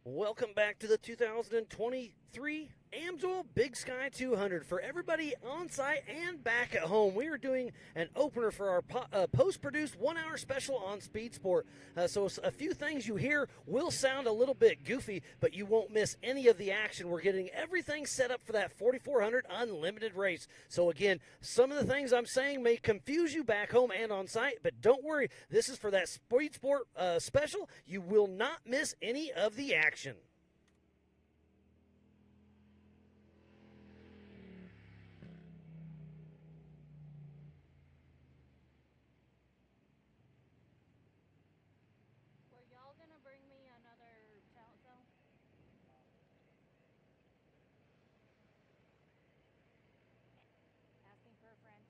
Welcome back to the 2023 Amsoil Big Sky 200. For everybody on site and back at home, we are doing an opener for our post-produced 1-hour special on Speed Sport. So a few things you hear will sound a little bit goofy, but you won't miss any of the action. We're getting everything set up for that 4400 unlimited race. So again, some of the things I'm saying may confuse you back home and on site, but don't worry. This is for that Speed Sport special. You will not miss any of the action. Were y'all gonna bring me another talent cell? Asking for a friend.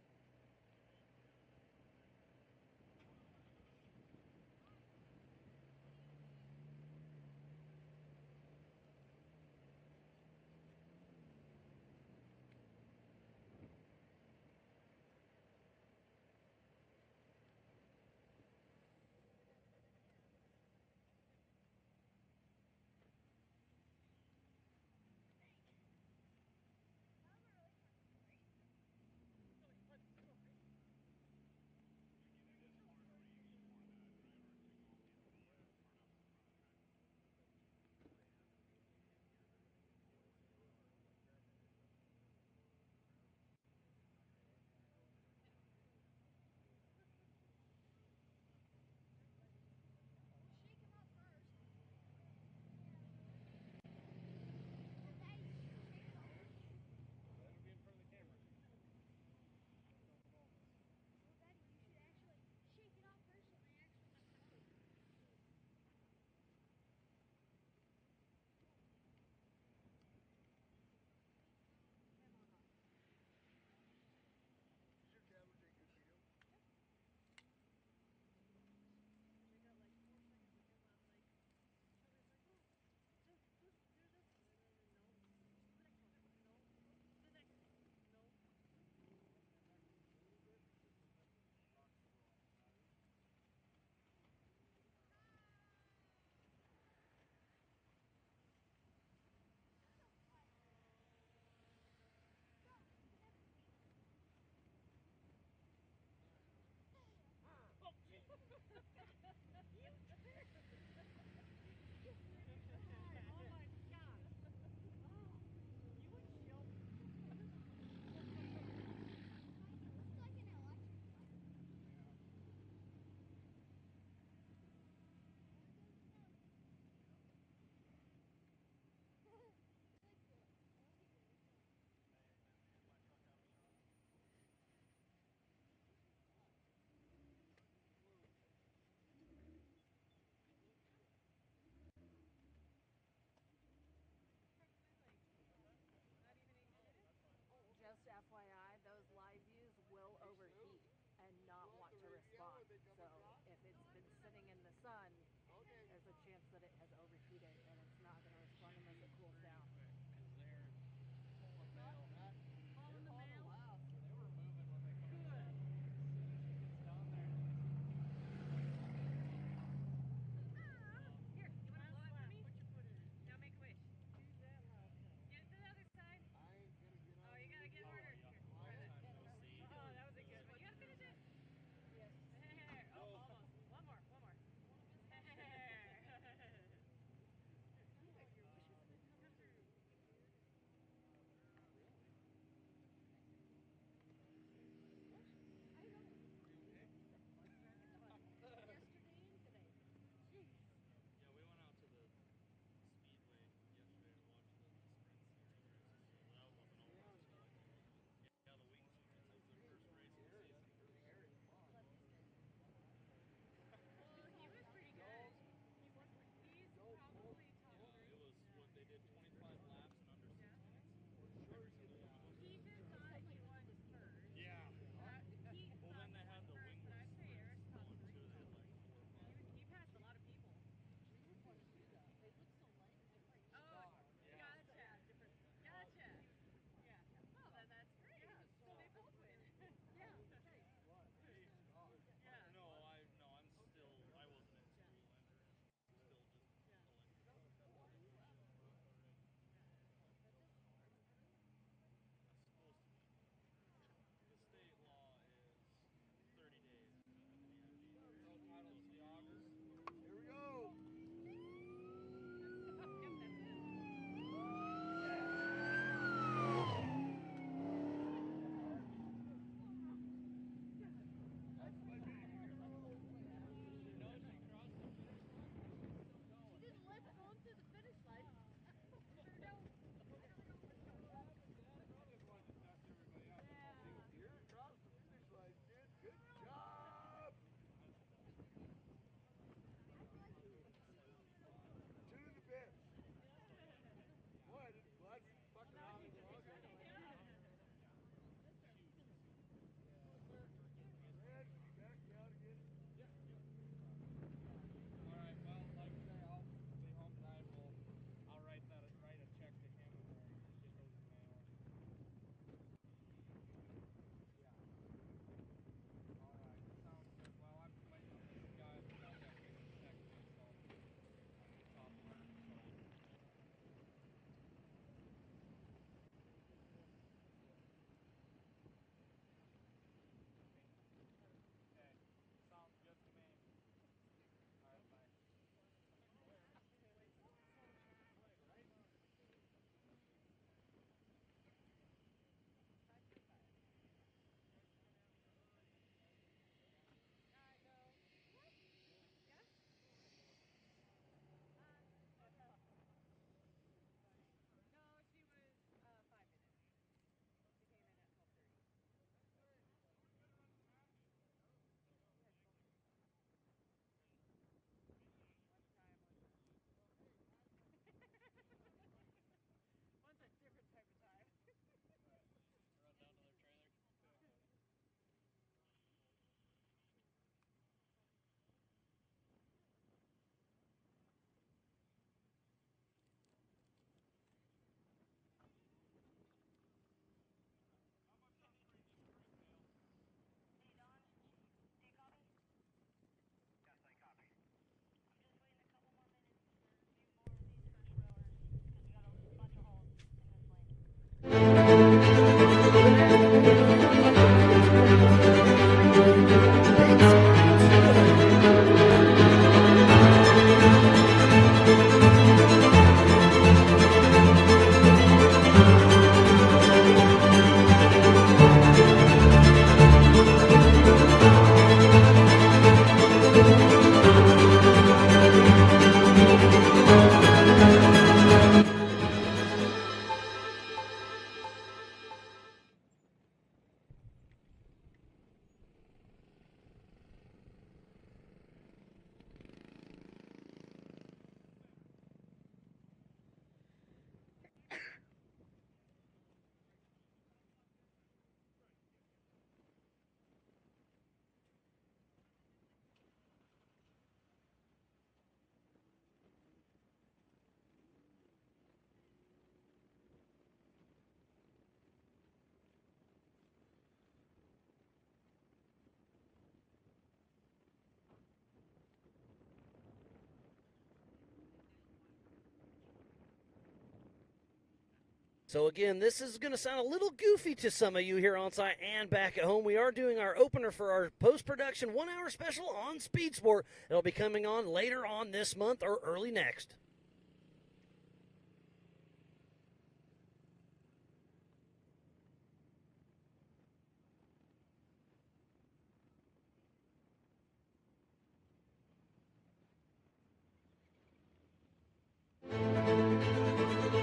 So again, this is going to sound a little goofy to some of you here on site and back at home. We are doing our opener for our post-production 1-hour special on Speed Sport. It'll be coming on later on this month or early next.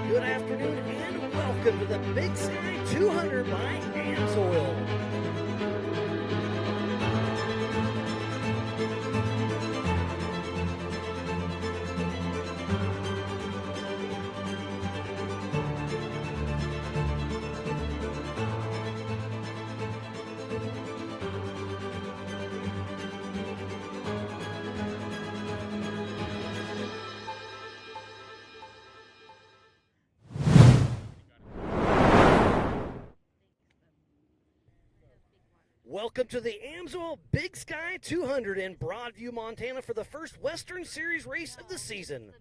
Good afternoon and welcome to the Big Sky 200 by Amsoil. Welcome to the Amsoil Big Sky 200 in Broadview, Montana for the first Western Series race of the season.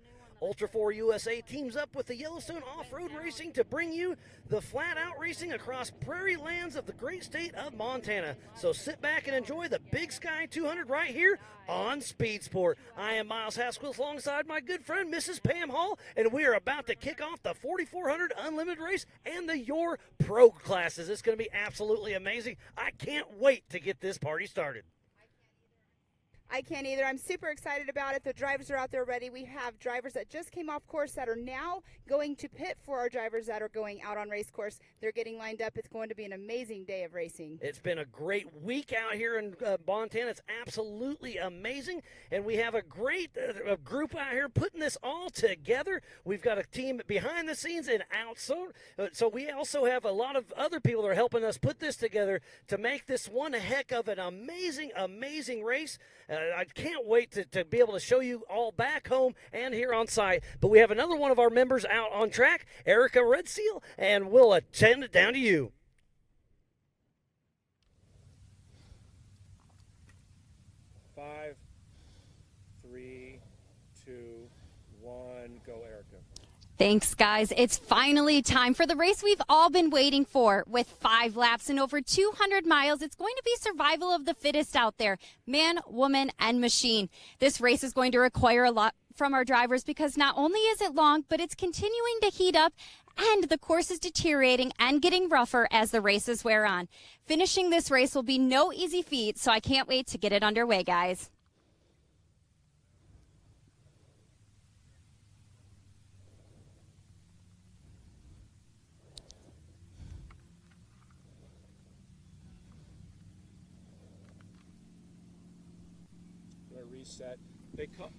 Ultra4USA teams up with the Yellowstone Off-Road Racing to bring you the flat-out racing across prairie lands of the great state of Montana. So sit back and enjoy the Big Sky 200 right here on Speed Sport. I am Miles Haskell alongside my good friend Mrs. Pam Hall, and we are about to kick off the 4400 Unlimited race and the Your Pro classes. It's going to be absolutely amazing. I can't wait to get this party started. I can't either. I'm super excited about it. The drivers are out there ready. We have drivers that just came off course that are now going to pit for our drivers that are going out on race course. They're getting lined up. It's going to be an amazing day of racing. It's been a great week out here in Montana. It's absolutely amazing. And we have a great group out here putting this all together. We've got a team behind the scenes and outside. So we also have a lot of other people that are helping us put this together to make this one heck of an amazing, amazing race. I can't wait to be able to show you all back home and here on site. But we have another one of our members out on track, Erica Redseal, and we'll attend it down to you. 5, 3, 2, 1, go, Erica. Thanks, guys. It's finally time for the race we've all been waiting for. With 5 laps and over 200 miles, it's going to be survival of the fittest out there, man, woman, and machine. This race is going to require a lot from our drivers because not only is it long, but it's continuing to heat up and the course is deteriorating and getting rougher as the races wear on. Finishing this race will be no easy feat, so I can't wait to get it underway, guys. Reset. They call.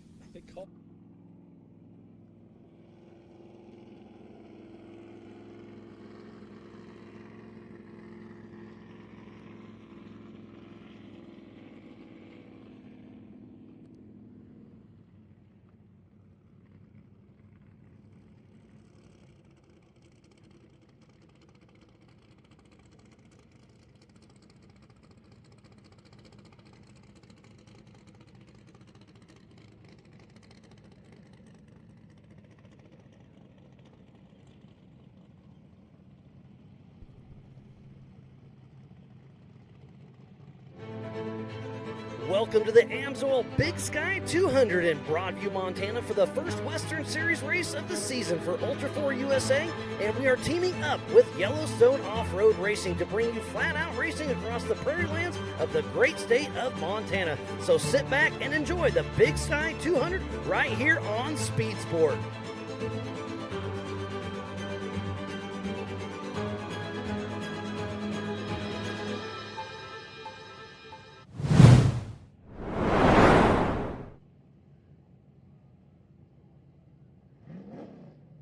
Welcome to the Amsoil Big Sky 200 in Broadview, Montana for the first Western Series race of the season for Ultra4USA, and we are teaming up with Yellowstone Off-Road Racing to bring you flat-out racing across the prairie lands of the great state of Montana. So sit back and enjoy the Big Sky 200 right here on Speed Sport.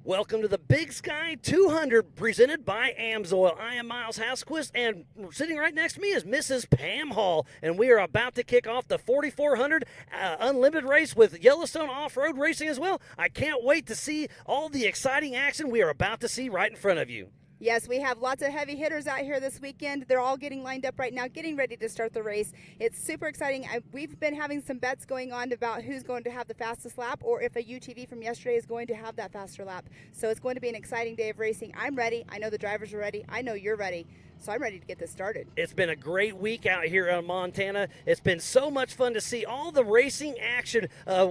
Welcome to the Big Sky 200 presented by Amsoil. I am Miles Housequist, and sitting right next to me is Mrs. Pam Hall, and we are about to kick off the 4400 Unlimited race with Yellowstone Off-Road Racing as well. I can't wait to see all the exciting action we are about to see right in front of you. Yes, we have lots of heavy hitters out here this weekend. They're all getting lined up right now, getting ready to start the race. It's super exciting. We've been having some bets going on about who's going to have the fastest lap or if a UTV from yesterday is going to have that faster lap. So it's going to be an exciting day of racing. I'm ready. I know the drivers are ready. I know you're ready. So I'm ready to get this started. It's been a great week out here in Montana. It's been so much fun to see all the racing action.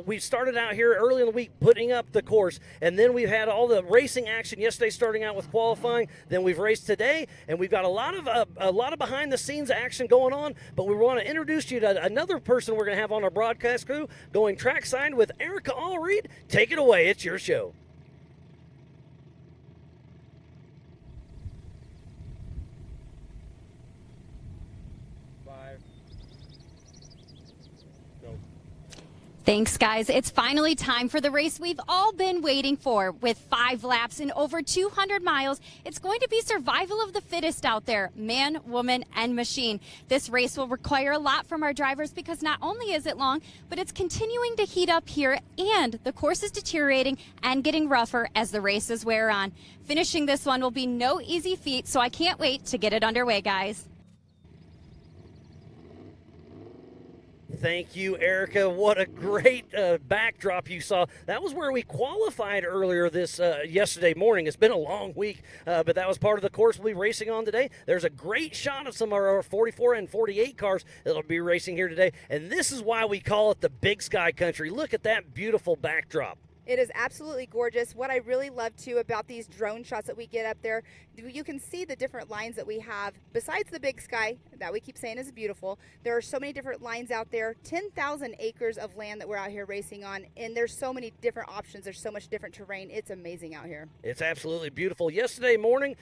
We started out here early in the week putting up the course, and then we've had all the racing action yesterday starting out with qualifying. Then we've raced today, and we've got a lot of behind-the-scenes action going on, but we want to introduce you to another person we're going to have on our broadcast crew going trackside with Erica Allreed. Take it away. It's your show. Thanks, guys. It's finally time for the race we've all been waiting for. With 5 laps and over 200 miles, it's going to be survival of the fittest out there, man, woman, and machine. This race will require a lot from our drivers because not only is it long, but it's continuing to heat up here, and the course is deteriorating and getting rougher as the races wear on. Finishing this one will be no easy feat, so I can't wait to get it underway, guys. Thank you, Erica. What a great backdrop you saw. That was where we qualified earlier this yesterday morning. It's been a long week, but that was part of the course we'll be racing on today. There's a great shot of some of our 44 and 48 cars that'll be racing here today, and this is why we call it the Big Sky Country. Look at that beautiful backdrop. It is absolutely gorgeous. What I really love, too, about these drone shots that we get up there, you can see the different lines that we have. Besides the Big Sky, that we keep saying is beautiful, there are so many different lines out there, 10,000 acres of land that we're out here racing on, and there's so many different options. There's so much different terrain. It's amazing out here. It's absolutely beautiful. Yesterday morning,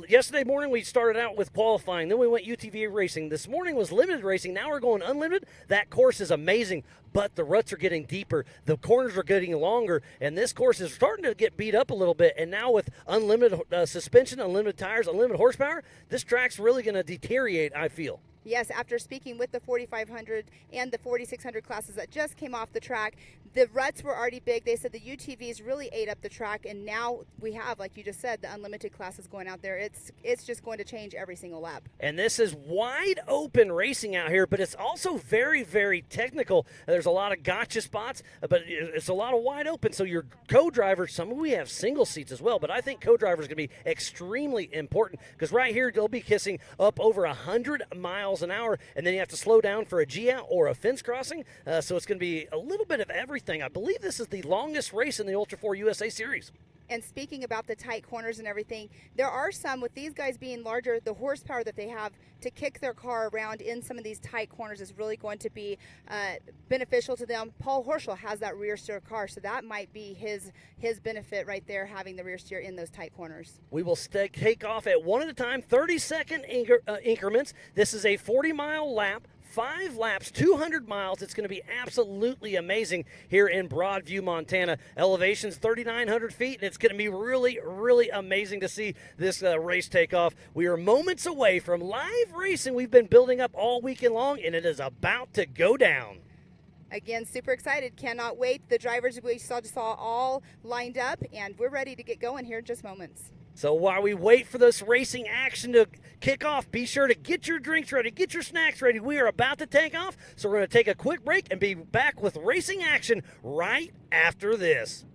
Yesterday morning, we started out with qualifying. Then we went UTV racing. This morning was limited racing. Now we're going unlimited. That course is amazing, but the ruts are getting deeper. The corners are getting longer, and this course is starting to get beat up a little bit. And now with unlimited suspension, unlimited tires, unlimited horsepower, this track's really going to deteriorate, I feel. Yes, after speaking with the 4,500 and the 4,600 classes that just came off the track, the ruts were already big. They said the UTVs really ate up the track, and now we have, like you just said, the unlimited classes going out there. It's just going to change every single lap. And this is wide open racing out here, but it's also very, very technical. There's a lot of gotcha spots, but it's a lot of wide open. So your co-drivers, we have single seats as well, but I think co-drivers are going to be extremely important because right here they'll be kissing up over 100 miles an hour, and then you have to slow down for a G-out or a fence crossing. So it's going to be a little bit of everything. I believe this is the longest race in the Ultra4USA series. And speaking about the tight corners and everything, there are some, with these guys being larger, the horsepower that they have to kick their car around in some of these tight corners is really going to be beneficial to them. Paul Horschel has that rear steer car, so that might be his benefit right there, having the rear steer in those tight corners. We will take off at one at a time, 30-second increments. This is a 40-mile lap. 5 laps, 200 miles. It's going to be absolutely amazing here in Broadview, Montana. Elevation's 3,900 feet, and it's going to be really, really amazing to see this race take off. We are moments away from live racing we've been building up all weekend long, and it is about to go down. Again, super excited. Cannot wait. The drivers we saw all lined up, and we're ready to get going here in just moments. So while we wait for this racing action to kick off, be sure to get your drinks ready, get your snacks ready. We are about to take off, so we're going to take a quick break and be back with racing action right after this.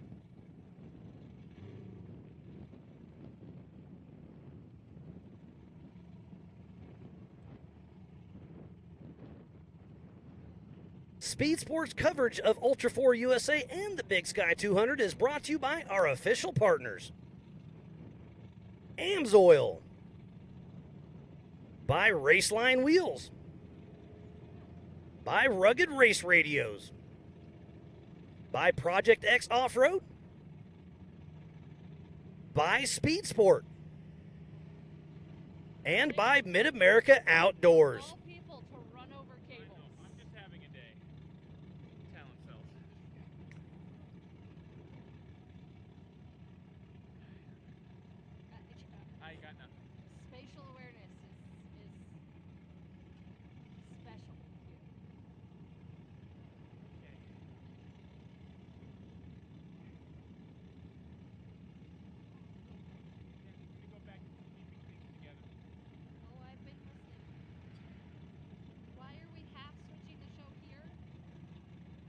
Speed Sports coverage of Ultra4USA and the Big Sky 200 is brought to you by our official partners. Amsoil, by Raceline Wheels, by Rugged Race Radios, by Project X Off-Road, by Speed Sport, and by Mid-America Outdoors. All people to run over cables. I'm just having a day. Talent cells. I got nothing. Spatial awareness is special. Okay. Let me go back and keep things together. Oh, I've been listening. Why are we half switching the show here?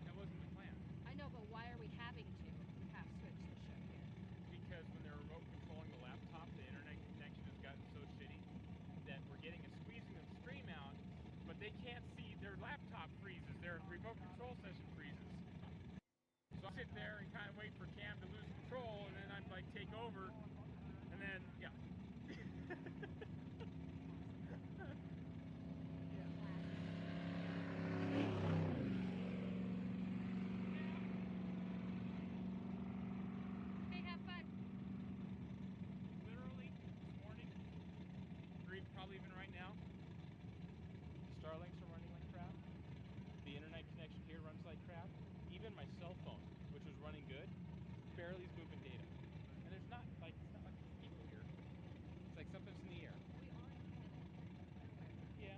That wasn't the plan. I know, but why are we having to half switch the show here? Because when they're remote controlling the laptop, the internet connection has gotten so shitty that we're getting a squeezing of the stream out, but they can't see their laptop freezes. Their remote control session freezes. So I sit there and kind of wait for Cam to lose control, and then I'm like, take over, and then, yeah. Okay, have fun. Literally this morning, or probably even right now, the Starlinks are running like crap. The internet connection here runs like crap. Even my cell phone, which was running good, barely is moving data. And it's not like people here. It's like something's in the air. Yeah.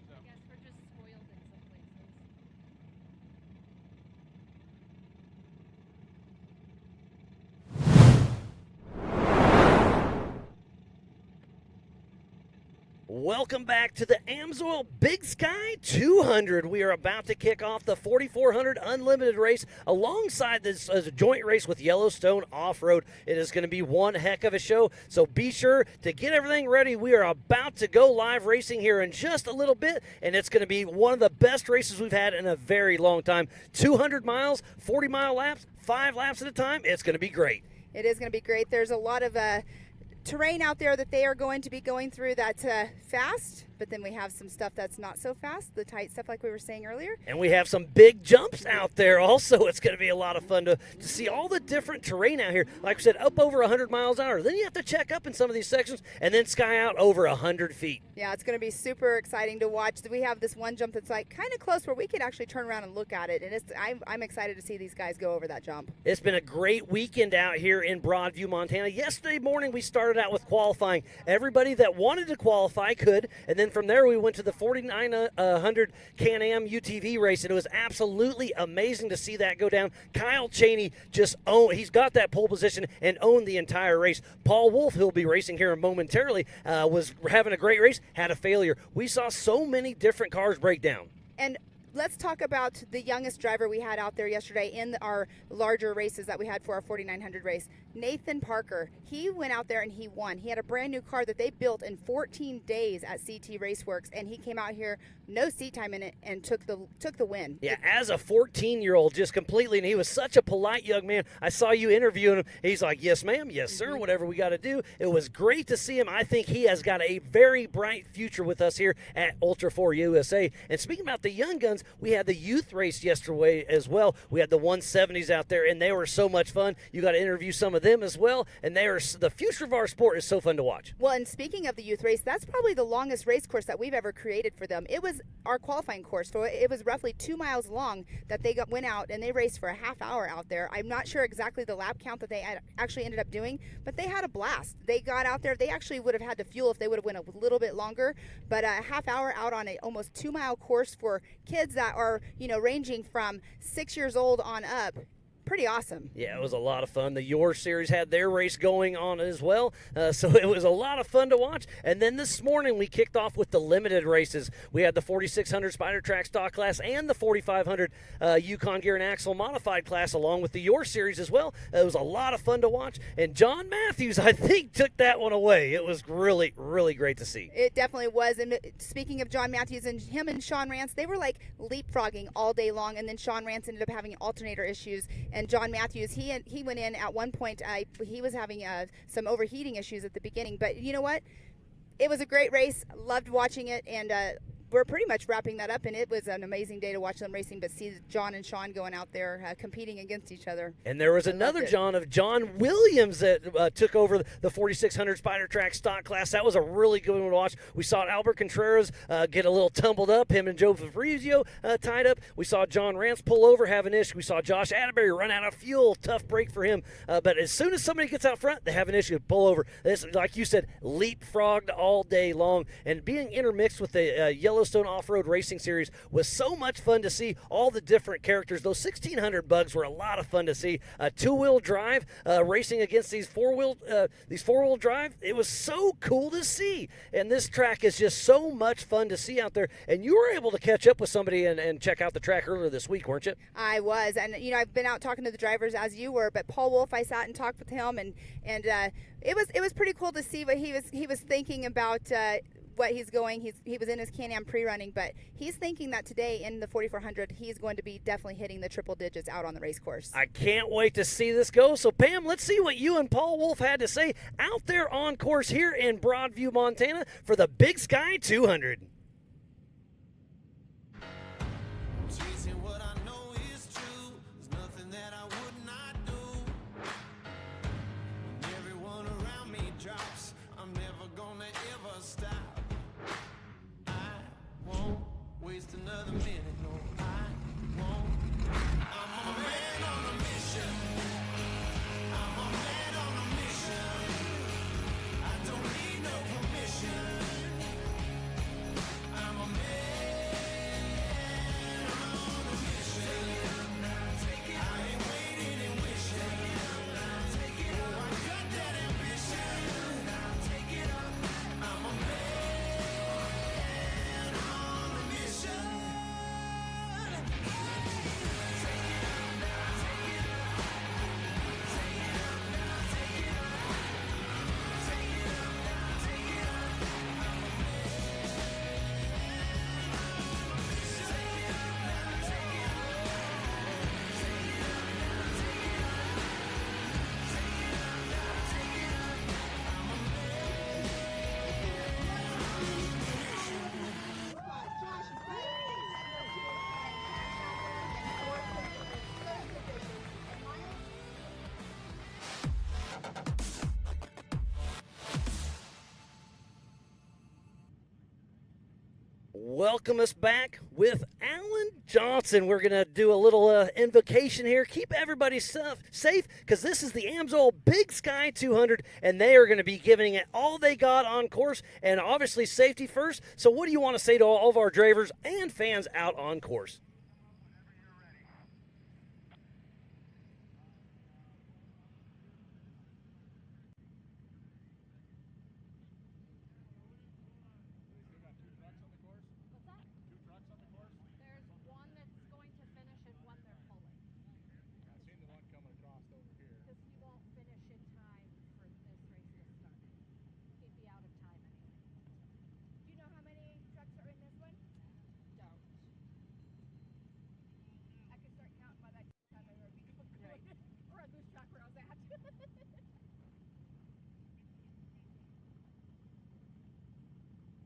So I guess we're just spoiled in some places. Welcome back to the Amsoil Big Sky 200. We are about to kick off the 4400 Unlimited race alongside this as a joint race with Yellowstone Off-Road. It is going to be one heck of a show, so be sure to get everything ready. We are about to go live racing here in just a little bit, and it's going to be one of the best races we've had in a very long time. 200 miles, 40-mile laps, 5 laps at a time. It's going to be great. It is going to be great. There's a lot of terrain out there that they are going to be going through that's fast, but then we have some stuff that's not so fast, the tight stuff like we were saying earlier. And we have some big jumps out there also. It's going to be a lot of fun to see all the different terrain out here. Like I said, up over 100 miles an hour. Then you have to check up in some of these sections and then sky out over 100 feet. Yeah, it's going to be super exciting to watch. We have this one jump that's like kind of close where we could actually turn around and look at it, and I'm excited to see these guys go over that jump. It's been a great weekend out here in Broadview, Montana. Yesterday morning we started out with qualifying. Everybody that wanted to qualify could, and then from there we went to the 4900 Can-Am UTV race, and it was absolutely amazing to see that go down. Kyle Cheney he's got that pole position and owned the entire race. Paul Wolf, who'll be racing here momentarily, was having a great race, had a failure. We saw so many different cars break down. And let's talk about the youngest driver we had out there yesterday in our larger races that we had for our 4900 race. Nathan Parker, he went out there and he won. He had a brand new car that they built in 14 days at CT Raceworks, and he came out here, no seat time in it, and took the win. Yeah, as a 14-year-old, just completely, and he was such a polite young man. I saw you interviewing him. He's like, yes, ma'am, yes, sir, whatever we got to do. It was great to see him. I think he has got a very bright future with us here at Ultra4USA. And speaking about the young guns, we had the youth race yesterday as well. We had the 170s out there, and they were so much fun. You got to interview some of them as well, and they are the future of our sport. Is so fun to watch. Well, and speaking of the youth race, that's probably the longest race course that we've ever created for them. It was our qualifying course, so it was roughly 2 miles long that they went out and they raced for a half hour out there. I'm not sure exactly the lap count that they actually ended up doing, but they had a blast. They got out there. They actually would have had to fuel if they would have went a little bit longer, but a half hour out on a almost 2 mile course for kids that are, ranging from 6 years old on up. pretty awesome. Yeah, it was a lot of fun. The Your Series had their race going on as well, so it was a lot of fun to watch. And then this morning we kicked off with the limited races. We had the 4600 Spider Track Stock class and the 4500 Yukon Gear and Axle Modified class, along with the Your Series as well. It was a lot of fun to watch. And John Matthews, I think, took that one away. It was really, really great to see. It definitely was. And speaking of John Matthews, and him and Sean Rance, they were like leapfrogging all day long. And then Sean Rance ended up having alternator issues. And John Matthews, he went in at one point. He was having some overheating issues at the beginning. But you know what? It was a great race. Loved watching it. And we're pretty much wrapping that up, and it was an amazing day to watch them racing, but see John and Sean going out there competing against each other. And there was another John of John Williams that took over the 4600 Spider Track Stock class. That was a really good one to watch. We saw Albert Contreras get a little tumbled up, him and Joe Fabrizio tied up. We saw John Rance pull over, have an issue. We saw Josh Atterbury run out of fuel, tough break for him. But as soon as somebody gets out front, they have an issue, pull over. This, like you said, leapfrogged all day long. And being intermixed with the Yellowstone Off-Road Racing Series was so much fun to see all the different characters. Those 1600 bugs were a lot of fun to see. Two-wheel drive racing against these four-wheel drive. It was so cool to see. And this track is just so much fun to see out there. And you were able to catch up with somebody and check out the track earlier this week, weren't you? I was, and I've been out talking to the drivers as you were. But Paul Wolf, I sat and talked with him, and it was pretty cool to see what he was thinking about. What he's going, he was in his Can-Am pre-running, but he's thinking that today in the 4400 he's going to be definitely hitting the triple digits out on the race course. I can't wait to see this go. So Pam, let's see what you and Paul Wolf had to say out there on course here in Broadview, Montana for the Big Sky 200. Welcome us back with Alan Johnson. We're going to do a little invocation here. Keep everybody safe because this is the Amsoil Big Sky 200, and they are going to be giving it all they got on course, and obviously safety first. So what do you want to say to all of our drivers and fans out on course?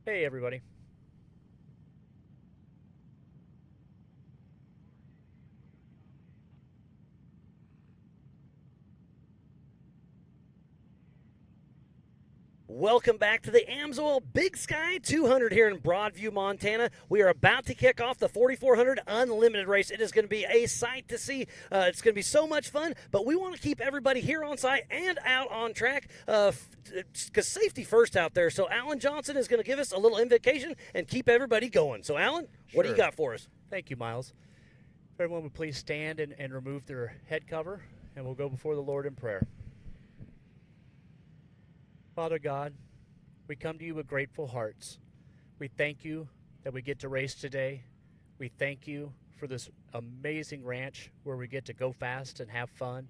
Hey everybody. Welcome back to the Amsoil Big Sky 200 here in Broadview, Montana. We are about to kick off the 4400 Unlimited race. It is going to be a sight to see. It's going to be so much fun, but we want to keep everybody here on site and out on track because safety first out there. So Alan Johnson is going to give us a little invocation and keep everybody going. So Alan, what do you got for us? Thank you, Miles. Everyone would please stand and remove their head cover, and we'll go before the Lord in prayer. Father God, we come to you with grateful hearts. We thank you that we get to race today. We thank you for this amazing ranch where we get to go fast and have fun.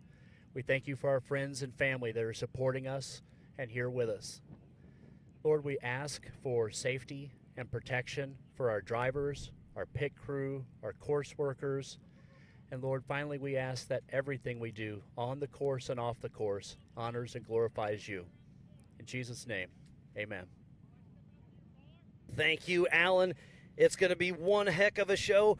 We thank you for our friends and family that are supporting us and here with us. Lord, we ask for safety and protection for our drivers, our pit crew, our course workers. And Lord, finally we ask that everything we do on the course and off the course honors and glorifies you. In Jesus' name, amen. Thank you, Alan. It's going to be one heck of a show.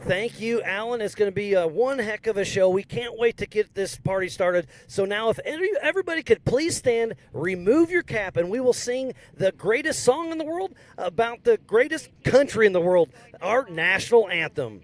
Thank you, Alan. It's going to be one heck of a show. We can't wait to get this party started. So now if everybody could please stand, remove your cap, and we will sing the greatest song in the world about the greatest country in the world, our national anthem.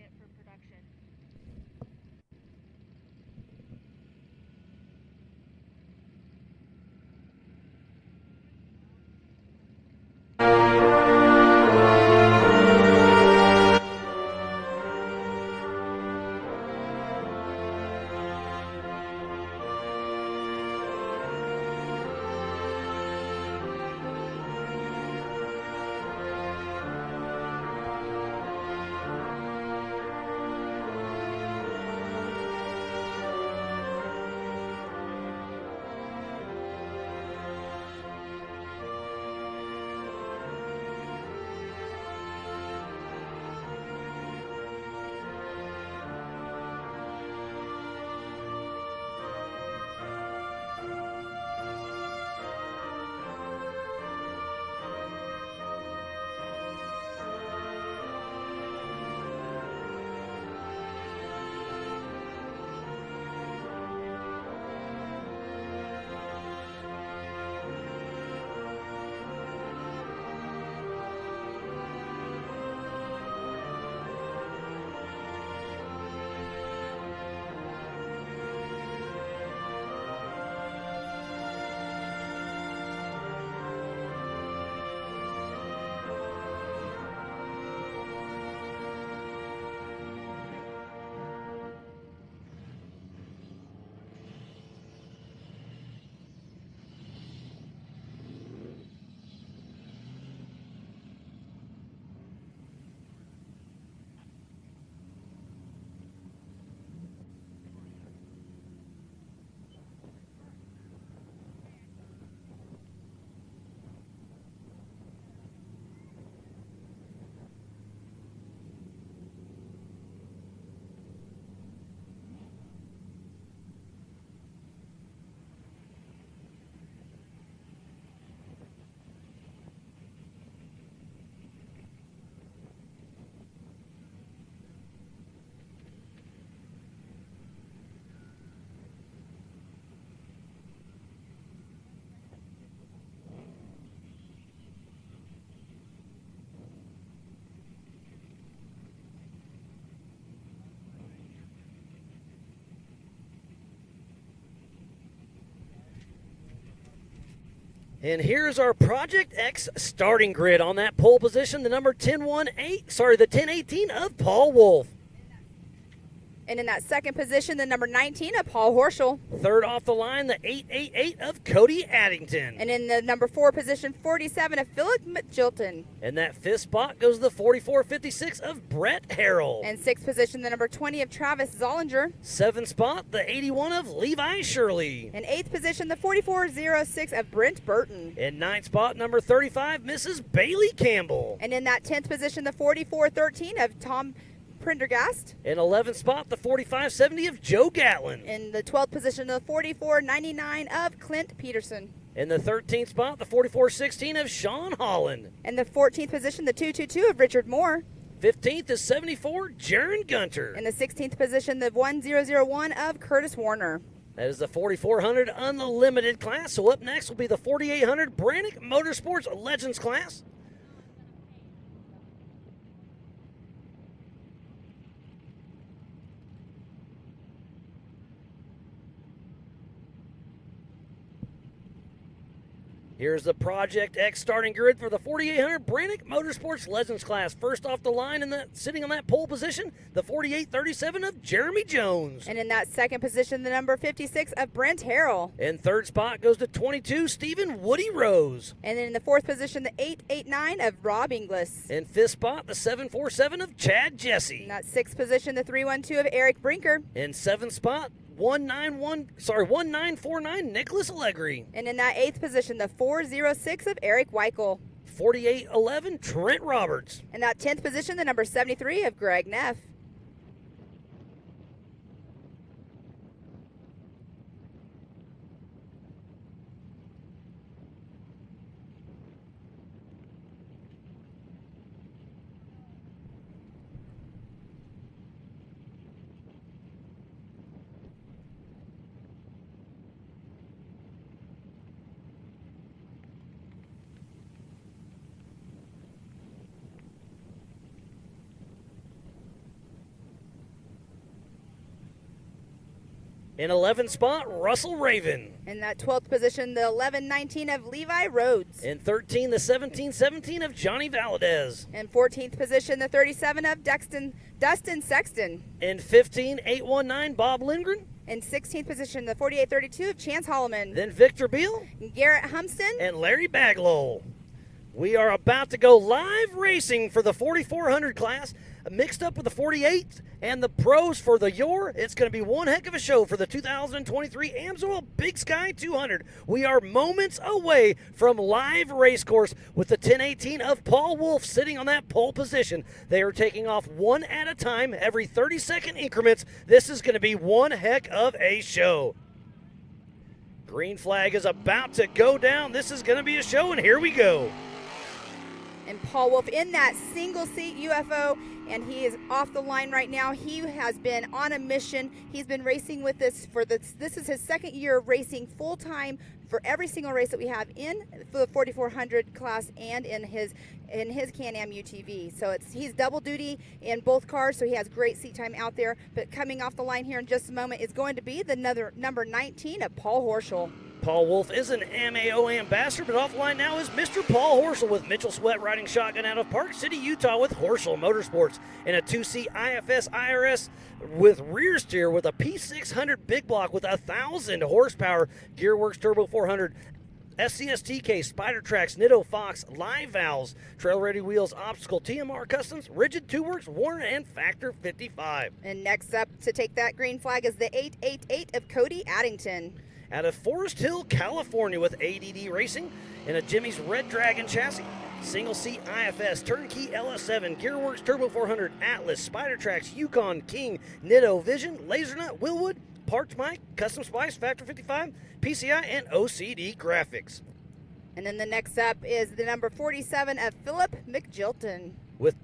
And here's our Project X starting grid. On that pole position, the number 1018 of Paul Wolf. And in that second position, the number 19 of Paul Horschel. Third off the line, the 888 of Cody Addington. And in the number 4 position, 47 of Philip Chilton. In that fifth spot goes the 4456 of Brett Harrell. And sixth position, the number 20 of Travis Zollinger. Seventh spot, the 81 of Levi Shirley. In eighth position, the 4406 of Brent Burton. In ninth spot, number 35, Mrs. Bailey Campbell. And in that 10th position, the 4413 of Tom Prendergast. In 11th spot, the 4570 of Joe Gatlin. In the 12th position, the 4499 of Clint Peterson. In the 13th spot, the 4416 of Sean Holland. In the 14th position, the 222 of Richard Moore. 15th is 74, Jaron Gunter. In the 16th position, the 1001 of Curtis Warner. That is the 4400 Unlimited class. So up next will be the 4800 Brannick Motorsports Legends class. Here's the Project X starting grid for the 4800 Brannick Motorsports Legends class. First off the line and sitting on that pole position, the 4837 of Jeremy Jones. And in that second position, the number 56 of Brent Harrell. In third spot goes to 22, Stephen Woody Rose. And in the fourth position, the 889 of Rob Inglis. In fifth spot, the 747 of Chad Jesse. In that sixth position, the 312 of Eric Brinker. In seventh spot, 1949 Nicholas Allegri. And in that eighth position, the 406 of Eric Weichel. 4811 Trent Roberts. In that 10th position, the number 73 of Greg Neff. In 11th spot, Russell Raven. In that 12th position, the 1119 of Levi Rhodes. In 13, the 1717 of Johnny Valadez. In 14th position, the 37 of Dustin Sexton. In 15, 819 Bob Lindgren. In 16th position, the 4832 of Chance Holloman. Then Victor Beal. Garrett Humston. And Larry Baglowell. We are about to go live racing for the 4400 class, mixed up with the 48 and the pros for the Yor. It's going to be one heck of a show for the 2023 Amsoil Big Sky 200. We are moments away from live race course with the 1018 of Paul Wolf sitting on that pole position. They are taking off one at a time, every 30-second increments. This is going to be one heck of a show. Green flag is about to go down. This is going to be a show, and here we go. And Paul Wolf in that single seat UFO, and he is off the line right now. He has been on a mission. He's been racing with us this is his second year of racing full time for every single race that we have in for the 4400 class and in his Can-Am UTV. So he's double duty in both cars, so he has great seat time out there. But coming off the line here in just a moment is going to be the number 19 of Paul Horschel. Paul Wolf is an MAO ambassador, but offline now is Mr. Paul Horschel with Mitchell Sweat riding shotgun out of Park City, Utah with Horschel Motorsports in a 2C IFS IRS with rear steer with a P600 big block with 1,000 horsepower, Gearworks Turbo 400, SCSTK, Spider Tracks, Nitto Fox, Live Valves, Trail Ready Wheels, Obstacle, TMR Customs, Rigid 2Works, Warner, and Factor 55. And next up to take that green flag is the 888 of Cody Addington. Out of Forest Hill, California with ADD Racing in a Jimmy's Red Dragon chassis. Single seat IFS, Turnkey LS7, Gearworks Turbo 400, Atlas, Spider Tracks, Yukon, King, Nitto, Vision, Lasernut, Willwood, Parked Mike, Custom Spice, Factor 55, PCI, and OCD Graphics. And then the next up is the number 47 of Philip McJilton. With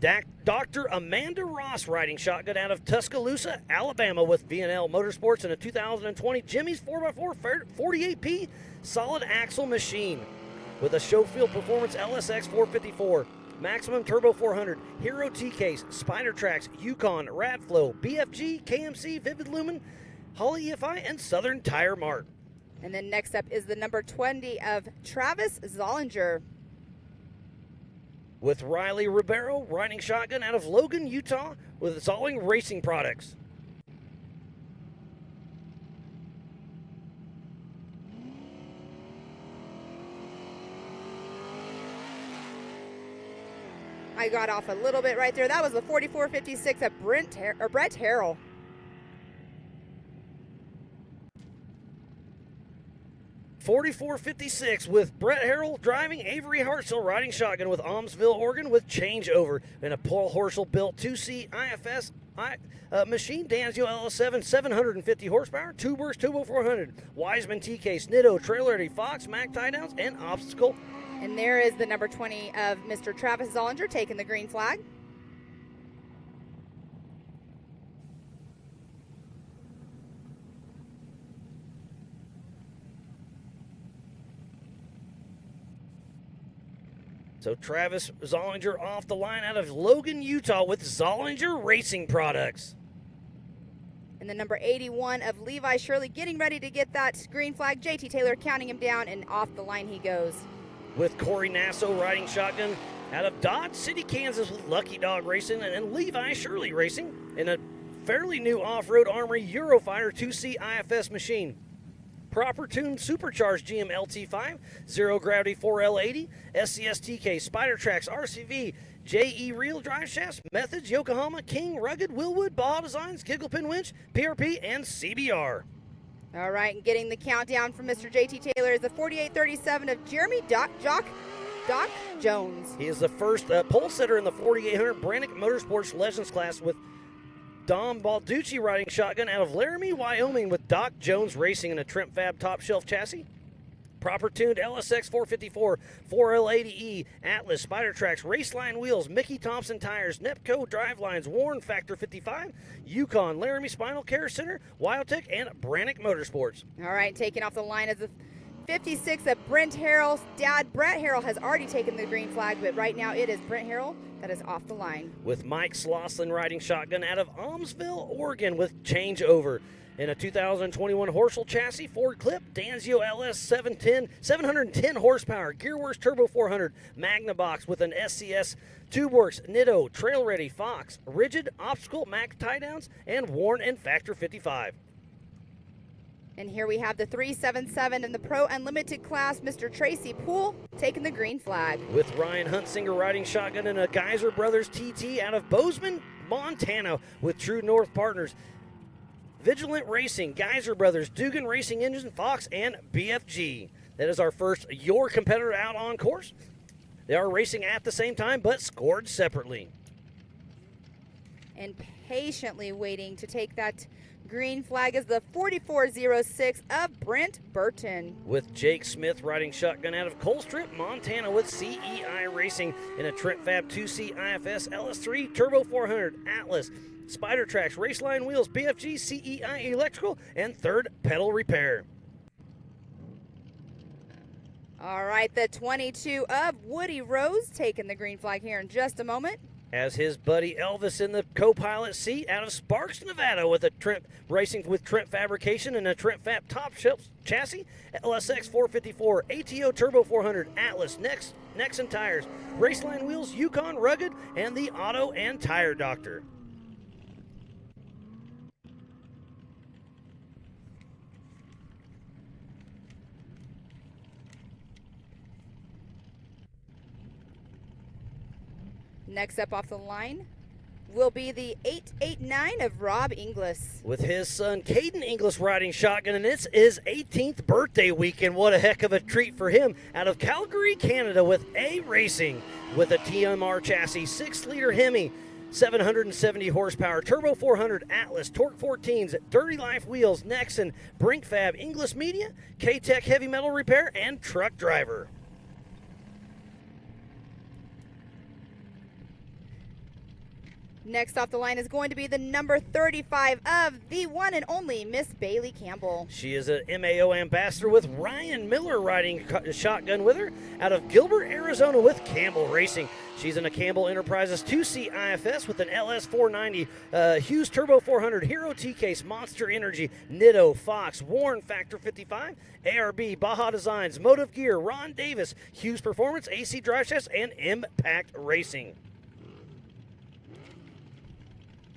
Dr. Amanda Ross riding shotgun out of Tuscaloosa, Alabama with V&L Motorsports in a 2020 Jimmy's 4x4 48P solid axle machine with a Showfield Performance LSX 454, Maximum Turbo 400, Hero T-Case, Spider Tracks, Yukon, Radflow, BFG, KMC, Vivid Lumen, Holly EFI, and Southern Tire Mart. And then next up is the number 20 of Travis Zollinger. With Riley Ribeiro riding shotgun out of Logan, Utah with Zolling Racing Products. I got off a little bit right there. That was the 4456 of Brett Harrell. .4456 with Brett Harrell driving, Avery Hartzell riding shotgun with Almsville, Oregon with changeover in a Paul Horschel built 2C IFS machine, Danzio LS7, 750 horsepower, TubeWorks Turbo 400, Wiseman T-Case, Nitto, Trailer Ready, Fox, Mac tie downs, and Obstacle. And there is the number 20 of Mr. Travis Zollinger taking the green flag. So Travis Zollinger off the line out of Logan, Utah with Zollinger Racing Products. And the number 81 of Levi Shirley getting ready to get that green flag. JT Taylor counting him down, and off the line he goes. with Corey Nasso riding shotgun out of Dodge City, Kansas with Lucky Dog Racing and Levi Shirley Racing in a fairly new off-road Armory Eurofighter 2C IFS machine. Proper tuned supercharged GM LT5, Zero Gravity 4L80, SCS TK, Spider Tracks, RCV, JE Real Drive Shafts, Methods, Yokohama, King, Rugged, Willwood, Baja Designs, Gigglepin Winch, PRP, and CBR. All right, and getting the countdown from Mr. JT Taylor is the 4837 of Jeremy Doc Jones. He is the first pole sitter in the 4800 Brannick Motorsports Legends class with Dom Balducci riding shotgun out of Laramie, Wyoming with Doc Jones Racing in a Trent Fab top shelf chassis. Proper tuned LSX 454, 4L80E, Atlas, Spider Tracks, Raceline wheels, Mickey Thompson tires, Nepco drivelines, Warren Factor 55, Yukon, Laramie Spinal Care Center, Wildtech, and Brannick Motorsports. All right, taking off the line is the 56 of Brent Harrell's dad. Brett Harrell has already taken the green flag, but right now it is Brent Harrell that is off the line. With Mike Slauson riding shotgun out of Almsville, Oregon with changeover in a 2021 Horsel chassis, Ford Clip, Danzio LS 710 horsepower, Gearworks Turbo 400, Magna Box with an SCS TubeWorks, Nitto, Trail Ready, Fox, Rigid, Obstacle, Mac tie downs, and Warren and Factor 55. And here we have the 377 in the Pro Unlimited class, Mr. Tracy Poole taking the green flag. With Ryan Huntsinger riding shotgun in a Geyser Brothers TT out of Bozeman, Montana with True North Partners, Vigilant Racing, Geyser Brothers, Dugan Racing Engine, Fox, and BFG. That is our first Your competitor out on course. They are racing at the same time, but scored separately. And patiently waiting to take that green flag is the 4406 of Brent Burton. With Jake Smith riding shotgun out of Colstrip, Montana with CEI Racing in a Trent Fab 2C IFS LS3 Turbo 400 Atlas, Spider Tracks, Raceline wheels, BFG, CEI Electrical, and Third Pedal Repair. All right, the 22 of Woody Rose taking the green flag here in just a moment. Has his buddy Elvis in the co-pilot seat out of Sparks, Nevada with a Trent Racing with Trent Fabrication and a Trent Fab top shelf chassis, LSX 454, ATO Turbo 400, Atlas, Nexon tires, Raceline wheels, Yukon Rugged, and the Auto and Tire Doctor. Next up off the line will be the 889 of Rob Inglis. With his son Caden Inglis riding shotgun, and it's his 18th birthday weekend. What a heck of a treat for him. Out of Calgary, Canada with A Racing with a TMR chassis, 6-liter Hemi, 770 horsepower, Turbo 400, Atlas, Torque 14s, Dirty Life wheels, Nexon, Brink Fab, Inglis Media, K-Tech Heavy Metal Repair, and Truck Driver. Next off the line is going to be the number 35 of the one and only Miss Bailey Campbell. She is an MAO ambassador with Ryan Miller riding shotgun with her out of Gilbert, Arizona with Campbell Racing. She's in a Campbell Enterprises 2C IFS with an LS 490, Hughes Turbo 400, Hero T-Case, Monster Energy, Nitto, Fox, Warren Factor 55, ARB, Baja Designs, Motive Gear, Ron Davis, Hughes Performance, AC Drive Shafts, and Impact Racing.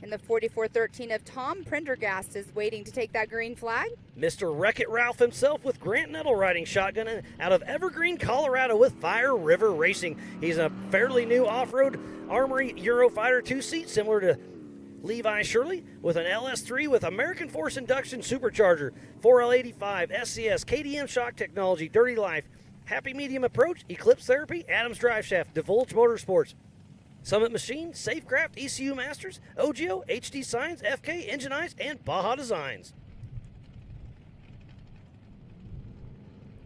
And the 4413 of Tom Prendergast is waiting to take that green flag. Mr. Wreck-It Ralph himself with Grant Nettle riding shotgun out of Evergreen, Colorado with Fire River Racing. He's a fairly new off-road Armory Eurofighter 2-seat similar to Levi Shirley with an LS3 with American Force Induction Supercharger, 4L85, SCS, KDM Shock Technology, Dirty Life, Happy Medium Approach, Eclipse Therapy, Adams Drive Shaft, Divulge Motorsports, Summit Machine, Safecraft, ECU Masters, OGO, HD Signs, FK, Engine Eyes, and Baja Designs.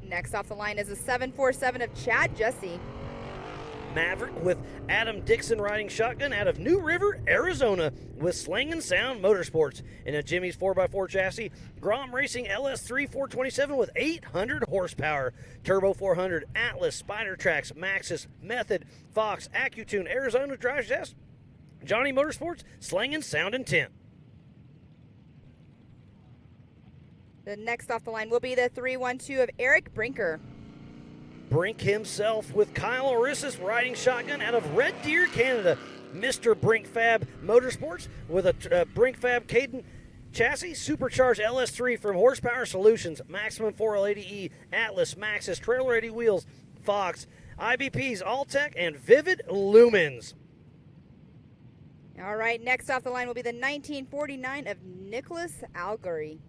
Next off the line is a 747 of Chad Jesse. Maverick with Adam Dixon riding shotgun out of New River, Arizona with Slang and Sound Motorsports in a Jimmy's 4x4 chassis, Grom Racing LS3 427 with 800 horsepower, Turbo 400, Atlas, Spider Tracks, Maxxis, Method, Fox, AccuTune, Arizona Drive Shaft, Johnny Motorsports, Slang and Sound Intent. The next off the line will be the 312 of Eric Brinker. Brink himself with Kyle Orissis riding shotgun out of Red Deer, Canada. Mr. Brink Fab Motorsports with a Brink Fab Caden chassis, supercharged LS3 from Horsepower Solutions, Maximum 4L80E, Atlas, Maxxis, Trailer 80 wheels, Fox, IBPs, Alltech, and Vivid Lumens. All right, next off the line will be the 1949 of Nicholas Algary.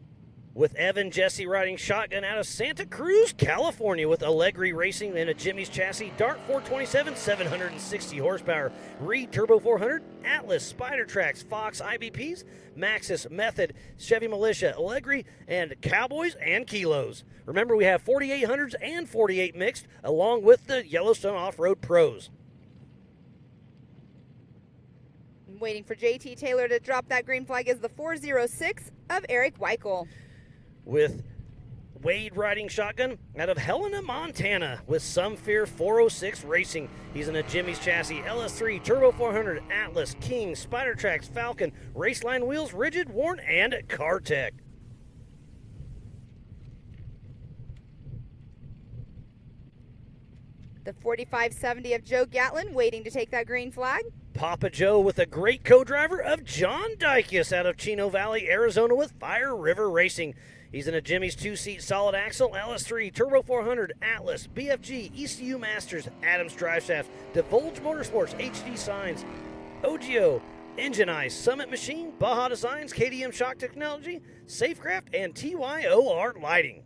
With Evan Jesse riding shotgun out of Santa Cruz, California with Allegri Racing and a Jimmy's chassis, Dart 427, 760 horsepower, Reed Turbo 400, Atlas, Spider Tracks, Fox IBPs, Maxxis, Method, Chevy Militia, Allegri, and Cowboys and Kilos. Remember, we have 4800s and 48 mixed, along with the Yellowstone Off-Road Pros. Waiting for JT Taylor to drop that green flag is the 406 of Eric Weichel. With Wade riding shotgun out of Helena, Montana with Some Fear 406 Racing. He's in a Jimmy's chassis, LS3, Turbo 400, Atlas, King, Spider Tracks, Falcon, Raceline wheels, Rigid, Warn, and CarTech. The 4570 of Joe Gatlin waiting to take that green flag. Papa Joe with a great co-driver of John Dykes out of Chino Valley, Arizona with Fire River Racing. He's in a Jimmy's two-seat solid axle, LS3, Turbo 400, Atlas, BFG, ECU Masters, Adams Drive Shaft, Divulge Motorsports, HD Signs, OGO, Engine Ice, Summit Machine, Baja Designs, KDM Shock Technology, Safecraft, and TYOR Lighting.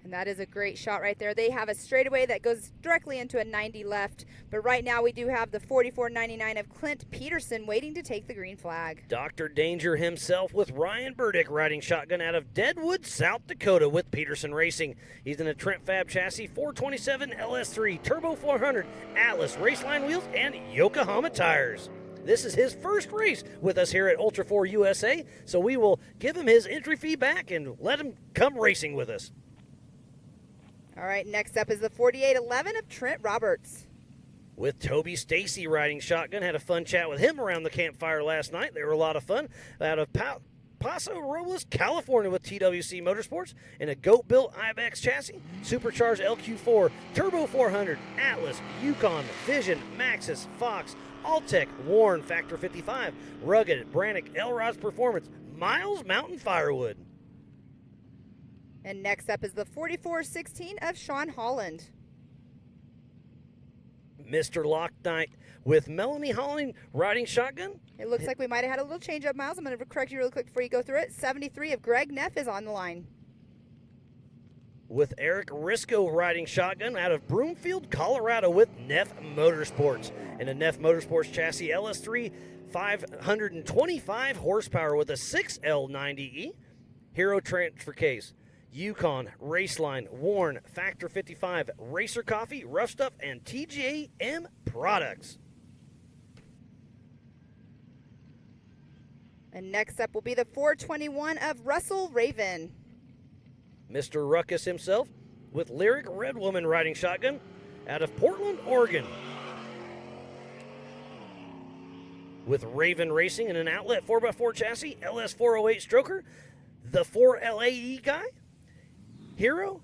And that is a great shot right there. They have a straightaway that goes directly into a 90 left. But right now we do have the 4499 of Clint Peterson waiting to take the green flag. Dr. Danger himself with Ryan Burdick riding shotgun out of Deadwood, South Dakota with Peterson Racing. He's in a Trent Fab chassis, 427 LS3, Turbo 400, Atlas, Raceline wheels, and Yokohama tires. This is his first race with us here at Ultra4 USA, so we will give him his entry fee back and let him come racing with us. All right, next up is the 4811 of Trent Roberts. With Toby Stacy riding shotgun. Had a fun chat with him around the campfire last night. They were a lot of fun. Out of Paso Robles, California with TWC Motorsports in a goat-built Ibex chassis, supercharged LQ4, Turbo 400, Atlas, Yukon, Vision, Maxxis, Fox, Alltech, Warn, Factor 55, Rugged, Brannick, Elrod's Performance, Miles Mountain Firewood. And next up is the 4416 of Sean Holland. Mr. Locknight with Melanie Holland riding shotgun. It looks like we might have had a little change up, Miles. I'm going to correct you real quick before you go through it. 73 of Greg Neff is on the line. With Eric Risco riding shotgun out of Broomfield, Colorado with Neff Motorsports. In a Neff Motorsports chassis, LS3, 525 horsepower with a 6L90E. Hero transfer case. Yukon, Raceline, Warn, Factor 55, Racer Coffee, Rough Stuff, and TJM products. And next up will be the 421 of Russell Raven. Mr. Ruckus himself with Lyric Red Woman riding shotgun out of Portland, Oregon. With Raven Racing in an outlet 4x4 chassis, LS408 stroker, the 4LAE guy, Hero,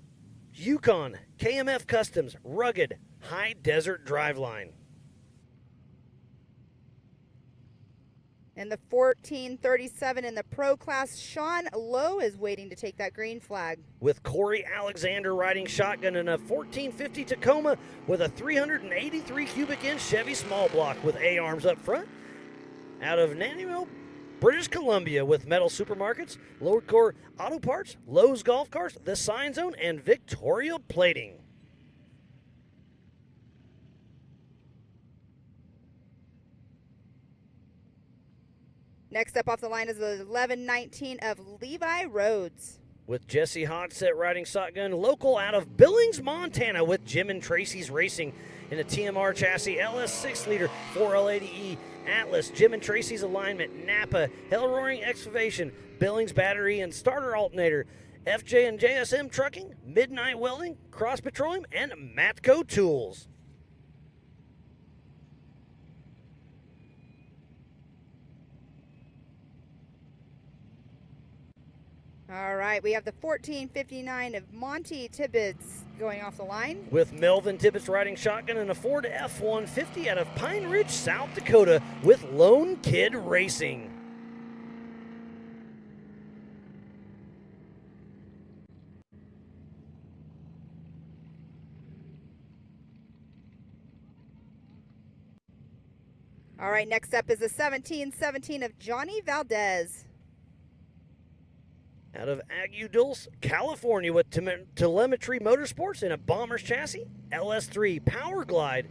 Yukon, KMF Customs, Rugged, High Desert Driveline. And the 1437 in the Pro Class, Sean Lowe is waiting to take that green flag. With Corey Alexander riding shotgun in a 1450 Tacoma with a 383 cubic inch Chevy small block with A-arms up front. Out of Nanaimo, British Columbia with Metal Supermarkets, Low Core Auto Parts, Lowe's Golf Carts, The Sign Zone, and Victoria Plating. Next up off the line is the 1119 of Levi Rhodes. With Jesse Hodset riding shotgun, local out of Billings, Montana with Jim and Tracy's Racing in a TMR chassis, LS 6-liter 4L80E, Atlas, Jim and Tracy's Alignment, Napa, Hell Roaring Excavation, Billings Battery and Starter Alternator, FJ and JSM Trucking, Midnight Welding, Cross Petroleum, and Matco Tools. All right, we have the 1459 of Monty Tibbetts going off the line. With Melvin Tibbetts riding shotgun and a Ford F-150 out of Pine Ridge, South Dakota with Lone Kid Racing. All right, next up is the 1717 of Johnny Valdez. Out of Aguadulce, California with Telemetry Motorsports in a Bomber's chassis, LS3 Power Glide,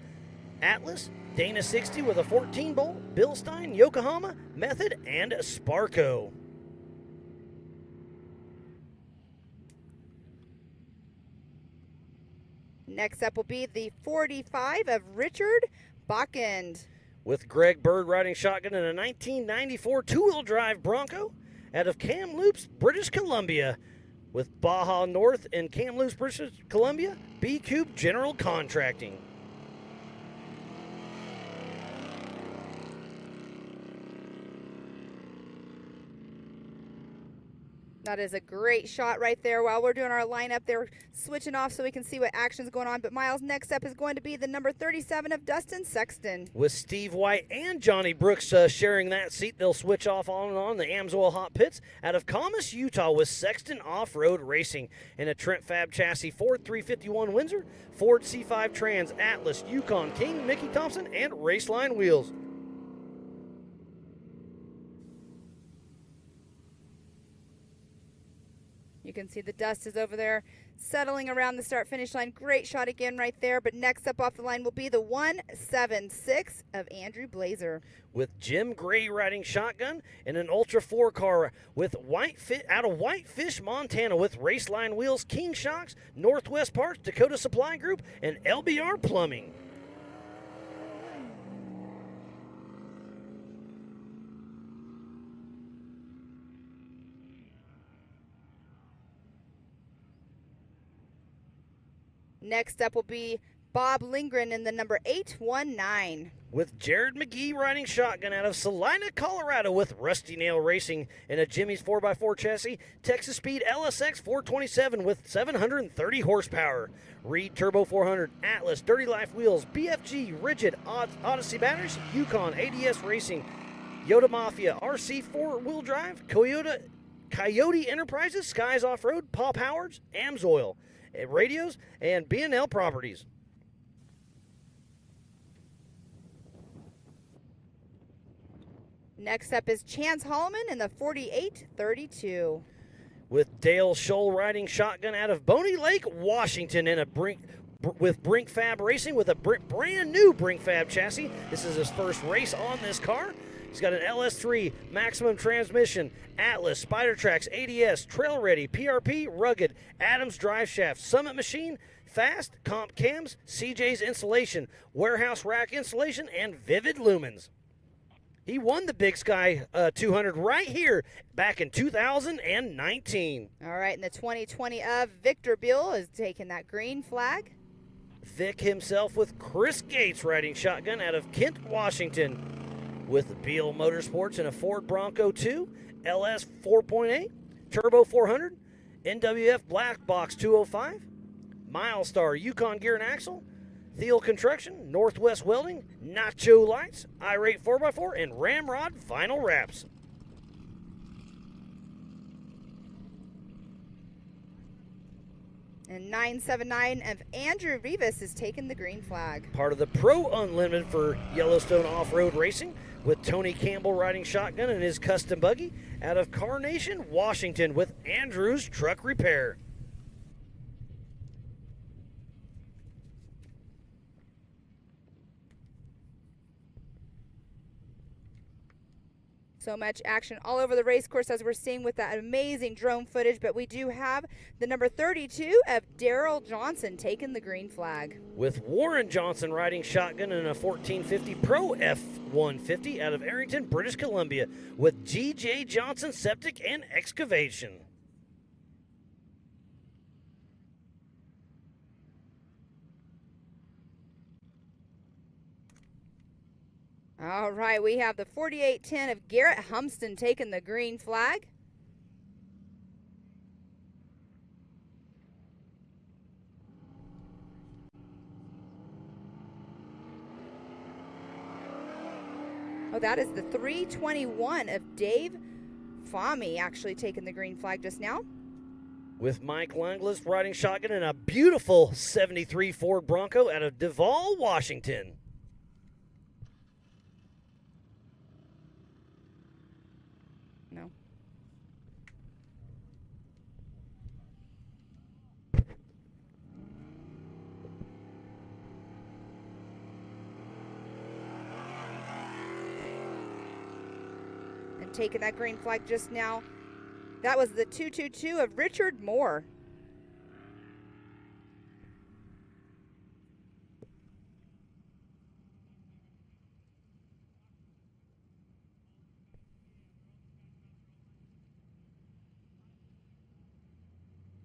Atlas, Dana 60 with a 14-bolt, Bilstein, Yokohama, Method, and Sparco. Next up will be the 45 of Richard Bachend. With Greg Bird riding shotgun in a 1994 two-wheel drive Bronco out of Kamloops, British Columbia. With Baja North and Kamloops, British Columbia, B-Cube General Contracting. That is a great shot right there. While we're doing our lineup, they're switching off so we can see what action's going on. But Miles, next up is going to be the number 37 of Dustin Sexton. With Steve White and Johnny Brooks sharing that seat, they'll switch off on and on the Amsoil Hot Pits out of Comus, Utah with Sexton Off-Road Racing in a Trent Fab chassis Ford 351 Windsor, Ford C5 Trans, Atlas, Yukon, King, Mickey Thompson, and Raceline wheels. You can see the dust is over there settling around the start-finish line. Great shot again right there. But next up off the line will be the 176 of Andrew Blazer. With Jim Gray riding shotgun in an Ultra4 car with out of Whitefish, Montana with Raceline wheels, King Shocks, Northwest Parts, Dakota Supply Group, and LBR Plumbing. Next up will be Bob Lindgren in the number 819. With Jared McGee riding shotgun out of Salina, Colorado with Rusty Nail Racing in a Jimmy's 4x4 chassis, Texas Speed LSX 427 with 730 horsepower. Reed Turbo 400, Atlas, Dirty Life Wheels, BFG, Rigid, Odyssey Batteries, Yukon, ADS Racing, Yoda Mafia, RC 4-wheel drive, Coyote Enterprises, Skies Off-Road, Paul Howard's, Amsoil Radios, and B&L Properties. Next up is Chance Holloman in the 4832. With Dale Scholl riding shotgun out of Boney Lake, Washington in a with Brink Fab Racing with a brand new Brink Fab chassis. This is his first race on this car. He's got an LS3, maximum transmission, Atlas, Spider Tracks, ADS, Trail Ready, PRP, Rugged, Adams Drive Shaft, Summit Machine, Fast, Comp Cams, CJ's Installation, Warehouse Rack Installation, and Vivid Lumens. He won the Big Sky 200 right here back in 2019. All right, and the 2020 of Victor Beal is taking that green flag. Vic himself with Chris Gates riding shotgun out of Kent, Washington. With Beal Motorsports in a Ford Bronco 2, LS 4.8, Turbo 400, NWF Black Box 205, Milestar Yukon Gear and Axle, Thiel Construction, Northwest Welding, Nacho Lights, Irate 4x4, and Ramrod Vinyl Wraps. And 979 of Andrew Rivas is taking the green flag. Part of the Pro Unlimited for Yellowstone Off-Road Racing with Tony Campbell riding shotgun in his custom buggy out of Carnation, Washington with Andrews Truck Repair. So much action all over the race course as we're seeing with that amazing drone footage, but we do have the number 32 of Daryl Johnson taking the green flag. With Warren Johnson riding shotgun in a 1450 Pro F-150 out of Arrington, British Columbia with G.J. Johnson Septic and Excavation. All right, we have the 4810 of Garrett Humston taking the green flag. Oh, that is the 321 of Dave Fahmy actually taking the green flag just now. With Mike Langlis riding shotgun in a beautiful 73 Ford Bronco out of Duvall, Washington. No. And taking that green flag just now, that was the 222 of Richard Moore.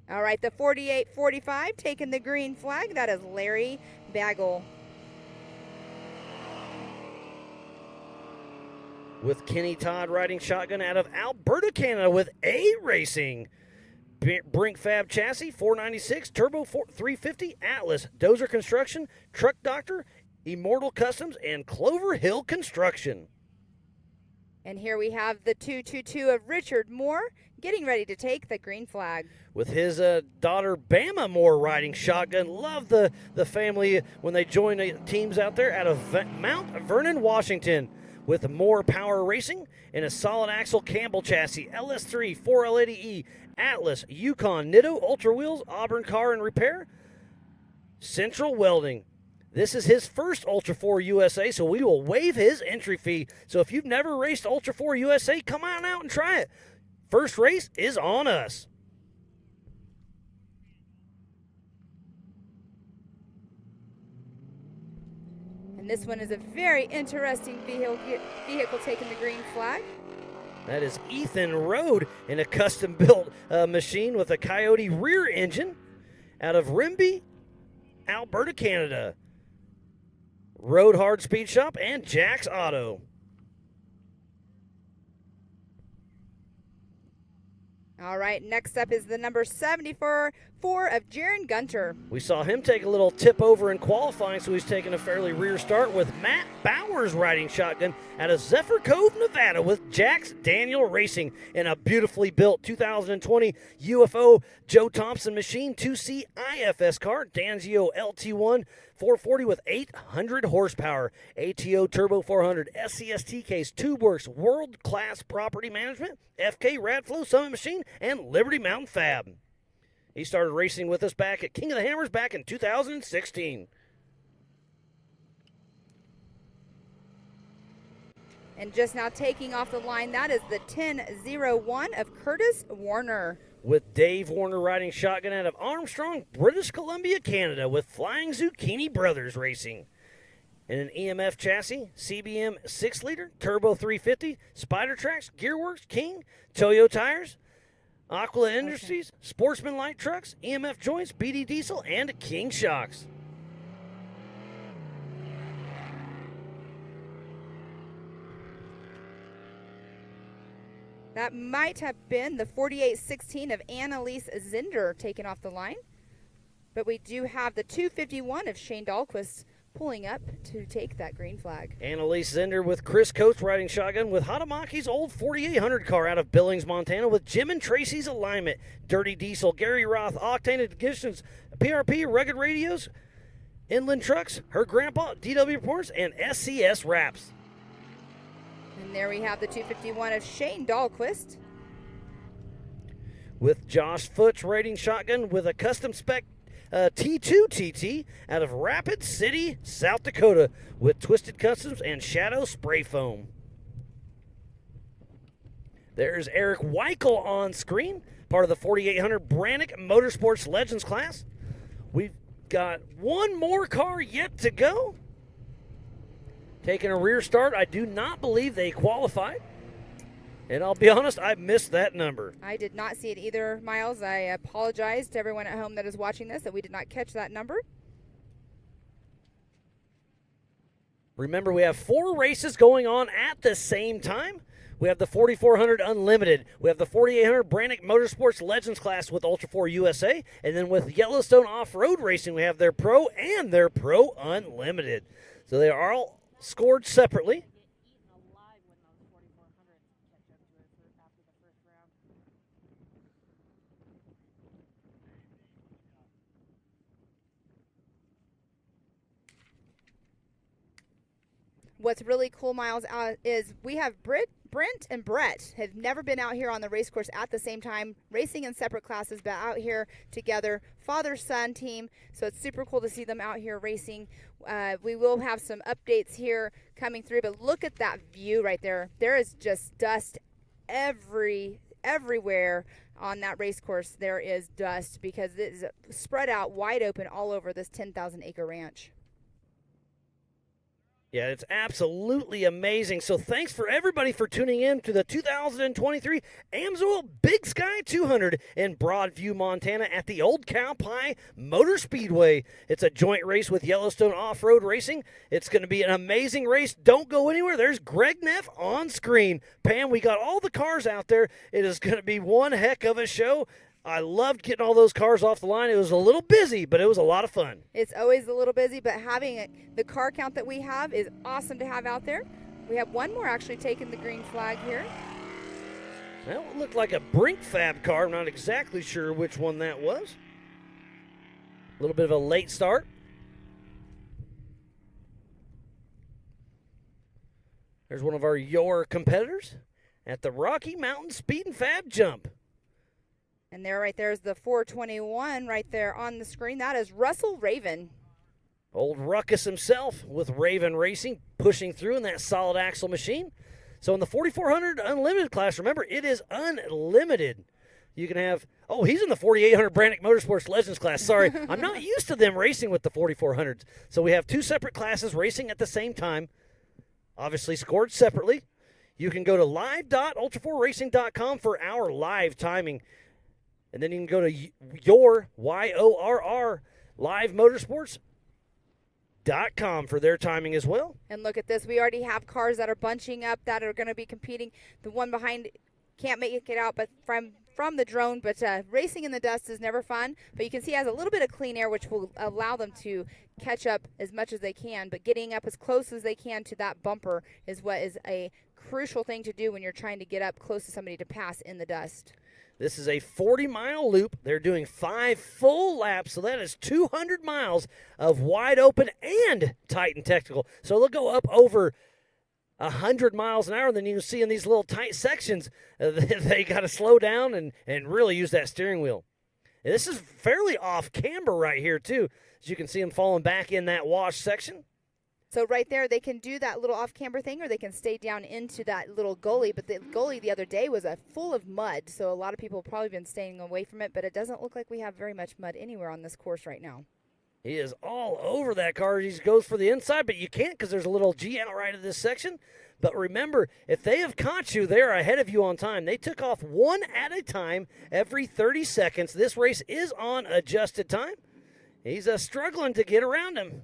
All right, the 4845 taking the green flag. That is Larry Bagel. With Kenny Todd riding shotgun out of Alberta, Canada with A Racing. Brink Fab Chassis, 496, Turbo 350, Atlas, Dozer Construction, Truck Doctor, Immortal Customs, and Clover Hill Construction. And here we have the 222 of Richard Moore getting ready to take the green flag. With his daughter Bama Moore riding shotgun. Love the family when they join the teams out there out of Mount Vernon, Washington. With Moore Power Racing in a solid axle Campbell chassis, LS3, 4L80E, Atlas, Yukon, Nitto, Ultra Wheels, Auburn Car and Repair, Central Welding. This is his first Ultra4 USA, so we will waive his entry fee. So if you've never raced Ultra4 USA, come on out and try it. First race is on us. And this one is a very interesting vehicle taking the green flag. That is Ethan Road in a custom-built machine with a Coyote rear engine out of Rimbey, Alberta, Canada. Road Hard Speed Shop and Jack's Auto. All right, next up is the number 74 of Jaron Gunter. We saw him take a little tip over in qualifying, so he's taking a fairly rear start with Matt Bowers riding shotgun out of Zephyr Cove, Nevada with Jack's Daniel Racing in a beautifully built 2020 UFO Joe Thompson machine 2C IFS car, Danzio LT1 440 with 800 horsepower, ATO Turbo 400, SCST case, TubeWorks, world-class property management, FK Radflow Summit machine, and Liberty Mountain Fab. He started racing with us back at King of the Hammers back in 2016. And just now taking off the line, that is the 1001 of Curtis Warner. With Dave Warner riding shotgun out of Armstrong, British Columbia, Canada, with Flying Zucchini Brothers Racing. In an EMF chassis, CBM 6-liter, Turbo 350, Spider Tracks, Gearworks, King, Toyo Tires, Aquila Industries, Sportsman Light Trucks, EMF Joints, BD Diesel, and King Shocks. That might have been the 4816 of Annalise Zinder taken off the line. But we do have the 251 of Shane Dahlquist pulling up to take that green flag. Annalise Zinder with Chris Coates riding shotgun with Hatamaki's old 4800 car out of Billings, Montana with Jim and Tracy's Alignment, Dirty Diesel, Gary Roth, Octane Editions, PRP, Rugged Radios, Inland Trucks, Her Grandpa, DW Reports, and SCS Wraps. And there we have the 251 of Shane Dahlquist. With Josh Futch riding shotgun with a custom spec T2 TT out of Rapid City, South Dakota with Twisted Customs and Shadow Spray Foam. There's Eric Weichel on screen, part of the 4800 Brannick Motorsports Legends class. We've got one more car yet to go. Taking a rear start, I do not believe they qualified. And I'll be honest, I missed that number. I did not see it either, Miles. I apologize to everyone at home that is watching this that we did not catch that number. Remember, we have 4 races going on at the same time. We have the 4400 Unlimited. We have the 4800 Brannick Motorsports Legends class with Ultra4 USA. And then with Yellowstone Off-Road Racing, we have their Pro and their Pro Unlimited. So they are all scored separately. What's really cool, Miles, is we have Brent and Brett have never been out here on the race course at the same time, racing in separate classes, but out here together, father-son team. So it's super cool to see them out here racing. We will have some updates here coming through, but look at that view right there. There is just dust everywhere on that race course. There is dust because it is spread out wide open all over this 10,000-acre ranch. Yeah, it's absolutely amazing. So thanks for everybody for tuning in to the 2023 Amsoil Big Sky 200 in Broadview, Montana at the Old Cow Pie Motor Speedway. It's a joint race with Yellowstone Off-Road Racing. It's going to be an amazing race. Don't go anywhere. There's Greg Neff on screen. Pam, we got all the cars out there. It is going to be one heck of a show. I loved getting all those cars off the line. It was a little busy, but it was a lot of fun. It's always a little busy, but having the car count that we have is awesome to have out there. We have one more actually taking the green flag here. That looked like a Brink Fab car. I'm not exactly sure which one that was. A little bit of a late start. There's one of your competitors at the Rocky Mountain Speed and Fab Jump. And there, right there is the 421 right there on the screen. That is Russell Raven. Old Ruckus himself with Raven Racing pushing through in that solid axle machine. So in the 4400 Unlimited class, remember, it is unlimited. You can have, he's in the 4800 Brannick Motorsports Legends class. Sorry, I'm not used to them racing with the 4400s. So we have two separate classes racing at the same time, obviously scored separately. You can go to live.ultra4racing.com for our live timing. And then you can go to your YORR Live Motorsports.com for their timing as well. And look at this. We already have cars that are bunching up that are going to be competing. The one behind can't make it out, but from the drone. But racing in the dust is never fun. But you can see it has a little bit of clean air, which will allow them to catch up as much as they can. But getting up as close as they can to that bumper is what is a crucial thing to do when you're trying to get up close to somebody to pass in the dust. This is a 40-mile loop. They're doing 5 full laps, so that is 200 miles of wide open and tight and technical. So they'll go up over 100 miles an hour. Then you can see in these little tight sections, they got to slow down and really use that steering wheel. And this is fairly off camber right here, too. As you can see them falling back in that wash section. So right there, they can do that little off-camber thing, or they can stay down into that little gully. But the gully the other day was full of mud, so a lot of people have probably been staying away from it. But it doesn't look like we have very much mud anywhere on this course right now. He is all over that car. He goes for the inside, but you can't because there's a little G out right of this section. But remember, if they have caught you, they're ahead of you on time. They took off one at a time every 30 seconds. This race is on adjusted time. He's struggling to get around him.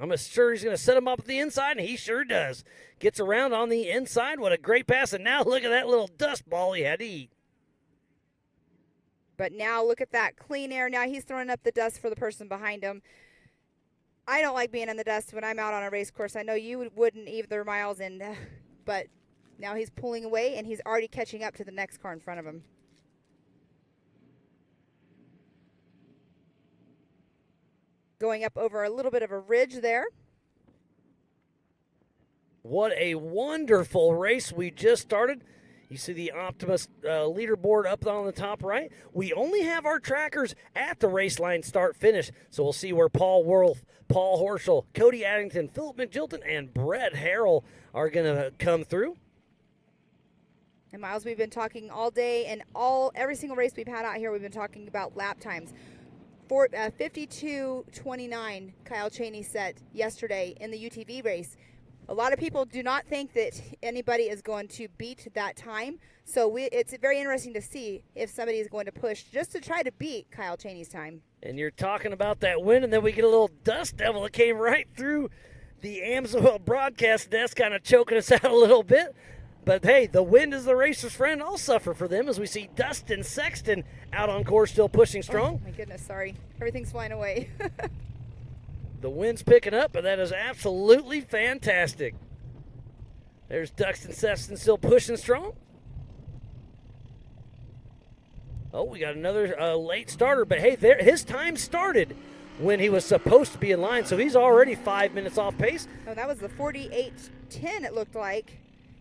I'm sure he's going to set him up at the inside, and he sure does. Gets around on the inside. What a great pass. And now look at that little dust ball he had to eat. But now look at that clean air. Now he's throwing up the dust for the person behind him. I don't like being in the dust when I'm out on a race course. I know you wouldn't either, Miles, but now he's pulling away, and he's already catching up to the next car in front of him. Going up over a little bit of a ridge there. What a wonderful race we just started. You see the Optimus leaderboard up on the top right. We only have our trackers at the race line start-finish, so we'll see where Paul Worth, Paul Horschel, Cody Addington, Philip McGilton, and Brett Harrell are going to come through. And Miles, we've been talking all day, and every single race we've had out here, we've been talking about lap times. 52:29, Kyle Chaney set yesterday in the UTV race. A lot of people do not think that anybody is going to beat that time. So it's very interesting to see if somebody is going to push just to try to beat Kyle Chaney's time. And you're talking about that wind, and then we get a little dust devil that came right through the Amsoil broadcast desk, kind of choking us out a little bit. But, hey, the wind is the racer's friend. I'll suffer for them as we see Dustin Sexton out on course still pushing strong. Oh, my goodness, sorry. Everything's flying away. The wind's picking up, but that is absolutely fantastic. There's Dustin Sexton still pushing strong. Oh, we got another late starter. But, hey, his time started when he was supposed to be in line, so he's already 5 minutes off pace. Oh, that was the 48.10, it looked like.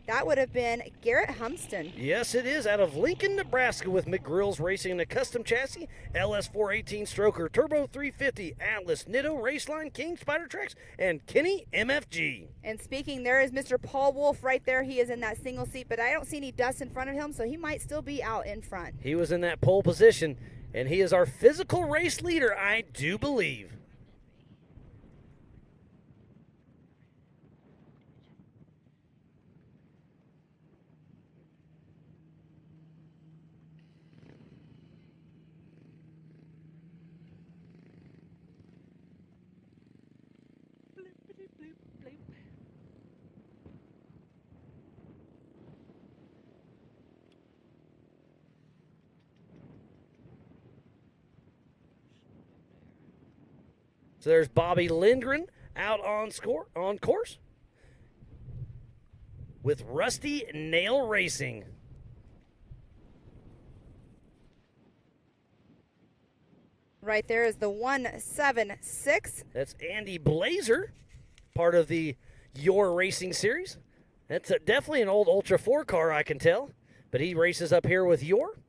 That would have been Garrett Humston. Yes, it is, out of Lincoln, Nebraska, with McGrills Racing in a custom chassis, LS418 Stroker, Turbo 350, Atlas, Nitto, Raceline, King, Spider Tracks, and Kenny MFG. And speaking, there is Mr. Paul Wolf right there. He is in that single seat, but I don't see any dust in front of him, so he might still be out in front. He was in that pole position, and he is our physical race leader, I do believe. So there's Bobby Lindgren out on course with Rusty Nail Racing. Right there is the 176. That's Andy Blazer, part of the Your Racing series. That's definitely an old Ultra 4 car, I can tell. But he races up here with Your.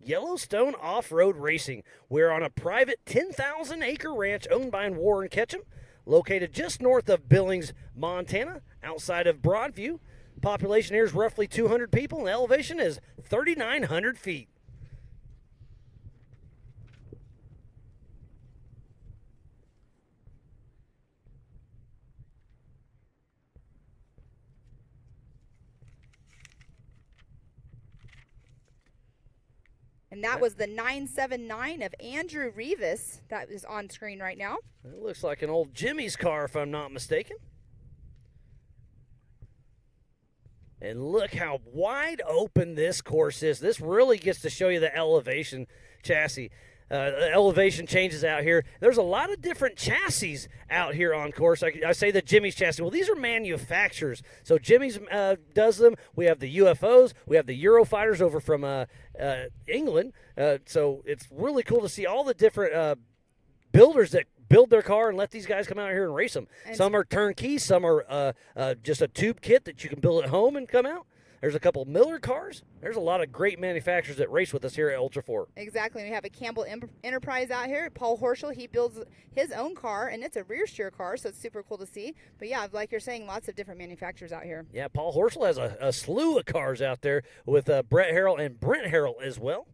Yellowstone Off-Road Racing. We're on a private 10,000-acre ranch owned by Warren Ketchum, located just north of Billings, Montana, outside of Broadview. Population here is roughly 200 people, and elevation is 3,900 feet. And that was the 979 of Andrew Rivas that is on screen right now. It looks like an old Jimmy's car, if I'm not mistaken. And look how wide open this course is. This really gets to show you the elevation chassis. Elevation changes out here. There's a lot of different chassis out here on course. I say the Jimmy's chassis. Well, these are manufacturers. So Jimmy's does them. We have the UFOs. We have the Eurofighters over from England. So it's really cool to see all the different builders that build their car and let these guys come out here and race them. And some are turnkey. Some are just a tube kit that you can build at home and come out. There's a couple Miller cars. There's a lot of great manufacturers that race with us here at Ultra 4. Exactly. We have a Campbell Enterprise out here. Paul Horschel, he builds his own car, and it's a rear steer car, so it's super cool to see. But yeah, like you're saying, lots of different manufacturers out here. Yeah, Paul Horschel has a slew of cars out there with Brett Harrell and Brent Harrell as well.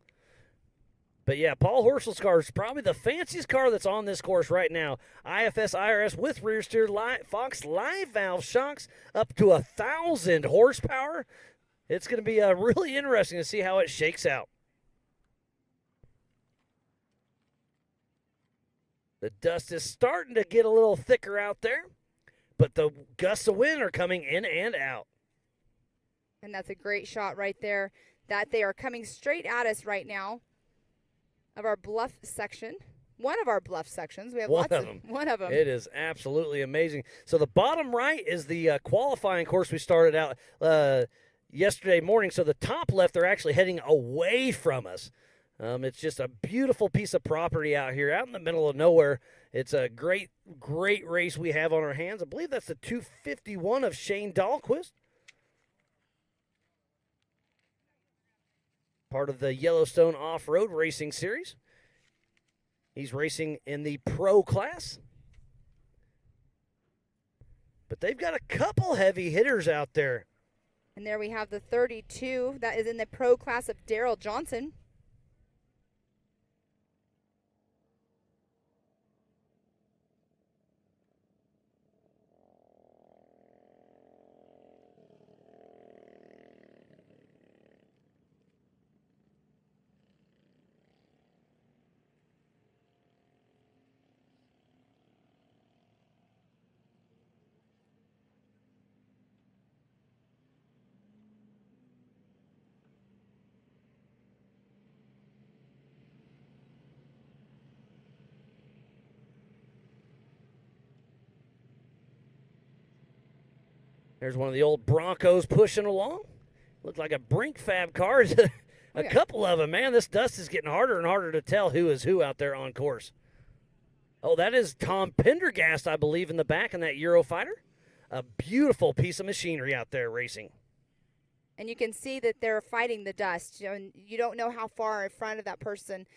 But yeah, Paul Horschel's car is probably the fanciest car that's on this course right now. IFS IRS with rear steer Fox live valve shocks up to 1,000 horsepower. It's going to be really interesting to see how it shakes out. The dust is starting to get a little thicker out there, but the gusts of wind are coming in and out. And that's a great shot right there, that they are coming straight at us right now of our bluff section. One of our bluff sections. We have one lots of them. One of them. It is absolutely amazing. So the bottom right is the qualifying course we started out yesterday morning. So the top left, they're actually heading away from us. It's just a beautiful piece of property out here, out in the middle of nowhere. It's a great, great race we have on our hands. I believe that's the 251 of Shane Dahlquist. Part of the Yellowstone Off-Road Racing Series. He's racing in the pro class. But they've got a couple heavy hitters out there. And there we have the 32 that is in the pro class of Daryl Johnson. There's one of the old Broncos pushing along. Looked like a Brink Fab car. A couple of them, man. This dust is getting harder and harder to tell who is who out there on course. Oh, that is Tom Pendergast, I believe, in the back in that Eurofighter. A beautiful piece of machinery out there racing. And you can see that they're fighting the dust. And you don't know how far in front of that person,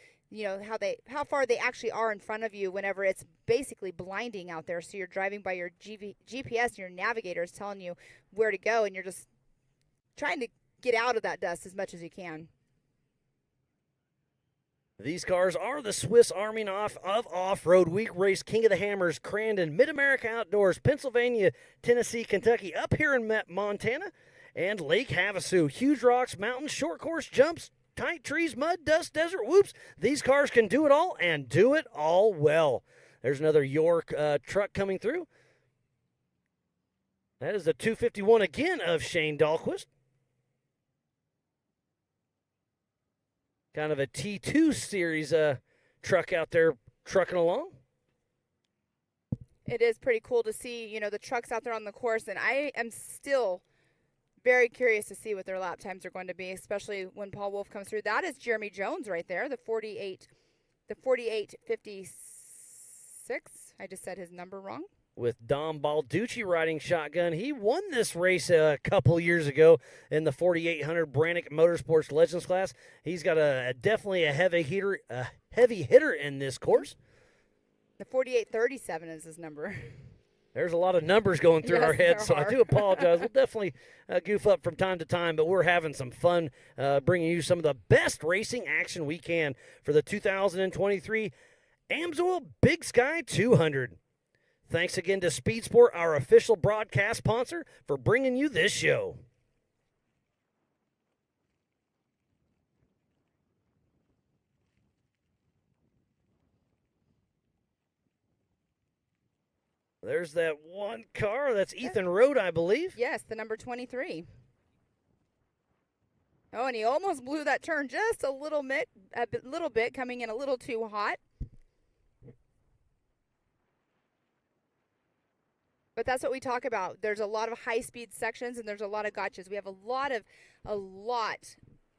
how far they actually are in front of you whenever it's basically blinding out there. So you're driving by your GPS and your navigator is telling you where to go, and you're just trying to get out of that dust as much as you can. These cars are the Swiss Army of off-road. We race King of the Hammers, Crandon, Mid-America Outdoors, Pennsylvania, Tennessee, Kentucky, up here in Montana, and Lake Havasu. Huge rocks, mountains, short course jumps, tight trees, mud, dust, desert, whoops. These cars can do it all and do it all well. There's another York truck coming through. That is the 251 again of Shane Dahlquist. Kind of a T2 series truck out there trucking along. It is pretty cool to see, the trucks out there on the course, and I am still very curious to see what their lap times are going to be, especially when Paul Wolf comes through. That is Jeremy Jones right there, the 4856. I just said his number wrong. With Dom Balducci riding shotgun. He won this race a couple years ago in the 4800 Brannick Motorsports Legends class. He's got definitely a heavy hitter in this course. The 4837 is his number. There's a lot of numbers going through our heads, so I do apologize. We'll definitely goof up from time to time, but we're having some fun bringing you some of the best racing action we can for the 2023 Amsoil Big Sky 200. Thanks again to Speed Sport, our official broadcast sponsor, for bringing you this show. There's that one car. That's Ethan Road, I believe. Yes, the number 23. Oh, and he almost blew that turn just a little bit, coming in a little too hot. But that's what we talk about. There's a lot of high-speed sections, and there's a lot of gotchas. We have a lot,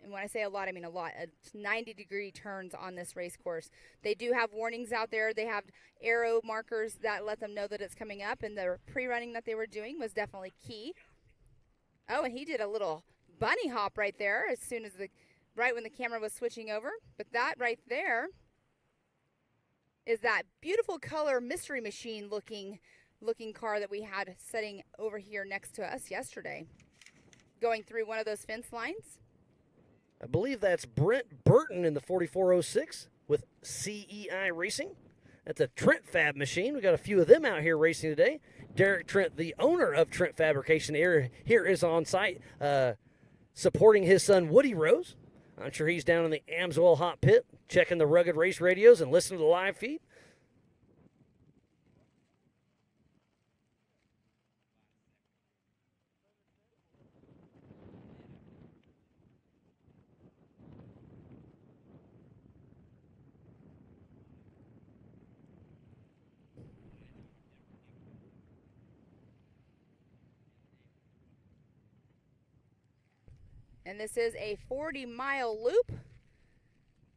and when I say a lot, I mean a lot, 90-degree turns on this race course. They do have warnings out there. They have arrow markers that let them know that it's coming up, and the pre-running that they were doing was definitely key. Oh, and he did a little bunny hop right there right when the camera was switching over. But that right there is that beautiful color Mystery Machine looking car that we had sitting over here next to us yesterday, going through one of those fence lines. I believe that's Brent Burton in the 4406 with CEI Racing. That's a Trent Fab machine. We got a few of them out here racing today. Derek Trent, the owner of Trent Fabrication here is on site supporting his son Woody Rose. I'm sure he's down in the Amsoil hot pit checking the rugged race radios and listening to the live feed. And this is a 40-mile loop.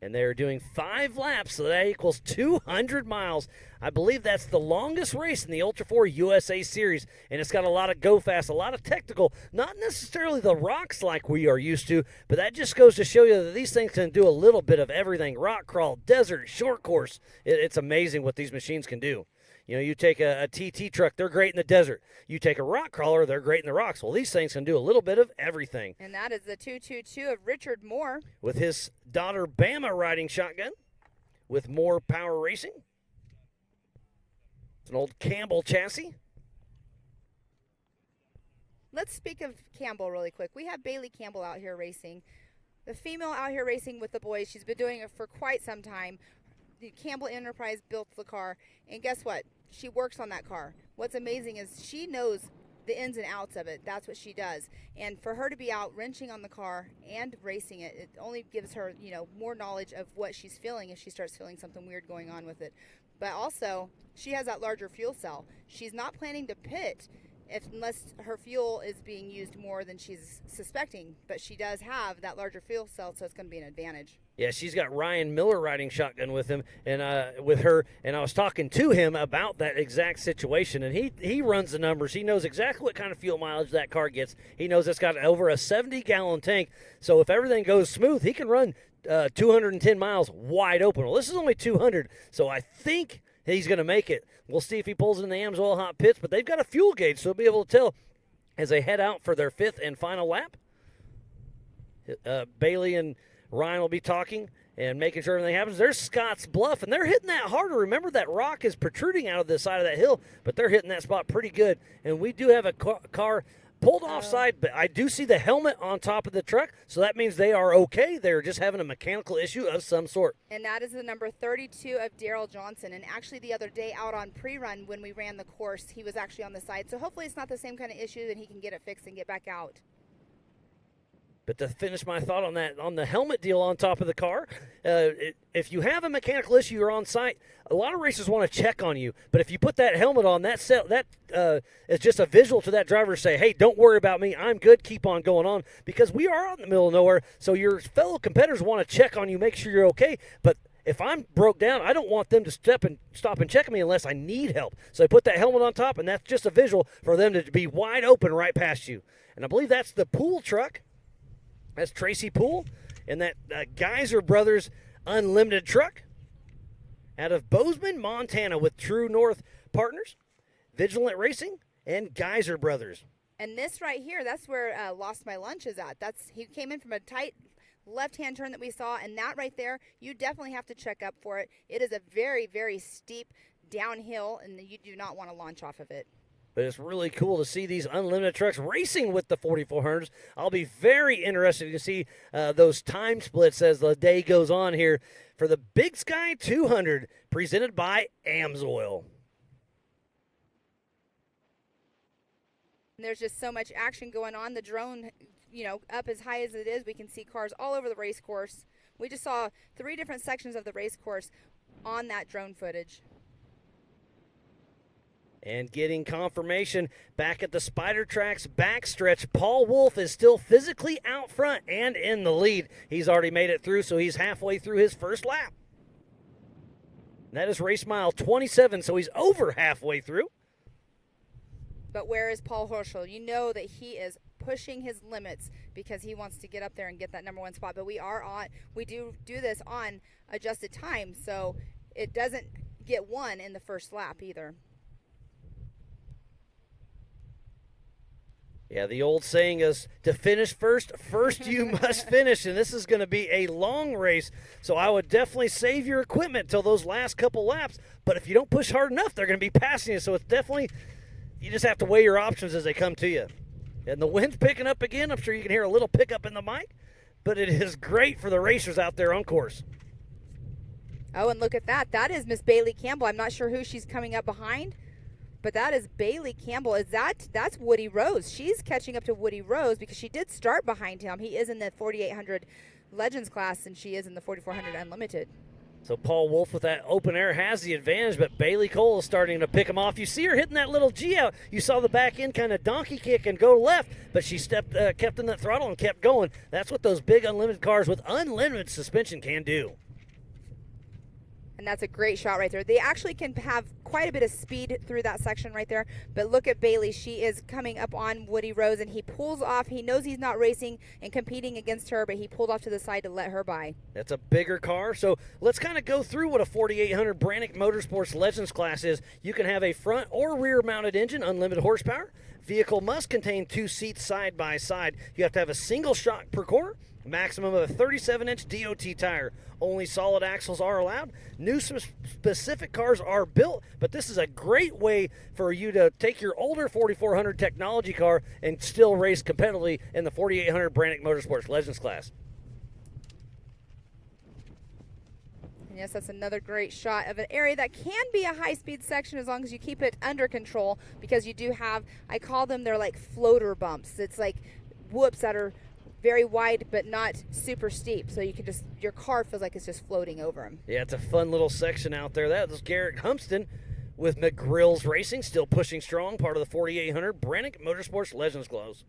And they're doing 5 laps, so that equals 200 miles. I believe that's the longest race in the Ultra4USA series. And it's got a lot of go fast, a lot of technical, not necessarily the rocks like we are used to, but that just goes to show you that these things can do a little bit of everything. Rock crawl, desert, short course. It's amazing what these machines can do. You take a TT truck, they're great in the desert. You take a rock crawler, they're great in the rocks. Well, these things can do a little bit of everything. And that is the 222 of Richard Moore. With his daughter Bama riding shotgun with Moore Power Racing. It's an old Campbell chassis. Let's speak of Campbell really quick. We have Bailey Campbell out here racing. The female out here racing with the boys. She's been doing it for quite some time. The Campbell Enterprise built the car, and guess what? She works on that car. What's amazing is she knows the ins and outs of it. That's what she does. And for her to be out wrenching on the car and racing it, it only gives her, more knowledge of what she's feeling if she starts feeling something weird going on with it. But also, she has that larger fuel cell. She's not planning to pit unless her fuel is being used more than she's suspecting. But she does have that larger fuel cell, so it's going to be an advantage. Yeah, she's got Ryan Miller riding shotgun with him and with her, and I was talking to him about that exact situation, and he runs the numbers. He knows exactly what kind of fuel mileage that car gets. He knows it's got over a 70-gallon tank, so if everything goes smooth, he can run 210 miles wide open. Well, this is only 200, so I think he's going to make it. We'll see if he pulls in the Amsoil hot pits, but they've got a fuel gauge, so they'll be able to tell as they head out for their 5th and final lap. Bailey and Ryan will be talking and making sure everything happens. There's Scott's Bluff, and they're hitting that harder. Remember, that rock is protruding out of the side of that hill, but they're hitting that spot pretty good. And we do have a car pulled offside, but I do see the helmet on top of the truck, so that means they are okay. They're just having a mechanical issue of some sort. And that is the number 32 of Daryl Johnson. And actually the other day out on pre-run when we ran the course, he was actually on the side. So hopefully it's not the same kind of issue and he can get it fixed and get back out. But to finish my thought on that, on the helmet deal on top of the car, if you have a mechanical issue, you're on site, a lot of racers want to check on you. But if you put that helmet on, that is just a visual to that driver to say, hey, don't worry about me. I'm good. Keep on going on. Because we are out in the middle of nowhere, so your fellow competitors want to check on you, make sure you're okay. But if I'm broke down, I don't want them to stop and check me unless I need help. So I put that helmet on top, and that's just a visual for them to be wide open right past you. And I believe that's the Pool truck. That's Tracy Poole in that Geyser Brothers Unlimited truck out of Bozeman, Montana, with True North Partners, Vigilant Racing, and Geyser Brothers. And this right here, that's where Lost My Lunch is at. He came in from a tight left-hand turn that we saw, and that right there, you definitely have to check up for it. It is a very, very steep downhill, and you do not want to launch off of it. But it's really cool to see these unlimited trucks racing with the 4400s. I'll be very interested to see those time splits as the day goes on here for the Big Sky 200 presented by Amsoil. And there's just so much action going on. The drone, up as high as it is, we can see cars all over the race course. We just saw 3 different sections of the race course on that drone footage. And getting confirmation back at the Spider Tracks backstretch, Paul Wolf is still physically out front and in the lead. He's already made it through, so he's halfway through his first lap. That is race mile 27, so he's over halfway through. But where is Paul Horschel? You know that he is pushing his limits because he wants to get up there and get that number 1 spot. But we do this on adjusted time, so it doesn't get 1 in the first lap either. Yeah, the old saying is to finish first you must finish, and this is going to be a long race, so I would definitely save your equipment till those last couple laps, but if you don't push hard enough, they're going to be passing you, so it's definitely, you just have to weigh your options as they come to you. And the wind's picking up again. I'm sure you can hear a little pickup in the mic, but it is great for the racers out there on course. Oh, and look at that. That is Miss Bailey Campbell. I'm not sure who she's coming up behind. But that is Bailey Campbell. That's Woody Rose. She's catching up to Woody Rose because she did start behind him. He is in the 4800 Legends class, and she is in the 4400 Unlimited. So Paul Wolf with that open air has the advantage, but Bailey Cole is starting to pick him off. You see her hitting that little G out. You saw the back end kind of donkey kick and go left, but she kept in that throttle and kept going. That's what those big unlimited cars with unlimited suspension can do. And that's a great shot right there. They actually can have quite a bit of speed through that section right there. But look at Bailey. She is coming up on Woody Rose, and he pulls off. He knows he's not racing and competing against her, but he pulled off to the side to let her by. That's a bigger car. So let's kind of go through what a 4800 Brannick Motorsports Legends class is. You can have a front or rear mounted engine, unlimited horsepower. Vehicle must contain 2 seats side by side. You have to have a single shock per corner. Maximum of a 37-inch DOT tire. Only solid axles are allowed. New specific cars are built, but this is a great way for you to take your older 4400 technology car and still race competitively in the 4800 Brannick Motorsports Legends class. And yes, that's another great shot of an area that can be a high-speed section as long as you keep it under control, because you do have, I call them, they're like floater bumps. It's like whoops that are very wide but not super steep, so you can just, your car feels like it's just floating over them. Yeah, it's a fun little section out there. That was Garrett Humpston with McGrills Racing, still pushing strong, part of the 4800 Brannick Motorsports Legends class.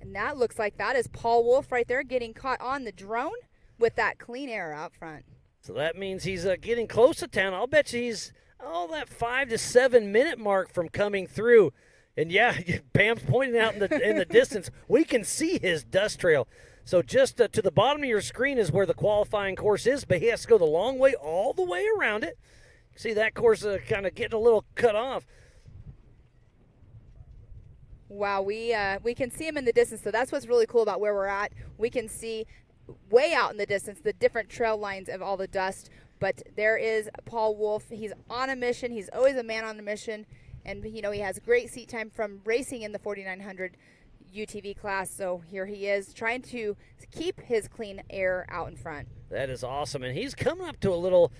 And that looks like that is Paul Wolf right there getting caught on the drone with that clean air out front. So that means he's getting close to town. I'll bet you he's that 5 to 7 minute mark from coming through. And yeah, Pam's pointing out in the distance, we can see his dust trail. So just to the bottom of your screen is where the qualifying course is, but he has to go the long way all the way around it. See that course kind of getting a little cut off. Wow, we can see him in the distance, so that's what's really cool about where we're at. We can see way out in the distance the different trail lines of all the dust, but there is Paul Wolf. He's on a mission. He's always a man on a mission, and he has great seat time from racing in the 4900 UTV class, so here he is trying to keep his clean air out in front. That is awesome, and he's coming up to a little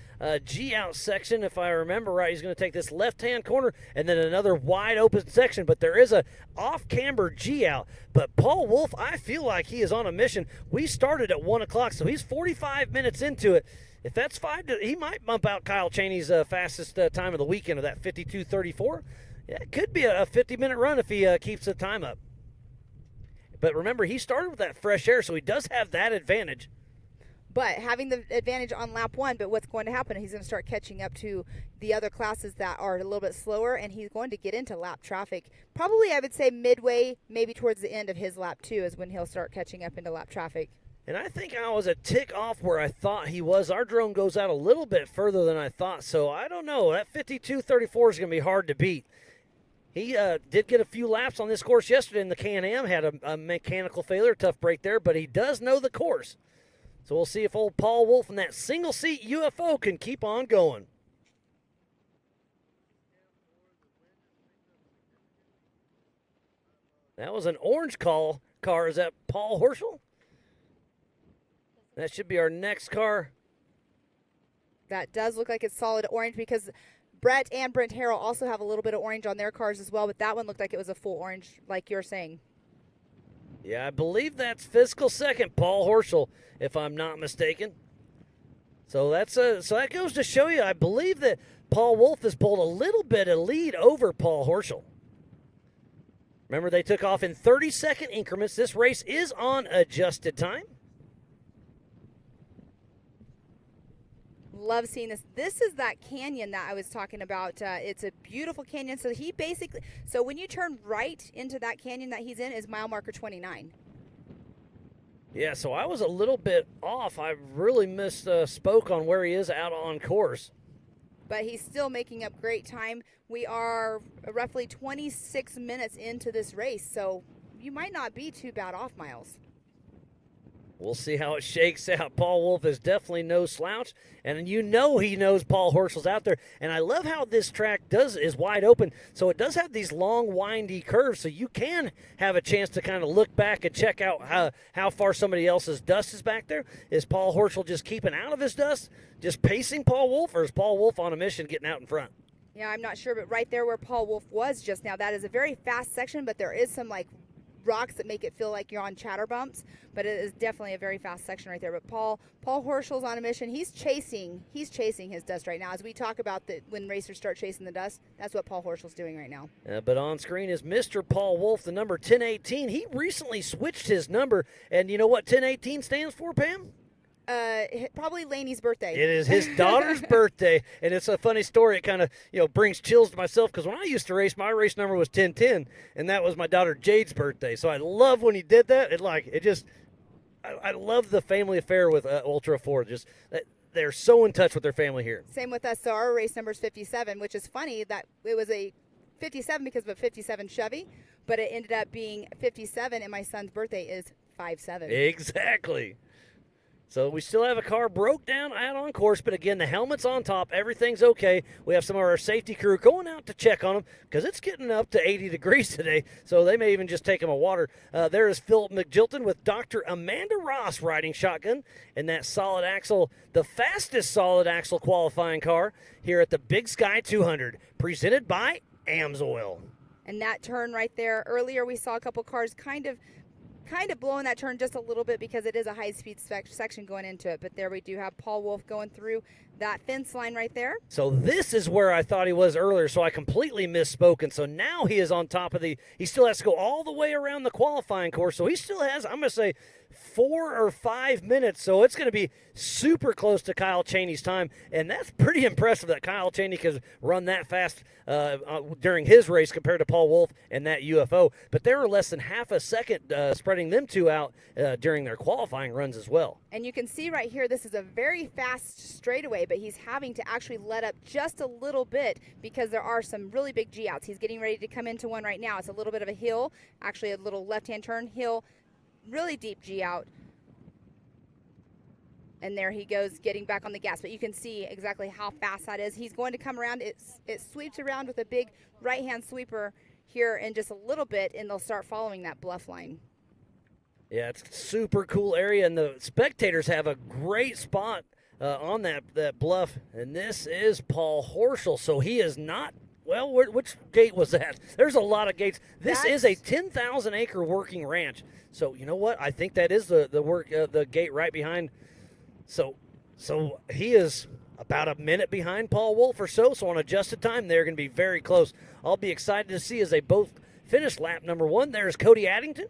G-out section, if I remember right. He's going to take this left-hand corner and then another wide-open section, but there is a off-camber G-out. But Paul Wolf, I feel like he is on a mission. We started at 1 o'clock, so he's 45 minutes into it. If that's he might bump out Kyle Chaney's fastest time of the weekend of that 52:34. Yeah, it could be a 50-minute run if he keeps the time up. But remember, he started with that fresh air, so he does have that advantage. But having the advantage on lap 1, but what's going to happen, he's going to start catching up to the other classes that are a little bit slower, and he's going to get into lap traffic. Probably, I would say, midway, maybe towards the end of his lap 2 is when he'll start catching up into lap traffic. And I think I was a tick off where I thought he was. Our drone goes out a little bit further than I thought, so I don't know. That 52:34 is going to be hard to beat. He did get a few laps on this course yesterday in the Can-Am, had a mechanical failure, tough break there, but he does know the course. So we'll see if old Paul Wolf and that single-seat UFO can keep on going. That was an orange car. Is that Paul Horschel? That should be our next car. That does look like it's solid orange because Brett and Brent Harrell also have a little bit of orange on their cars as well, but that one looked like it was a full orange, like you're saying. Yeah, I believe that's fiscal second, Paul Horschel, if I'm not mistaken. So that goes to show you, I believe that Paul Wolf has pulled a little bit of lead over Paul Horschel. Remember, they took off in 30-second increments. This race is on adjusted time. Love seeing this. This is that canyon that I was talking about. It's a beautiful canyon. So when you turn right into that canyon that he's in is mile marker 29. Yeah, so I was a little bit off. I really spoke on where he is out on course. But he's still making up great time. We are roughly 26 minutes into this race, so you might not be too bad off, Miles. We'll see how it shakes out. Paul Wolf is definitely no slouch, and he knows Paul Horschel's out there. And I love how this track is wide open, so it does have these long, windy curves, so you can have a chance to kind of look back and check out how far somebody else's dust is back there. Is Paul Horschel just keeping out of his dust, just pacing Paul Wolf, or is Paul Wolf on a mission getting out in front? Yeah, I'm not sure, but right there where Paul Wolf was just now, that is a very fast section, but there is some rocks that make it feel like you're on chatter bumps, but it is definitely a very fast section right there. But Paul Horschel's on a mission. He's chasing his dust right now. As we talk about when racers start chasing the dust, that's what Paul Horschel's doing right now. But on screen is Mr. Paul Wolf, the number 1018. He recently switched his number, and you know what 1018 stands for, Pam? Probably Laney's birthday. It is his daughter's birthday, and it's a funny story. It kind of brings chills to myself because when I used to race, my race number was 1010, and that was my daughter Jade's birthday. So I love when he did that. I love the family affair with Ultra4. They're so in touch with their family here. Same with us. So our race number is 57, which is funny that it was a 57 because of a 57 Chevy, but it ended up being 57, and my son's birthday is 5/7. Exactly. So we still have a car broke down out on course, but again, the helmet's on top. Everything's okay. We have some of our safety crew going out to check on them because it's getting up to 80 degrees today, so they may even just take them a water. There is Phil McGilton with Dr. Amanda Ross riding shotgun in that solid axle, the fastest solid axle qualifying car here at the Big Sky 200, presented by Amsoil. And that turn right there, earlier we saw a couple cars kind of kind of blowing that turn just a little bit because it is a high-speed section going into it. But there we do have Paul Wolf going through that fence line right there. So this is where I thought he was earlier, so I completely misspoke. And so now he is on top of he still has to go all the way around the qualifying course. So he still has, I'm going to say, 4 or 5 minutes. So it's going to be super close to Kyle Cheney's time. And that's pretty impressive that Kyle Cheney can run that fast during his race compared to Paul Wolf and that UFO. But they were less than half a second spreading them two out during their qualifying runs as well. And you can see right here, this is a very fast straightaway, but he's having to actually let up just a little bit because there are some really big G-outs. He's getting ready to come into one right now. It's a little bit of a hill, actually a little left-hand turn hill, really deep G-out. And there he goes getting back on the gas. But you can see exactly how fast that is. He's going to come around. It sweeps around with a big right-hand sweeper here in just a little bit, and they'll start following that bluff line. Yeah, it's a super cool area, and the spectators have a great spot on that bluff. And this is Paul Horschel, so he is not, well, which gate was that? There's a lot of gates. This is a 10,000-acre working ranch. So you know what? I think that is the gate right behind. So he is about a minute behind Paul Wolf or so. So on adjusted time, they're going to be very close. I'll be excited to see as they both finish lap number 1. There's Cody Addington.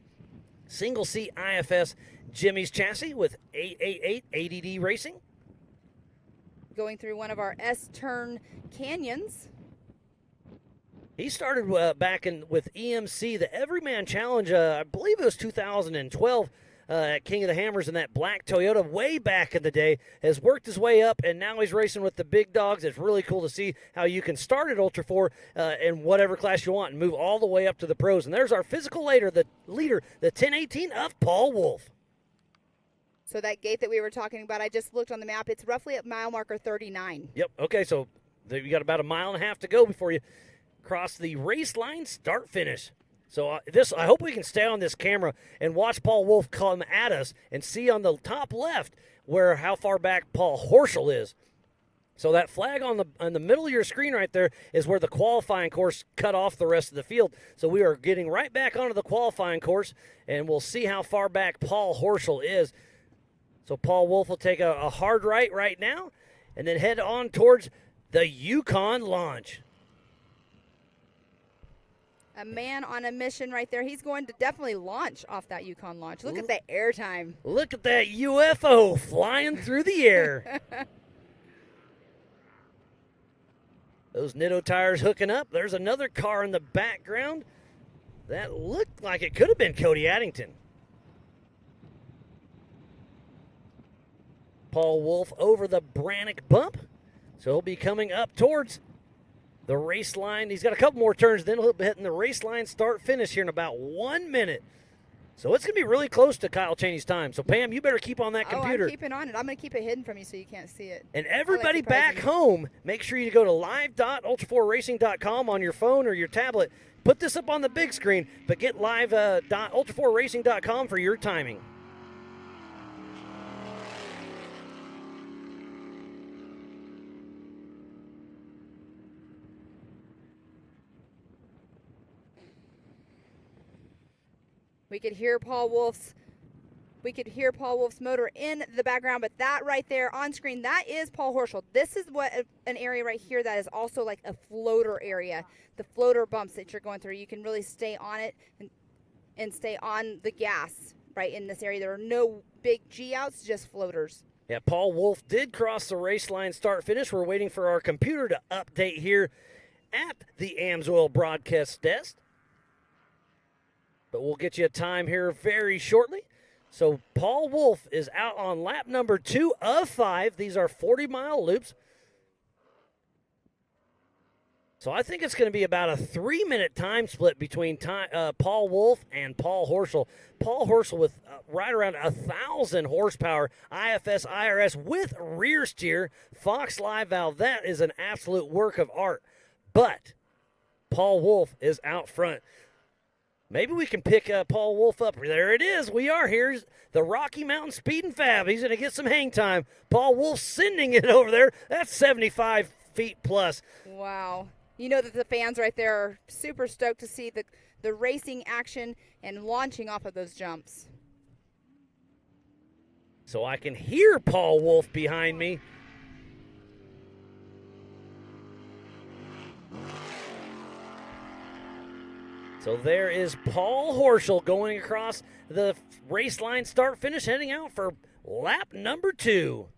Single seat IFS Jimmy's chassis with 888 ADD Racing. Going through one of our S-turn canyons. He started back with EMC, the Everyman Challenge, I believe it was 2012, at King of the Hammers in that black Toyota way back in the day, has worked his way up, and now he's racing with the big dogs. It's really cool to see how you can start at Ultra 4 in whatever class you want and move all the way up to the pros. And there's our physical leader, the 1018 of Paul Wolf. So that gate that we were talking about, I just looked on the map. It's roughly at mile marker 39. Yep, okay, so you got about a mile and a half to go before you cross the race line start-finish. So I hope we can stay on this camera and watch Paul Wolf come at us and see on the top left how far back Paul Horschel is. So that flag on the middle of your screen right there is where the qualifying course cut off the rest of the field. So we are getting right back onto the qualifying course, and we'll see how far back Paul Horschel is. So Paul Wolf will take a hard right now and then head on towards the Yukon launch. A man on a mission right there. He's going to definitely launch off that Yukon launch. Look at the air time. Look at that UFO flying through the air. Those Nitto tires hooking up. There's another car in the background. That looked like it could have been Cody Addington. Paul Wolf over the Brannock bump. So he'll be coming up towards the race line. He's got a couple more turns, then he'll be hitting the race line start-finish here in about 1 minute. So it's going to be really close to Kyle Cheney's time. So, Pam, you better keep on that computer. I'm keeping on it. I'm going to keep it hidden from you so you can't see it. And everybody back home, make sure you go to live.ultra4racing.com on your phone or your tablet. Put this up on the big screen, but get live.ultra4racing.com for your timing. We could hear Paul Wolf's motor in the background, but that right there on screen, that is Paul Horschel. This is an area right here that is also like a floater area. The floater bumps that you're going through, you can really stay on it and stay on the gas right in this area. There are no big G-outs, just floaters. Yeah, Paul Wolf did cross the race line start-finish. We're waiting for our computer to update here at the Amsoil broadcast desk. But we'll get you a time here very shortly. So Paul Wolf is out on lap number 2 of 5. These are 40-mile loops. So I think it's going to be about a 3-minute time split between Paul Wolf and Paul Horschel. Paul Horschel with right around 1,000 horsepower, IFS IRS with rear steer, Fox Live valve. That is an absolute work of art. But Paul Wolf is out front. Maybe we can pick Paul Wolf up. There it is. We are. Here's the Rocky Mountain Speed and Fab. He's going to get some hang time. Paul Wolf sending it over there. That's 75 feet plus. Wow. You know that the fans right there are super stoked to see the the racing action and launching off of those jumps. So I can hear Paul Wolf behind me. So there is Paul Horschel going across the race line, start finish, heading out for lap number 2.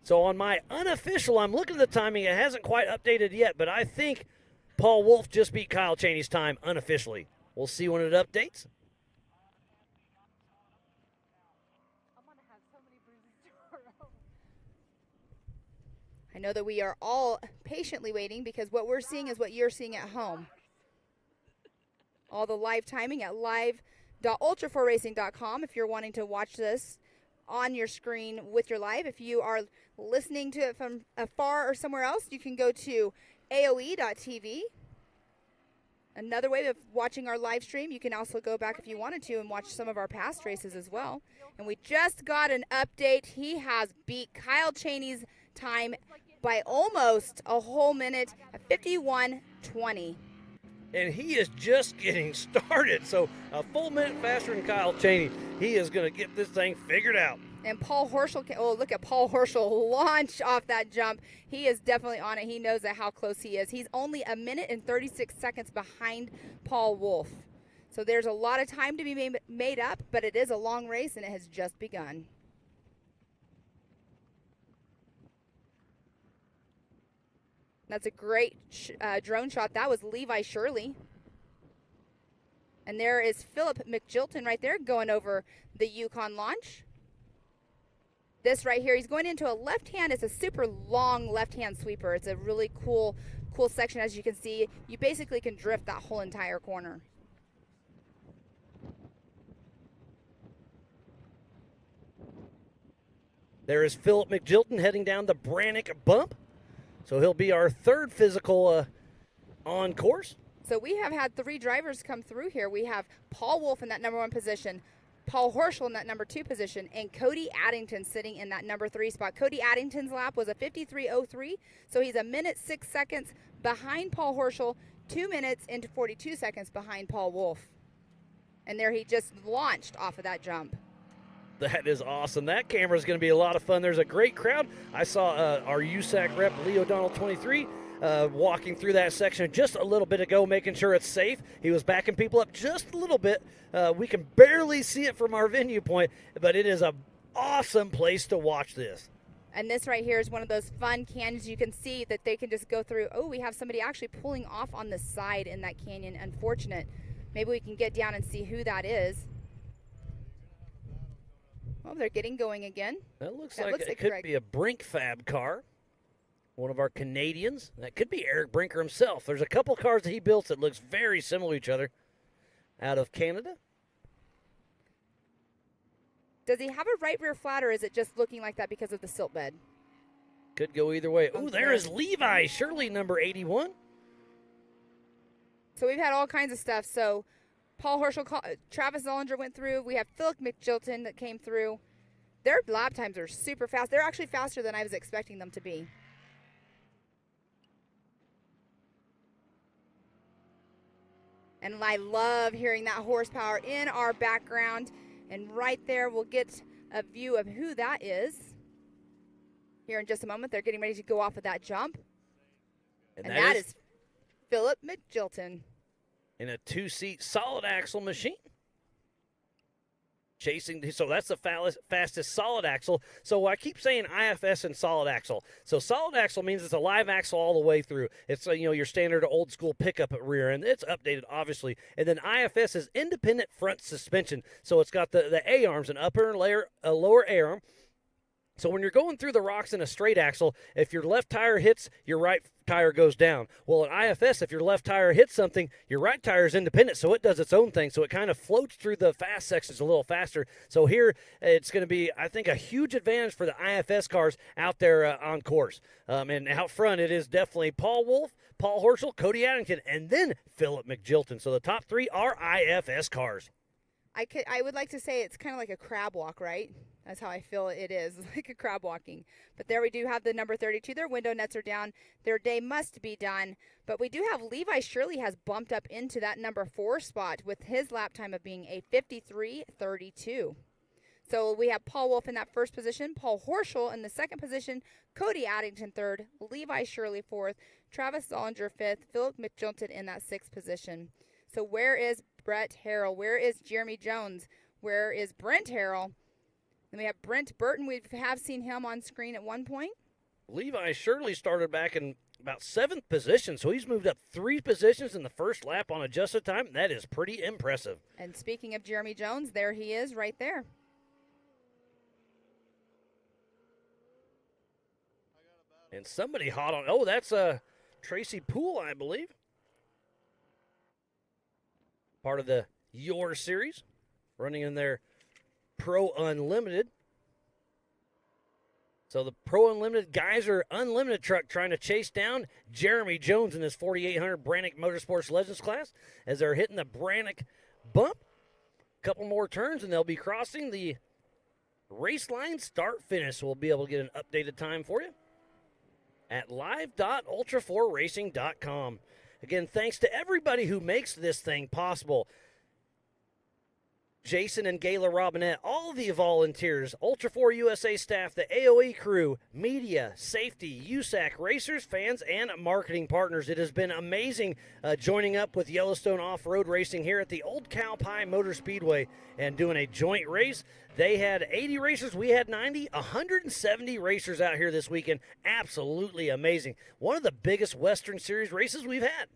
So on my unofficial, I'm looking at the timing. It hasn't quite updated yet, but I think Paul Wolf just beat Kyle Chaney's time unofficially. We'll see when it updates. I know that we are all patiently waiting because what we're seeing is what you're seeing at home. All the live timing at live.ultra4racing.com if you're wanting to watch this on your screen with your live. If you are listening to it from afar or somewhere else, you can go to aoe.tv. Another way of watching our live stream, you can also go back if you wanted to and watch some of our past races as well. And we just got an update. He has beat Kyle Chaney's time by almost a whole minute at 51:20. And he is just getting started. So a full minute faster than Kyle Chaney. He is going to get this thing figured out. And Paul Horschel, look at Paul Horschel launch off that jump. He is definitely on it. He knows that how close he is. He's only a minute and 36 seconds behind Paul Wolf. So there's a lot of time to be made up, but it is a long race and it has just begun. That's a great drone shot. That was Levi Shirley. And there is Philip McJilton right there going over the Yukon launch. This right here, he's going into a left hand. It's a super long left hand sweeper. It's a really cool section. As you can see, you basically can drift that whole entire corner. There is Philip McJilton heading down the Brannick bump. So he'll be our third physical on course. So we have had 3 drivers come through here. We have Paul Wolf in that number 1 position, Paul Horschel in that number 2 position, and Cody Addington sitting in that number 3 spot. Cody Addington's lap was a 53:03, so he's a minute 6 seconds behind Paul Horschel, 2 minutes into 42 seconds behind Paul Wolf. And there he just launched off of that jump. That is awesome. That camera is going to be a lot of fun. There's a great crowd. I saw our USAC rep, Lee O'Donnell 23, walking through that section just a little bit ago, making sure it's safe. He was backing people up just a little bit. We can barely see it from our venue point, but it is an awesome place to watch this. And this right here is one of those fun canyons. You can see that they can just go through. Oh, we have somebody actually pulling off on the side in that canyon. Unfortunate. Maybe we can get down and see who that is. Oh, they're getting going again. That looks like it could be a Brink Fab car. One of our Canadians. That could be Eric Brinker himself. There's a couple cars that he built that looks very similar to each other out of Canada. Does he have a right rear flat, or is it just looking like that because of the silt bed? Could go either way. Oh, there is Levi Shirley, number 81. So we've had all kinds of stuff. So Paul Horschel, Travis Zollinger went through. We have Philip McJilton that came through. Their lap times are super fast. They're actually faster than I was expecting them to be. And I love hearing that horsepower in our background. And right there, we'll get a view of who that is. Here in just a moment, they're getting ready to go off of that jump. And that is Philip McJilton. In a 2-seat solid axle machine. So that's the fastest solid axle. So I keep saying IFS and solid axle. So solid axle means it's a live axle all the way through. It's your standard old school pickup at rear end. It's updated obviously. And then IFS is independent front suspension. So it's got the A arms, an upper and lower A arm. So when you're going through the rocks in a straight axle, if your left tire hits, your right tire goes down. Well, at IFS, if your left tire hits something, your right tire is independent, so it does its own thing. So it kind of floats through the fast sections a little faster. So here, it's going to be, I think, a huge advantage for the IFS cars out there on course. And out front, it is definitely Paul Wolf, Paul Horschel, Cody Addington, and then Philip McJilton. So the top 3 are IFS cars. I would like to say it's kind of like a crab walk, right? That's how I feel it is, like a crab walking. But there we do have the number 32. Their window nets are down. Their day must be done. But we do have Levi Shirley has bumped up into that number 4 spot with his lap time of being a 53:32. So we have Paul Wolf in that first position, Paul Horschel in the second position, Cody Addington third, Levi Shirley fourth, Travis Zollinger fifth, Philip McJilton in that sixth position. So where is Brett Harrell? Where is Jeremy Jones? Where is Brent Harrell? Then we have Brent Burton. We have seen him on screen at one point. Levi Shirley started back in about 7th position, so he's moved up 3 positions in the first lap on adjusted time. That is pretty impressive. And speaking of Jeremy Jones, there he is right there. And somebody hot on. Oh, that's Tracy Poole, I believe. Part of the Your Series, running in their Pro Unlimited. So the Pro Unlimited Geyser Unlimited truck trying to chase down Jeremy Jones in his 4800 Brannick Motorsports Legends class as they're hitting the Brannick bump. A couple more turns and they'll be crossing the race line start finish. We'll be able to get an updated time for you at live.ultra4racing.com. Again, thanks to everybody who makes this thing possible. Jason and Gayla Robinette, all the volunteers, Ultra4USA staff, the AOE crew, media, safety, USAC, racers, fans, and marketing partners. It has been amazing joining up with Yellowstone Off-Road Racing here at the Old Cow Pie Motor Speedway and doing a joint race. They had 80 racers, we had 90, 170 racers out here this weekend. Absolutely amazing. One of the biggest Western Series races we've had.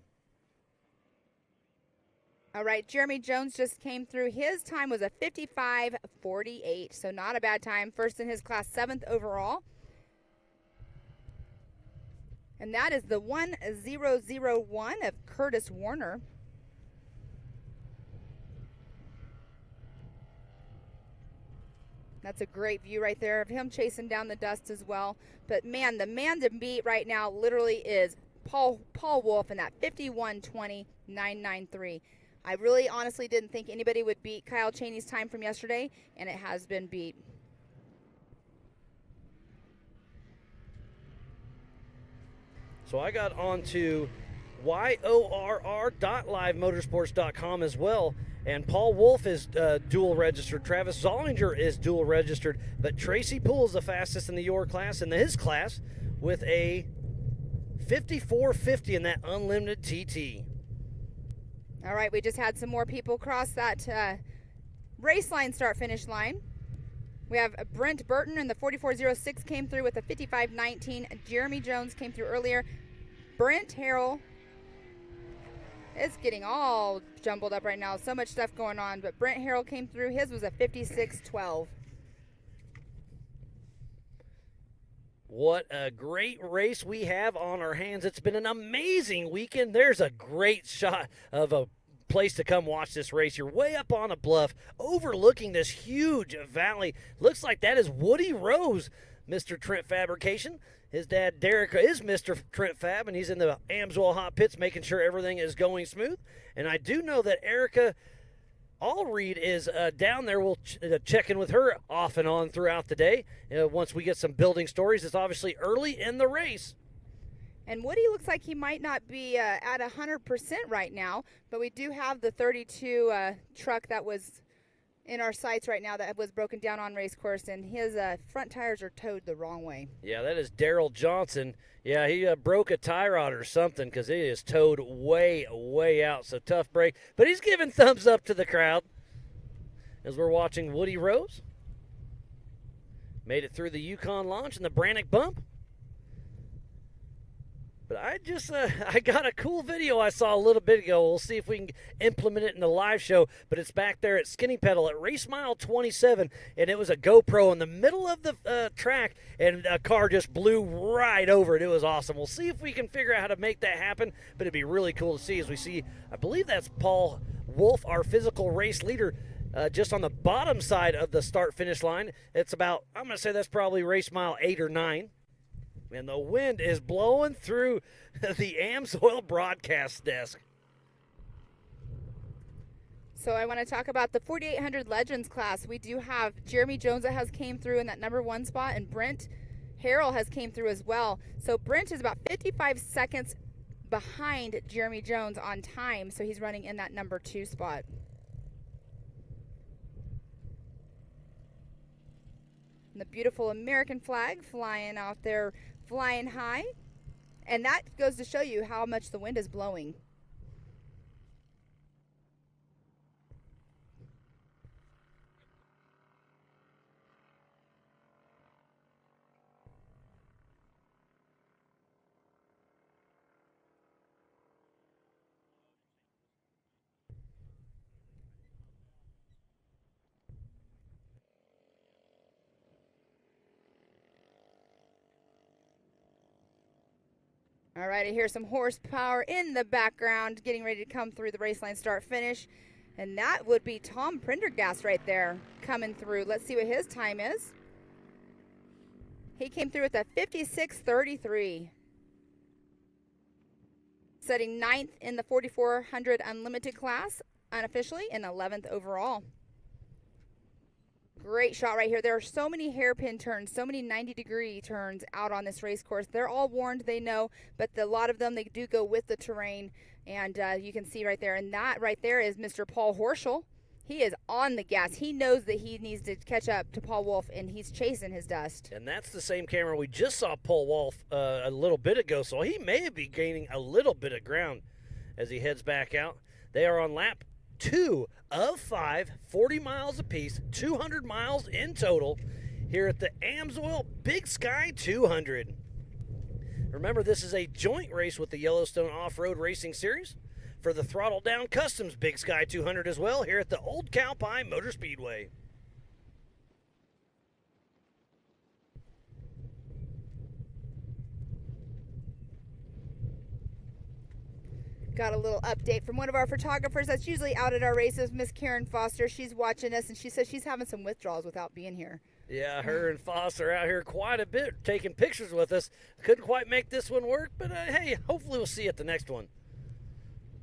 All right, Jeremy Jones just came through. His time was a 55:48, so not a bad time. First in his class, 7th overall. And that is the 1001 of Curtis Warner. That's a great view right there of him chasing down the dust as well. But, man, the man to beat right now literally is Paul Wolf in that 51:20.993. I really honestly didn't think anybody would beat Kyle Cheney's time from yesterday, and it has been beat. So I got onto yorr.livemotorsports.com as well, and Paul Wolf is dual registered. Travis Zollinger is dual registered, but Tracy Poole is the fastest in the Your class, in his class, with a 54:50 in that unlimited TT. All right, we just had some more people cross that race line, start-finish line. We have Brent Burton in the 4406 came through with a 55:19. Jeremy Jones came through earlier. Brent Harrell is getting all jumbled up right now. So much stuff going on, but Brent Harrell came through. His was a 56:12. What a great race we have on our hands. It's been an amazing weekend. There's a great shot of a place to come watch this race. You're way up on a bluff overlooking this huge valley. Looks like that is Woody Rose, Mr. Trent Fabrication. His dad, Derek, is Mr. Trent Fab, and he's in the Amsoil hot pits making sure everything is going smooth. And I do know that Erica Allreed is down there. We'll check in with her off and on throughout the day. Once we get some building stories, it's obviously early in the race. And Woody looks like he might not be at 100% right now, but we do have the 32 truck that was in our sights right now that was broken down on race course, and his front tires are towed the wrong way. Yeah, that is Daryl Johnson. Yeah, he broke a tie rod or something because it is towed way, way out. So tough break. But he's giving thumbs up to the crowd as we're watching Woody Rose. Made it through the Yukon launch and the Brannick bump. But I got a cool video I saw a little bit ago. We'll see if we can implement it in the live show. But it's back there at Skinny Pedal at race mile 27. And it was a GoPro in the middle of the track. And a car just blew right over it. It was awesome. We'll see if we can figure out how to make that happen. But it'd be really cool to see as we see, I believe that's Paul Wolf, our physical race leader, just on the bottom side of the start-finish line. It's about, I'm going to say that's probably race mile 8 or 9. And the wind is blowing through the Amsoil broadcast desk. So I want to talk about the 4,800 Legends class. We do have Jeremy Jones that has came through in that #1 spot, and Brent Harrell has came through as well. So Brent is about 55 seconds behind Jeremy Jones on time, so he's running in that #2 spot. And the beautiful American flag flying out there, flying high. And that goes to show you how much the wind is blowing. All right, I hear some horsepower in the background getting ready to come through the race line start finish. And that would be Tom Prendergast right there coming through. Let's see what his time is. He came through with a 56:33. Setting 9th in the 4,400 Unlimited class unofficially and 11th overall. Great shot right here. There are so many hairpin turns, so many 90-degree turns out on this race course. They're all warned, they know, but a lot of them, they do go with the terrain. And you can see right there. And that right there is Mr. Paul Horschel. He is on the gas. He knows that he needs to catch up to Paul Wolf, and he's chasing his dust. And that's the same camera we just saw Paul Wolf a little bit ago, so he may be gaining a little bit of ground as he heads back out. They are on lap 2 of 5, 40 miles apiece, 200 miles in total here at the Amsoil Big Sky 200. Remember, this is a joint race with the Yellowstone Off-Road Racing Series for the Throttle Down Customs Big Sky 200 as well here at the Old Cow Pie Motor Speedway. Got a little update from one of our photographers that's usually out at our races, Miss Karen Foster. She's watching us, and she says she's having some withdrawals without being here. Yeah, her and Foster out here quite a bit taking pictures with us. Couldn't quite make this one work, but hey, hopefully we'll see you at the next one.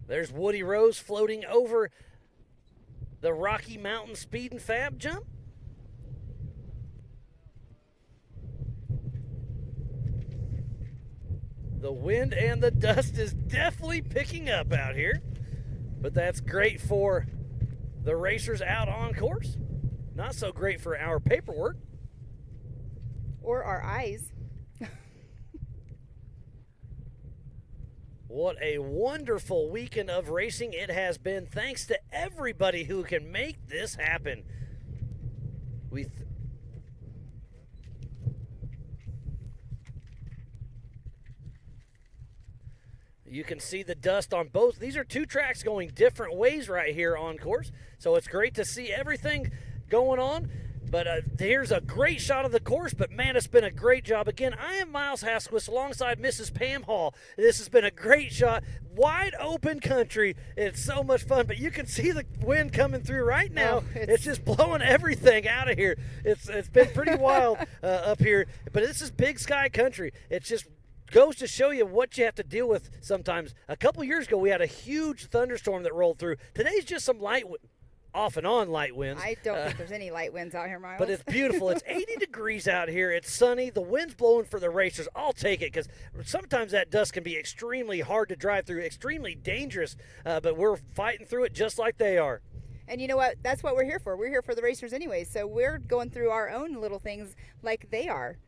There's Woody Rose floating over the Rocky Mountain Speed and Fab jump. The wind and the dust is definitely picking up out here, but that's great for the racers out on course. Not so great for our paperwork. Or our eyes. What a wonderful weekend of racing it has been. Thanks to everybody who can make this happen. You can see the dust on both. These are two tracks going different ways right here on course. So it's great to see everything going on. But here's a great shot of the course. But, man, it's been a great job. Again, I am Miles Hasquist alongside Mrs. Pam Hall. This has been a great shot. Wide open country. It's so much fun. But you can see the wind coming through right now. Oh, it's just blowing everything out of here. It's been pretty wild up here. But this is Big Sky country. It's just goes to show you what you have to deal with sometimes. A couple years ago, we had a huge thunderstorm that rolled through. Today's just some off and on light winds. I don't think there's any light winds out here, Miles. But it's beautiful. It's 80 degrees out here. It's sunny. The wind's blowing for the racers. I'll take it because sometimes that dust can be extremely hard to drive through, extremely dangerous, but we're fighting through it just like they are. And you know what? That's what we're here for. We're here for the racers anyway, so we're going through our own little things like they are.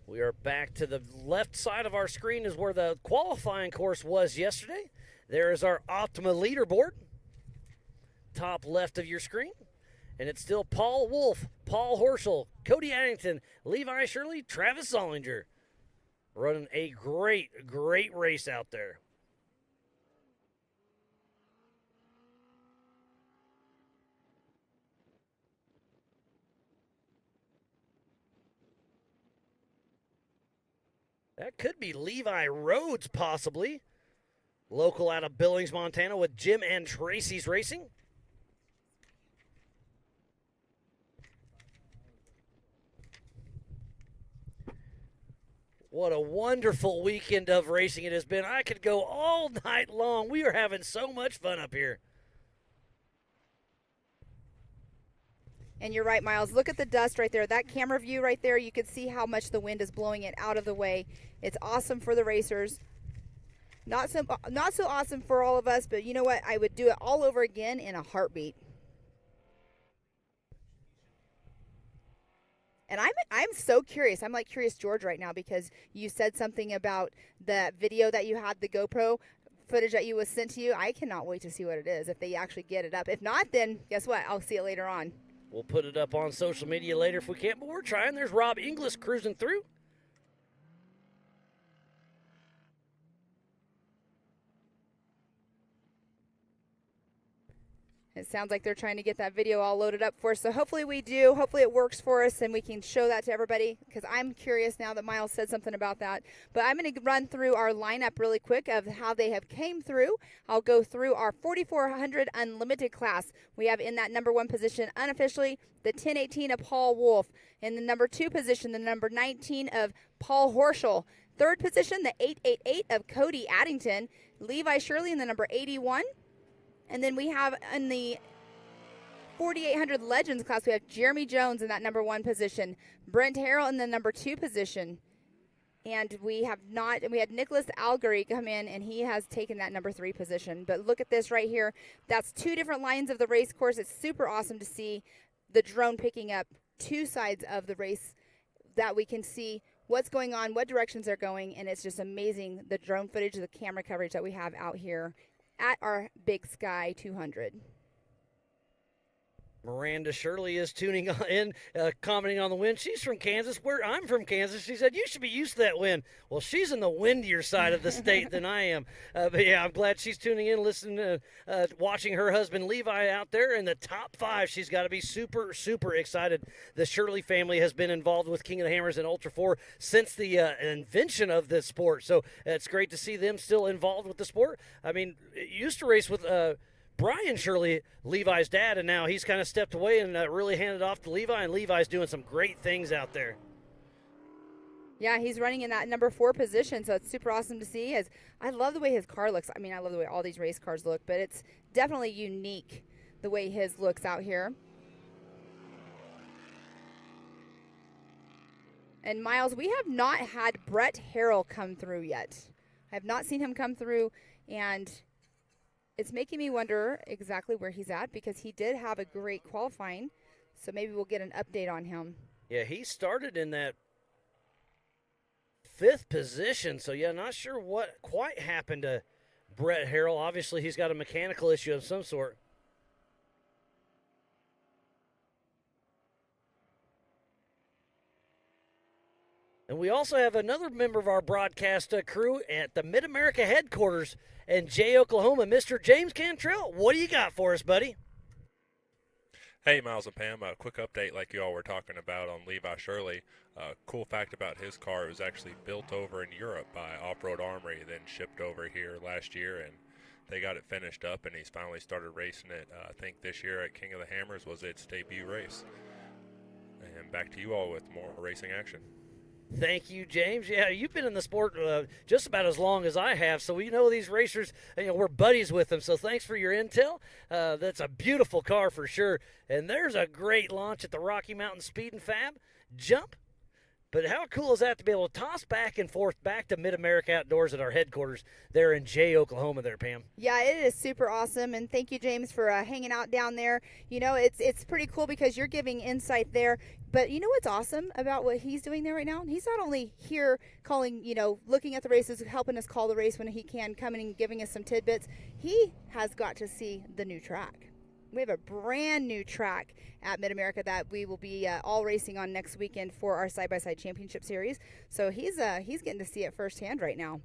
We are back to the left side of our screen is where the qualifying course was yesterday. There is our Optima leaderboard, top left of your screen. And it's still Paul Wolf, Paul Horschel, Cody Addington, Levi Shirley, Travis Zollinger. Running a great race out there. That could be Levi Rhodes, possibly. Local out of Billings, Montana, with Jim and Tracy's Racing. What a wonderful weekend of racing it has been. I could go all night long. We are having so much fun up here. And you're right, Miles. Look at the dust right there. That camera view right there, you can see how much the wind is blowing it out of the way. It's awesome for the racers. Not so awesome for all of us, but you know what? I would do it all over again in a heartbeat. And I'm so curious. I'm like Curious George right now because you said something about the video that you had, the GoPro footage that was sent to you. I cannot wait to see what it is if they actually get it up. If not, then guess what? I'll see it later on. We'll put it up on social media later if we can, but we're trying. There's Rob Inglis cruising through. It sounds like they're trying to get that video all loaded up for us. So hopefully we do. Hopefully it works for us and we can show that to everybody because I'm curious now that Miles said something about that. But I'm going to run through our lineup really quick of how they have came through. I'll go through our 4400 Unlimited class. We have in that number 1 position unofficially the 1018 of Paul Wolf. In the number 2 position, the number 19 of Paul Horschel. 3rd position, the 888 of Cody Addington. Levi Shirley in the number 81. And then we have in the 4800 Legends class, we have Jeremy Jones in that number 1 position, Brent Harrell in the number 2 position, and we had Nicholas Algery come in, and he has taken that number 3 position. But look at this right here. That's 2 different lines of the race course. It's super awesome to see the drone picking up 2 sides of the race that we can see what's going on, what directions they're going, and it's just amazing the drone footage, the camera coverage that we have out here at our Big Sky 200. Miranda Shirley is tuning in, commenting on the wind. She's from Kansas, where I'm from Kansas. She said, you should be used to that wind. Well, she's in the windier side of the state than I am. But, yeah, I'm glad she's tuning in, listening, watching her husband Levi out there in the top 5. She's got to be super, super excited. The Shirley family has been involved with King of the Hammers and Ultra 4 since the invention of the sport. So it's great to see them still involved with the sport. I mean, used to race with Brian Shirley, Levi's dad, and now he's kind of stepped away and really handed off to Levi, and Levi's doing some great things out there. Yeah, he's running in that number 4 position, so it's super awesome to see. As I love the way his car looks. I mean, I love the way all these race cars look, but it's definitely unique the way his looks out here. And Miles, we have not had Brett Harrell come through yet. I have not seen him come through, and it's making me wonder exactly where he's at because he did have a great qualifying, so maybe we'll get an update on him. Yeah, he started in that 5th position, so yeah, not sure what quite happened to Brett Harrell. Obviously, he's got a mechanical issue of some sort. And we also have another member of our broadcast crew at the Mid-America headquarters in Jay, Oklahoma, Mr. James Cantrell. What do you got for us, buddy? Hey, Miles and Pam, a quick update like you all were talking about on Levi Shirley. Cool fact about his car, it was actually built over in Europe by Off-Road Armory, then shipped over here last year, and they got it finished up, and he's finally started racing it. I think this year at King of the Hammers was its debut race. And back to you all with more racing action. Thank you, James. Yeah, you've been in the sport just about as long as I have, so we know these racers, we're buddies with them, so thanks for your intel. That's a beautiful car for sure, and there's a great launch at the Rocky Mountain Speed and Fab jump. But how cool is that to be able to toss back and forth back to Mid-America Outdoors at our headquarters there in Jay, Oklahoma there, Pam? Yeah, it is super awesome, and thank you, James, for hanging out down there. It's pretty cool because you're giving insight there, but you know what's awesome about what he's doing there right now? He's not only here calling, looking at the races, helping us call the race when he can, coming and giving us some tidbits. He has got to see the new track. We have a brand new track at Mid-America that we will be all racing on next weekend for our side-by-side championship series. So he's getting to see it firsthand right now.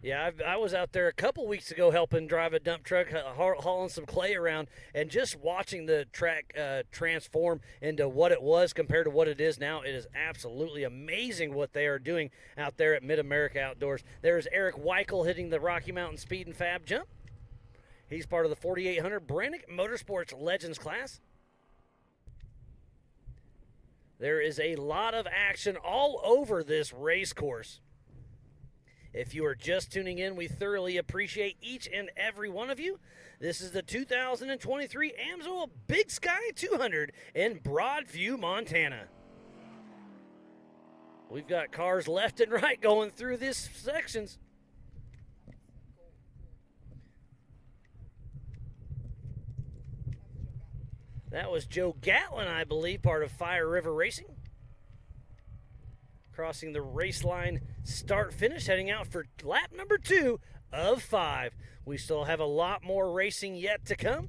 Yeah, I was out there a couple weeks ago helping drive a dump truck, hauling some clay around, and just watching the track transform into what it was compared to what it is now. It is absolutely amazing what they are doing out there at Mid-America Outdoors. There's Eric Weichel hitting the Rocky Mountain Speed and Fab jump. He's part of the 4800 Brannick Motorsports Legends class. There is a lot of action all over this race course. If you are just tuning in, we thoroughly appreciate each and every one of you. This is the 2023 Amsoil Big Sky 200 in Broadview, Montana. We've got cars left and right going through these sections. That was Joe Gatlin, I believe, part of Fire River Racing. Crossing the race line, start-finish, heading out for lap number 2 of 5. We still have a lot more racing yet to come,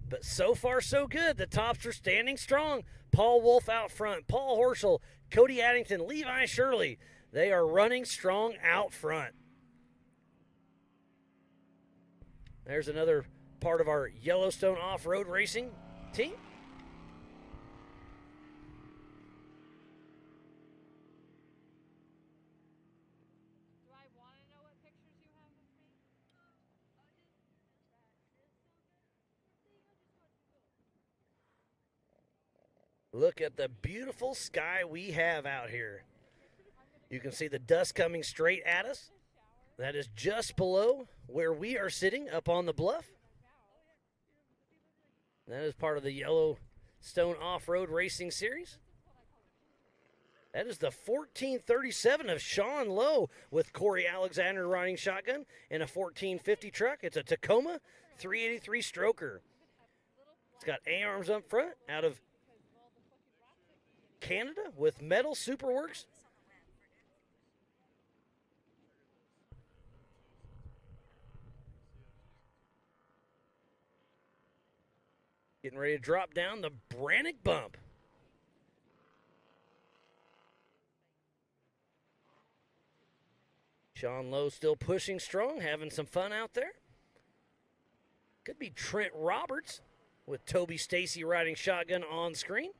but so far so good. The tops are standing strong. Paul Wolf out front, Paul Horschel, Cody Addington, Levi Shirley. They are running strong out front. There's another part of our Yellowstone off-road racing team. Do I want to know what pictures you have of me? Look at the beautiful sky we have out here. You can see the dust coming straight at us. That is just below where we are sitting up on the bluff. That is part of the Yellowstone Off-Road Racing Series. That is the 1437 of Sean Lowe with Corey Alexander riding shotgun in a 1450 truck. It's a Tacoma 383 stroker. It's got A-arms up front out of Canada with Metal Superworks. Getting ready to drop down the Brannick bump. Sean Lowe still pushing strong, having some fun out there. Could be Trent Roberts with Toby Stacy riding shotgun on screen.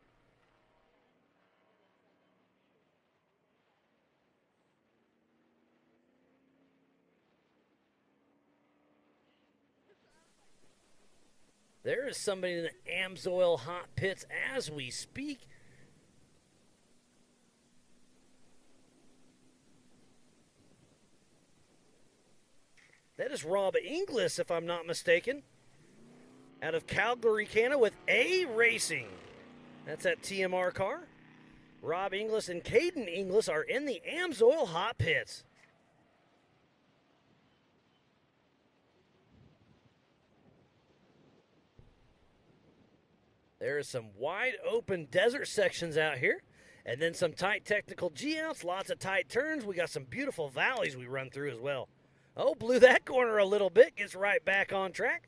There is somebody in the Amsoil hot pits as we speak. That is Rob Inglis, if I'm not mistaken, out of Calgary, Canada with A Racing. That's that TMR car. Rob Inglis and Caden Inglis are in the Amsoil hot pits. There is some wide open desert sections out here, and then some tight technical G-outs, lots of tight turns. We got some beautiful valleys we run through as well. Oh, blew that corner a little bit, gets right back on track.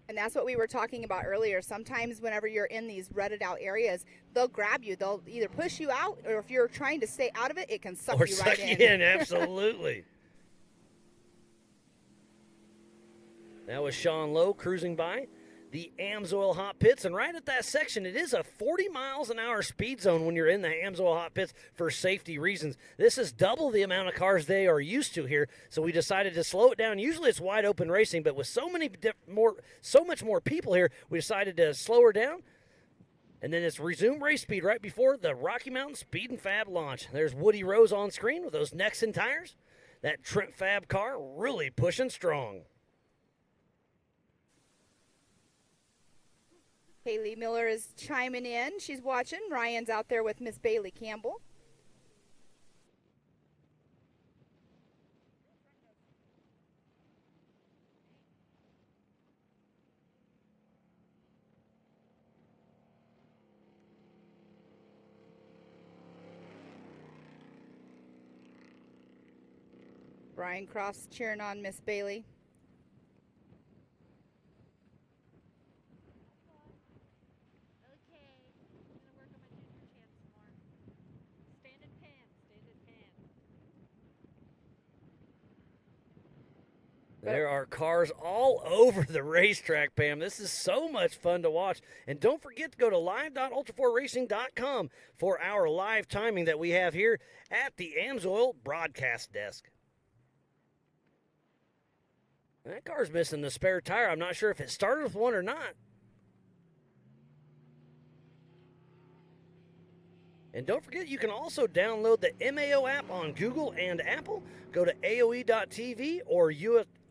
And that's what we were talking about earlier. Sometimes whenever you're in these rutted out areas, they'll grab you. They'll either push you out, or if you're trying to stay out of it, it can suck you right in. Or suck you in, absolutely. That was Sean Lowe cruising by the Amsoil hot pits, and right at that section, it is a 40 miles an hour speed zone when you're in the Amsoil hot pits for safety reasons. This is double the amount of cars they are used to here, so we decided to slow it down. Usually it's wide open racing, but with so much more people here, we decided to slow her down. And then it's resume race speed right before the Rocky Mountain Speed and Fab launch. There's Woody Rose on screen with those Nexen tires. That Trent Fab car really pushing strong. Haley Miller is chiming in. She's watching. Ryan's out there with Miss Bailey Campbell. Brian Cross cheering on Miss Bailey. There are cars all over the racetrack, Pam. This is so much fun to watch. And don't forget to go to live.ultra4racing.com for our live timing that we have here at the Amsoil broadcast desk. That car's missing the spare tire. I'm not sure if it started with one or not. And don't forget, you can also download the MAO app on Google and Apple. Go to AOE.TV or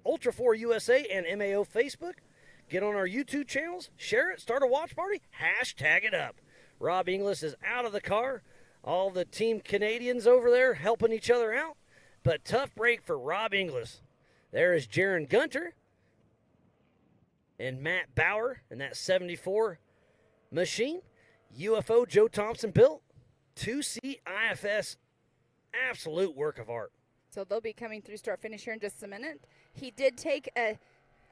Ultra4USA and MAO Facebook. Get on our YouTube channels, share it, start a watch party, hashtag it up. Rob Inglis is out of the car. All the Team Canadians over there helping each other out. But tough break for Rob Inglis. There is Jaron Gunter and Matt Bauer in that 74 machine. UFO Joe Thompson built. 2C IFS, absolute work of art. So they'll be coming through start finish here in just a minute. He did take a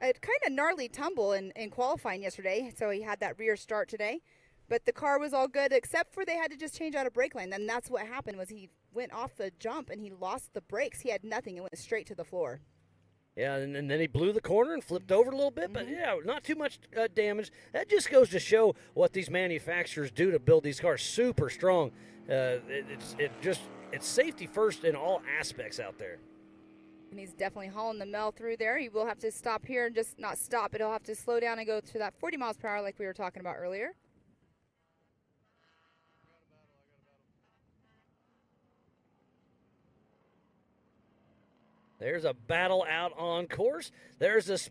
kind of gnarly tumble in qualifying yesterday, so he had that rear start today. But the car was all good, except for they had to just change out a brake line. And that's what happened, was he went off the jump and he lost the brakes. He had nothing. It went straight to the floor. Yeah, and then he blew the corner and flipped over a little bit, but yeah, not too much damage. That just goes to show what these manufacturers do to build these cars super strong. It's safety first in all aspects out there. And he's definitely hauling the Mel through there. He will have to stop here and just not stop, but he'll have to slow down and go to that 40 miles per hour like we were talking about earlier. There's a battle out on course. There's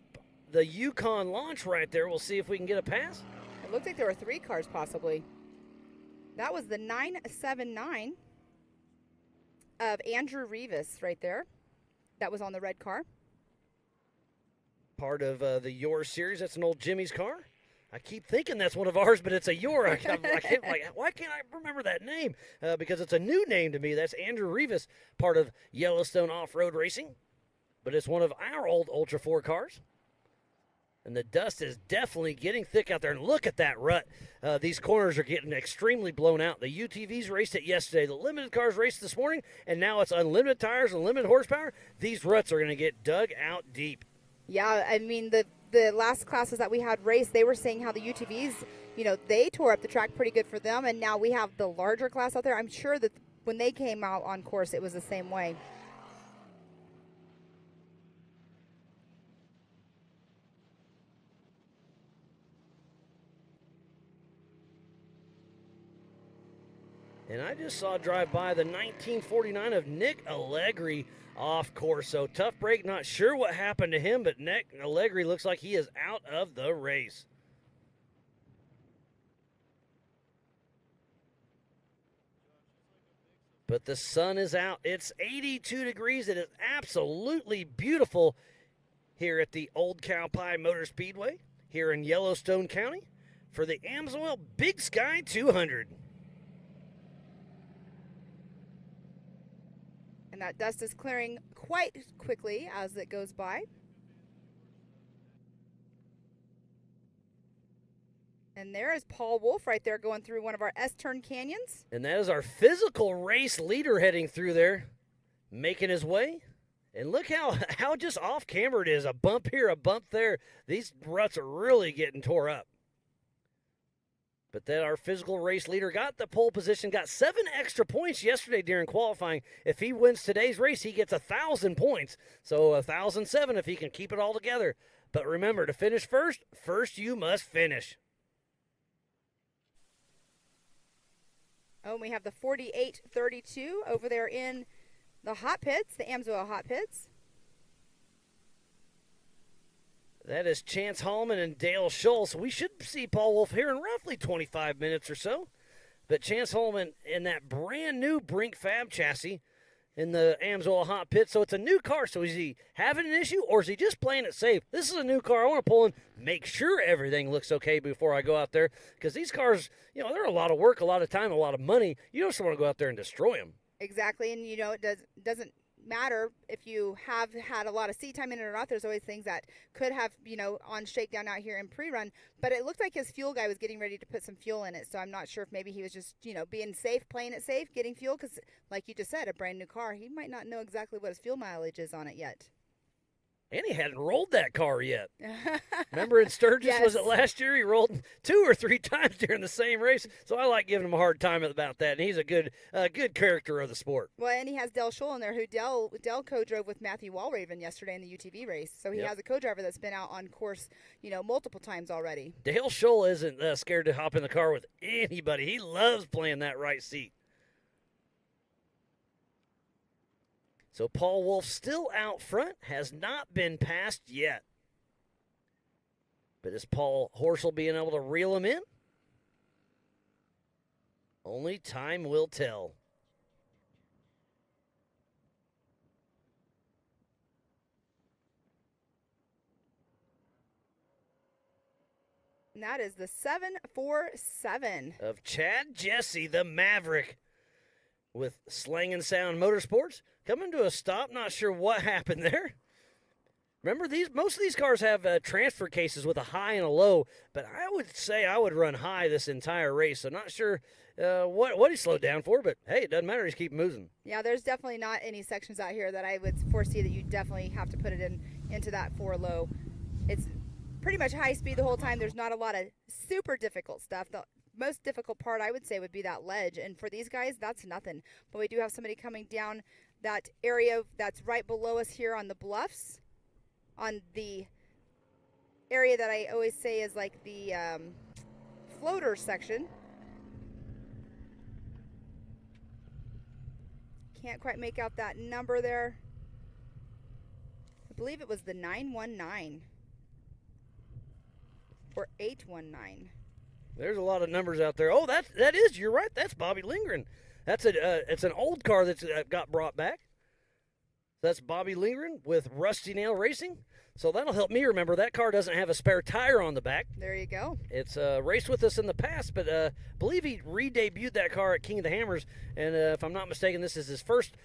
the Yukon launch right there. We'll see if we can get a pass. It looked like there were 3 cars possibly. That was the 979 of Andrew Rivas right there. That was on the red car. Part of the Your series. That's an old Jimmy's car. I keep thinking that's one of ours, but it's a Your. Why can't I remember that name? Because it's a new name to me. That's Andrew Rivas, part of Yellowstone Off-Road Racing. But it's one of our old Ultra 4 cars. And the dust is definitely getting thick out there. And look at that rut. These corners are getting extremely blown out. The UTVs raced it yesterday. The limited cars raced this morning. And now it's unlimited tires, unlimited horsepower. These ruts are going to get dug out deep. Yeah, I mean, the last classes that we had raced, they were saying how the UTVs, they tore up the track pretty good for them. And now we have the larger class out there. I'm sure that when they came out on course, it was the same way. And I just saw drive by the 1949 of Nick Allegri off course. So tough break. Not sure what happened to him, but Nick Allegri looks like he is out of the race. But the sun is out. It's 82 degrees. It is absolutely beautiful here at the Old Cow Pie Motor Speedway here in Yellowstone County for the Amsoil Big Sky 200. And that dust is clearing quite quickly as it goes by. And there is Paul Wolf right there going through one of our S-turn canyons. And that is our physical race leader heading through there, making his way. And look how just off camera it is. A bump here, a bump there. These ruts are really getting tore up. But then our physical race leader got the pole position, got 7 extra points yesterday during qualifying. If he wins today's race, he gets 1,000 points. So 1,007 if he can keep it all together. But remember, to finish first you must finish. Oh, and we have the 4832 over there in the hot pits, the Amsoil hot pits. That is Chance Hallman and Dale Scholl. So we should see Paul Wolf here in roughly 25 minutes or so. But Chance Hallman in that brand new Brink Fab chassis in the Amsoil hot pit. So it's a new car. So is he having an issue or is he just playing it safe? This is a new car. I want to pull in, make sure everything looks okay before I go out there. Because these cars, they're a lot of work, a lot of time, a lot of money. You just want to go out there and destroy them. Exactly. And, it doesn't matter if you have had a lot of seat time in it or not. There's always things that could have, on shakedown out here in pre-run. But it looked like his fuel guy was getting ready to put some fuel in it. So I'm not sure if maybe he was just, being safe, playing it safe, getting fuel. Because like you just said, a brand new car, he might not know exactly what his fuel mileage is on it yet. And he hadn't rolled that car yet. Remember in Sturgis, Yes. Was it last year? He rolled 2 or 3 times during the same race. So I like giving him a hard time about that. And he's a good character of the sport. Well, and he has Dale Scholl in there, who Dale co-drove with Matthew Walraven yesterday in the UTV race. So he has a co-driver that's been out on course, multiple times already. Dale Scholl isn't scared to hop in the car with anybody. He loves playing that right seat. So Paul Wolf still out front, has not been passed yet. But is Paul Horschel being able to reel him in? Only time will tell. And that is the 747 of Chad Jesse, the Maverick, with Slang and Sound Motorsports coming to a stop. Not sure what happened there. Remember, most of these cars have transfer cases with a high and a low, but I would say I would run high this entire race. So not sure what he slowed down for, but hey, it doesn't matter. He's keeping moving. Yeah, there's definitely not any sections out here that I would foresee that you definitely have to put it into that 4 low. It's pretty much high speed the whole time. There's not a lot of super difficult stuff. The most difficult part, I would say, would be that ledge. And for these guys, that's nothing. But we do have somebody coming down that area that's right below us here on the bluffs, on the area that I always say is like the floater section. Can't quite make out that number there. I believe it was the 919 or 819. There's a lot of numbers out there. Oh, that is. You're right. That's Bobby Lindgren. That's it's an old car that's got brought back. That's Bobby Lindgren with Rusty Nail Racing. So that'll help me remember that car doesn't have a spare tire on the back. There you go. It's raced with us in the past, but I believe he re-debuted that car at King of the Hammers. And if I'm not mistaken, this is his first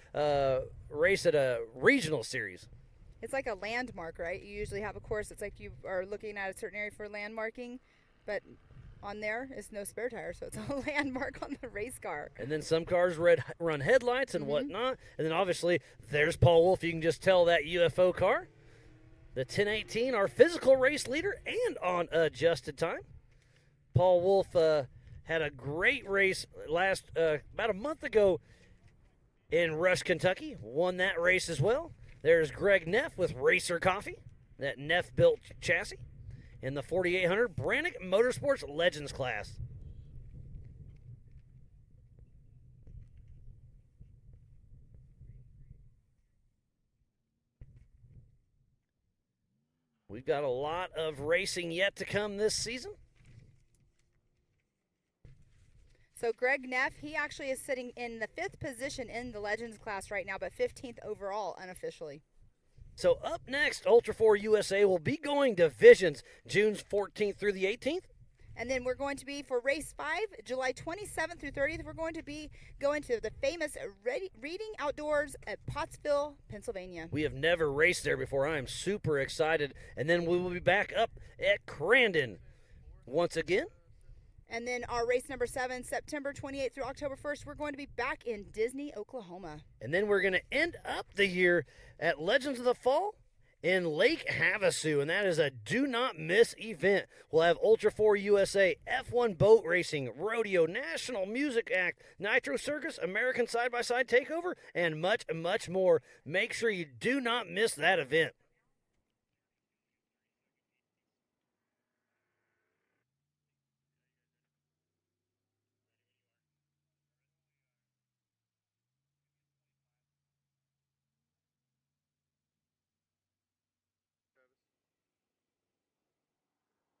race at a regional series. It's like a landmark, right? You usually have a course. It's like you are looking at a certain area for landmarking, but on there is no spare tire, so it's a landmark on the race car. And then some cars run headlights and whatnot. And then obviously there's Paul Wolf. You can just tell that UFO car. The 1018, our physical race leader and on adjusted time. Paul Wolf had a great race about a month ago in Rush, Kentucky. Won that race as well. There's Greg Neff with Racer Coffee, that Neff-built chassis, in the 4800 Brannick Motorsports Legends class. We've got a lot of racing yet to come this season. So Greg Neff, he actually is sitting in the 5th position in the Legends class right now, but 15th overall unofficially. So up next, Ultra4 USA will be going divisions June 14th through the 18th. And then we're going to be, for race 5, July 27th through 30th, we're going to be going to the famous Reading Outdoors at Pottsville, Pennsylvania. We have never raced there before. I am super excited. And then we will be back up at Crandon once again. And then our race number 7, September 28th through October 1st, we're going to be back in Disney, Oklahoma. And then we're going to end up the year at Legends of the Fall in Lake Havasu, and that is a do-not-miss event. We'll have Ultra4 USA, F1 boat racing, rodeo, National Music Act, Nitro Circus, American Side-by-Side Takeover, and much, much more. Make sure you do not miss that event.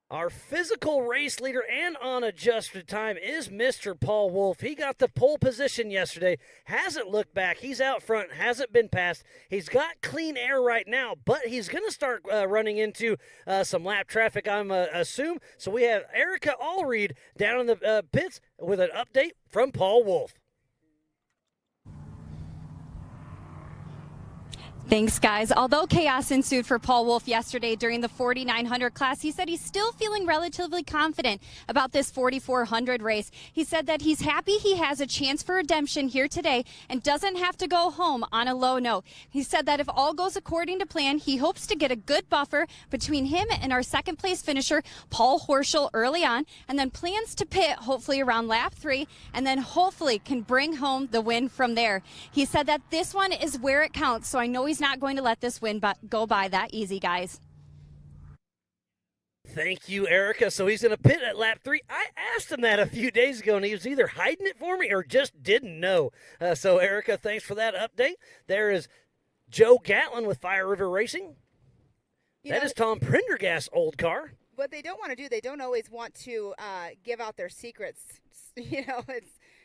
Our physical race leader and on adjusted time is Mr. Paul Wolf. He got the pole position yesterday, hasn't looked back. He's out front, hasn't been passed. He's got clean air right now, but he's going to start running into some lap traffic, I'm assume. So we have Erica Allreed down in the pits with an update from Paul Wolf. Thanks, guys. Although chaos ensued for Paul Wolf yesterday during the 4900 class, he said he's still feeling relatively confident about this 4400 race. He said that he's happy he has a chance for redemption here today and doesn't have to go home on a low note. He said that if all goes according to plan, he hopes to get a good buffer between him and our second place finisher, Paul Horschel, early on, and then plans to pit hopefully around lap 3, and then hopefully can bring home the win from there. He said that this one is where it counts, so I know he's not going to let this win go by that easy, guys. Thank you, Erica. So he's going to pit at lap 3. I asked him that a few days ago, and he was either hiding it for me or just didn't know. So, Erica, thanks for that update. There is Joe Gatlin with Fire River Racing. You That know, is Tom Prendergast's old car. what they don't want to do, they don't always want to give out their secrets. You know,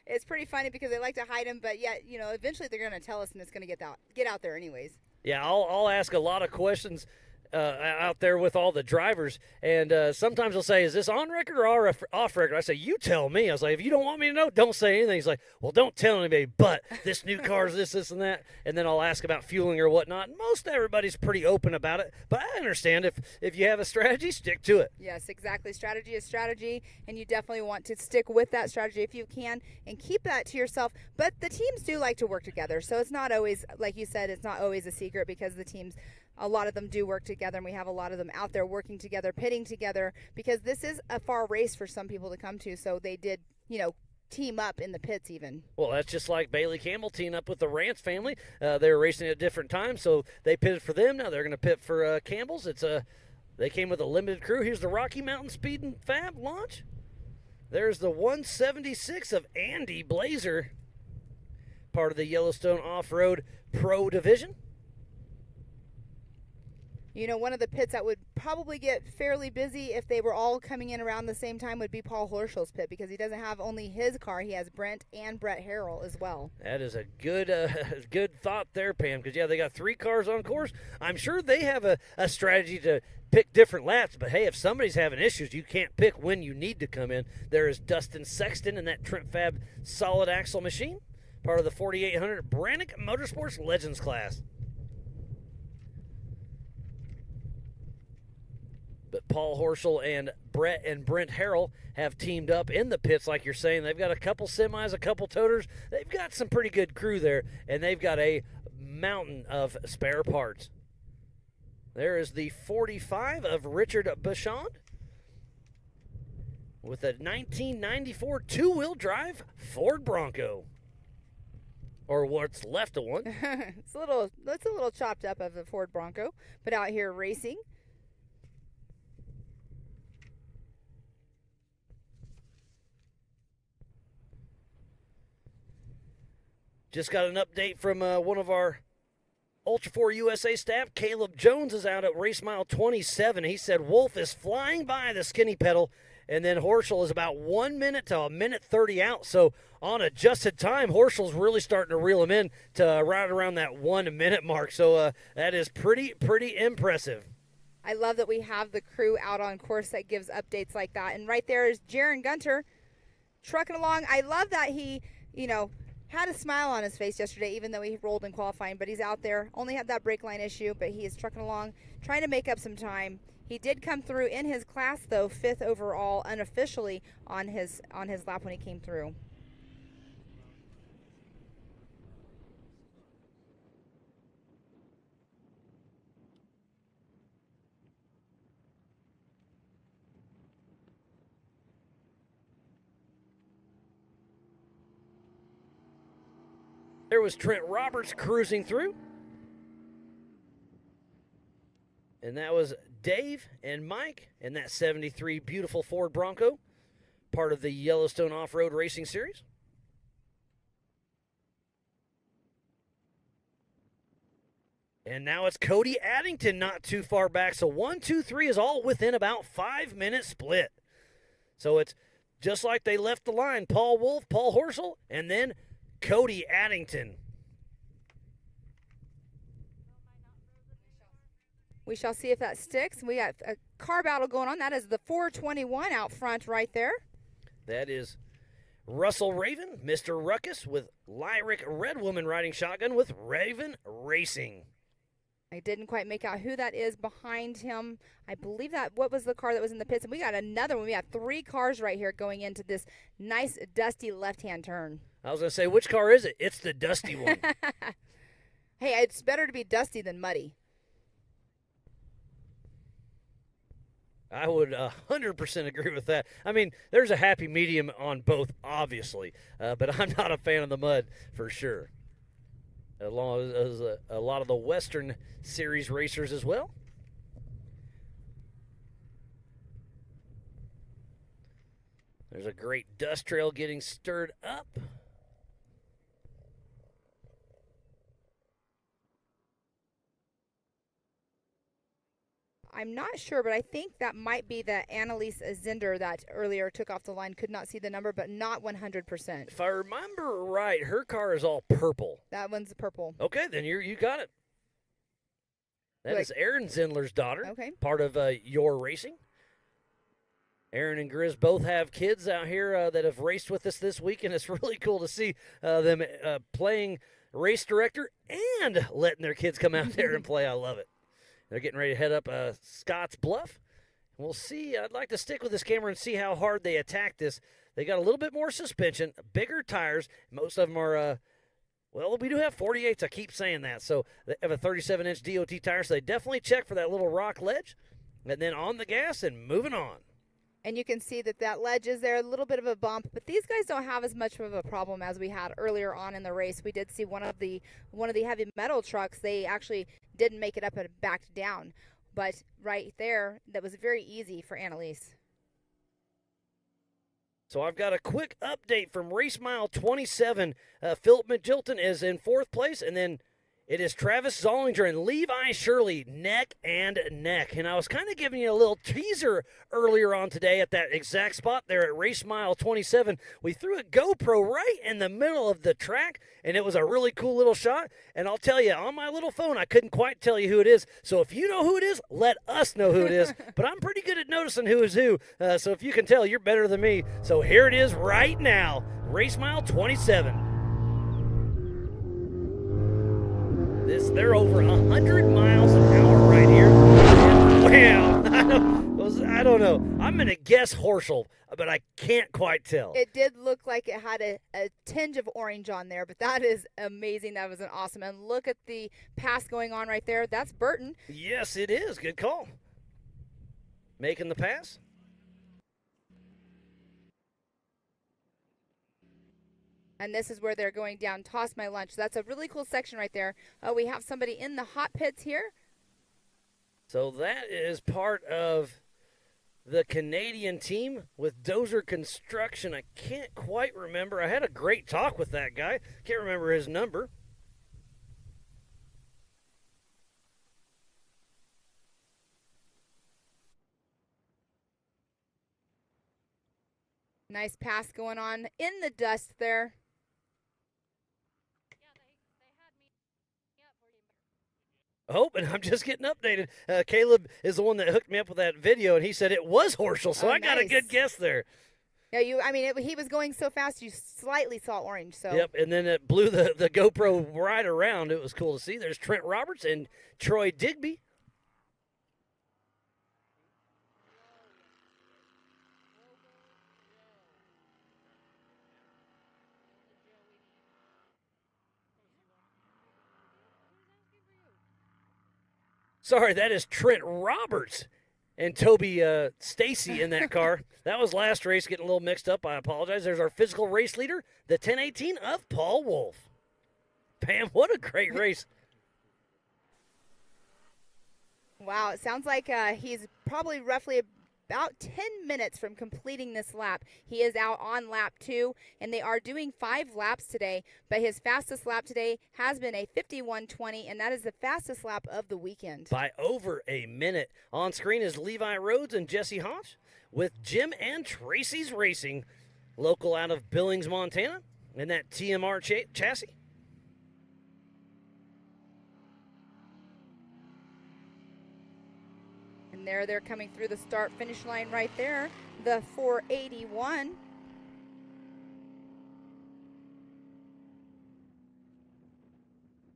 it's pretty funny because they like to hide them, but yet, you know, eventually they're going to tell us, and it's going to get out there anyways. Yeah, I'll ask a lot of questions out there with all the drivers, and sometimes they'll say, is this on record or off record? I say, you tell me. I was like, if you don't want me to know, don't say anything. He's like, well, don't tell anybody, but this new car is this, and that, and then I'll ask about fueling or whatnot. Most everybody's pretty open about it, but I understand if you have a strategy, stick to it. Yes, exactly. Strategy is strategy, and you definitely want to stick with that strategy if you can and keep that to yourself. But the teams do like to work together, so it's not always, like you said, it's not always a secret because the teams, a lot of them do work together, and we have a lot of them out there working together, pitting together, because this is a far race for some people to come to, so they did, you know, team up in the pits even. Well, that's just like Bailey Campbell teamed up with the Rance family. They were racing at different times, so they pitted for them. Now they're going to pit for Campbell's. They came with a limited crew. Here's the Rocky Mountain Speed and Fab launch. There's the 176 of Andy Blazer, part of the Yellowstone Off-Road Pro Division. You know, one of the pits that would probably get fairly busy if they were all coming in around the same time would be Paul Horschel's pit, because he doesn't have only his car, he has Brent and Brett Harrell as well. That is a good thought there, Pam, because, yeah, they got 3 cars on course. I'm sure they have a strategy to pick different laps, but, hey, if somebody's having issues, you can't pick when you need to come in. There is Dustin Sexton in that Trent Fab solid axle machine, part of the 4800 Brannick Motorsports Legends class. But Paul Horschel and Brett and Brent Harrell have teamed up in the pits, like you're saying. They've got a couple semis, a couple toters. They've got some pretty good crew there, and they've got a mountain of spare parts. There is the 45 of Richard Bachand with a 1994 two-wheel drive Ford Bronco, or what's left of one. It's a little chopped up of a Ford Bronco, but out here racing. Just got an update from one of our Ultra4USA staff. Caleb Jones is out at race mile 27. He said Wolf is flying by the skinny pedal, and then Horschel is about 1 minute to a minute 30 out. So on adjusted time, Horschel's really starting to reel him in to right around that 1 minute mark. So that is pretty impressive. I love that we have the crew out on course that gives updates like that. And right there is Jaron Gunter trucking along. I love that he, you know, had a smile on his face yesterday, even though he rolled in qualifying, but he's out there. Only had that brake line issue, but he is trucking along, trying to make up some time. He did come through in his class, though, 5th overall unofficially on his lap when he came through. There was Trent Roberts cruising through. And that was Dave and Mike in that 73 beautiful Ford Bronco, part of the Yellowstone Off-Road Racing Series. And now it's Cody Addington not too far back. So 1, 2, 3 is all within about 5-minute split. So it's just like they left the line. Paul Wolf, Paul Horschel, and then Cody Addington. We shall see if that sticks. We got a car battle going on. That is the 421 out front right there. That is Russell Raven, Mr. Ruckus, with Lyric Red Woman riding shotgun with Raven Racing. I didn't quite make out who that is behind him. I believe what was the car that was in the pits? And we got another one. We got 3 cars right here going into this nice, dusty left-hand turn. I was going to say, which car is it? It's the dusty one. Hey, it's better to be dusty than muddy. I would 100% agree with that. I mean, there's a happy medium on both, obviously, but I'm not a fan of the mud for sure. Along as a lot of the Western Series racers as well. There's a great dust trail getting stirred up. I'm not sure, but I think that might be the Annalise Zinder that earlier took off the line. Could not see the number, but not 100%. If I remember right, her car is all purple. That one's purple. Okay, then you got it. That Like- is Aaron Zindler's daughter, Okay. part of Your Racing. Aaron and Grizz both have kids out here that have raced with us this week, and it's really cool to see them playing race director and letting their kids come out there and play. I love it. They're getting ready to head up Scotts Bluff. We'll see. I'd like to stick with this camera and see how hard they attack this. They got a little bit more suspension, bigger tires. Most of them are, well, we do have 48s. I keep saying that. So they have a 37-inch DOT tire, so they definitely check for that little rock ledge. And then on the gas and moving on. And you can see that that ledge is there, a little bit of a bump, but these guys don't have as much of a problem as we had earlier on in the race. We did see one of the heavy metal trucks. They actually didn't make it up and backed down, but right there, that was very easy for Annalise. So I've got a quick update from race mile 27. Philip McGilton is in 4th place, and then it is Travis Zollinger and Levi Shirley neck and neck. And I was kind of giving you a little teaser earlier on today at that exact spot there at race mile 27. We threw a GoPro right in the middle of the track, and it was a really cool little shot. And I'll tell you, on my little phone, I couldn't quite tell you who it is. So if you know who it is, let us know who it is. But I'm pretty good at noticing who is who. So if you can tell, you're better than me. So here it is right now, race mile 27. They're over 100 miles an hour right here. And, wow, I don't know. I'm going to guess Horschel, but I can't quite tell. It did look like it had a tinge of orange on there, but that is amazing. That was an awesome. And look at the pass going on right there. That's Burton. Yes, it is. Good call. Making the pass. And this is where they're going down. Toss my lunch. That's a really cool section right there. We have somebody in the hot pits here. So that is part of the Canadian team with Dozer Construction. I can't quite remember. I had a great talk with that guy. Can't remember his number. Nice pass going on in the dust there. Oh, and I'm just getting updated. Caleb is the one that hooked me up with that video, and he said it was Horschel, so I got a good guess there. Yeah, he was going so fast you slightly saw orange. So. Yep, and then it blew the GoPro right around. It was cool to see. There's Trent Roberts and Troy Digby. Sorry, that is Trent Roberts and Toby Stacy in that car. That was last race, getting a little mixed up. I apologize. There's our physical race leader, the 1018 of Paul Wolf. Pam, what a great race. Wow, it sounds like he's probably roughly about 10 minutes from completing this lap. He is out on lap 2, and they are doing 5 laps today, but his fastest lap today has been a 51:20, and that is the fastest lap of the weekend. By over a minute. On screen is Levi Rhodes and Jesse Hodge with Jim and Tracy's Racing, local out of Billings, Montana, in that TMR chassis. And there they're coming through the start-finish line right there, the 481.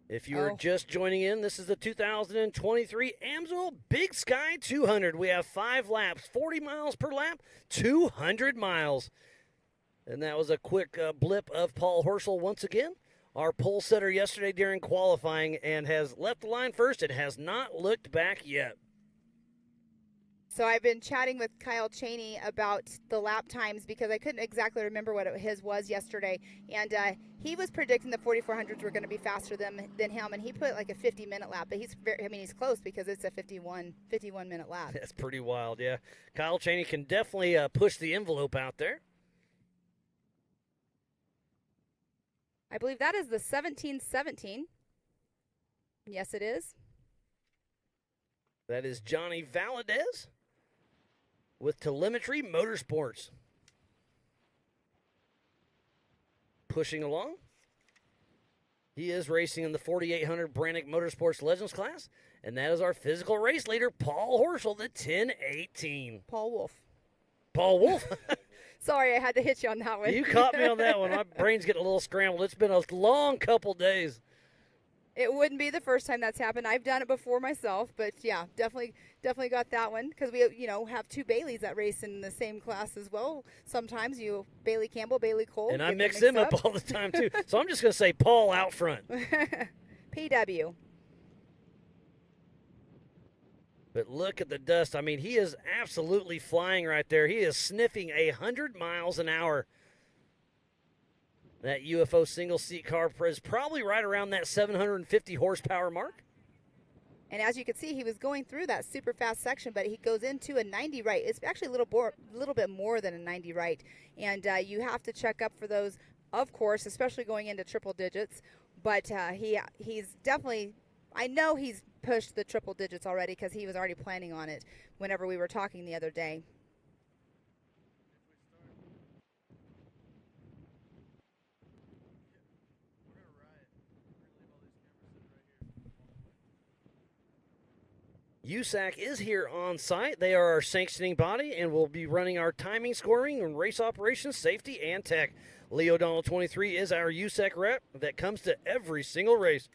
If you are just joining in, this is the 2023 Amsoil Big Sky 200. We have 5 laps, 40 miles per lap, 200 miles. And that was a quick blip of Paul Horschel once again, our pole setter yesterday during qualifying, and has left the line first and has not looked back yet. So I've been chatting with Kyle Cheney about the lap times because I couldn't exactly remember what his was yesterday. And he was predicting the 4400s were going to be faster than him, and he put like a 50-minute lap. But he's close because it's a 51-minute lap. That's pretty wild, yeah. Kyle Cheney can definitely push the envelope out there. I believe that is the 1717. Yes, it is. That is Johnny Valadez with Telemetry Motorsports. Pushing along. He is racing in the 4800 Brannick Motorsports Legends class, and that is our physical race leader, Paul Horschel, the 1018. Paul Wolf. Paul Wolf. Sorry, I had to hit you on that one. You caught me on that one. My brain's getting a little scrambled. It's been a long couple days. It wouldn't be the first time that's happened. I've done it before myself, but yeah, definitely got that one because we, have two Baileys that race in the same class as well. Sometimes Bailey Campbell, Bailey Cole. And I mix them up all the time too. So I'm just going to say Paul out front. PW. But look at the dust. I mean, he is absolutely flying right there. He is sniffing 100 miles an hour. That UFO single-seat car is probably right around that 750 horsepower mark. And as you can see, he was going through that super fast section, but he goes into a 90 right. It's actually a little bit more than a 90 right. And you have to check up for those, of course, especially going into triple digits. But he's definitely, I know he's pushed the triple digits already because he was already planning on it whenever we were talking the other day. USAC is here on site. They are our sanctioning body and will be running our timing, scoring, and race operations, safety, and tech. Lee O'Donnell 23 is our USAC rep that comes to every single race.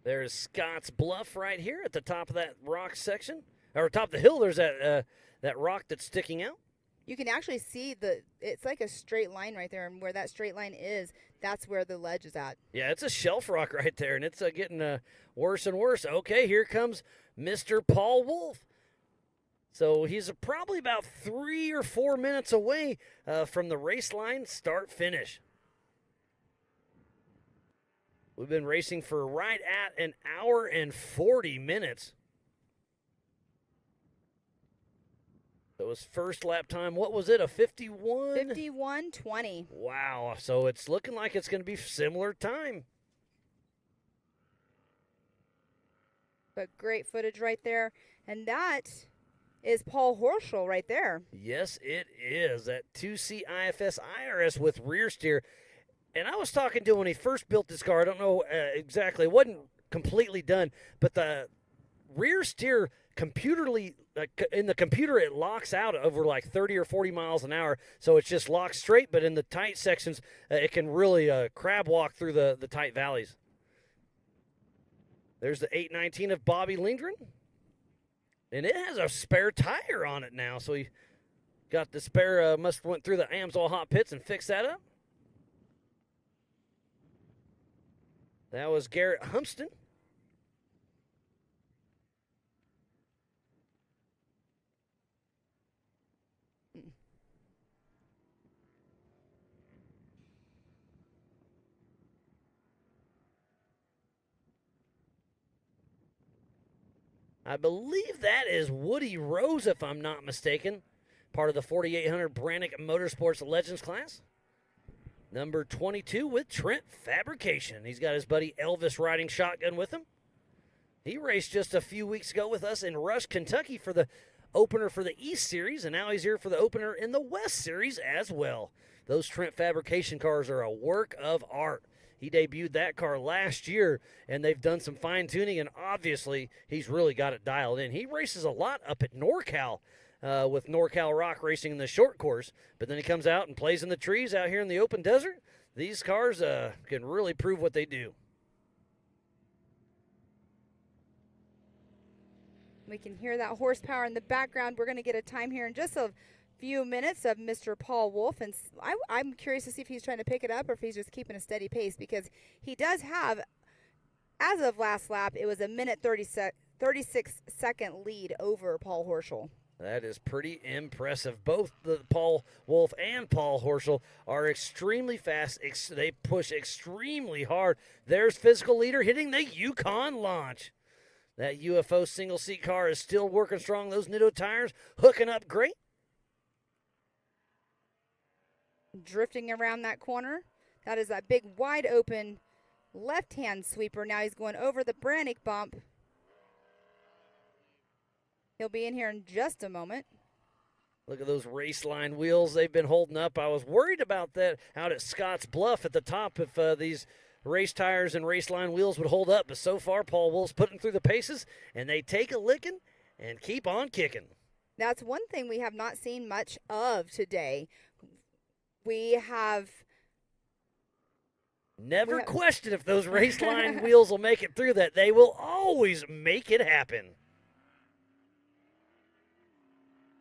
There's Scott's Bluff right here at the top of that rock section. Or top of the hill, there's that rock that's sticking out. You can actually see it's like a straight line right there, and where that straight line is, that's where the ledge is at. Yeah, it's a shelf rock right there, and it's getting worse and worse. Okay, here comes Mr. Paul Wolf. So he's probably about 3 or 4 minutes away from the race line start-finish. We've been racing for right at an hour and 40 minutes. So his first lap time, what was it, a 51? 51:20. Wow, so it's looking like it's going to be similar time. But great footage right there. And that is Paul Horschel right there. Yes, it is. That 2C IFS IRS with rear steer. And I was talking to him when he first built this car. I don't know exactly. It wasn't completely done. But the rear steer in the computer, it locks out over like 30 or 40 miles an hour. So it's just locked straight. But in the tight sections, it can really crab walk through the tight valleys. There's the 819 of Bobby Lindgren. And it has a spare tire on it now. So he got the spare, must have went through the Amsoil hot pits and fixed that up. That was Garrett Humpston. I believe that is Woody Rose, if I'm not mistaken. Part of the 4800 Brannick Motorsports Legends class. Number 22 with Trent Fabrication. He's got his buddy Elvis riding shotgun with him. He raced just a few weeks ago with us in Rush, Kentucky for the opener for the East Series, and now he's here for the opener in the West Series as well. Those Trent Fabrication cars are a work of art. He debuted that car last year, and they've done some fine-tuning, and obviously he's really got it dialed in. He races a lot up at NorCal. With NorCal Rock racing in the short course, but then he comes out and plays in the trees out here in the open desert. These cars can really prove what they do. We can hear that horsepower in the background. We're going to get a time here in just a few minutes of Mr. Paul Wolf, and I'm curious to see if he's trying to pick it up or if he's just keeping a steady pace, because he does have, as of last lap, it was a minute 36-second lead over Paul Horschel. That is pretty impressive. Both the Paul Wolf and Paul Horschel are extremely fast. They push extremely hard. There's physical leader hitting the Yukon launch. That UFO single-seat car is still working strong. Those Nitto tires hooking up great. Drifting around that corner. That is that big, wide-open left-hand sweeper. Now he's going over the Brannick bump. He'll be in here in just a moment. Look at those race line wheels they've been holding up. I was worried about that out at Scotts Bluff at the top if these race tires and race line wheels would hold up. But so far, Paul Wolf's putting through the paces, and they take a licking and keep on kicking. That's one thing we have not seen much of today. We have never questioned if those race line wheels will make it through that. They will always make it happen.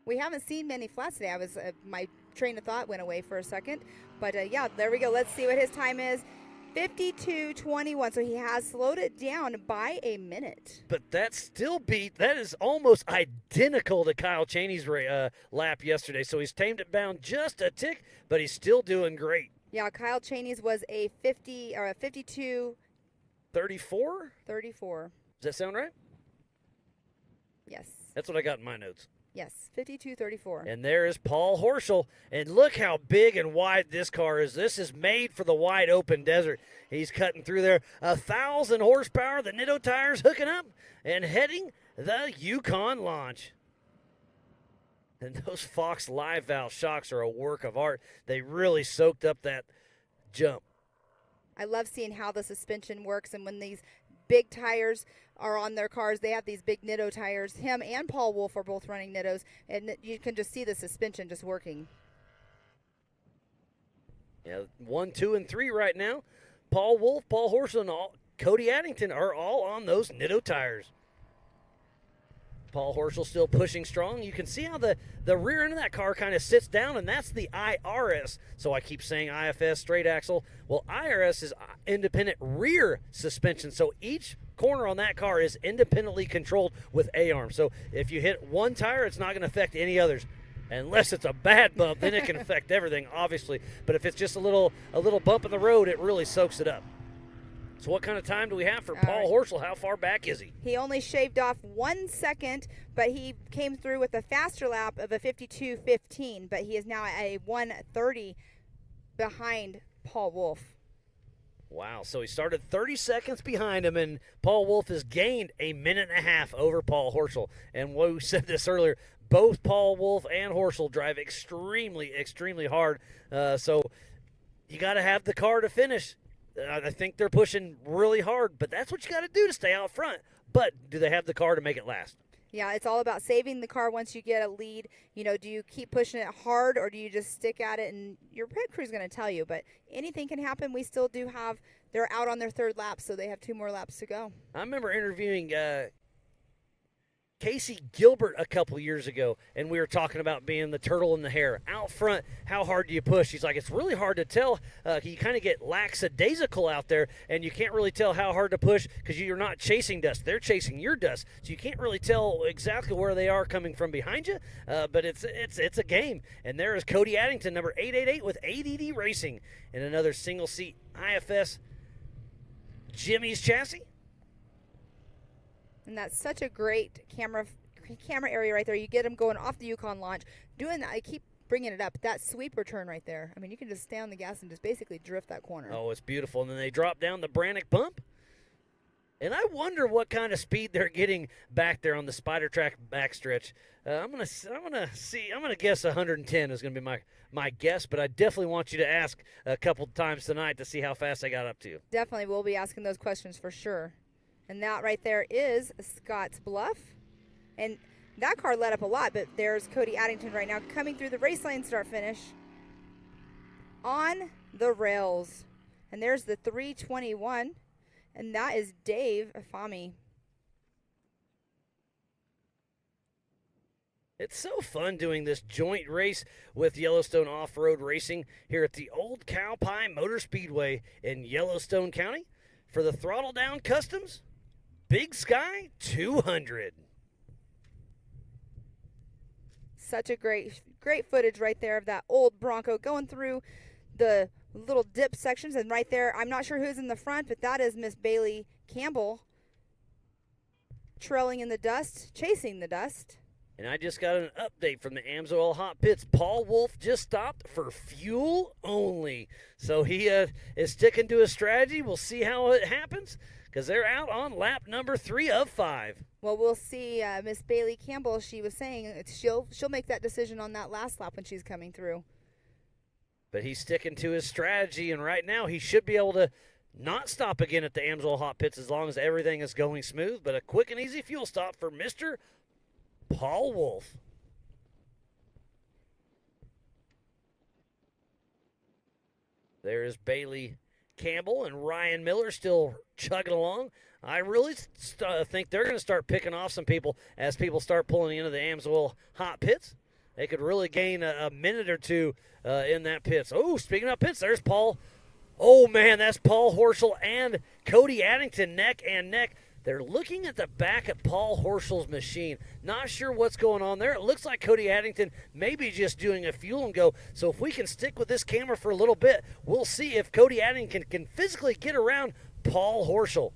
We haven't seen many flats today. I was my train of thought went away for a second. But, yeah, there we go. Let's see what his time is. 52:21. So he has slowed it down by a minute. But that is almost identical to Kyle Cheney's lap yesterday. So he's tamed it down just a tick, but he's still doing great. Yeah, Kyle Cheney's was a 52 34? 34. Does that sound right? Yes. That's what I got in my notes. Yes, 52-34. And there is Paul Horschel. And look how big and wide this car is. This is made for the wide open desert. He's cutting through there. 1,000 horsepower. The Nitto tires hooking up and heading the Yukon launch. And those Fox live valve shocks are a work of art. They really soaked up that jump. I love seeing how the suspension works, and when these big tires are on their cars, they have these big Nitto tires. Him and Paul Wolf are both running Nittos, and you can just see the suspension just working. Yeah, 1, 2, and 3 right now. Paul Wolf, Paul Horschel, and Cody Addington are all on those Nitto tires. Paul Horschel still pushing strong. You can see how the rear end of that car kind of sits down, and that's the IRS. So I keep saying IFS, straight axle. Well, IRS is independent rear suspension. So each corner on that car is independently controlled with A-arm. So if you hit one tire, it's not going to affect any others. Unless it's a bad bump, then it can affect everything, obviously. But if it's just a little bump in the road, it really soaks it up. So what kind of time do we have for Paul Horschel? How far back is he? He only shaved off 1 second, but he came through with a faster lap of a 52:15. But he is now at a 1:30 behind Paul Wolf. Wow, so he started 30 seconds behind him, and Paul Wolf has gained a minute and a half over Paul Horschel. And we said this earlier, both Paul Wolf and Horschel drive extremely, extremely hard. So you got to have the car to finish. I think they're pushing really hard, but that's what you got to do to stay out front. But do they have the car to make it last? Yeah, it's all about saving the car once you get a lead. You know, do you keep pushing it hard or do you just stick at it? And your pit crew is going to tell you, but anything can happen. We still do have, they're out on their third lap, so they have 2 more laps to go. I remember interviewing Casey Gilbert a couple years ago, and we were talking about being the turtle in the hare. Out front, how hard do you push? He's like, it's really hard to tell. You kind of get lackadaisical out there, and you can't really tell how hard to push because you're not chasing dust. They're chasing your dust, so you can't really tell exactly where they are coming from behind you, but it's a game. And there is Cody Addington, number 888 with ADD Racing, in another single-seat IFS Jimmy's chassis. And that's such a great camera area right there. You get them going off the Yukon launch. Doing that, I keep bringing it up. That sweeper turn right there. I mean, you can just stay on the gas and just basically drift that corner. Oh, it's beautiful. And then they drop down the Brannick bump. And I wonder what kind of speed they're getting back there on the Spider Track backstretch. I'm gonna guess 110 is gonna be my guess, but I definitely want you to ask a couple times tonight to see how fast they got up to. Definitely, we'll be asking those questions for sure. And that right there is Scotts Bluff. And that car let up a lot, but there's Cody Addington right now coming through the race lane start-finish on the rails. And there's the 321, and that is Dave Afami. It's so fun doing this joint race with Yellowstone Off-Road Racing here at the Old Cow Pie Motor Speedway in Yellowstone County for the Throttle Down Customs Big Sky 200. Such a great footage right there of that old Bronco going through the little dip sections. And right there, I'm not sure who's in the front, but that is Miss Bailey Campbell trailing in the dust, chasing the dust. And I just got an update from the Amsoil Hot Pits. Paul Wolf just stopped for fuel only. So he is sticking to his strategy. We'll see how it happens because they're out on lap number 3 of 5. Well, we'll see. Miss Bailey Campbell, she was saying she'll make that decision on that last lap when she's coming through. But he's sticking to his strategy, and right now he should be able to not stop again at the Amsoil Hot Pits as long as everything is going smooth. But a quick and easy fuel stop for Mr. Paul Wolf. There's Bailey Campbell and Ryan Miller still chugging along. I really think they're going to start picking off some people as people start pulling into the Amsoil Hot Pits. They could really gain a minute or two in that pits. Oh, speaking of pits, there's Paul. Oh, man, that's Paul Horschel and Cody Addington neck and neck. They're looking at the back of Paul Horschel's machine. Not sure what's going on there. It looks like Cody Addington may be just doing a fuel and go. So if we can stick with this camera for a little bit, we'll see if Cody Addington can physically get around Paul Horschel.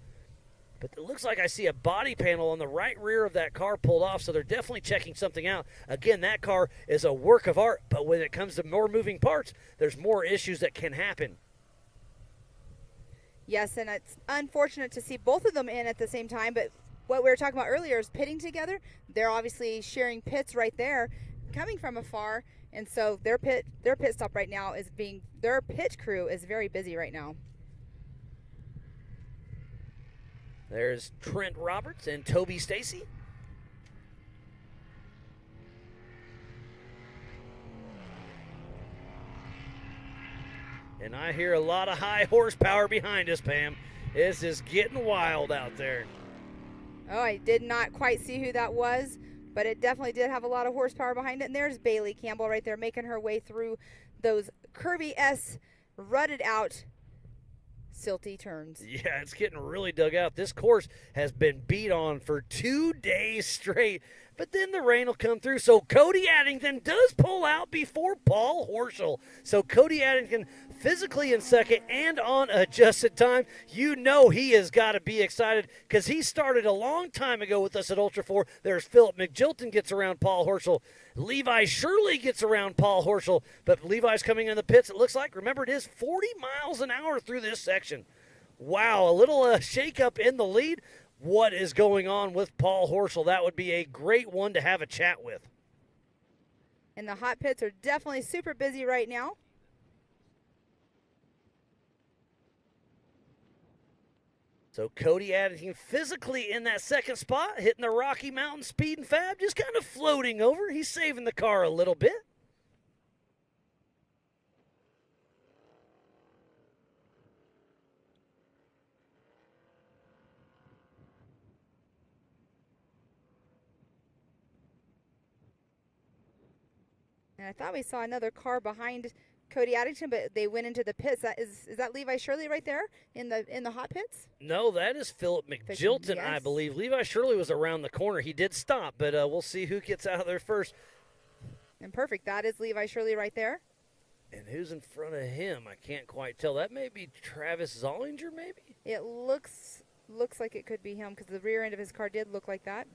But it looks like I see a body panel on the right rear of that car pulled off, so they're definitely checking something out. Again, that car is a work of art, but when it comes to more moving parts, there's more issues that can happen. Yes, and it's unfortunate to see both of them in at the same time, but what we were talking about earlier is pitting together. They're obviously sharing pits right there, coming from afar, and so their pit stop right now is their pit crew is very busy right now. There's Trent Roberts and Toby Stacy. And I hear a lot of high horsepower behind us, Pam. This is getting wild out there. Oh, I did not quite see who that was, but it definitely did have a lot of horsepower behind it. And there's Bailey Campbell right there making her way through those curvy-S, rutted out, silty turns. Yeah, it's getting really dug out. This course has been beat on for 2 days straight, but then the rain will come through. So Cody Addington does pull out before Paul Horschel. So Cody Addington physically in second and on adjusted time. You know he has got to be excited because he started a long time ago with us at Ultra 4. There's Philip McJilton gets around Paul Horschel. Levi Shirley gets around Paul Horschel, but Levi's coming in the pits, it looks like. Remember, it is 40 miles an hour through this section. Wow, a little shake-up in the lead. What is going on with Paul Horschel? That would be a great one to have a chat with. And the hot pits are definitely super busy right now. So Cody Addington physically in that second spot, hitting the Rocky Mountain Speed and Fab, just kind of floating over. He's saving the car a little bit. And I thought we saw another car behind Cody Addington, but they went into the pits. Is that Levi Shirley right there in the hot pits? No, that is Philip McJilton, yes. I believe. Levi Shirley was around the corner. He did stop, but we'll see who gets out of there first. And perfect. That is Levi Shirley right there. And who's in front of him? I can't quite tell. That may be Travis Zollinger, maybe? It looks like it could be him because the rear end of his car did look like that.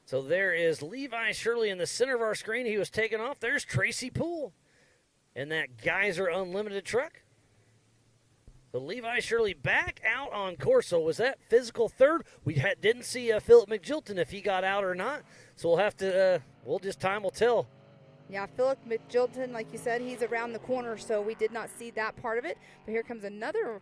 So there is Levi Shirley in the center of our screen. He was taken off. There's Tracy Poole in that Geyser Unlimited truck. So Levi Shirley back out on course. So was that physical third? We didn't see Philip McJilton if he got out or not. So we'll have to, time will tell. Yeah, Philip McJilton, like you said, he's around the corner, so we did not see that part of it. But here comes another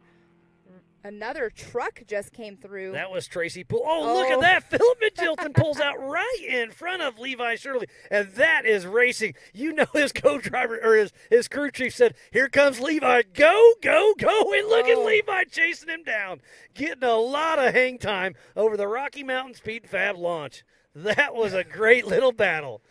truck just came through. That was Tracy Poole. Oh, look at that. Philip McJilton pulls out right in front of Levi Shirley, and that is racing. You know his co-driver or his crew chief said, here comes Levi. Go, go, go. And look at Levi chasing him down, getting a lot of hang time over the Rocky Mountain Speed Fab launch. That was a great little battle.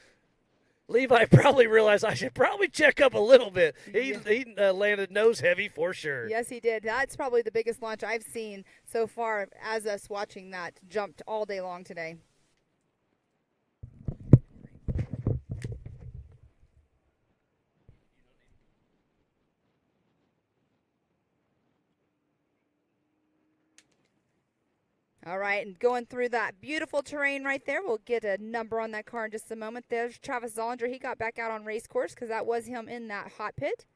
Levi probably realized I should probably check up a little bit. He landed nose heavy for sure. Yes, he did. That's probably the biggest launch I've seen so far as us watching that jumped all day long today. All right, and going through that beautiful terrain right there, we'll get a number on that car in just a moment. There's Travis Zollinger. He got back out on race course because that was him in that hot pit.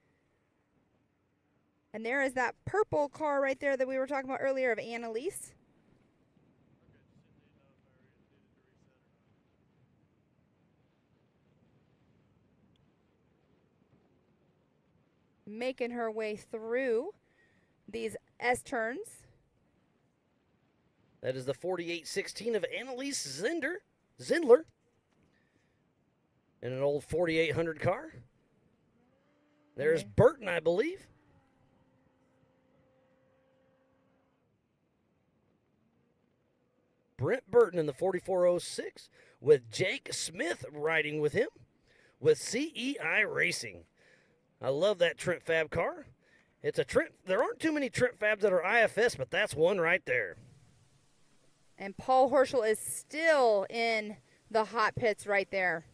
And there is that purple car right there that we were talking about earlier of Annalise. Making her way through these S-turns. That is the 4816 of Annalise Zindler. In an old 4800 car. There's Burton, I believe. Brent Burton in the 4406 with Jake Smith riding with him with CEI Racing. I love that Trent Fab car. It's a Trent. There aren't too many Trent Fabs that are IFS, but that's one right there. And Paul Horschel is still in the hot pits right there.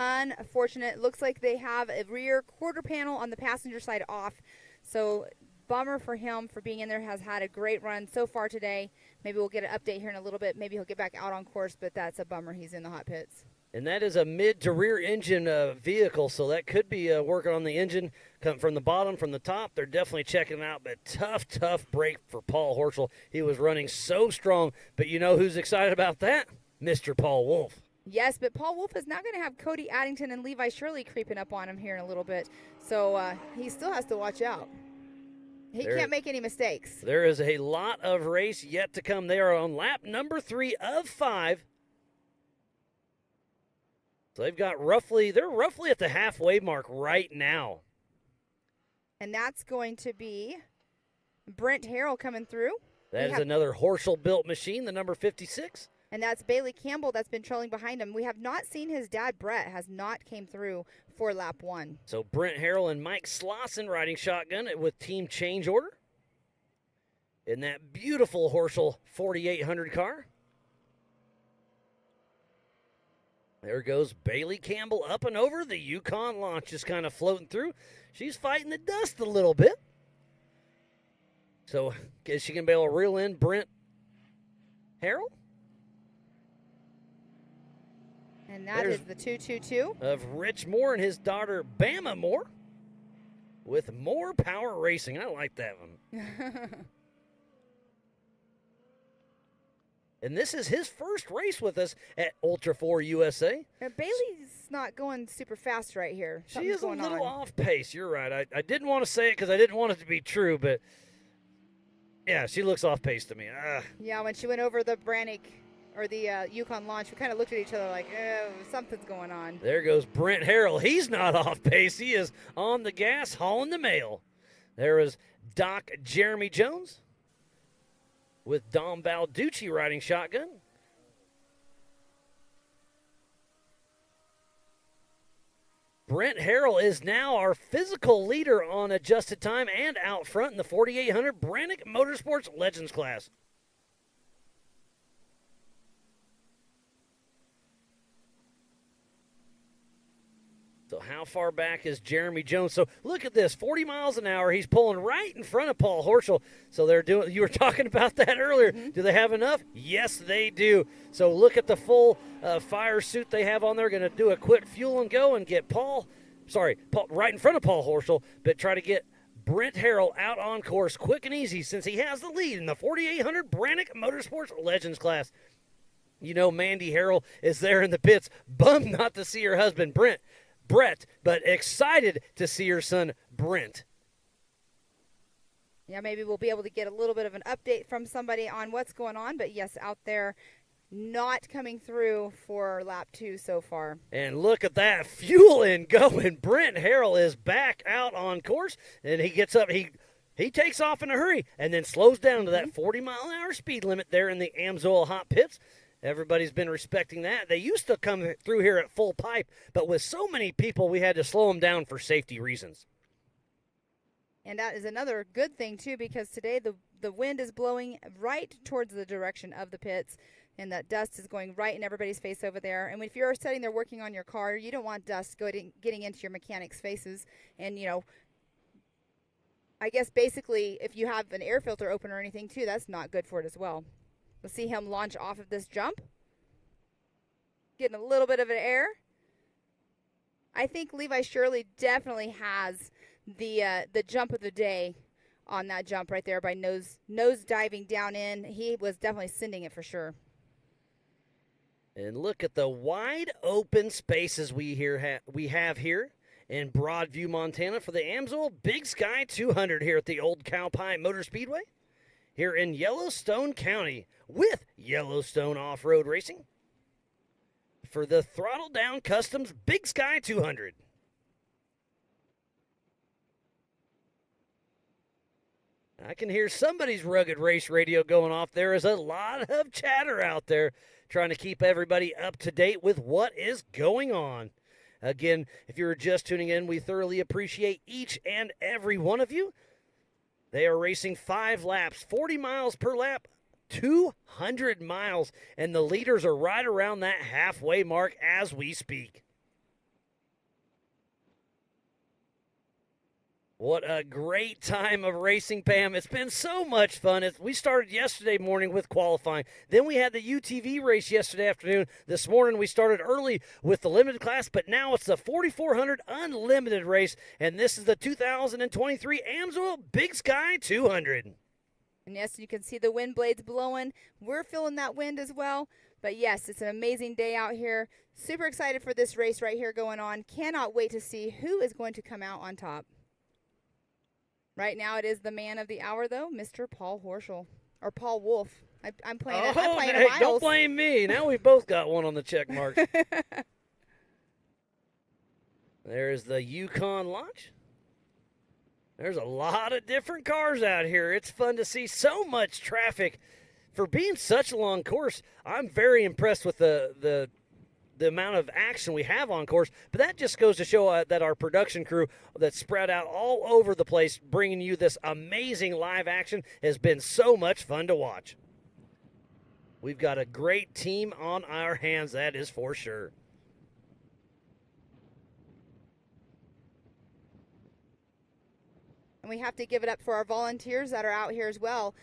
Unfortunate. Looks like they have a rear quarter panel on the passenger side off. So bummer for him for being in there. Has had a great run so far today. Maybe we'll get an update here in a little bit. Maybe he'll get back out on course, but that's a bummer. He's in the hot pits. And that is a mid to rear engine vehicle, so that could be working on the engine come from the bottom, from the top. They're definitely checking it out, but tough break for Paul Horschel. He was running so strong, but you know who's excited about that? Mr. Paul Wolf. Yes, but Paul Wolf is now going to have Cody Addington and Levi Shirley creeping up on him here in a little bit, so he still has to watch out. He can't make any mistakes. There is a lot of race yet to come. They are on lap number 3 of 5. So they're roughly at the halfway mark right now. And that's going to be Brent Harrell coming through. That is another Horschel-built machine, the number 56. And that's Bailey Campbell that's been trailing behind him. We have not seen his dad, Brett, has not came through for lap 1. So Brent Harrell and Mike Slauson riding shotgun with team change order. In that beautiful Horschel 4800 car. There goes Bailey Campbell up and over. The Yukon launch just kind of floating through. She's fighting the dust a little bit. So is she going to be able to reel in Brent Harrell? And that is the 222 of Rich Moore and his daughter Bama Moore with More Power Racing. I like that one. And this is his first race with us at Ultra4USA. Bailey's not going super fast right here. She is a little off pace. You're right. I didn't want to say it because I didn't want it to be true, but yeah, she looks off pace to me. Yeah, when she went over the Brannick or the Yukon launch, we kind of looked at each other like, oh, something's going on. There goes Brent Harrell. He's not off pace. He is on the gas, hauling the mail. There is Doc Jeremy Jones with Dom Balducci riding shotgun. Brent Harrell is now our physical leader on adjusted time and out front in the 4800 Brannick Motorsports Legends class. So how far back is Jeremy Jones? So look at this, 40 miles an hour. He's pulling right in front of Paul Horschel. So they're doing. You were talking about that earlier. Mm-hmm. Do they have enough? Yes, they do. So look at the full fire suit they have on there. Going to do a quick fuel and go and get Paul right in front of Paul Horschel, but try to get Brent Harrell out on course quick and easy since he has the lead in the 4800 Brannick Motorsports Legends class. You know, Mandy Harrell is there in the pits, bummed not to see her husband Brett, but excited to see her son, Brent. Yeah, maybe we'll be able to get a little bit of an update from somebody on what's going on. But, yes, out there, not coming through for lap 2 so far. And look at that, fueling going. Brent Harrell is back out on course, and he gets up. He takes off in a hurry and then slows down to that 40-mile-an-hour speed limit there in the Amsoil hot pits. Everybody's been respecting that. They used to come through here at full pipe, but with so many people, we had to slow them down for safety reasons. And that is another good thing, too, because today the wind is blowing right towards the direction of the pits, and that dust is going right in everybody's face over there. And if you're sitting there working on your car, you don't want dust getting into your mechanics' faces. And, you know, I guess basically if you have an air filter open or anything too, that's not good for it as well. Let's see him launch off of this jump. Getting a little bit of an air. I think Levi Shirley definitely has the jump of the day on that jump right there by nose diving down in. He was definitely sending it for sure. And look at the wide open spaces we have here in Broadview, Montana for the Amsoil Big Sky 200 here at the Old Cow Pie Motor Speedway here in Yellowstone County with Yellowstone Off-Road Racing for the Throttle Down Customs Big Sky 200. I can hear somebody's rugged race radio going off. There is a lot of chatter out there trying to keep everybody up to date with what is going on. Again, if you're just tuning in, we thoroughly appreciate each and every one of you. They are racing 5 laps, 40 miles per lap, 200 miles, and the leaders are right around that halfway mark as we speak. What a great time of racing, Pam. It's been so much fun. We started yesterday morning with qualifying. Then we had the UTV race yesterday afternoon. This morning we started early with the limited class, but now it's the 4,400 unlimited race, and this is the 2023 Amsoil Big Sky 200. And yes, you can see the wind blades blowing. We're feeling that wind as well. But yes, it's an amazing day out here. Super excited for this race right here going on. Cannot wait to see who is going to come out on top. Right now, it is the man of the hour, though, Mr. Paul Horschel. Or Paul Wolf. I'm playing it. I'm playing hey, it. Don't blame me. Now we've both got one on the check marks. There's the Yukon launch. There's a lot of different cars out here. It's fun to see so much traffic. For being such a long course, I'm very impressed with the amount of action we have on course, but that just goes to show that our production crew that's spread out all over the place bringing you this amazing live action has been so much fun to watch. We've got a great team on our hands, that is for sure. And we have to give it up for our volunteers that are out here as well.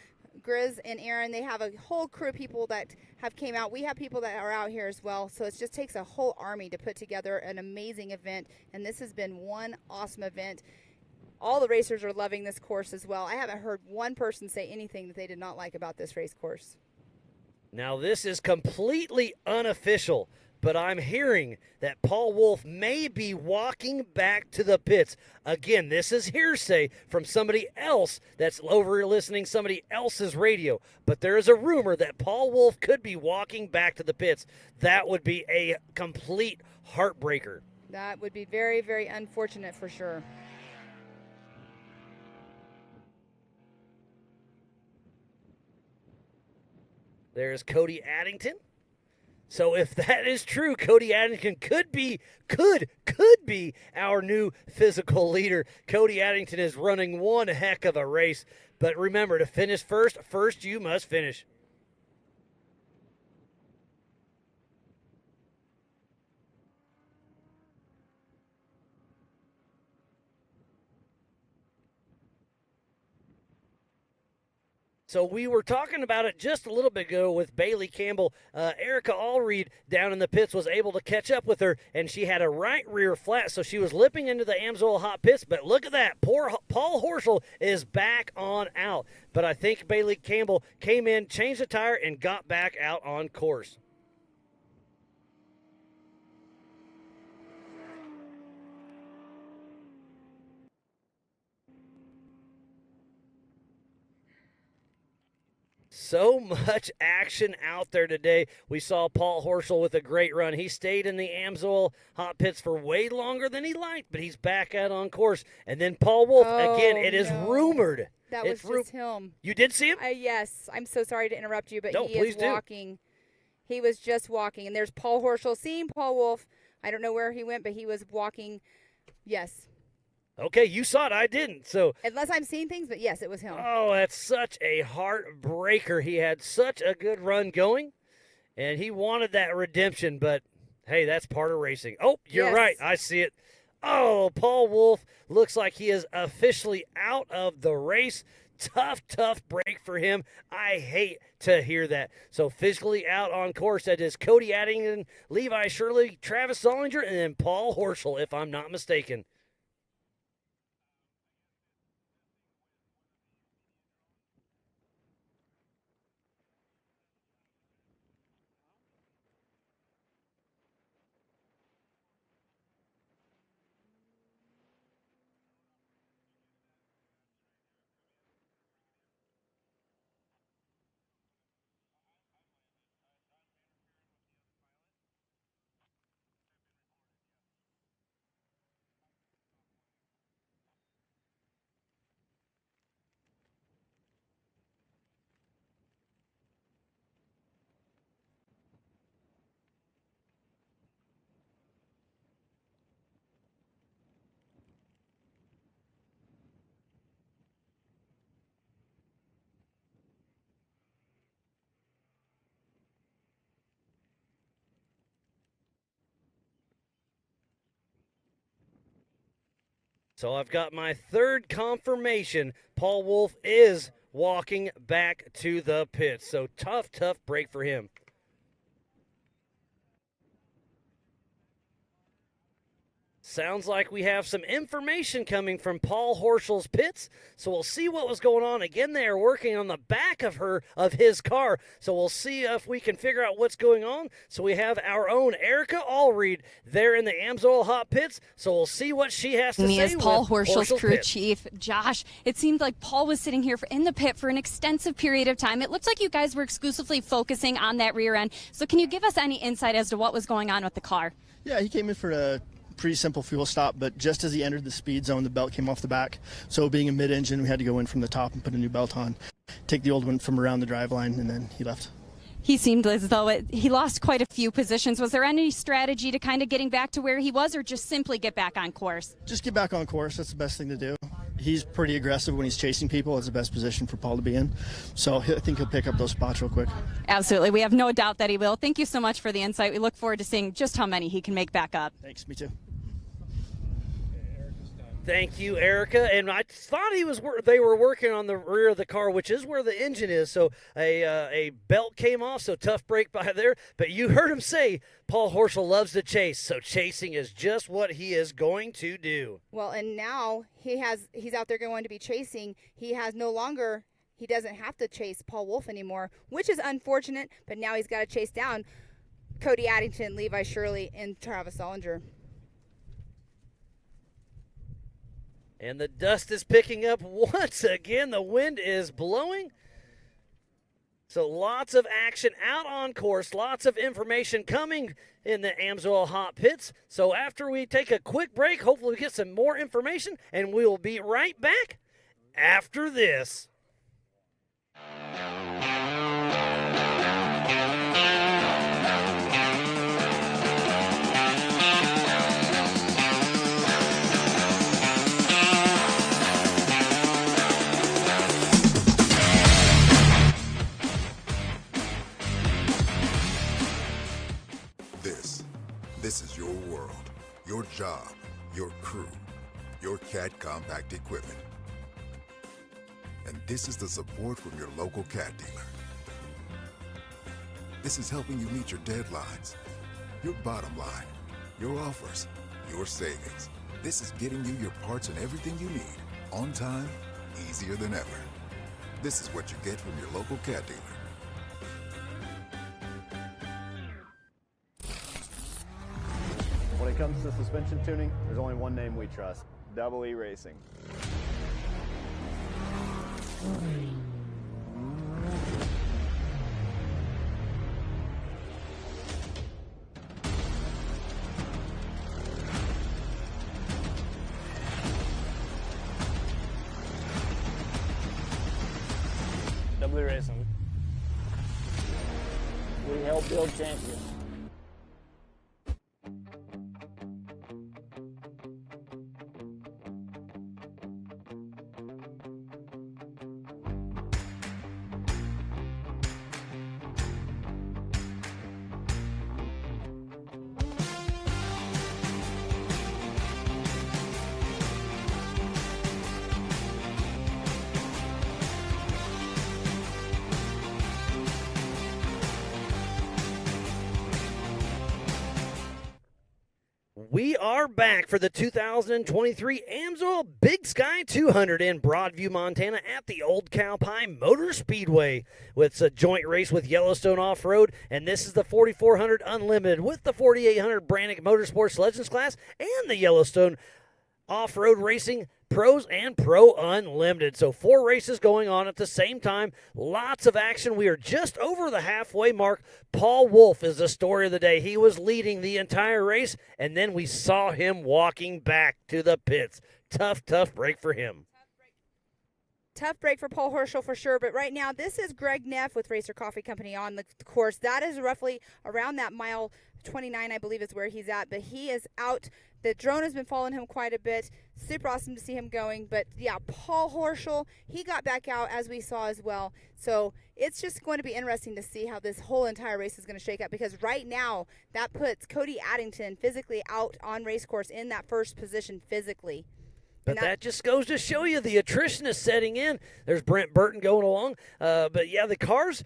Grizz and Aaron, they have a whole crew of people that have came out. We have people that are out here as well. So it just takes a whole army to put together an amazing event. And this has been one awesome event. All the racers are loving this course as well. I haven't heard one person say anything that they did not like about this race course. Now this is completely unofficial, but I'm hearing that Paul Wolf may be walking back to the pits. Again, this is hearsay from somebody else that's over listening somebody else's radio. But there is a rumor that Paul Wolf could be walking back to the pits. That would be a complete heartbreaker. That would be very, very unfortunate for sure. There's Cody Addington. So if that is true, Cody Addington could be our new physical leader. Cody Addington is running one heck of a race. But remember, to finish first you must finish. So we were talking about it just a little bit ago with Bailey Campbell. Erica Allreed down in the pits was able to catch up with her, and she had a right rear flat, so she was lipping into the Amsoil hot pits. But look at that. Poor Paul Horschel is back on out. But I think Bailey Campbell came in, changed the tire, and got back out on course. So much action out there today. We saw Paul Horschel with a great run. He stayed in the Amsoil hot pits for way longer than he liked, but he's back out on course. And then Paul Wolf, again, it is rumored. That was just him. You did see him? Yes. I'm so sorry to interrupt you, but No, he is walking. He was just walking. And there's Paul Horschel seeing Paul Wolf. I don't know where he went, but he was walking. Yes. Okay, you saw it. I didn't. So unless I'm seeing things, but yes, it was him. Oh, that's such a heartbreaker. He had such a good run going, and he wanted that redemption, but hey, that's part of racing. Oh, you're right. I see it. Oh, Paul Wolf looks like he is officially out of the race. Tough break for him. I hate to hear that. So physically out on course, that is Cody Addington, Levi Shirley, Travis Zollinger, and then Paul Horschel, if I'm not mistaken. So I've got my third confirmation. Paul Wolf is walking back to the pits. So tough break for him. Sounds like we have some information coming from Paul Horschel's pits, so we'll see what was going on. Again, they are working on the back of his car, so we'll see if we can figure out what's going on. So we have our own Erica Allreed there in the Amsoil hot pits, so we'll see what she has to say. Is Paul Horschel's crew pit. chief. Josh, it seemed like Paul was sitting here in the pit for an extensive period of time. It looks like you guys were exclusively focusing on that rear end. So can you give us any insight as to what was going on with the car? Yeah, he came in for a pretty simple fuel stop, but just as he entered the speed zone, the belt came off the back. So being a mid-engine, we had to go in from the top and put a new belt on, take the old one from around the driveline, and then he left. He seemed as though he lost quite a few positions. Was there any strategy to kind of getting back to where he was, or just simply get back on course? Just get back on course. That's the best thing to do. He's pretty aggressive when he's chasing people. It's the best position for Paul to be in. So I think he'll pick up those spots real quick. Absolutely. We have no doubt that he will. Thank you so much for the insight. We look forward to seeing just how many he can make back up. Thanks. Me too. Thank you, Erica. And I thought they were working on the rear of the car, which is where the engine is. So a belt came off, so tough break by there. But you heard him say Paul Horschel loves to chase, so chasing is just what he is going to do. Well, and now he's out there going to be chasing. He doesn't have to chase Paul Wolf anymore, which is unfortunate. But now he's got to chase down Cody Addington, Levi Shirley, and Travis Zollinger. And the dust is picking up once again. The wind is blowing. So lots of action out on course. Lots of information coming in the Amsoil hot pits. So after we take a quick break, hopefully we get some more information. And we will be right back after this. This is your world, your job, your crew, your CAT compact equipment. And this is the support from your local CAT dealer. This is helping you meet your deadlines, your bottom line, your offers, your savings. This is getting you your parts and everything you need, on time, easier than ever. This is what you get from your local CAT dealer. When it comes to suspension tuning, there's only one name we trust: Double E Racing. Double E Racing. We help build champions. We are back for the 2023 Amsoil Big Sky 200 in Broadview, Montana at the Old Cow Pie Motor Speedway. It's a joint race with Yellowstone Off-Road, and this is the 4400 Unlimited with the 4800 Brannick Motorsports Legends class and the Yellowstone Off-Road Racing Pros and Pro Unlimited. So 4 races going on at the same time. Lots of action. We are just over the halfway mark. Paul Wolf is the story of the day. He was leading the entire race, and then we saw him walking back to the pits. Tough break for him. Tough break for Paul Herschel for sure, but right now this is Greg Neff with Racer Coffee Company on the course. That is roughly around that mile 29, I believe is where he's at, but he is out. The drone has been following him quite a bit. Super awesome to see him going, but yeah, Paul Herschel, he got back out as we saw as well. So it's just going to be interesting to see how this whole entire race is going to shake out, because right now that puts Cody Addington physically out on race course in that first position physically. But that just goes to show you the attrition is setting in. There's Brent Burton going along. But, yeah, the cars,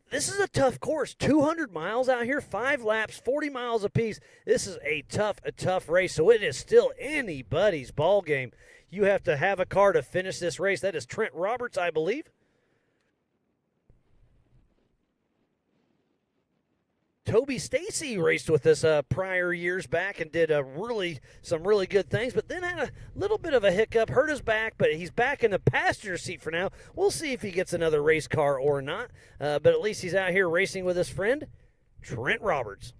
this is a tough course. 200 miles out here, 5 laps, 40 miles apiece. This is a tough race, so it is still anybody's ball game. You have to have a car to finish this race. That is Trent Roberts, I believe. Toby Stacy raced with us prior years back and did some really good things, but then had a little bit of a hiccup, hurt his back, but he's back in the passenger seat for now. We'll see if he gets another race car or not, but at least he's out here racing with his friend, Trent Roberts.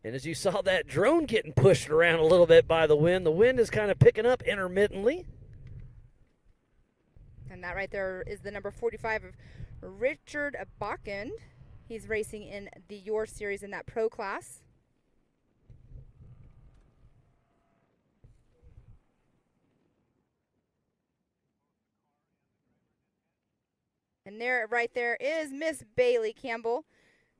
And as you saw that drone getting pushed around a little bit by the wind is kind of picking up intermittently. And that right there is the number 45 of Richard Bachand. He's racing in the Your Series in that pro class. And there, right there is Miss Bailey Campbell.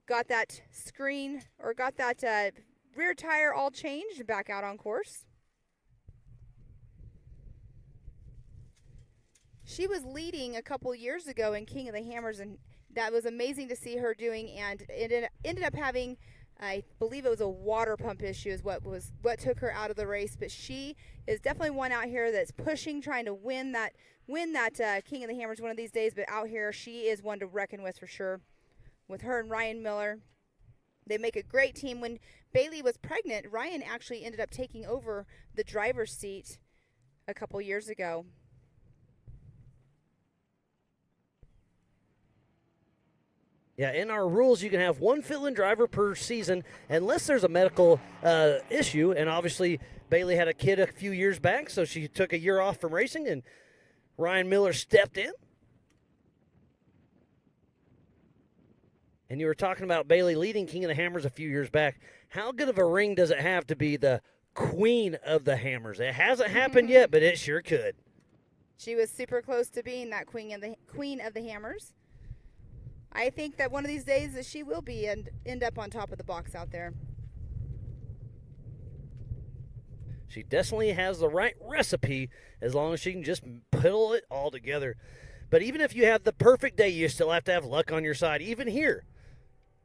Got that screen, or got that rear tire all changed, back out on course. She was leading a couple years ago in King of the Hammers, and that was amazing to see her doing, and it ended up having, I believe it was a water pump issue is what took her out of the race, but she is definitely one out here that's pushing, trying to win that King of the Hammers one of these days, but out here she is one to reckon with for sure. With her and Ryan Miller, they make a great team. When Bailey was pregnant, Ryan actually ended up taking over the driver's seat a couple years ago. Yeah, in our rules, you can have one fill-in driver per season unless there's a medical issue. And obviously, Bailey had a kid a few years back, so she took a year off from racing, and Ryan Miller stepped in. And you were talking about Bailey leading King of the Hammers a few years back. How good of a ring does it have to be the queen of the hammers? It hasn't happened yet, but it sure could. She was super close to being that queen of the hammers. I think that one of these days that she will be and end up on top of the box out there. She definitely has the right recipe as long as she can just pull it all together. But even if you have the perfect day, you still have to have luck on your side, even here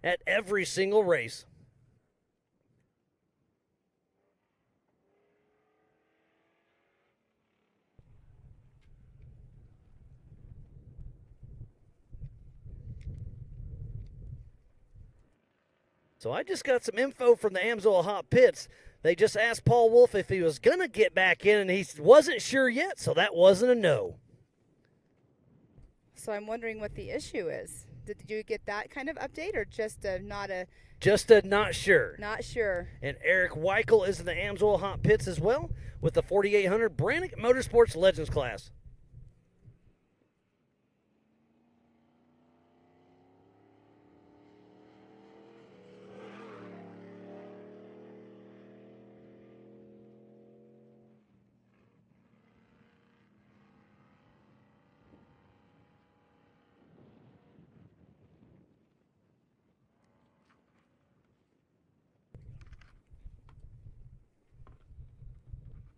at every single race. So I just got some info from the Amsoil Hot Pits. They just asked Paul Wolf if he was going to get back in, and he wasn't sure yet, so that wasn't a no. So I'm wondering what the issue is. Did you get that kind of update, or just not a... Just a not sure. Not sure. And Eric Weichel is in the Amsoil Hot Pits as well with the 4800 Brannick Motorsports Legends class.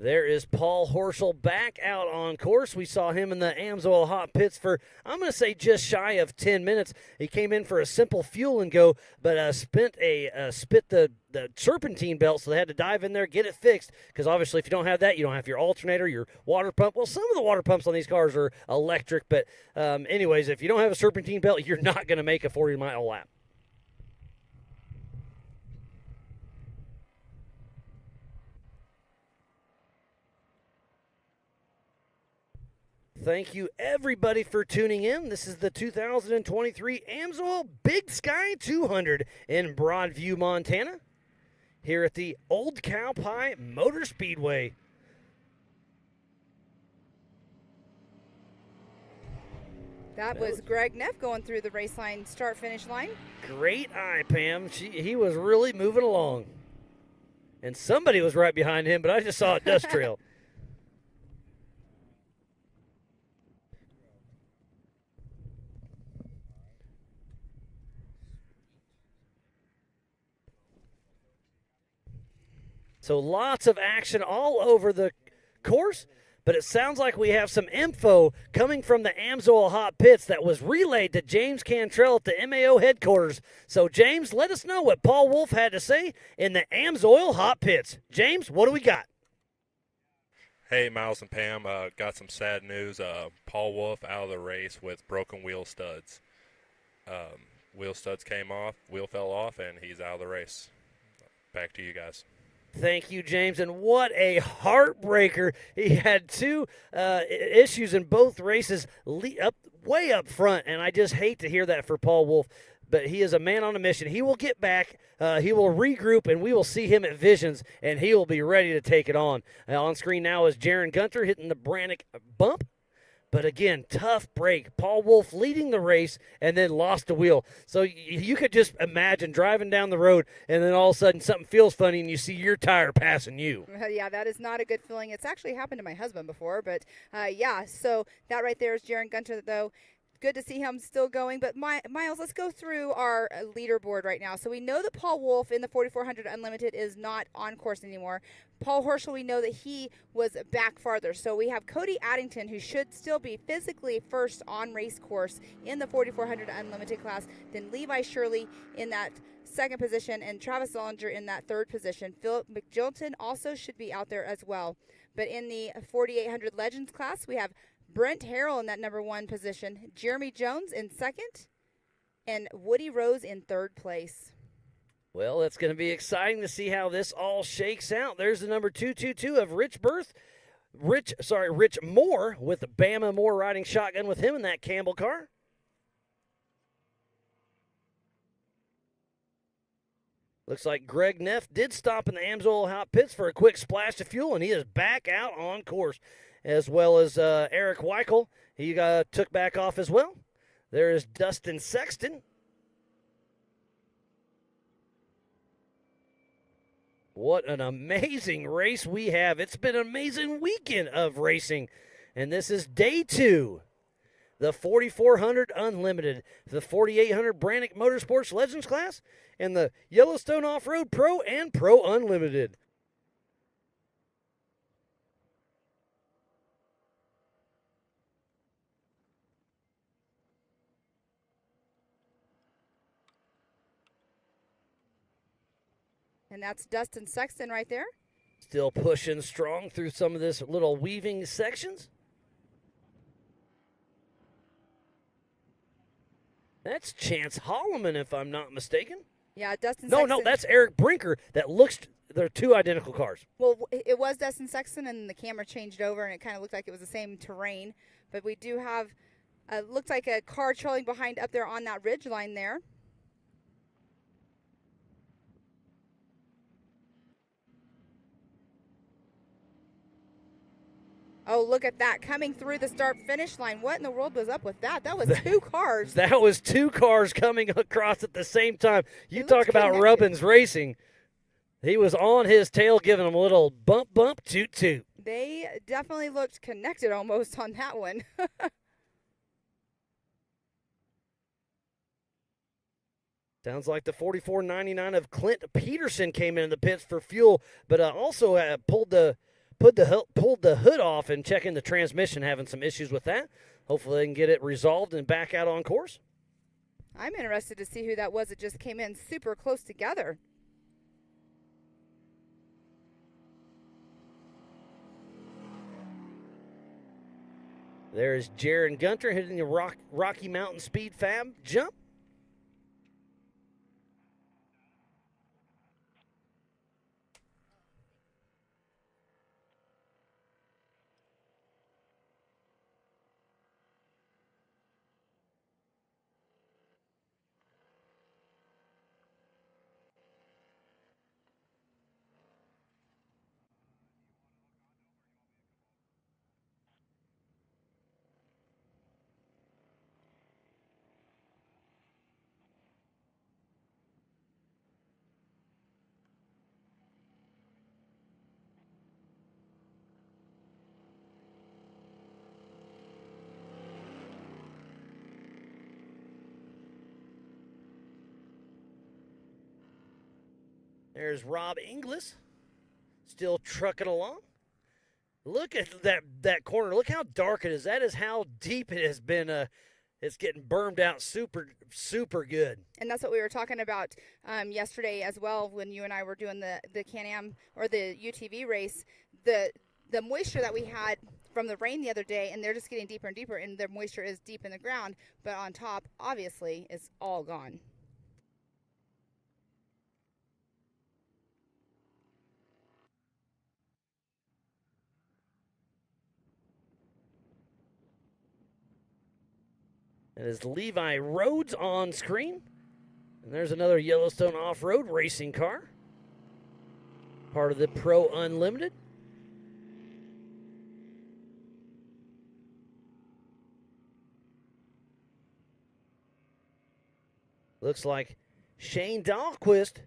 There is Paul Horschel back out on course. We saw him in the Amsoil hot pits for, I'm going to say, just shy of 10 minutes. He came in for a simple fuel and go, but spit the serpentine belt, so they had to dive in there, get it fixed, because obviously if you don't have that, you don't have your alternator, your water pump. Well, some of the water pumps on these cars are electric, but anyways, if you don't have a serpentine belt, you're not going to make a 40-mile lap. Thank you, everybody, for tuning in. This is the 2023 Amsoil Big Sky 200 in Broadview, Montana, here at the Old Cow Pie Motor Speedway. That was Greg Neff going through the race line, start-finish line. Great eye, Pam. He was really moving along. And somebody was right behind him, but I just saw a dust trail. So lots of action all over the course, but it sounds like we have some info coming from the Amsoil hot pits that was relayed to James Cantrell at the MAO headquarters. So, James, let us know what Paul Wolf had to say in the Amsoil hot pits. James, what do we got? Hey, Miles and Pam, got some sad news. Paul Wolf out of the race with broken wheel studs. Wheel studs came off, wheel fell off, and he's out of the race. Back to you guys. Thank you, James. And what a heartbreaker. He had two issues in both races way up front, and I just hate to hear that for Paul Wolf. But he is a man on a mission. He will get back. He will regroup, and we will see him at Visions, and he will be ready to take it on. On screen now is Jaron Gunter hitting the Brannick bump. But again, tough break. Paul Wolf leading the race and then lost a wheel. So you could just imagine driving down the road and then all of a sudden something feels funny and you see your tire passing you. Yeah, that is not a good feeling. It's actually happened to my husband before. But, yeah, so that right there is Jaron Gunter, though. Good to see him still going. But, Miles, let's go through our leaderboard right now. So we know that Paul Wolf in the 4400 Unlimited is not on course anymore. Paul Horschel, we know that he was back farther. So we have Cody Addington, who should still be physically first on race course in the 4400 Unlimited class. Then Levi Shirley in that second position and Travis Zollinger in that third position. Philip McJilton also should be out there as well. But in the 4800 Legends class, we have Brent Harrell in that number one position, Jeremy Jones in second, and Woody Rose in third place. Well, it's going to be exciting to see how this all shakes out. There's the number 222 of Rich Moore with the Bama Moore riding shotgun with him in that Campbell car. Looks like Greg Neff did stop in the Amsoil hot pits for a quick splash of fuel, and he is back out on course, as well as Eric Weichel. He took back off as well. There is Dustin Sexton. What an amazing race we have. It's been an amazing weekend of racing. And this is day 2. The 4400 Unlimited, the 4800 Brannick Motorsports Legends class, and the Yellowstone Off-Road Pro and Pro Unlimited. And that's Dustin Sexton right there. Still pushing strong through some of this little weaving sections. That's Chance Holloman, if I'm not mistaken. Yeah, Dustin Sexton. No, that's Eric Brinker. They're two identical cars. Well, it was Dustin Sexton, and the camera changed over, and it kind of looked like it was the same terrain. But we do have, looked like a car trailing behind up there on that ridge line there. Oh, look at that, coming through the start-finish line. What in the world was up with that? That was two cars. That was two cars coming across at the same time. You talk about Rubbins Racing. He was on his tail giving him a little bump, bump, toot, toot. They definitely looked connected almost on that one. Sounds like the 44.99 of Clint Peterson came in the pits for fuel, but also pulled the pulled the hood off and checking the transmission, having some issues with that. Hopefully they can get it resolved and back out on course. I'm interested to see who that was that just came in super close together. There's Jaron Gunter hitting the Rocky Mountain Speed Fab jump. There's Rob Inglis, still trucking along. Look at that corner. Look how dark it is. That is how deep it has been. It's getting bermed out super, super good. And that's what we were talking about yesterday as well when you and I were doing the Can-Am or the UTV race. The moisture that we had from the rain the other day, and they're just getting deeper and deeper, and the moisture is deep in the ground, but on top, obviously, is all gone. That is Levi Rhodes on screen. And there's another Yellowstone off-road racing car. Part of the Pro Unlimited. Looks like Shane Dahlquist,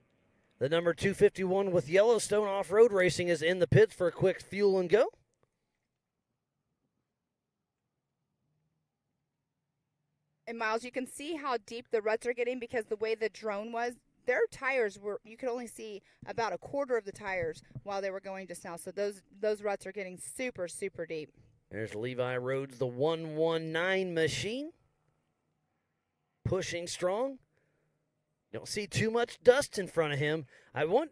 the number 251 with Yellowstone Off-Road Racing, is in the pits for a quick fuel and go. And Miles, you can see how deep the ruts are getting because the way the drone was, their tires were, you could only see about a quarter of the tires while they were going just now. So those ruts are getting super, super deep. There's Levi Rhodes, the 119 machine. Pushing strong. Don't see too much dust in front of him.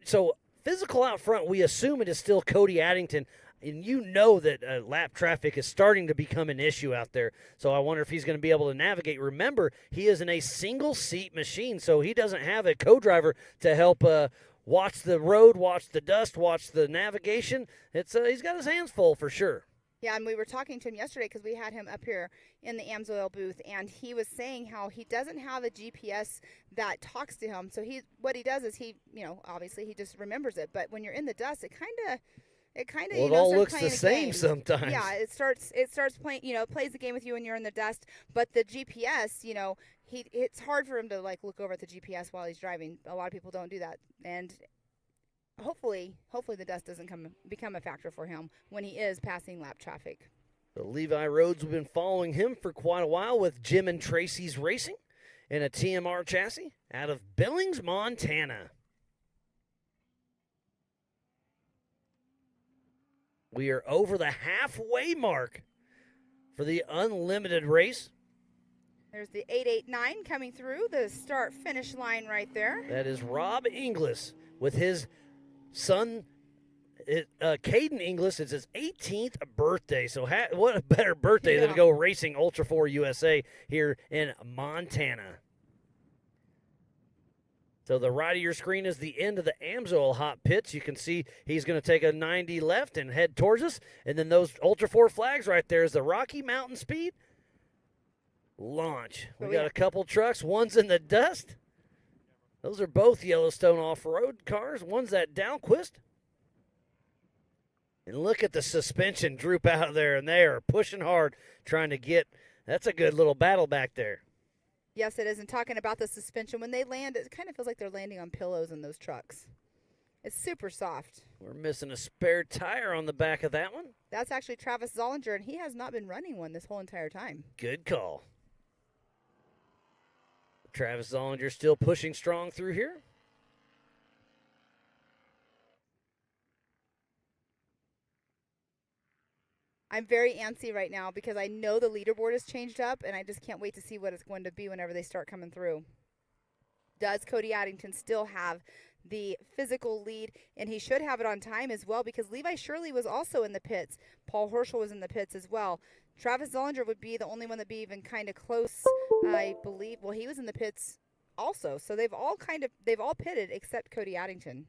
So physical out front, we assume it is still Cody Addington. And you know that lap traffic is starting to become an issue out there. So I wonder if he's going to be able to navigate. Remember, he is in a single-seat machine, so he doesn't have a co-driver to help watch the road, watch the dust, watch the navigation. He's got his hands full for sure. Yeah, and we were talking to him yesterday because we had him up here in the Amsoil booth, and he was saying how he doesn't have a GPS that talks to him. So what he does is obviously he just remembers it. But when you're in the dust, it Well, it all looks the same sometimes. Yeah, it starts playing, plays the game with you when you're in the dust. But the GPS, it's hard for him to look over at the GPS while he's driving. A lot of people don't do that, and hopefully the dust doesn't become a factor for him when he is passing lap traffic. So Levi Rhodes, we've been following him for quite a while with Jim and Tracy's Racing in a TMR chassis out of Billings, Montana. We are over the halfway mark for the Unlimited race. There's the 889 coming through the start-finish line right there. That is Rob Inglis with his son, Caden Inglis. It's his 18th birthday. So what a better birthday than to go racing Ultra4USA here in Montana. So the right of your screen is the end of the Amsoil hot pits. You can see he's going to take a 90 left and head towards us. And then those Ultra 4 flags right there is the Rocky Mountain Speed launch. We got a couple trucks. One's in the dust. Those are both Yellowstone off-road cars. One's that Dahlquist. And look at the suspension droop out there, and they are pushing hard trying to get – that's a good little battle back there. Yes, it is. And talking about the suspension, when they land, it kind of feels like they're landing on pillows in those trucks. It's super soft. We're missing a spare tire on the back of that one. That's actually Travis Zollinger, and he has not been running one this whole entire time. Good call. Travis Zollinger still pushing strong through here. I'm very antsy right now because I know the leaderboard has changed up, and I just can't wait to see what it's going to be whenever they start coming through. Does Cody Addington still have the physical lead? And he should have it on time as well, because Levi Shirley was also in the pits. Paul Horschel was in the pits as well. Travis Zollinger would be the only one that'd be even kind of close, I believe. Well, he was in the pits also. So they've all pitted except Cody Addington.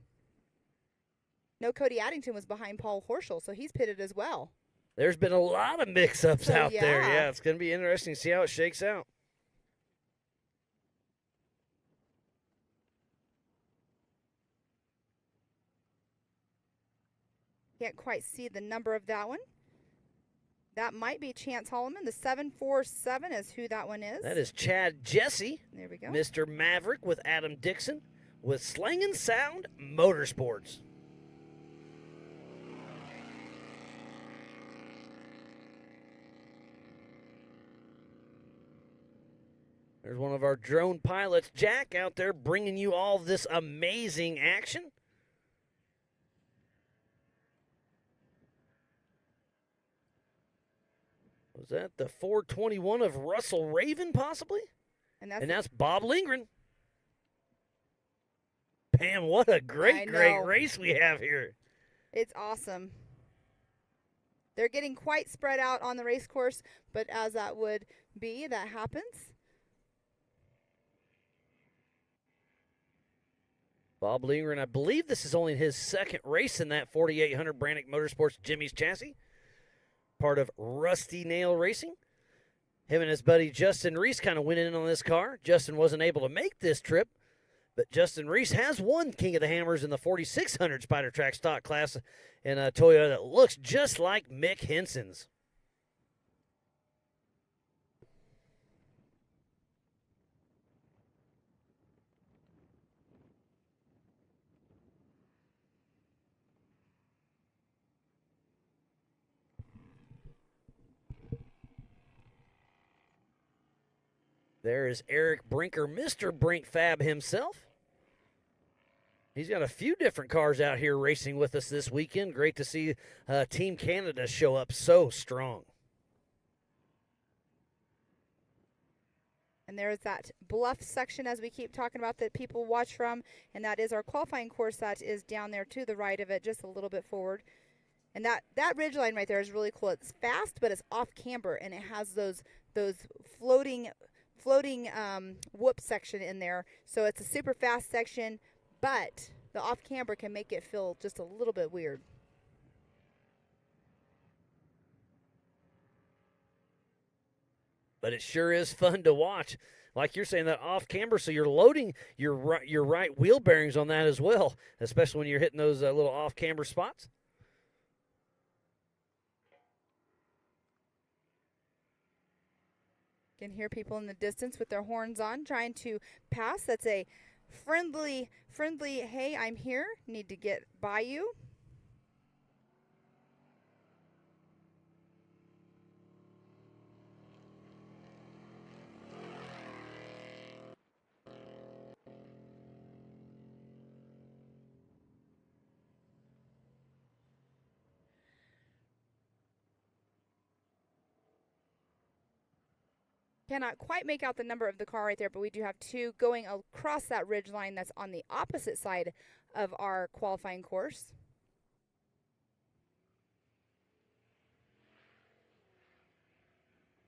No, Cody Addington was behind Paul Horschel, so he's pitted as well. There's been a lot of mix-ups out there. Yeah. Yeah, it's going to be interesting to see how it shakes out. Can't quite see the number of that one. That might be Chance Holloman. The 747 is who that one is. That is Chad Jesse. There we go. Mr. Maverick with Adam Dixon with Slangin' Sound Motorsports. There's one of our drone pilots, Jack, out there bringing you all this amazing action. Was that the 421 of Russell Raven, possibly? And that's Bob Lindgren. Pam, what a great race we have here. It's awesome. They're getting quite spread out on the race course, but as that would be, that happens. Bob Lindgren, I believe this is only his second race in that 4800 Brannick Motorsports Jimmy's chassis. Part of Rusty Nail Racing. Him and his buddy Justin Reese kind of went in on this car. Justin wasn't able to make this trip, but Justin Reese has won King of the Hammers in the 4600 Spider Track stock class in a Toyota that looks just like Mick Henson's. There is Eric Brinker, Mr. Brink Fab himself. He's got a few different cars out here racing with us this weekend. Great to see Team Canada show up so strong. And there's that bluff section, as we keep talking about, that people watch from, and that is our qualifying course that is down there to the right of it, just a little bit forward. And that ridge line right there is really cool. It's fast, but it's off camber, and it has those floating whoop section in there. So it's a super fast section, but the off camber can make it feel just a little bit weird. But it sure is fun to watch. Like you're saying, that off camber, so you're loading your right wheel bearings on that as well, especially when you're hitting those little off camber spots. Can hear people in the distance with their horns on trying to pass. That's a friendly, hey, I'm here, need to get by you. Cannot quite make out the number of the car right there, but we do have two going across that ridge line that's on the opposite side of our qualifying course.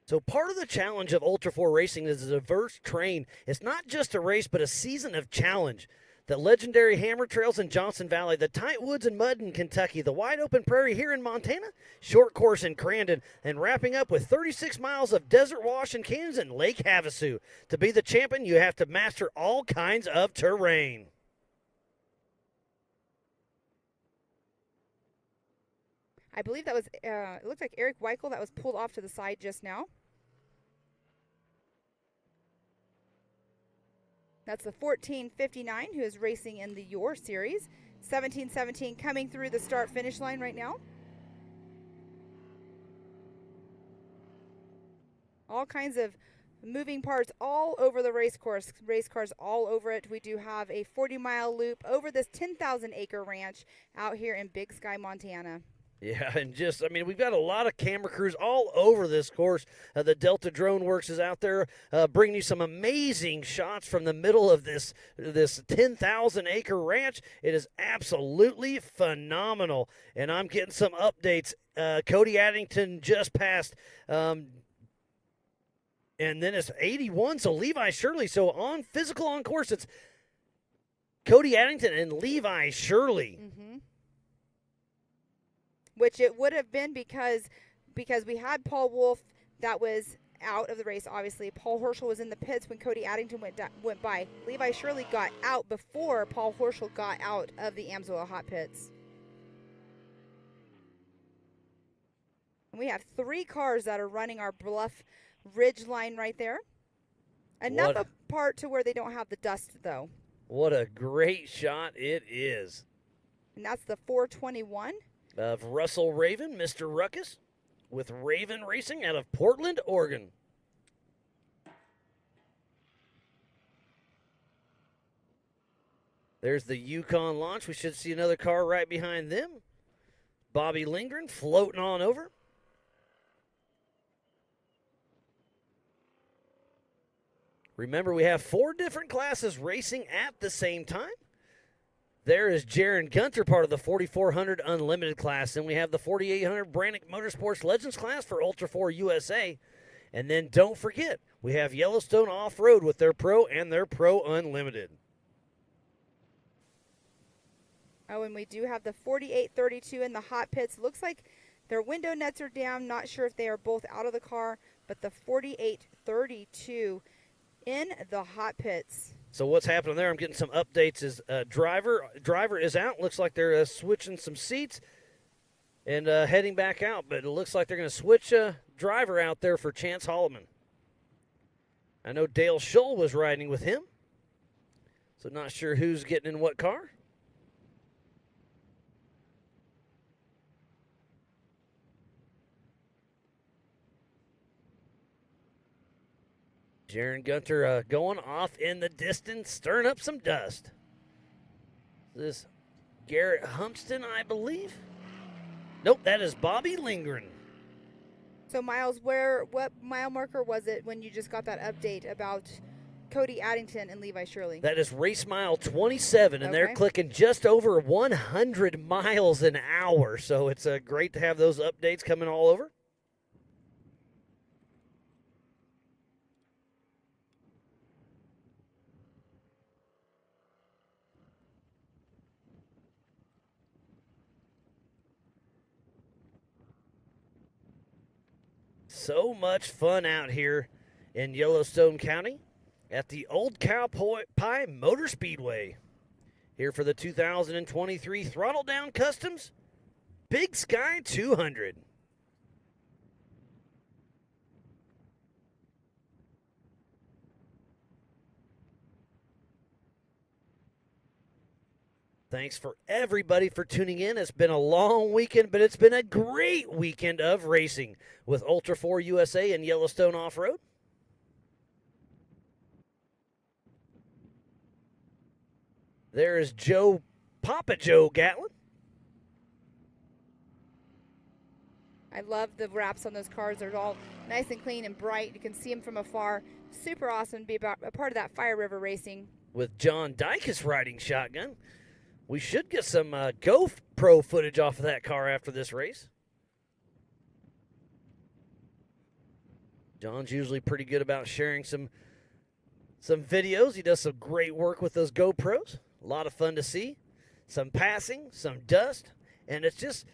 So part of the challenge of Ultra4 Racing is a diverse train. It's not just a race, but a season of challenge. The legendary Hammer Trails in Johnson Valley, the tight woods and mud in Kentucky, the wide open prairie here in Montana, short course in Crandon, and wrapping up with 36 miles of desert wash in Kansas and Lake Havasu. To be the champion, you have to master all kinds of terrain. I believe that was, it looked like Eric Weichel that was pulled off to the side just now. That's the 1459 who is racing in the Your Series. 1717 coming through the start-finish line right now. All kinds of moving parts all over the race course. Race cars all over it. We do have a 40-mile loop over this 10,000-acre ranch out here in Big Sky, Montana. Yeah, and just, I mean, we've got a lot of camera crews all over this course. The Delta Drone Works is out there bringing you some amazing shots from the middle of this 10,000-acre ranch. It is absolutely phenomenal, and I'm getting some updates. Cody Addington just passed, and then it's 81, so Levi Shirley. So on physical on course, it's Cody Addington and Levi Shirley. Mm-hmm. Which it would have been because we had Paul Wolf that was out of the race, obviously. Paul Horschel was in the pits when Cody Addington went by. Levi Shirley got out before Paul Horschel got out of the Amsoil hot pits. And we have 3 cars that are running our Bluff Ridge line right there. Enough apart to where they don't have the dust, though. What a great shot it is. And that's the 421. Of Russell Raven, Mr. Ruckus, with Raven Racing out of Portland, Oregon. There's the Yukon launch. We should see another car right behind them. Bobby Lindgren floating on over. Remember, we have 4 different classes racing at the same time. There is Jaron Gunter, part of the 4400 Unlimited class. And we have the 4800 Brannick Motorsports Legends class for Ultra4 USA. And then don't forget, we have Yellowstone Off-Road with their Pro and their Pro Unlimited. Oh, and we do have the 4832 in the hot pits. Looks like their window nets are down. Not sure if they are both out of the car, but the 4832 in the hot pits. So what's happening there, I'm getting some updates, is driver is out. Looks like they're switching some seats and heading back out. But it looks like they're going to switch driver out there for Chance Holloman. I know Dale Scholl was riding with him. So not sure who's getting in what car. Jaron Gunter going off in the distance, stirring up some dust. This Garrett Humpston, I believe. Nope, that is Bobby Lindgren. So, Miles, what mile marker was it when you just got that update about Cody Addington and Levi Shirley? That is race mile 27, and they're Okay. clicking just over 100 miles an hour. So it's great to have those updates coming all over. So much fun out here in Yellowstone County at the Old Cow Pie Motor Speedway. Here for the 2023 Throttle Down Customs Big Sky 200. Thanks for everybody for tuning in. It's been a long weekend, but it's been a great weekend of racing with Ultra4 USA and Yellowstone Off-Road. There is Papa Joe Gatlin. I love the wraps on those cars. They're all nice and clean and bright. You can see them from afar. Super awesome to be a part of that Fire River racing. With John Dykes riding shotgun. We should get some GoPro footage off of that car after this race. John's usually pretty good about sharing some videos. He does some great work with those GoPros. A lot of fun to see. Some passing, some dust, and it's just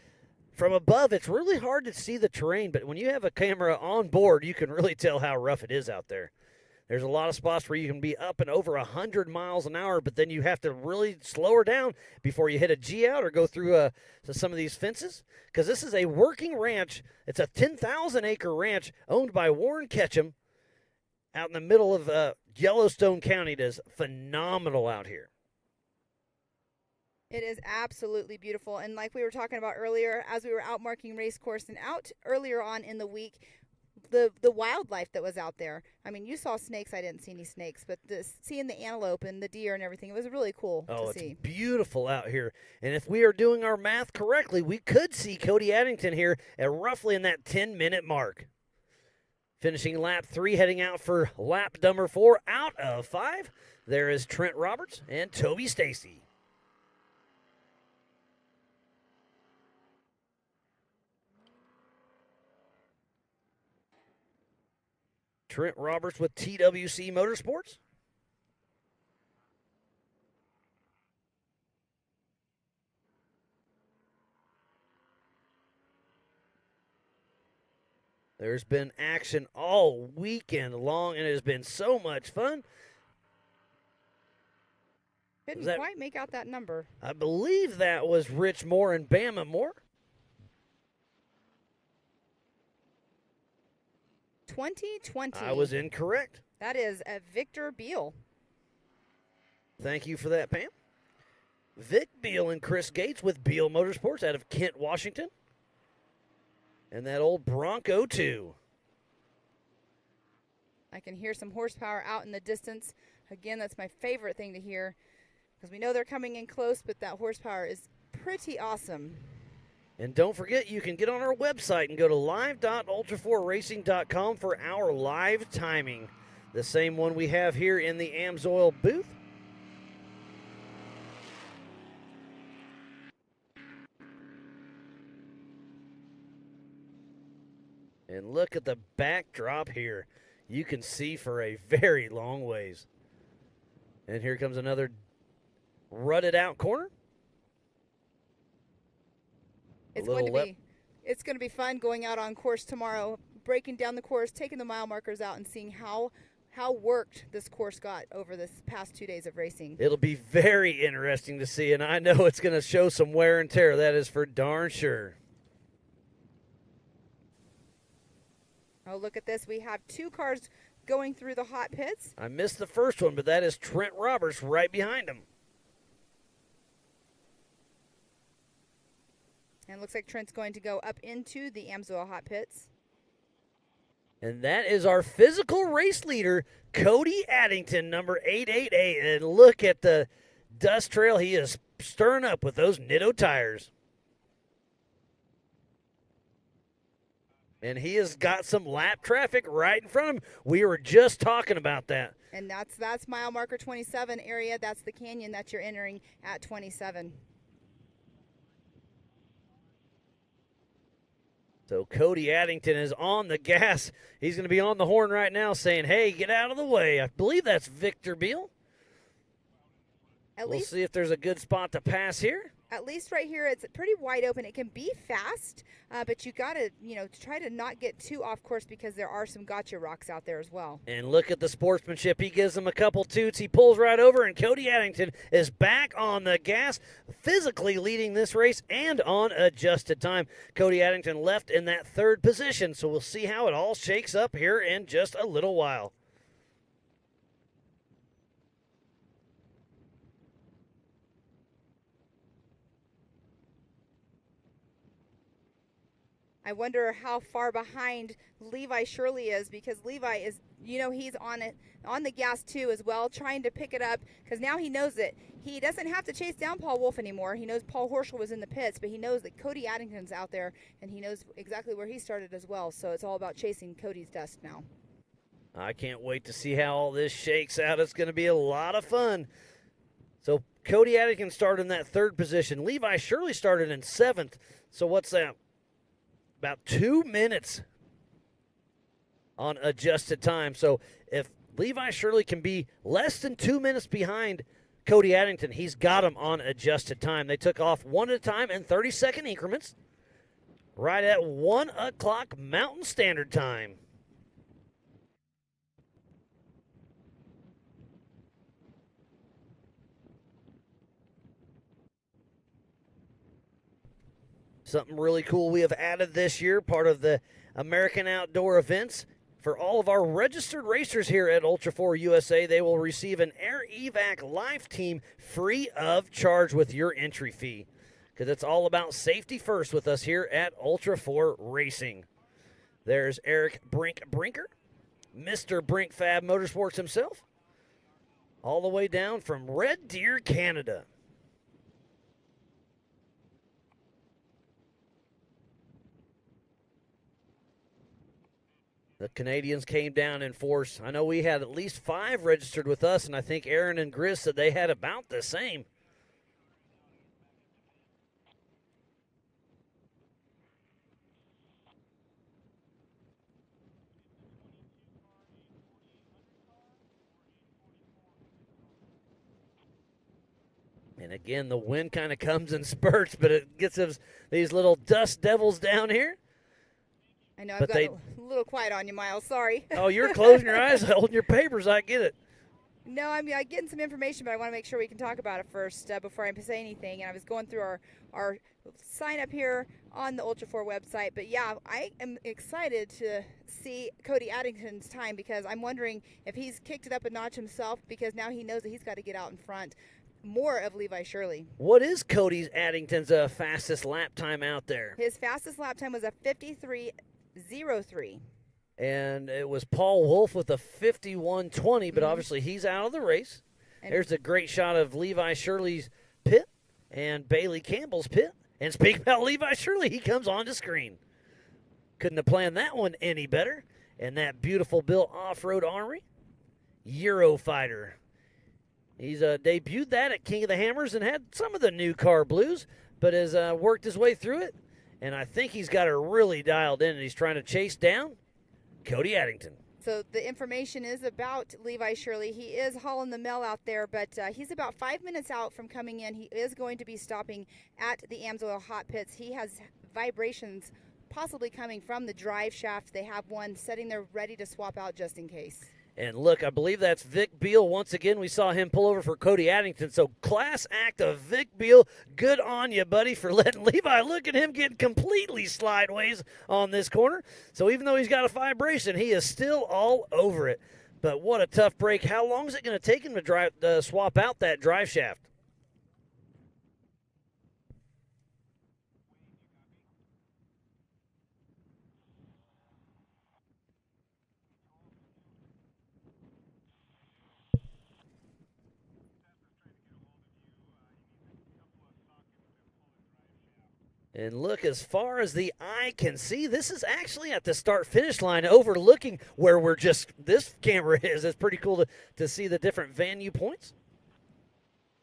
from above, it's really hard to see the terrain, but when you have a camera on board, you can really tell how rough it is out there. There's a lot of spots where you can be up and over 100 miles an hour, but then you have to really slow her down before you hit a G out or go through some of these fences. Because this is a working ranch. It's a 10,000-acre ranch owned by Warren Ketchum out in the middle of Yellowstone County. It is phenomenal out here. It is absolutely beautiful. And like we were talking about earlier, as we were out marking race course and out earlier on in the week, the wildlife that was out there. I mean, you saw snakes. I didn't see any snakes, but seeing the antelope and the deer and everything, it was really cool to see. It's beautiful out here. And if we are doing our math correctly, we could see Cody Addington here at roughly in that 10-minute mark. Finishing lap 3, heading out for lap number 4 out of 5. There is Trent Roberts and Toby Stacy. Trent Roberts with TWC Motorsports. There's been action all weekend long, and it has been so much fun. Couldn't quite make out that number. I believe that was Rich Moore and Bama Moore. 2020. I was incorrect. That is a Victor Beal. Thank you for that, Pam. Vic Beal and Chris Gates with Beal Motorsports out of Kent, Washington. And that old Bronco, too. I can hear some horsepower out in the distance. Again, that's my favorite thing to hear because we know they're coming in close, but that horsepower is pretty awesome. And don't forget, you can get on our website and go to live.ultra4racing.com for our live timing. The same one we have here in the Amsoil booth. And look at the backdrop here. You can see for a very long ways. And here comes another rutted out corner. It's going to be fun going out on course tomorrow, breaking down the course, taking the mile markers out, and seeing how worked this course got over this past 2 days of racing. It'll be very interesting to see, and I know it's going to show some wear and tear. That is for darn sure. Oh, look at this. We have 2 cars going through the hot pits. I missed the first one, but that is Trent Roberts right behind him. And it looks like Trent's going to go up into the Amsoil hot pits. And that is our physical race leader, Cody Addington, number 888. And look at the dust trail he is stirring up with those Nitto tires. And he has got some lap traffic right in front of him. We were just talking about that. And that's mile marker 27 area. That's the canyon that you're entering at 27. So Cody Addington is on the gas. He's going to be on the horn right now saying, hey, get out of the way. I believe that's Victor Beal. We'll see if there's a good spot to pass here. At least right here, it's pretty wide open. It can be fast, but you got to, try to not get too off course because there are some gotcha rocks out there as well. And look at the sportsmanship. He gives them a couple toots. He pulls right over, and Cody Addington is back on the gas, physically leading this race and on adjusted time. Cody Addington left in that 3rd position, so we'll see how it all shakes up here in just a little while. I wonder how far behind Levi Shirley is because Levi is, he's on the gas too as well, trying to pick it up because now he knows it. He doesn't have to chase down Paul Wolf anymore. He knows Paul Horschel was in the pits, but he knows that Cody Addington's out there, and he knows exactly where he started as well. So it's all about chasing Cody's dust now. I can't wait to see how all this shakes out. It's going to be a lot of fun. So Cody Addington started in that 3rd position. Levi Shirley started in 7th. So what's that? About 2 minutes on adjusted time. So if Levi Shirley can be less than 2 minutes behind Cody Addington, he's got him on adjusted time. They took off one at a time in 30-second increments right at 1 o'clock Mountain Standard Time. Something really cool we have added this year, part of the American Outdoor Events. For all of our registered racers here at Ultra4USA, they will receive an Air Evac Life Team free of charge with your entry fee. Because it's all about safety first with us here at Ultra4 Racing. There's Eric Brinker, Mr. Brink Fab Motorsports himself, all the way down from Red Deer, Canada. The Canadians came down in force. I know we had at least 5 registered with us, and I think Aaron and Grizz said they had about the same. And again, the wind kind of comes in spurts, but it gets us these little dust devils down here. I know I've But got a little quiet on you, Miles. Sorry. Oh, you're closing your eyes, holding your papers. I get it. No, I'm getting some information, but I want to make sure we can talk about it first before I say anything. And I was going through our sign up here on the Ultra4 website. But yeah, I am excited to see Cody Addington's time because I'm wondering if he's kicked it up a notch himself because now he knows that he's got to get out in front more of Levi Shirley. What is Cody Addington's fastest lap time out there? His fastest lap time was a 53:03. And it was Paul Wolf with a 51:20, but obviously he's out of the race. And there's a great shot of Levi Shirley's pit and Bailey Campbell's pit. And speaking about Levi Shirley, he comes on the screen. Couldn't have planned that one any better. And that beautiful built off-road Armory, Eurofighter. He's debuted that at King of the Hammers and had some of the new car blues, but has worked his way through it. And I think he's got it really dialed in, and he's trying to chase down Cody Addington. So the information is about Levi Shirley. He is hauling the mail out there, but he's about 5 minutes out from coming in. He is going to be stopping at the Amsoil Hot Pits. He has vibrations possibly coming from the drive shaft. They have one sitting there ready to swap out just in case. And look, I believe that's Vic Beal. Once again, we saw him pull over for Cody Addington. So class act of Vic Beal. Good on you, buddy, for letting Levi. Look at him getting completely slideways on this corner. So even though he's got a vibration, he is still all over it. But what a tough break. How long is it going to take him to swap out that drive shaft? And look, as far as the eye can see, this is actually at the start-finish line overlooking where this camera is. It's pretty cool to see the different venue points.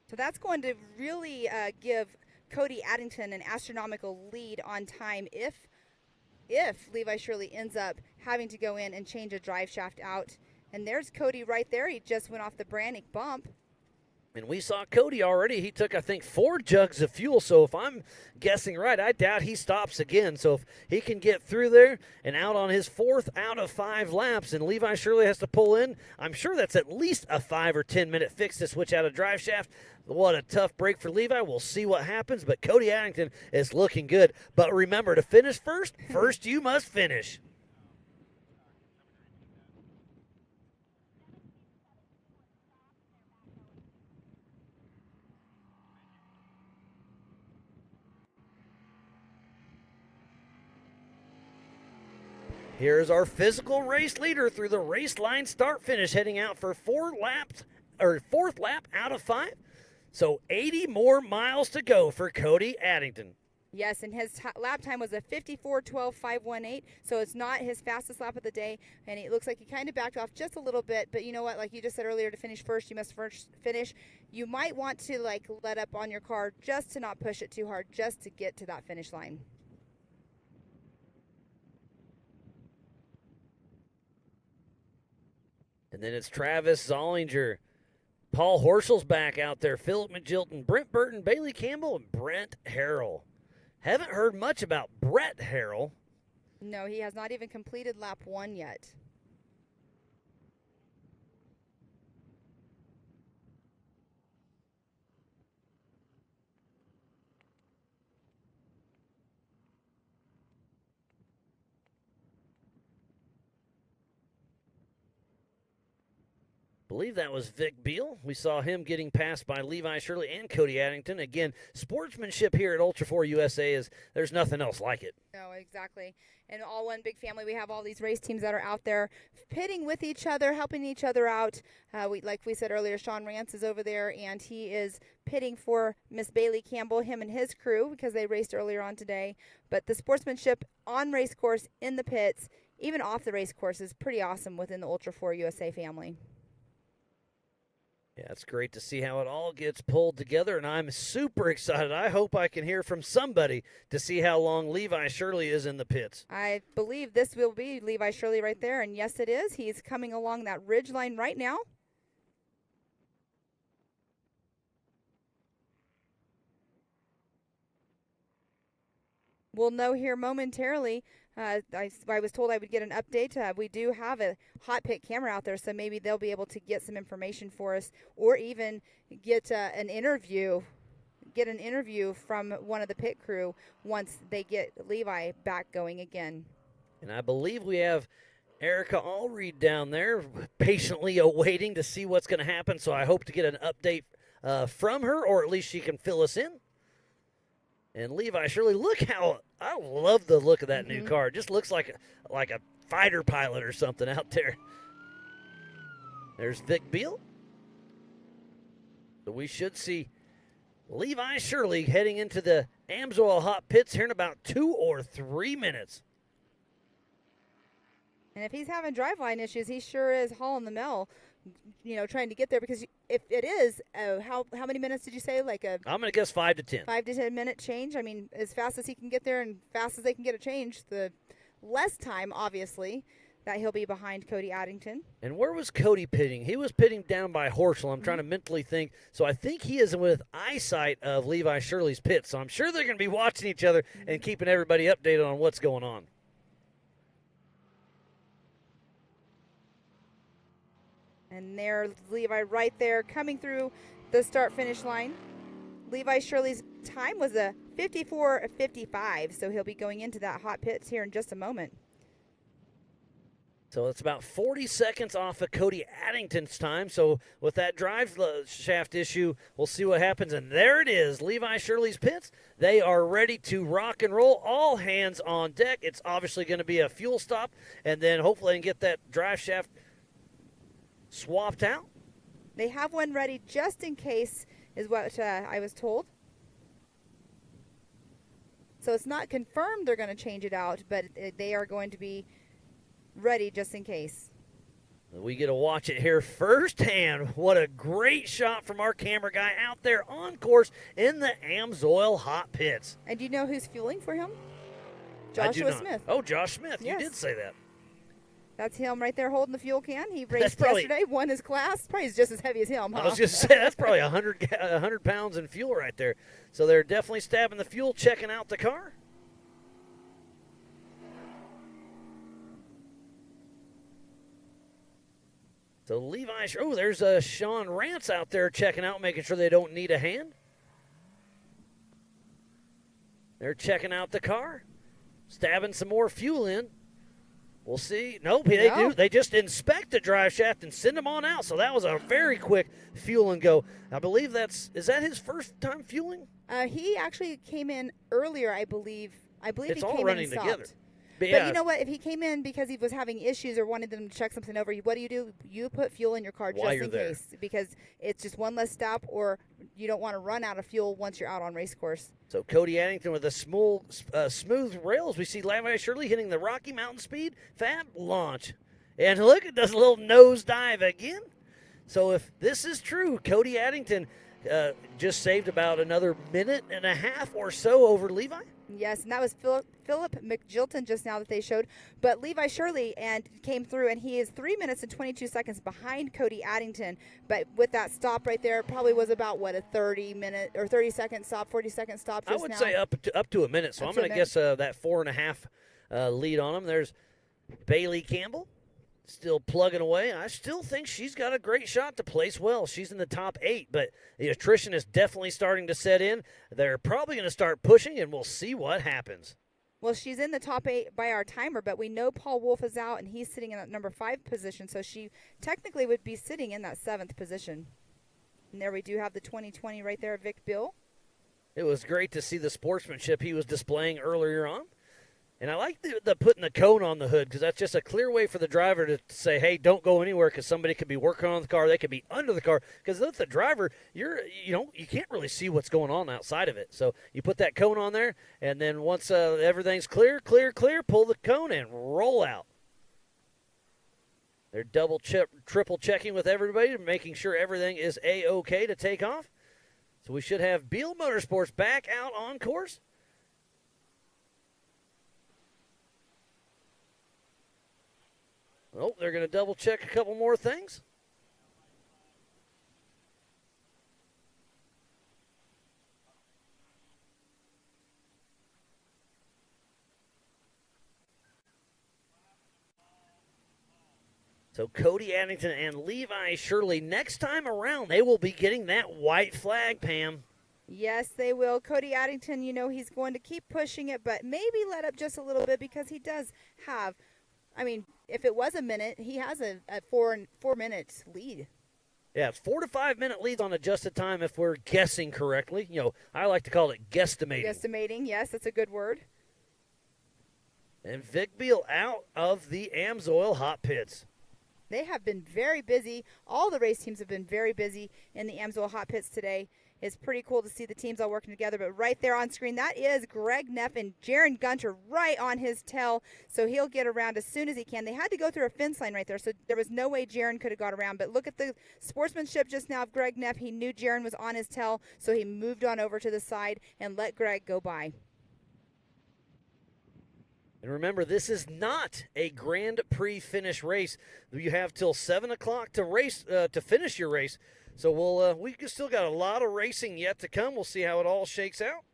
So that's going to really give Cody Addington an astronomical lead on time if Levi Shirley ends up having to go in and change a drive shaft out. And there's Cody right there. He just went off the Brannick bump. And we saw Cody already. He took, I think, 4 jugs of fuel. So if I'm guessing right, I doubt he stops again. So if he can get through there and out on his 4th out of 5 laps and Levi Shirley has to pull in, I'm sure that's at least a 5 or 10 minute fix to switch out a drive shaft. What a tough break for Levi. We'll see what happens. But Cody Addington is looking good. But remember, to finish first you must finish. Here's our physical race leader through the race line start finish, heading out for 4th lap out of 5. So 80 more miles to go for Cody Addington. Yes, and his lap time was a 54:12.518, so it's not his fastest lap of the day, and it looks like he kind of backed off just a little bit, but you know what, like you just said earlier, to finish first, you must first finish. You might want to let up on your car just to not push it too hard, just to get to that finish line. And then it's Travis Zollinger. Paul Horschel's back out there. Philip Magilton, Brent Burton, Bailey Campbell, and Brent Harrell. Haven't heard much about Brett Harrell. No, he has not even completed lap 1 yet. believe that was Vic Beal. We saw him getting passed by Levi Shirley and Cody Addington. Again, sportsmanship here at Ultra4 USA is there's nothing else like it. No, exactly. And all one big family. We have all these race teams that are out there pitting with each other, helping each other out. Like we said earlier, Sean Rance is over there, and he is pitting for Miss Bailey Campbell, him and his crew, because they raced earlier on today. But the sportsmanship on race course, in the pits, even off the race course, is pretty awesome within the Ultra4 USA family. Yeah, it's great to see how it all gets pulled together, and I'm super excited. I hope I can hear from somebody to see how long Levi Shirley is in the pits. I believe this will be Levi Shirley right there, and yes, it is. He's coming along that ridge line right now. We'll know here momentarily. I was told I would get an update. We do have a hot pit camera out there, so maybe they'll be able to get some information for us, or even get an interview from one of the pit crew once they get Levi back going again. And I believe we have Erica Allreed down there patiently awaiting to see what's going to happen, so I hope to get an update from her, or at least she can fill us in. And Levi Shirley, look how I love the look of that new car. It just looks like a fighter pilot or something out there. There's Vic Beal. So we should see Levi Shirley heading into the Amsoil hot pits here in about 2 or 3 minutes. And if he's having driveline issues, he sure is hauling the mail, trying to get there, because if it is, how many minutes did you say? I'm going to guess 5 to 10. 5 to 10 minute change. I mean, as fast as he can get there and fast as they can get a change, the less time, obviously, that he'll be behind Cody Addington. And where was Cody pitting? He was pitting down by Horschel. I'm trying to mentally think. So I think he is with eyesight of Levi Shirley's pit. So I'm sure they're going to be watching each other and keeping everybody updated on what's going on. And there's Levi right there coming through the start-finish line. Levi Shirley's time was a 54:55, so he'll be going into that hot pits here in just a moment. So it's about 40 seconds off of Cody Addington's time. So with that drive shaft issue, we'll see what happens. And there it is, Levi Shirley's pits. They are ready to rock and roll. All hands on deck. It's obviously going to be a fuel stop, and then hopefully they can get that drive shaft swapped out. They have one ready just in case, is what I was told. So it's not confirmed they're going to change it out, but they are going to be ready just in case. We get to watch it here firsthand. What a great shot from our camera guy out there on course in the Amsoil hot pits. And do you know who's fueling for him? I do Joshua not. Smith. Oh, Josh Smith. Yes. You did say that. That's him right there holding the fuel can. He raced yesterday, won his class. Probably just as heavy as him, huh? I was just saying, that's probably 100 pounds in fuel right there. So they're definitely stabbing the fuel, checking out the car. So Levi, there's Sean Rance out there checking out, making sure they don't need a hand. They're checking out the car, stabbing some more fuel in. We'll see. Nope, they do. They just inspect the drive shaft and send them on out. So that was a very quick fuel and go. I believe is that his first time fueling? He actually came in earlier, I believe. It's he all came running in and together. stopped. But you know what? If he came in because he was having issues or wanted them to check something over, what do? You put fuel in your car just in case, because it's just one less stop, or you don't want to run out of fuel once you're out on race course. So Cody Addington with a smooth rails. We see Levi Shirley hitting the Rocky Mountain Speed Fab launch. And look, it does a little nose dive again. So if this is true, Cody Addington just saved about another minute and a half or so over Levi. Yes, and that was Philip McGilton just now that they showed. But Levi Shirley came through, and he is 3 minutes and 22 seconds behind Cody Addington. But with that stop right there, it probably was about, a 30-minute or 30-second stop, 40-second stop just now? I would say up to a minute. So I'm going to guess that 4.5 lead on him. There's Bailey Campbell. Still plugging away. I still think she's got a great shot to place well. She's in the top 8, but the attrition is definitely starting to set in. They're probably going to start pushing, and we'll see what happens. Well, she's in the top 8 by our timer, but we know Paul Wolf is out, and he's sitting in that number 5 position, so she technically would be sitting in that 7th position. And there we do have the 2020 right there, Vic Bill. It was great to see the sportsmanship he was displaying earlier on. And I like the putting the cone on the hood, because that's just a clear way for the driver to say, hey, don't go anywhere, because somebody could be working on the car. They could be under the car, because with the driver, you can't really see what's going on outside of it. So you put that cone on there, and then once everything's clear, pull the cone and roll out. They're triple checking with everybody, making sure everything is A-OK to take off. So we should have Beal Motorsports back out on course. Oh, they're going to double check a couple more things. So Cody Addington and Levi Shirley, next time around, they will be getting that white flag, Pam. Yes, they will. Cody Addington, he's going to keep pushing it, but maybe let up just a little bit, because he does have, if it was a minute, he has a 4 minutes lead. Yeah, it's 4 to 5 minute leads on adjusted time if we're guessing correctly. I like to call it guesstimating. Guesstimating, yes, that's a good word. And Vic Beal out of the Amsoil hot pits. They have been very busy. All the race teams have been very busy in the Amsoil hot pits today. It's pretty cool to see the teams all working together. But right there on screen, that is Greg Neff and Jaron Gunter right on his tail. So he'll get around as soon as he can. They had to go through a fence line right there, so there was no way Jaron could have got around. But look at the sportsmanship just now of Greg Neff. He knew Jaron was on his tail, so he moved on over to the side and let Greg go by. And remember, this is not a Grand Prix finish race. You have till 7 o'clock to race to finish your race. So we still got a lot of racing yet to come. We'll see how it all shakes out.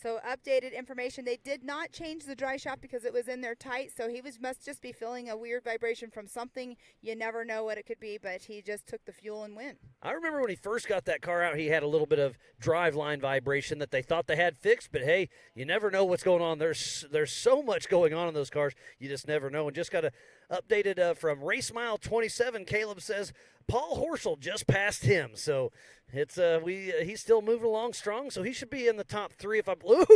So updated information, they did not change the dry shaft because it was in there tight, so he must just be feeling a weird vibration from something. You never know what it could be, but he just took the fuel and went. I remember when he first got that car out, he had a little bit of drive line vibration that they thought they had fixed, but hey, you never know what's going on. There's so much going on in those cars, you just never know. And just got updated from Race Mile 27, Caleb says Paul Horschel just passed him, so it's he's still moving along strong, so he should be in the top 3.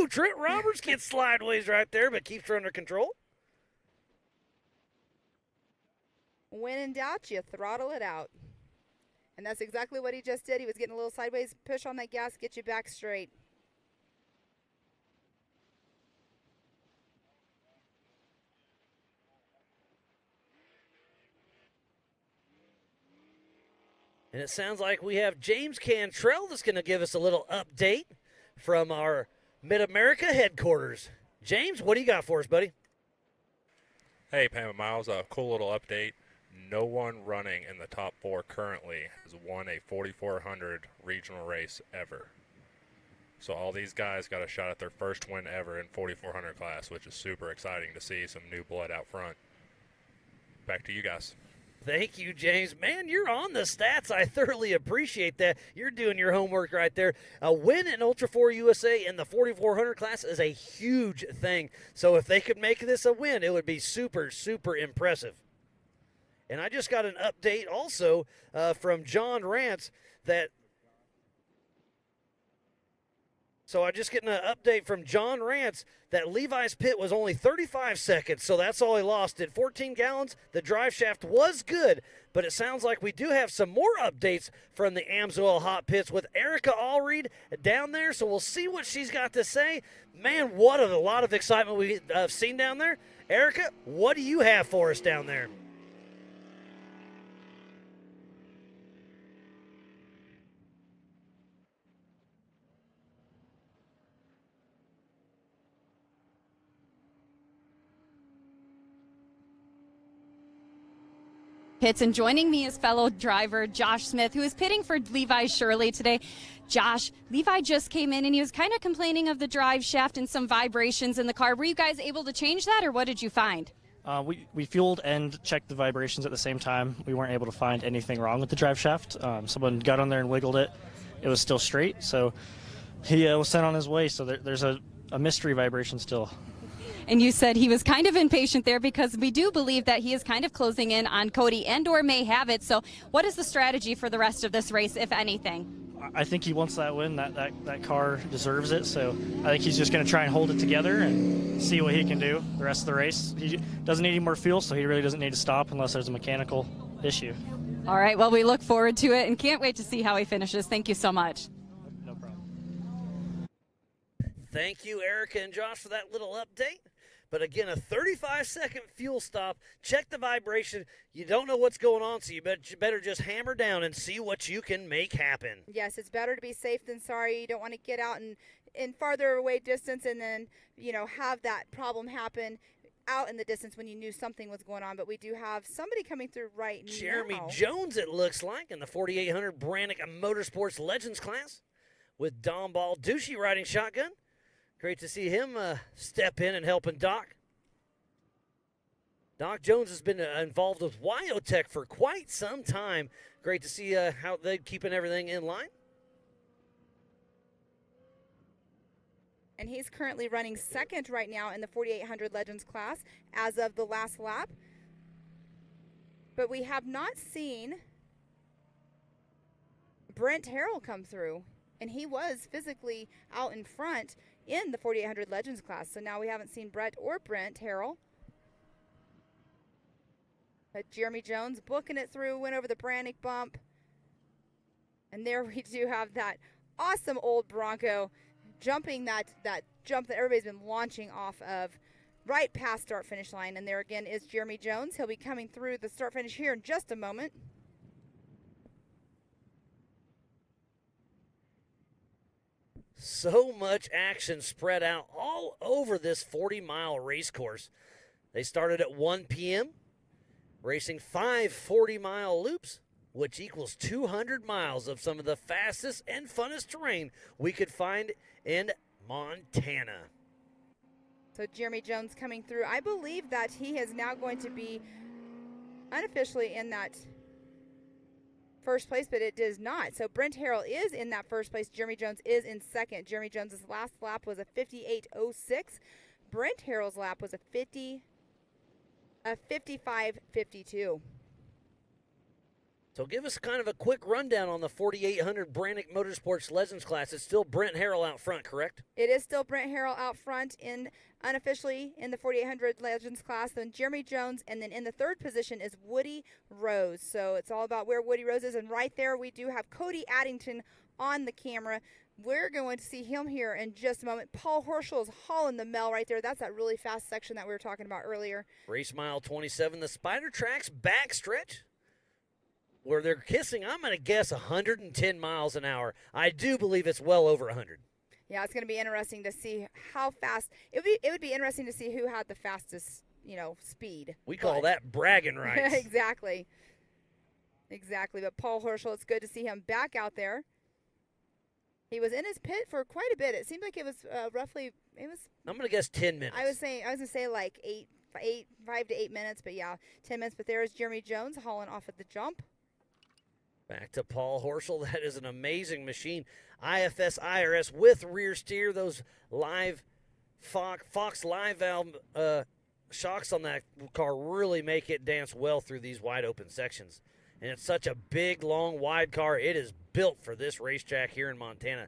Trent Roberts gets slideways right there, but keeps her under control. When in doubt, you throttle it out. And that's exactly what he just did. He was getting a little sideways push on that gas, get you back straight. And it sounds like we have James Cantrell that's going to give us a little update from our Mid-America headquarters. James, what do you got for us, buddy? Hey, Pam and Miles, a cool little update. No one running in the top 4 currently has won a 4,400 regional race ever. So all these guys got a shot at their first win ever in 4,400 class, which is super exciting to see some new blood out front. Back to you guys. Thank you, James. Man, you're on the stats. I thoroughly appreciate that. You're doing your homework right there. A win in Ultra4USA in the 4,400 class is a huge thing. So if they could make this a win, it would be super, super impressive. And I just got an update also from John Rance that So I just getting an update from John Rance that Levi's pit was only 35 seconds, so that's all he lost. At 14 gallons, the drive shaft was good, but it sounds like we do have some more updates from the Amsoil hot pits with Erica Allreed down there, so we'll see what she's got to say. Man, what a lot of excitement we've seen down there. Erica, what do you have for us down there? Pits, and joining me is fellow driver Josh Smith, who is pitting for Levi Shirley today. Josh, Levi just came in and he was kind of complaining of the drive shaft and some vibrations in the car. Were you guys able to change that, or what did you find? We fueled and checked the vibrations at the same time. We weren't able to find anything wrong with the drive shaft. Someone got on there and wiggled it. It was still straight, so he was sent on his way. So there's a mystery vibration still. And you said he was kind of impatient there because we do believe that he is kind of closing in on Cody and or may have it. So what is the strategy for the rest of this race, if anything? I think he wants that win. That car deserves it. So I think he's just going to try and hold it together and see what he can do the rest of the race. He doesn't need any more fuel, so he really doesn't need to stop unless there's a mechanical issue. All right, well, we look forward to it and can't wait to see how he finishes. Thank you so much. No problem. Thank you, Erica and Josh, for that little update. But again, a 35-second fuel stop. Check the vibration. You don't know what's going on, so you better just hammer down and see what you can make happen. Yes, it's better to be safe than sorry. You don't want to get out in farther away distance and then, have that problem happen out in the distance when you knew something was going on. But we do have somebody coming through right now. Jeremy Jones, it looks like, in the 4800 Brannick Motorsports Legends class with Don Balducci riding shotgun. Great to see him step in and helping Doc. Doc Jones has been involved with Wyotech for quite some time. Great to see how they're keeping everything in line. And he's currently running second right now in the 4800 Legends class as of the last lap. But we have not seen Brent Harrell come through. And he was physically out in front in the 4800 Legends class. So now we haven't seen Brett or Brent Harrell. But Jeremy Jones booking it through, went over the Brannick bump. And there we do have that awesome old Bronco jumping that jump that everybody's been launching off of right past start-finish line. And there again is Jeremy Jones. He'll be coming through the start-finish here in just a moment. So much action spread out all over this 40-mile race course. They started at 1 p.m., racing 5 40-mile loops, which equals 200 miles of some of the fastest and funnest terrain we could find in Montana. So Jeremy Jones coming through. I believe that he is now going to be unofficially in that first place, but it does not. So Brent Harrell is in that first place. Jeremy Jones is in second. Jeremy Jones's last lap was a 58.06. Brent Harrell's lap was a 55.52. So give us kind of a quick rundown on the 4800 Brannick Motorsports Legends class. It's still Brent Harrell out front, correct? It is still Brent Harrell out front unofficially in the 4800 Legends class. Then Jeremy Jones, and then in the third position is Woody Rose. So it's all about where Woody Rose is. And right there we do have Cody Addington on the camera. We're going to see him here in just a moment. Paul Horschel is hauling the Mel right there. That's that really fast section that we were talking about earlier. Race mile 27, the Spider Tracks backstretch, where they're kissing, I'm going to guess, 110 miles an hour. I do believe it's well over 100. Yeah, it's going to be interesting to see how fast. It would be interesting to see who had the fastest, speed. We call that bragging rights. Exactly. But Paul Horschel, it's good to see him back out there. He was in his pit for quite a bit. It seemed like it was roughly. I'm going to guess 10 minutes. I was going to say like 5 to 8 minutes, but yeah, 10 minutes. But there is Jeremy Jones hauling off at the jump. Back to Paul Horschel. That is an amazing machine. IFS IRS with rear steer. Those live Fox live valve shocks on that car really make it dance well through these wide open sections. And it's such a big, long, wide car. It is built for this racetrack here in Montana.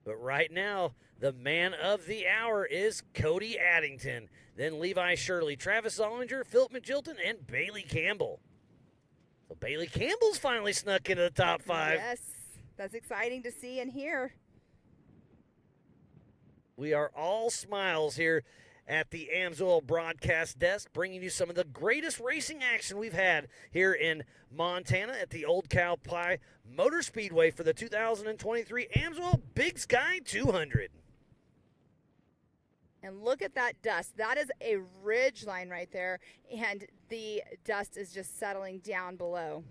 But right now, the man of the hour is Cody Addington. Then Levi Shirley, Travis Zollinger, Philip McGilton, and Bailey Campbell. So Bailey Campbell's finally snuck into the top 5. Yes, that's exciting to see and hear. We are all smiles here at the Amsoil broadcast desk, bringing you some of the greatest racing action we've had here in Montana at the Old Cow Pie Motor Speedway for the 2023 Amsoil Big Sky 200. And look at that dust. That is a ridge line right there, and the dust is just settling down below.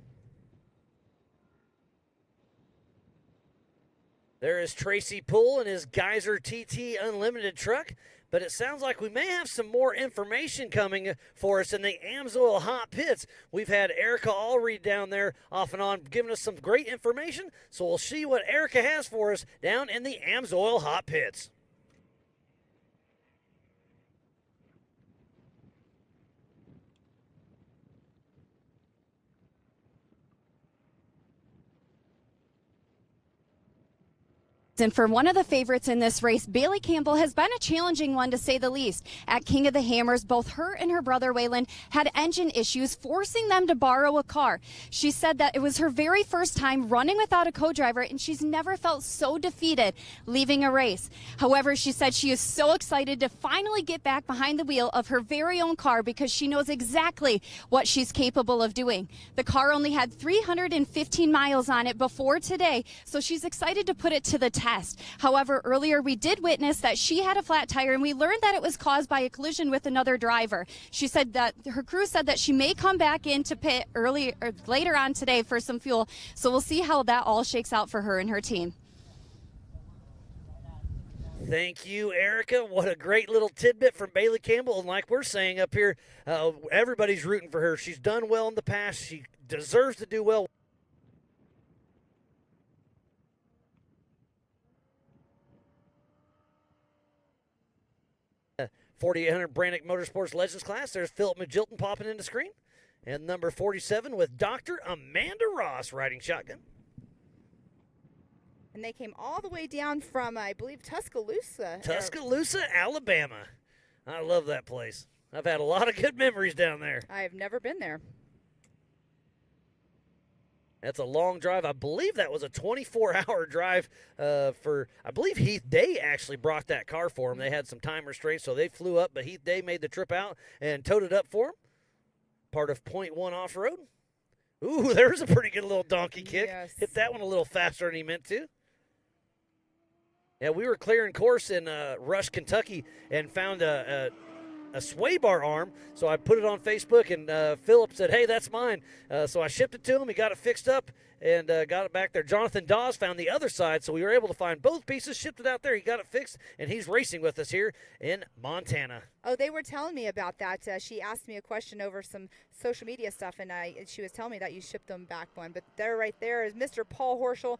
There is Tracy Poole in his Geyser TT Unlimited truck. but it sounds like we may have some more information coming for us in the Amsoil hot pits. We've had Erica Allreed down there off and on giving us some great information, so we'll see what Erica has for us down in the Amsoil hot pits. And for one of the favorites in this race, Bailey Campbell has been a challenging one to say the least. At King of the Hammers, both her and her brother Waylon had engine issues, forcing them to borrow a car. She said that it was her very first time running without a co-driver, and she's never felt so defeated leaving a race. However, she said she is so excited to finally get back behind the wheel of her very own car because she knows exactly what she's capable of doing. The car only had 315 miles on it before today, so she's excited to put it to the test. However, earlier we did witness that she had a flat tire, and we learned that it was caused by a collision with another driver. She said that her crew said that she may come back into pit later on today for some fuel. So we'll see how that all shakes out for her and her team. Thank you, Erica. What a great little tidbit from Bailey Campbell. And like we're saying up here, everybody's rooting for her. She's done well in the past. She deserves to do well. 4800 Brannick Motorsports Legends class. There's Philip Magilton popping in the screen. And number 47 with Dr. Amanda Ross riding shotgun. And they came all the way down from, I believe, Tuscaloosa. Tuscaloosa, Alabama. I love that place. I've had a lot of good memories down there. I've never been there. That's a long drive. I believe that was a 24-hour drive I believe Heath Day actually brought that car for him. They had some time restraints, so they flew up, but Heath Day made the trip out and towed it up for him. Part of Point 1 off-road. Ooh, there's a pretty good little donkey kick. Yes. Hit that one a little faster than he meant to. Yeah, we were clearing course in Rush, Kentucky, and found a sway bar arm, so I put it on Facebook, and Philip said, hey, that's mine. So I shipped it to him. He got it fixed up and got it back there. Jonathan Dawes found the other side, so we were able to find both pieces, shipped it out there. He got it fixed, and he's racing with us here in Montana. Oh, they were telling me about that. She asked me a question over some social media stuff, and she was telling me that you shipped them back one. But there, right there is Mr. Paul Horschel.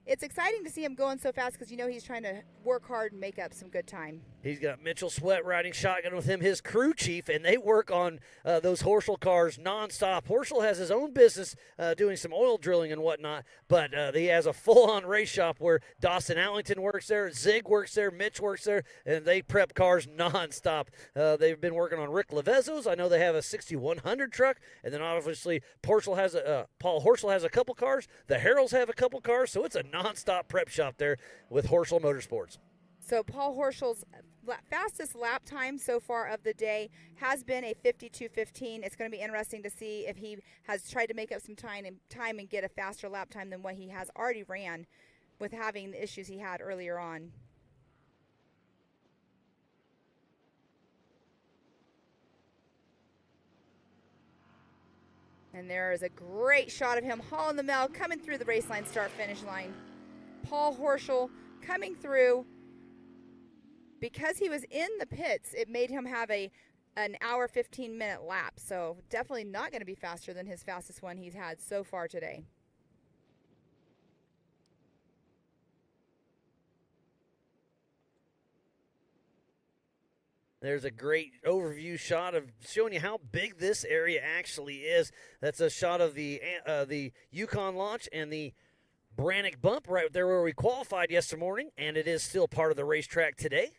It's exciting to see him going so fast because, he's trying to work hard and make up some good time. He's got Mitchell Sweat riding shotgun with him, his crew chief, and they work on those Horschel cars nonstop. Horschel has his own business doing some oil drilling and whatnot, but he has a full-on race shop where Dawson Allington works there, Zig works there, Mitch works there, and they prep cars nonstop. They've been working on Rick Levezzo's. I know they have a 6100 truck, and then obviously Paul Horschel has a couple cars. The Heralds have a couple cars, so it's a nonstop prep shop there with Horschel Motorsports. So Paul Horschel's fastest lap time so far of the day has been a 52:15. It's going to be interesting to see if he has tried to make up some time and get a faster lap time than what he has already ran with having the issues he had earlier on. And there is a great shot of him hauling the mail, coming through the race line, start-finish line. Paul Horschel coming through. Because he was in the pits, it made him have an hour, 15-minute lap. So definitely not going to be faster than his fastest one he's had so far today. There's a great overview shot of showing you how big this area actually is. That's a shot of the Yukon launch and the Brannick bump right there where we qualified yesterday morning, and it is still part of the racetrack today.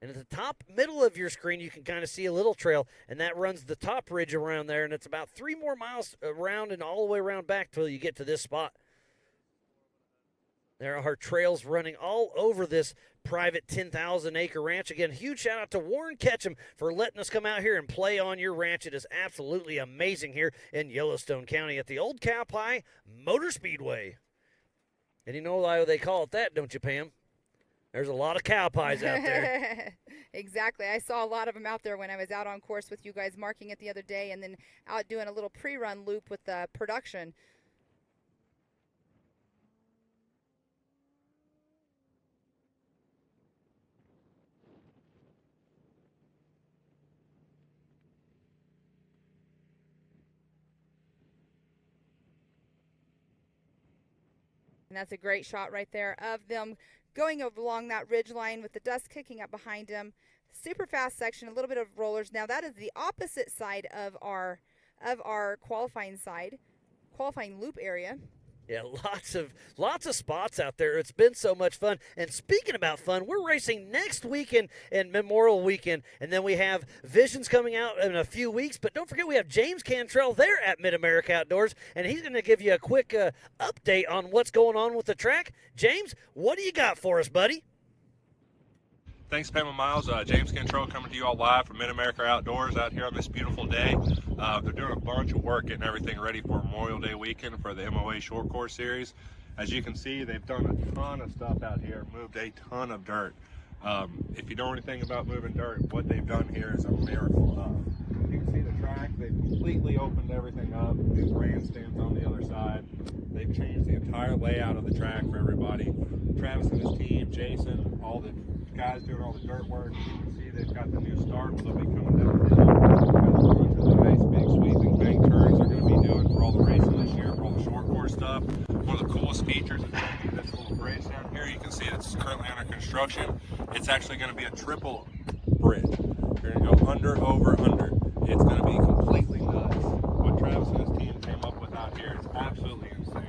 And at the top middle of your screen, you can kind of see a little trail, and that runs the top ridge around there, and it's about 3 more miles around and all the way around back till you get to this spot. There are trails running all over this private 10,000-acre ranch. Again, huge shout-out to Warren Ketchum for letting us come out here and play on your ranch. It is absolutely amazing here in Yellowstone County at the Old Cow Pie Motor Speedway. And you know why they call it that, don't you, Pam? There's a lot of cow pies out there. Exactly. I saw a lot of them out there when I was out on course with you guys marking it the other day and then out doing a little pre-run loop with the production. And that's a great shot right there of them going along that ridge line with the dust kicking up behind them. Super fast section, a little bit of rollers. Now that is the opposite side of our qualifying loop area. Yeah, lots of spots out there. It's been so much fun. And speaking about fun, we're racing next weekend and Memorial Weekend, and then we have Visions coming out in a few weeks. But don't forget, we have James Cantrell there at Mid-America Outdoors, and he's going to give you a quick update on what's going on with the track. James, what do you got for us, buddy? Thanks, Pam and Miles. James Cantrell coming to you all live from Mid-America Outdoors out here on this beautiful day. They're doing a bunch of work getting everything ready for Memorial Day weekend for the MOA Short Course Series. As you can see, they've done a ton of stuff out here, moved a ton of dirt. If you know anything about moving dirt, what they've done here is a miracle. You can see the track. They've completely opened everything up. New grandstands on the other side. They've changed the entire layout of the track for everybody. Travis and his team, Jason, all the guys doing all the dirt work. You can see they've got the new start where they'll be coming down the hill. Got a bunch of nice big sweeping bank turns they're going to be doing for all the racing this year, for all the short course stuff. One of the coolest features is going to be this little bridge down here. You can see it's currently under construction. It's actually going to be a triple bridge. You're going to go under, over, under. It's going to be completely nuts. What Travis and his team came up with out here is absolutely insane.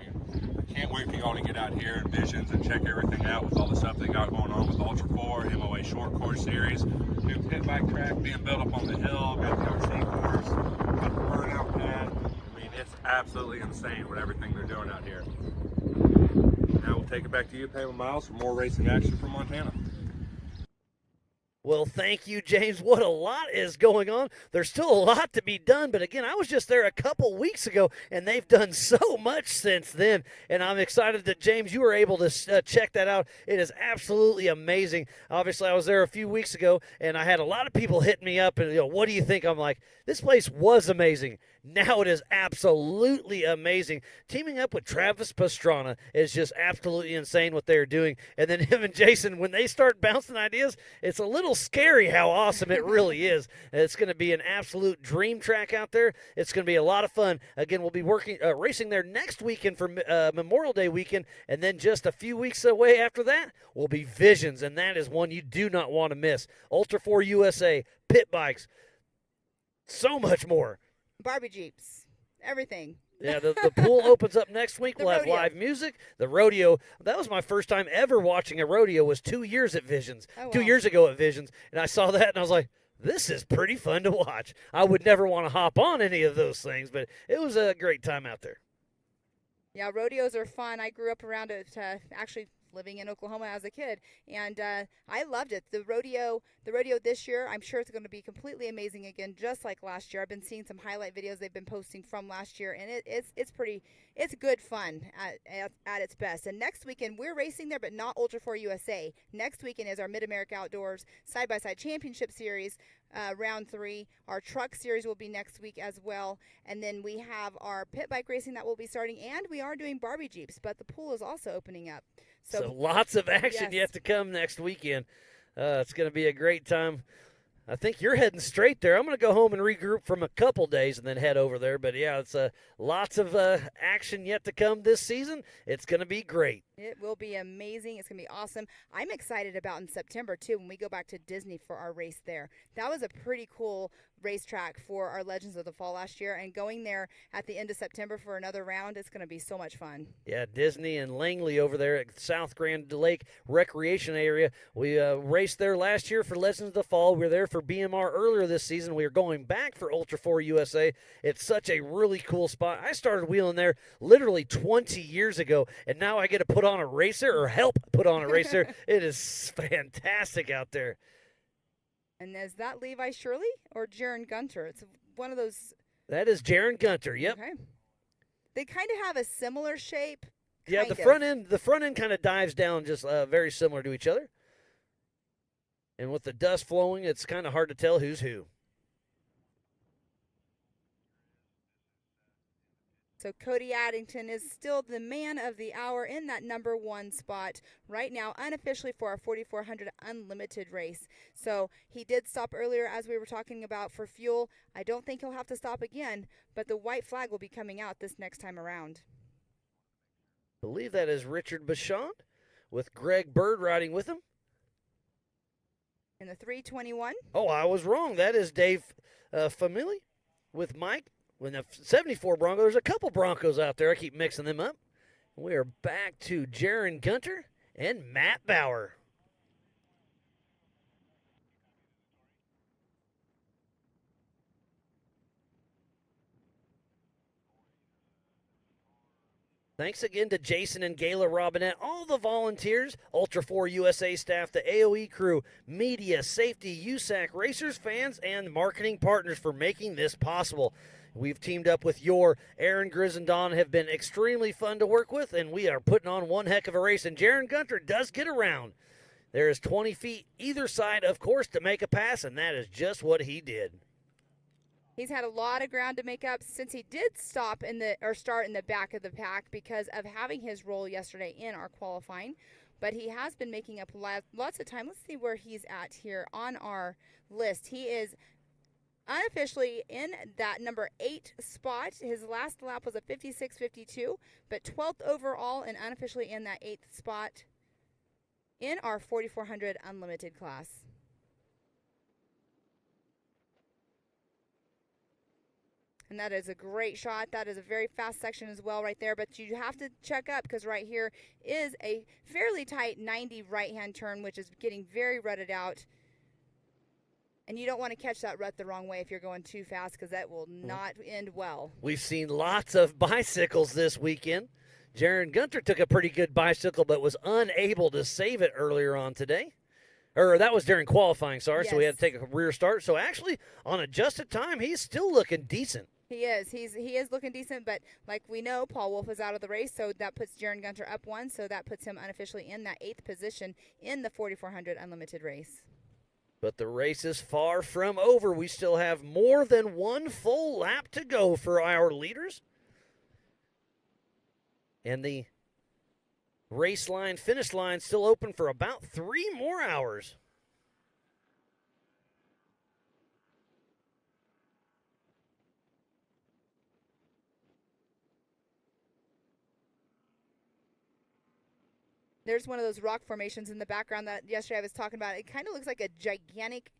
I can't wait for y'all to get out here in Visions and check everything out with all the stuff they got going on with Ultra4, MOA Short Course Series. New pit bike track being built up on the hill, got the RC course, got the burnout pad. I mean, it's absolutely insane with everything they're doing out here. Now we'll take it back to you, Pam and Miles, for more racing action from Montana. Well, thank you, James. What a lot is going on. There's still a lot to be done, but again, I was just there a couple weeks ago, and they've done so much since then, and I'm excited that, James, you were able to check that out. It is absolutely amazing. Obviously, I was there a few weeks ago, and I had a lot of people hitting me up, and, what do you think? I'm like, this place was amazing. Now it is absolutely amazing. Teaming up with Travis Pastrana is just absolutely insane what they're doing. And then him and Jason, when they start bouncing ideas, it's a little scary how awesome it really is. It's going to be an absolute dream track out there. It's going to be a lot of fun. Again, we'll be racing there next weekend for Memorial Day weekend, and then just a few weeks away after that will be Visions, and that is one you do not want to miss. Ultra4USA, pit bikes, so much more. Barbie Jeeps, everything. Yeah, the pool opens up next week. The We'll rodeo. have live music. The rodeo, that was my first time ever watching a rodeo, was 2 years at Visions. Oh, wow. 2 years ago at Visions. And I saw that, and I was like, this is pretty fun to watch. I would never want to hop on any of those things, but it was a great time out there. Yeah, rodeos are fun. I grew up around it, actually living in Oklahoma as a kid, and I loved it. The rodeo this year, I'm sure it's going to be completely amazing again, just like last year. I've been seeing some highlight videos they've been posting from last year, and it's good fun at its best. And next weekend we're racing there, but not Ultra4USA. Next weekend is our Mid-America Outdoors Side-by-Side Championship Series. Round 3. Our truck series will be next week as well, and then we have our pit bike racing that will be starting, and we are doing Barbie Jeeps, but the pool is also opening up. So lots of action yes. yet to come next weekend. It's going to be a great time. I think you're heading straight there. I'm going to go home and regroup from a couple days and then head over there. But, yeah, it's lots of action yet to come this season. It's going to be great. It will be amazing. It's going to be awesome. I'm excited about in September, too, when we go back to Disney for our race there. That was a pretty cool racetrack for our Legends of the Fall last year, and going there at the end of September for another round, it's going to be so much fun. Yeah, Disney and Langley over there at South Grand Lake Recreation Area. We raced there last year for Legends of the Fall. We were there for BMR earlier this season. We are going back for Ultra4USA. It's such a really cool spot. I started wheeling there literally 20 years ago, and now I get to put on a racer or help put on a racer. It is fantastic out there. And is that Levi Shirley or Jaron Gunter? It's one of those. That is Jaron Gunter. Yep. Okay. They kind of have a similar shape. Yeah, the front end kind of dives down just very similar to each other. And with the dust flowing, it's kind of hard to tell who's who. So Cody Addington is still the man of the hour in that number 1 spot right now, unofficially for our 4,400 Unlimited race. So he did stop earlier, as we were talking about, for fuel. I don't think he'll have to stop again, but the white flag will be coming out this next time around. Believe that is Richard Bachand with Greg Bird riding with him. In the 321. Oh, I was wrong. That is Dave Famili with Mike. When the 74 Bronco, there's a couple Broncos out there. I keep mixing them up. We are back to Jaron Gunter and Matt Bauer. Thanks again to Jason and Gayla Robinette, all the volunteers, Ultra4USA staff, the AOE crew, media, safety, USAC, racers, fans, and marketing partners for making this possible. We've teamed up with your Aaron Grizz and Don have been extremely fun to work with, and we are putting on one heck of a race. And Jaron Gunter does get around. There is 20 feet either side, of course, to make a pass, and that is just what he did. He's had a lot of ground to make up since he did start in the back of the pack because of having his role yesterday in our qualifying. But he has been making up lots of time. Let's see where he's at here on our list. He is unofficially in that number 8 spot. His last lap was a 56.52, but 12th overall and unofficially in that 8th spot in our 4400 Unlimited class. And that is a great shot. That is a very fast section as well right there. But you have to check up because right here is a fairly tight 90 right-hand turn, which is getting very rutted out. And you don't want to catch that rut the wrong way if you're going too fast because that will not end well. We've seen lots of bicycles this weekend. Jaron Gunter took a pretty good bicycle but was unable to save it earlier on today. Or that was during qualifying, sorry, Yes. so we had to take a rear start. So actually, on adjusted time, he's still looking decent. He is. He is looking decent, but like we know, Paul Wolf is out of the race, so that puts Jaron Gunter up 1, so that puts him unofficially in that 8th position in the 4400 Unlimited race. But the race is far from over. We still have more than one full lap to go for our leaders. And the race line, finish line, still open for about 3 more hours. There's one of those rock formations in the background that yesterday I was talking about. It kind of looks like a gigantic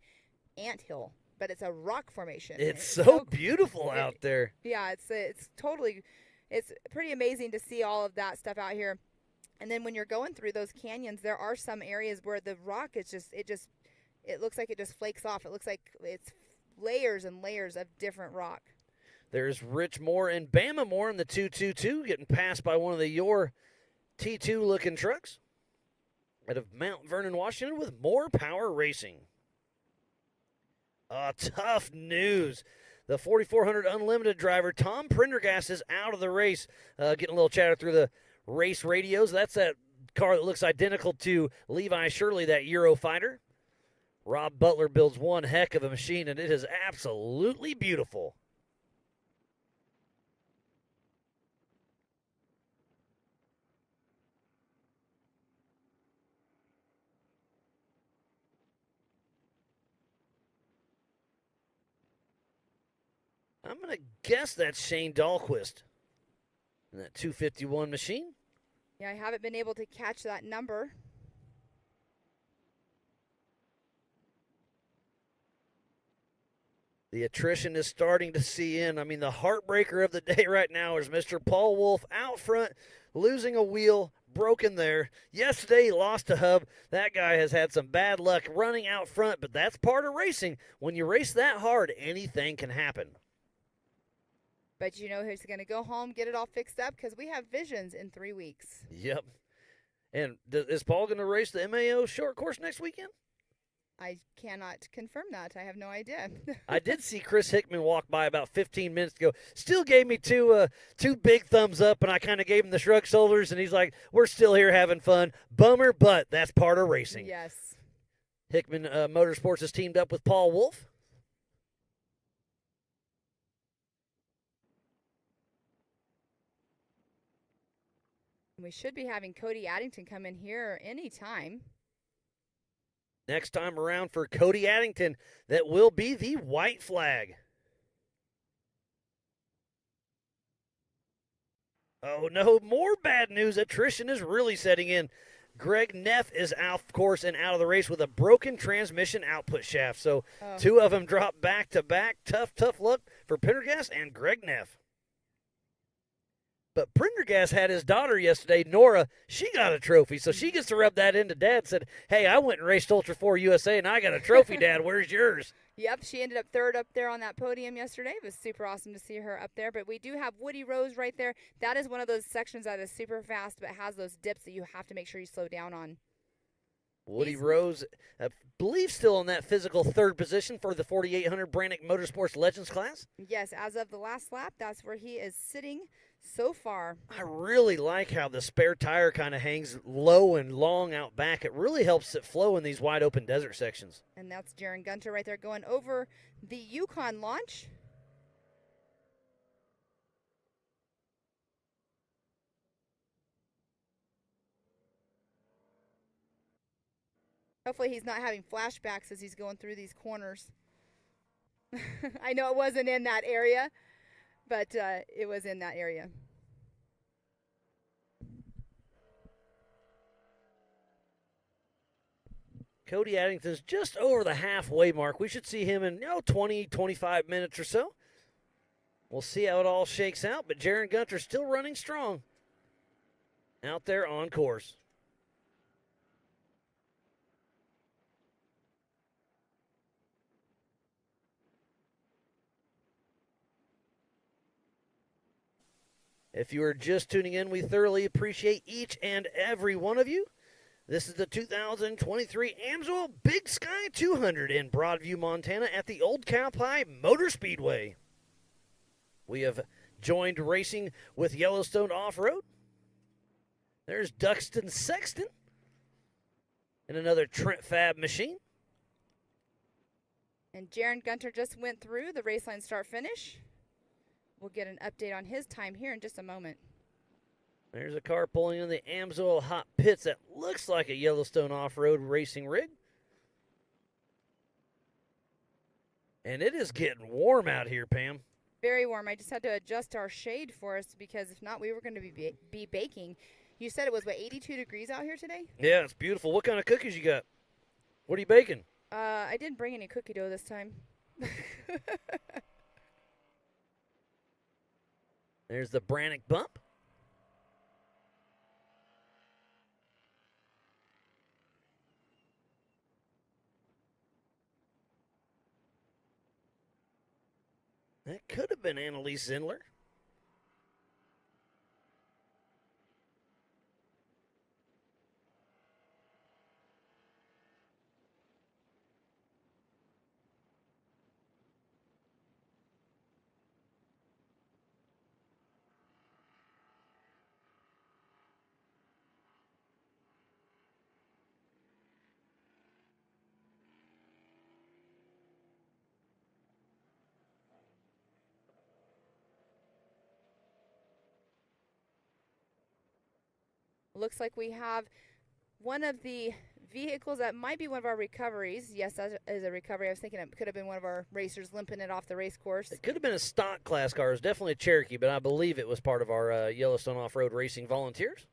anthill, but it's a rock formation. It's so beautiful out there. Yeah, it's totally, it's pretty amazing to see all of that stuff out here. And then when you're going through those canyons, there are some areas where the rock is it looks like it just flakes off. It looks like it's layers and layers of different rock. There's Rich Moore and Bama Moore in the 222 getting passed by one of your T2 looking trucks out of Mount Vernon, Washington with More Power Racing. Tough news. The 4400 Unlimited driver, Tom Prendergast, is out of the race. Getting a little chatter through the race radios. That's that car that looks identical to Levi Shirley, that Eurofighter. Rob Butler builds one heck of a machine, and it is absolutely beautiful. I'm going to guess that's Shane Dahlquist in that 251 machine. Yeah, I haven't been able to catch that number. The attrition is starting to see in. I mean, the heartbreaker of the day right now is Mr. Paul Wolf out front, losing a wheel, broken there. Yesterday, he lost a hub. That guy has had some bad luck running out front, but that's part of racing. When you race that hard, anything can happen. But you know who's going to go home, get it all fixed up, because we have visions in 3 weeks. Yep. And is Paul going to race the MAO short course next weekend? I cannot confirm that. I have no idea. I did see Chris Hickman walk by about 15 minutes ago. Still gave me two big thumbs up, and I kind of gave him the shrug shoulders, and he's like, we're still here having fun. Bummer, but that's part of racing. Yes. Hickman Motorsports has teamed up with Paul Wolf. We should be having Cody Addington come in here anytime. Next time around for Cody Addington, that will be the white flag. Oh, no, more bad news. Attrition is really setting in. Greg Neff is out, of course, and out of the race with a broken transmission output shaft. So two of them drop back to back. Tough luck for Pendergast and Greg Neff. But Prendergast had his daughter yesterday, Nora. She got a trophy, so she gets to rub that into Dad. Said, hey, I went and raced Ultra4USA, and I got a trophy, Dad. Where's yours? Yep, she ended up third up there on that podium yesterday. It was super awesome to see her up there. But we do have Woody Rose right there. That is one of those sections that is super fast, but has those dips that you have to make sure you slow down on. Woody Rose, I believe, still in that physical third position for the 4800 Brannick Motorsports Legends class. Yes, as of the last lap, that's where he is sitting so far. I really like how the spare tire kind of hangs low and long out back. It really helps it flow in these wide open desert sections. And that's Jaron Gunter right there going over the Yukon launch. Hopefully he's not having flashbacks as he's going through these corners. I know it wasn't in that area, but it was in that area. Cody Addington's just over the halfway mark. We should see him in 20, 25 minutes or so. We'll see how it all shakes out, but Jaron Gunter's still running strong out there on course. If you are just tuning in, we thoroughly appreciate each and every one of you. This is the 2023 Amsoil Big Sky 200 in Broadview, Montana at the Old Cow Pie Motor Speedway. We have joined racing with Yellowstone Off-Road. There's Duxton Sexton and another Trent Fab machine. And Jaron Gunter just went through the race line start-finish. We'll get an update on his time here in just a moment. There's a car pulling in the Amsoil hot pits that looks like a Yellowstone off-road racing rig. And it is getting warm out here, Pam. Very warm. I just had to adjust our shade for us because if not, we were going to be baking. You said it was, 82 degrees out here today? Yeah, it's beautiful. What kind of cookies you got? What are you baking? I didn't bring any cookie dough this time. There's the Brannick bump. That could have been Annalise Zindler. Looks like we have one of the vehicles that might be one of our recoveries. Yes, that is a recovery. I was thinking it could have been one of our racers limping it off the race course. It could have been a stock class car. It was definitely a Cherokee, but I believe it was part of our Yellowstone Off-Road Racing volunteers.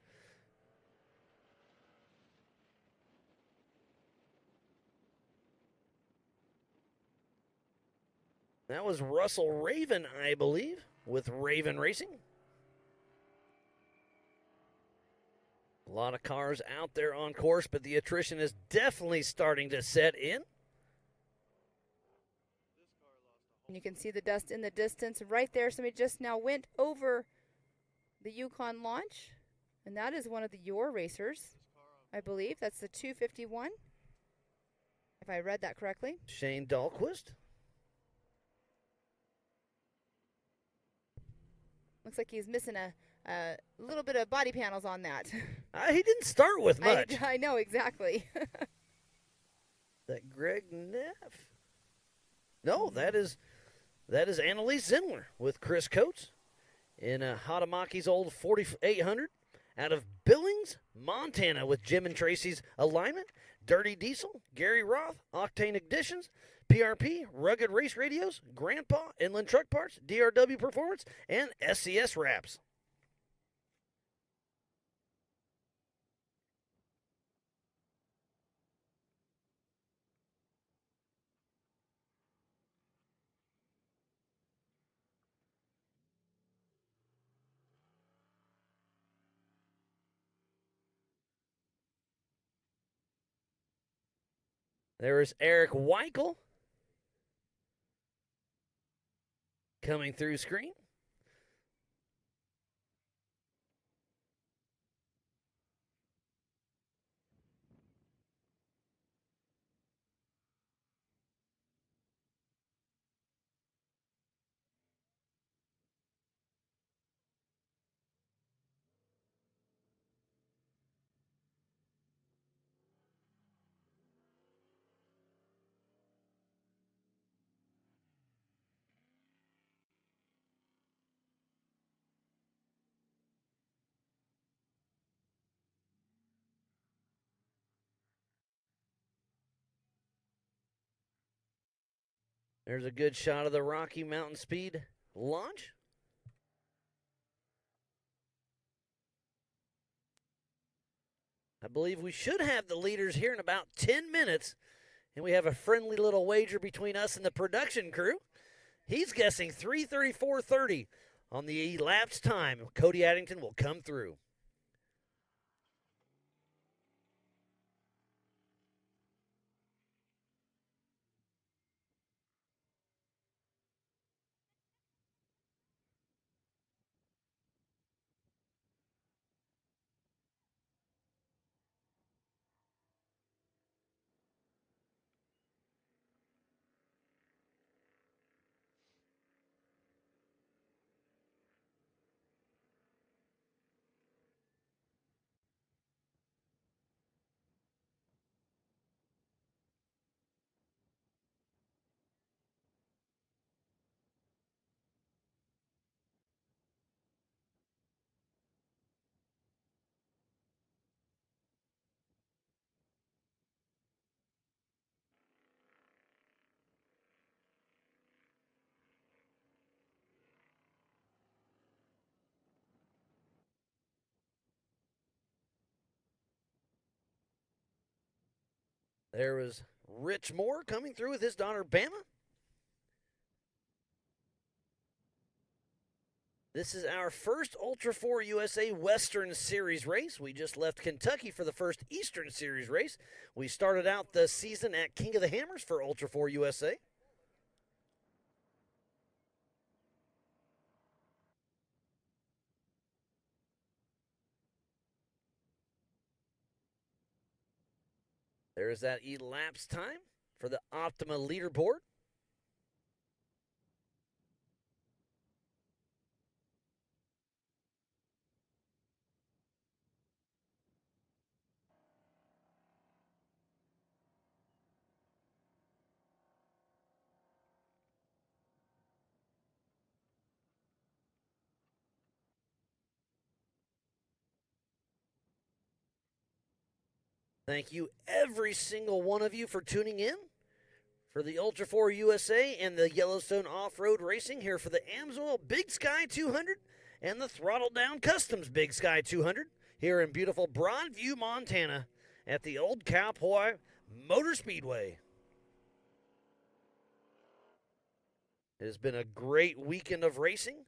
That was Russell Raven, I believe, with Raven Racing. A lot of cars out there on course, but the attrition is definitely starting to set in. And you can see the dust in the distance right there. Somebody just now went over the Yukon launch, and that is one of the your racers, I believe. That's the 251, if I read that correctly. Shane Dahlquist. Looks like he's missing a little bit of body panels on that. He didn't start with much. I know, exactly. That Greg Neff? No, that is Annalise Zindler with Chris Coates in Hadamaki's old 4800 out of Billings, Montana with Jim and Tracy's alignment, Dirty Diesel, Gary Roth, Octane Ignitions, PRP, Rugged Race Radios, Grandpa, Inland Truck Parts, DRW Performance, and SCS Wraps. There is Eric Weichel coming through screen. There's a good shot of the Rocky Mountain Speed launch. I believe we should have the leaders here in about 10 minutes, and we have a friendly little wager between us and the production crew. He's guessing 3:34:30 on the elapsed time. Cody Addington will come through. There was Rich Moore coming through with his daughter Bama. This is our first Ultra4 USA Western Series race. We just left Kentucky for the first Eastern Series race. We started out the season at King of the Hammers for Ultra4 USA. There's that elapsed time for the Optima leaderboard. Thank you, every single one of you, for tuning in for the Ultra4 USA and the Yellowstone Off-Road Racing here for the Amsoil Big Sky 200 and the Throttle Down Customs Big Sky 200 here in beautiful Broadview, Montana at the Old Cowboy Motor Speedway. It has been a great weekend of racing.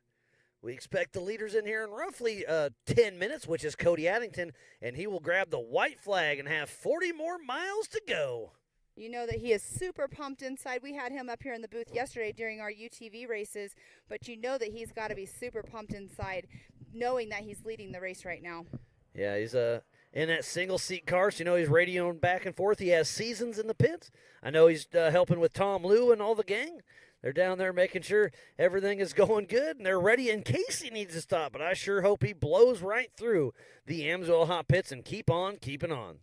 We expect the leaders in here in roughly 10 minutes, which is Cody Addington, and he will grab the white flag and have 40 more miles to go. You know that he is super pumped inside. We had him up here in the booth yesterday during our UTV races, but you know that he's got to be super pumped inside, knowing that he's leading the race right now. Yeah, he's in that single-seat car, so you know he's radioing back and forth. He has Seasons in the pits. I know he's helping with Tom Liu and all the gang. They're down there making sure everything is going good, and they're ready in case he needs to stop. But I sure hope he blows right through the Amsoil hot pits and keep on keeping on.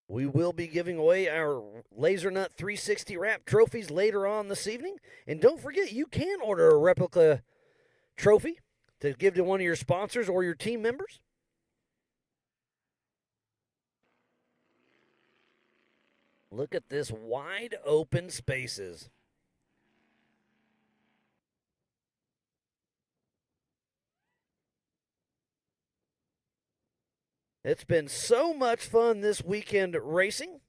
We will be giving away our Laser Nut 360 wrap trophies later on this evening. And don't forget, you can order a replica trophy to give to one of your sponsors or your team members. Look at this wide open spaces. It's been so much fun this weekend racing.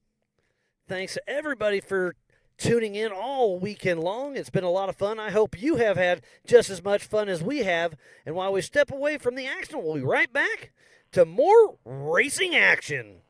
Thanks to everybody for tuning in all weekend long. It's been a lot of fun. I hope you have had just as much fun as we have. And while we step away from the action, we'll be right back to more racing action.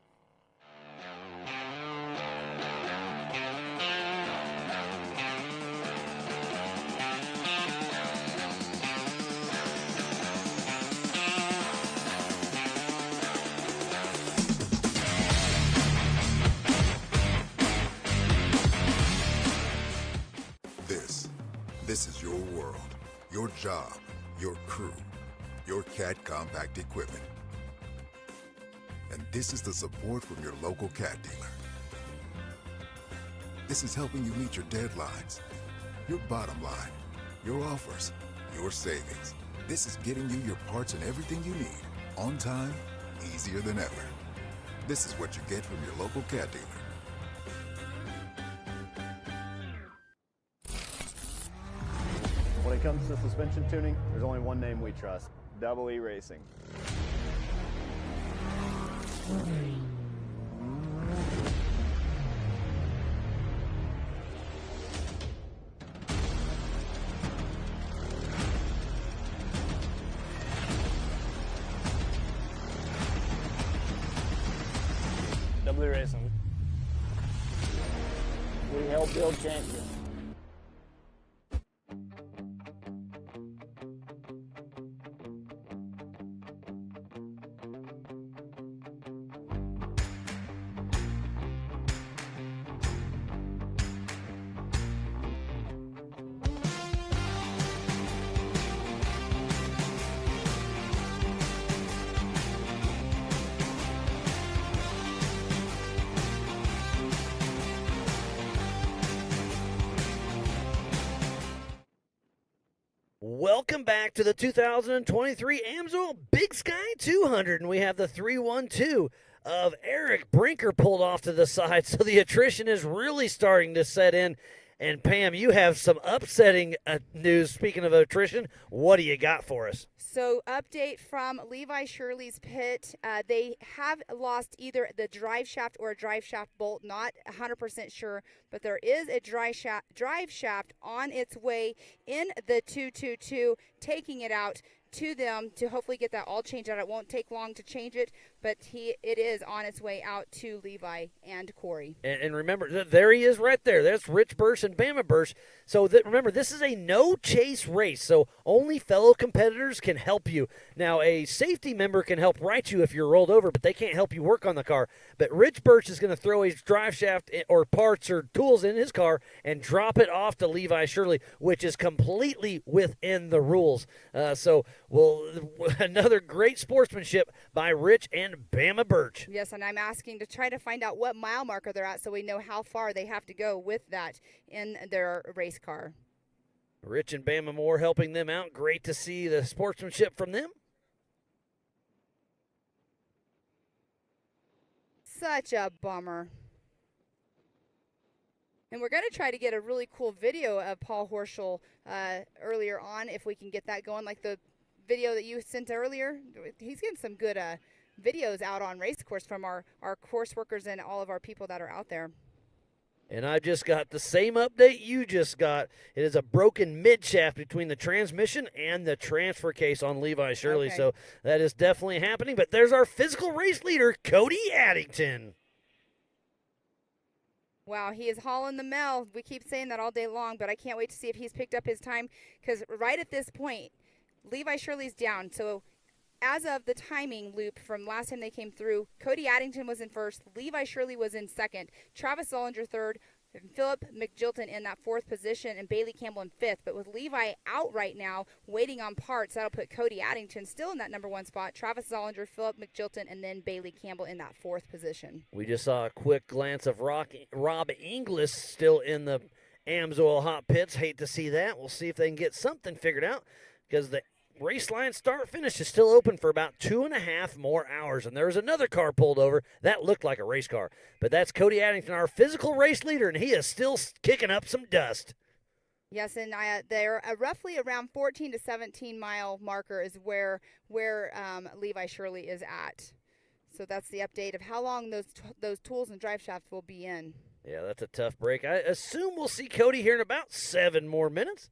This is your world, your job, your crew, your CAT compact equipment. And this is the support from your local CAT dealer. This is helping you meet your deadlines, your bottom line, your offers, your savings. This is getting you your parts and everything you need, on time, easier than ever. This is what you get from your local CAT dealer. When it comes to suspension tuning, there's only one name we trust, Double E Racing. Double E Racing. We help build champions. Welcome back to the 2023 Amsoil Big Sky 200, and we have the 312 of Eric Brinker pulled off to the side, so the attrition is really starting to set in. And Pam, you have some upsetting news. Speaking of attrition, what do you got for us? So, update from Levi Shirley's pit. They have lost either the drive shaft or a drive shaft bolt. Not 100% sure, but there is a drive shaft on its way in the 222, taking it out to them to hopefully get that all changed out. It won't take long to change it, but it is on its way out to Levi and Corey. And remember, there he is right there. That's Rich Bursch and Bama Bursch. So remember, this is a no-chase race, so only fellow competitors can help you. Now, a safety member can help right you if you're rolled over, but they can't help you work on the car. But Rich Bursch is going to throw his drive shaft or parts or tools in his car and drop it off to Levi Shirley, which is completely within the rules. Another great sportsmanship by Rich and Bama Burch. Yes, and I'm asking to try to find out what mile marker they're at so we know how far they have to go with that in their race car. Rich and Bama Moore helping them out. Great to see the sportsmanship from them. Such a bummer. And we're going to try to get a really cool video of Paul Horschel earlier on, if we can get that going, like the video that you sent earlier. He's getting some good videos out on race course from our course workers and all of our people that are out there. And I just got the same update you just got. It is a broken mid-shaft between the transmission and the transfer case on Levi Shirley. Okay. So that is definitely happening. But there's our physical race leader, Cody Addington. Wow, he is hauling the mail. We keep saying that all day long, but I can't wait to see if he's picked up his time, because right at this point, Levi Shirley's down. So as of the timing loop from last time they came through, Cody Addington was in first, Levi Shirley was in second, Travis Zollinger third, Philip McJilton in that fourth position, and Bailey Campbell in fifth. But with Levi out right now, waiting on parts, that'll put Cody Addington still in that number one spot, Travis Zollinger, Philip McJilton, and then Bailey Campbell in that fourth position. We just saw a quick glance of Rob Inglis still in the Amsoil hot pits. Hate to see that. We'll see if they can get something figured out, because the race line start-finish is still open for about 2.5 more hours, and there was another car pulled over. That looked like a race car. But that's Cody Addington, our physical race leader, and he is still kicking up some dust. Yes, and they're roughly around 14 to 17 mile marker is where Levi Shirley is at. So that's the update of how long those tools and drive shafts will be in. Yeah, that's a tough break. I assume we'll see Cody here in about 7 more minutes.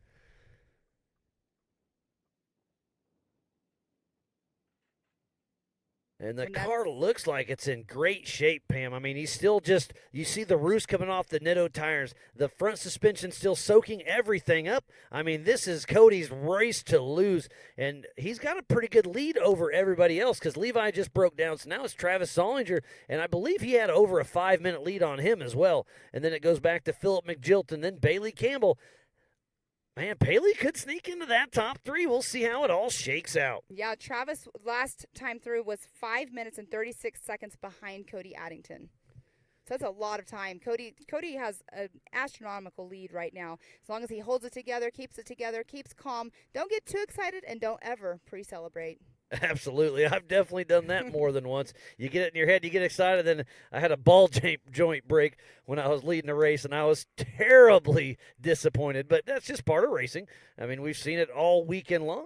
And the car looks like it's in great shape, Pam. I mean, he's still just, you see the roost coming off the Nitto tires. The front suspension still soaking everything up. I mean, this is Cody's race to lose. And he's got a pretty good lead over everybody else because Levi just broke down. So now it's Travis Solinger. And I believe he had over a 5-minute lead on him as well. And then it goes back to Philip McGilt and then Bailey Campbell. Man, Paley could sneak into that top 3. We'll see how it all shakes out. Yeah, Travis last time through was 5 minutes and 36 seconds behind Cody Addington. So that's a lot of time. Cody has an astronomical lead right now. As long as he holds it together, keeps calm, don't get too excited, and don't ever pre-celebrate. Absolutely. I've definitely done that more than once. You get it in your head, you get excited. Then I had a ball joint break when I was leading a race, and I was terribly disappointed. But that's just part of racing. I mean, we've seen it all weekend long.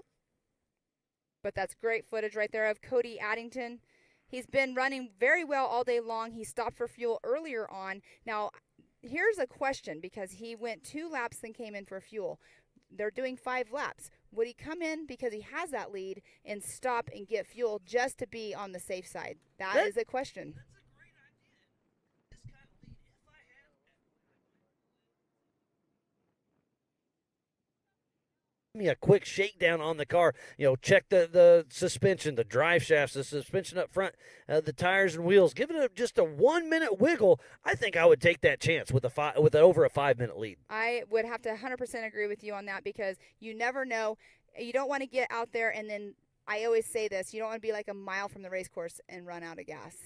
But that's great footage right there of Cody Addington. He's been running very well all day long. He stopped for fuel earlier on. Now, here's a question, because he went 2 laps then came in for fuel. They're doing 5 laps. Would he come in because he has that lead and stop and get fuel just to be on the safe side? That is a question. That's a great idea. This kind of lead, if I had me a quick shakedown on the car, check the suspension, the drive shafts, the suspension up front, the tires and wheels, give it just a 1-minute wiggle. I think I would take that chance with over a 5-minute lead. I would have to 100% agree with you on that, because you never know. You don't want to get out there and then, I always say this, you don't want to be like a mile from the race course and run out of gas.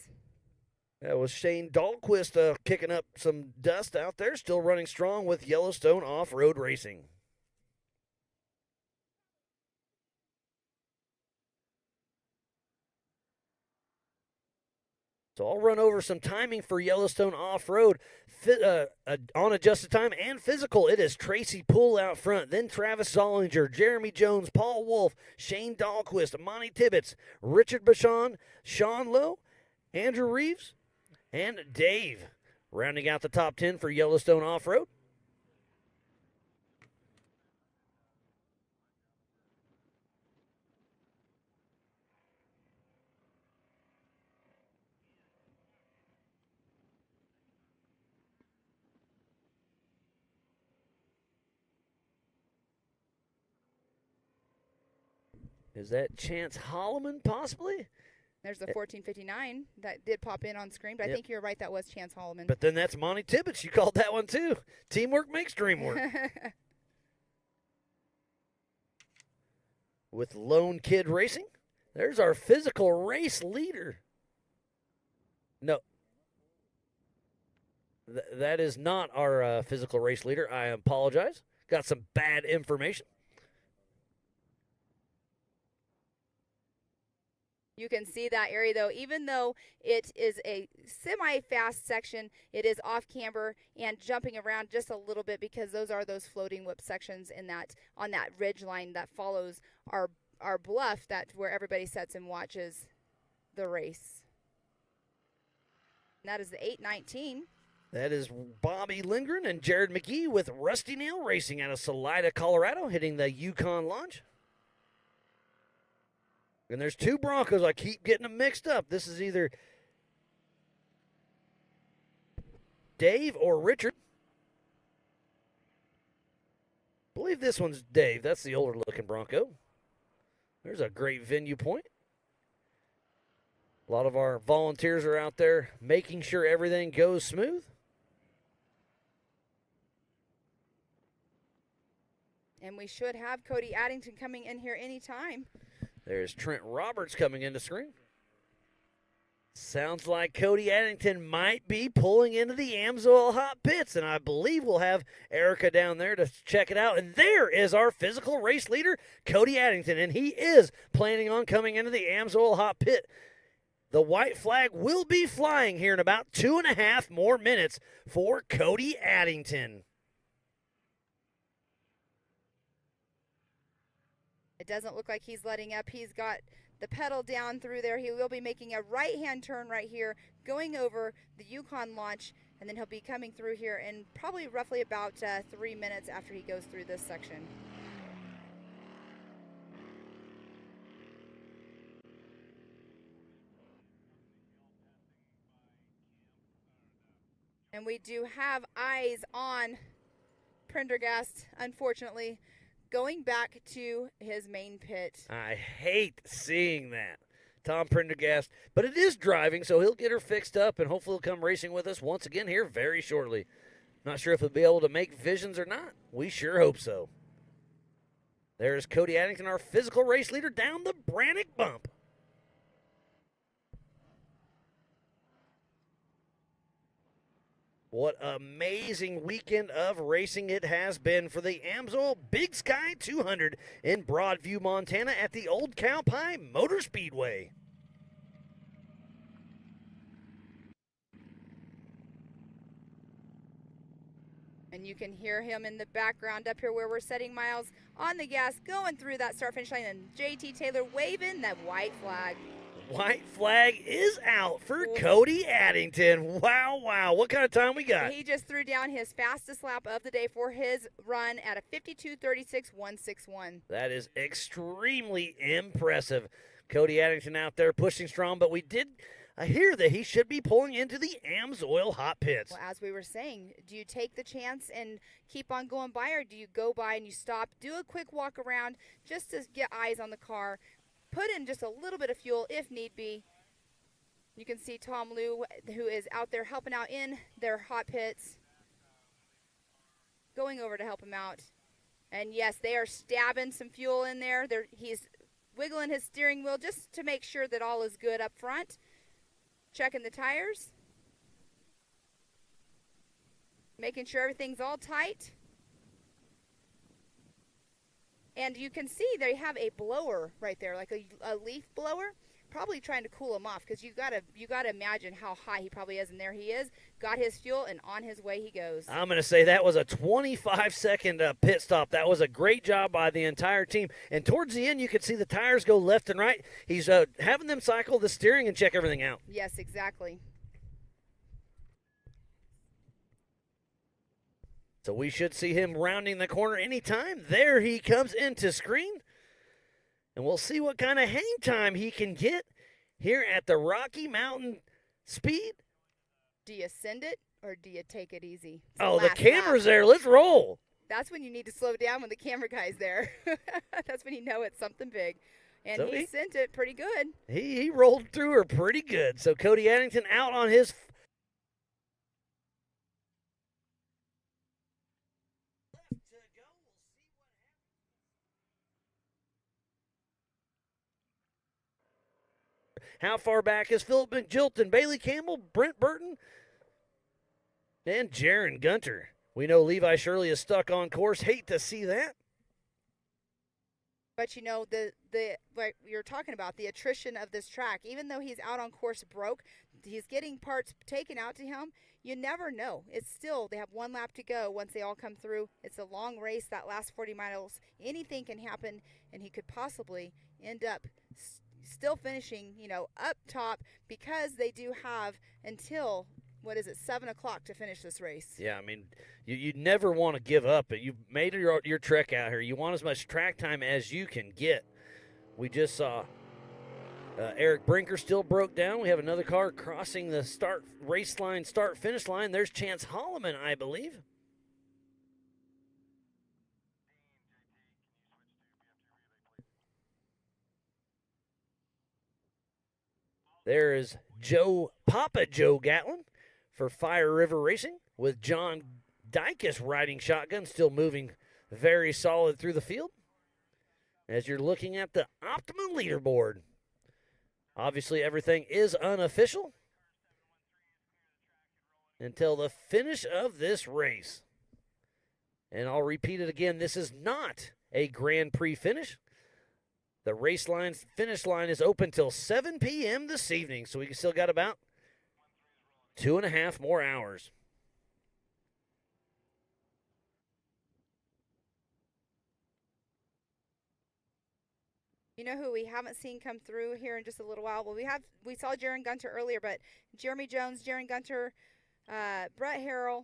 That was Shane Dahlquist kicking up some dust out there, still running strong with Yellowstone Off-Road Racing. So I'll run over some timing for Yellowstone Off-Road. On adjusted time and physical, it is Tracy Poole out front, then Travis Zollinger, Jeremy Jones, Paul Wolf, Shane Dahlquist, Monty Tibbetts, Richard Bashan, Sean Lowe, Andrew Reeves, and Dave. Rounding out the top 10 for Yellowstone Off-Road. Is that Chance Holloman, possibly? There's the 1459 that did pop in on screen, but I think you're right, that was Chance Holloman. But then that's Monty Tibbetts. You called that one, too. Teamwork makes dream work. With Lone Kid Racing, there's our physical race leader. No. That is not our physical race leader. I apologize. Got some bad information. You can see that area, though. Even though it is a semi-fast section, it is off camber and jumping around just a little bit, because those are those floating whip sections on that ridge line that follows our bluff, where everybody sits and watches the race. And that is the 819. That is Bobby Lindgren and Jared McGee with Rusty Nail Racing out of Salida, Colorado, hitting the Yukon launch. And there's 2 Broncos. I keep getting them mixed up. This is either Dave or Richard. I believe this one's Dave. That's the older looking Bronco. There's a great venue point. A lot of our volunteers are out there making sure everything goes smooth. And we should have Cody Addington coming in here anytime. There's Trent Roberts coming into screen. Sounds like Cody Addington might be pulling into the Amsoil hot pits, and I believe we'll have Erica down there to check it out. And there is our physical race leader, Cody Addington, and he is planning on coming into the Amsoil hot pit. The white flag will be flying here in about 2.5 more minutes for Cody Addington. It doesn't look like he's letting up. He's got the pedal down through there. He will be making a right-hand turn right here, going over the Yukon launch, and then he'll be coming through here in probably roughly about 3 minutes after he goes through this section. And we do have eyes on Prendergast, unfortunately, going back to his main pit. I hate seeing that. Tom Prendergast, but it is driving, so he'll get her fixed up, and hopefully he'll come racing with us once again here very shortly. Not sure if he'll be able to make visions or not. We sure hope so. There's Cody Addington, our physical race leader, down the Brannick bump. What amazing weekend of racing it has been for the Amsoil Big Sky 200 in Broadview, Montana at the Old Cow Pie Motor Speedway. And you can hear him in the background up here where we're setting Miles on the gas, going through that start finish line, and JT Taylor waving that white flag. White flag is out for Cody Addington. Wow, wow. What kind of time we got? He just threw down his fastest lap of the day for his run at a 52:36.161. That is extremely impressive. Cody Addington out there pushing strong, but we did hear that he should be pulling into the Amsoil hot pits. Well, as we were saying, do you take the chance and keep on going by, or do you go by and you stop, do a quick walk around just to get eyes on the car, put in just a little bit of fuel if need be? You can see Tom Liu, who is out there helping out in their hot pits, going over to help him out. And yes, they are stabbing some fuel in there. He's wiggling his steering wheel just to make sure that all is good up front. Checking the tires. Making sure everything's all tight. And you can see they have a blower right there, like a leaf blower, probably trying to cool him off, because you gotta imagine how high he probably is. And there he is, got his fuel, and on his way he goes. I'm going to say that was a 25-second pit stop. That was a great job by the entire team. And towards the end, you could see the tires go left and right. He's having them cycle the steering and check everything out. Yes, exactly. So we should see him rounding the corner anytime. There he comes into screen. And we'll see what kind of hang time he can get here at the Rocky Mountain Speed. Do you send it or do you take it easy? Oh, the camera's there. Let's roll. That's when you need to slow down when the camera guy's there. That's when you know it's something big. And so he sent it pretty good. He rolled through her pretty good. So Cody Addington out on his How far back is Philip McJilton, Bailey Campbell, Brent Burton, and Jaron Gunter? We know Levi Shirley is stuck on course. Hate to see that. But you know, like you're talking about, the attrition of this track, even though he's out on course broke, he's getting parts taken out to him. You never know. It's still, they have one lap to go once they all come through. It's a long race, that last 40 miles. Anything can happen, and he could possibly end up still finishing, up top, because they do have until, 7 o'clock to finish this race. Yeah, I mean, you never want to give up. You've made your trek out here. You want as much track time as you can get. We just saw Eric Brinker still broke down. We have another car crossing the start-finish line. There's Chance Holloman, I believe. There is Papa Joe Gatlin for Fire River Racing, with John Dykus riding shotgun, still moving very solid through the field. As you're looking at the Optimum leaderboard, obviously everything is unofficial until the finish of this race. And I'll repeat it again, this is not a Grand Prix finish. The finish line is open till 7 p.m. this evening, so we still got about 2.5 more hours. You know who we haven't seen come through here in just a little while? Well, we saw Jaron Gunter earlier, but Jeremy Jones, Jaron Gunter, Brett Harrell.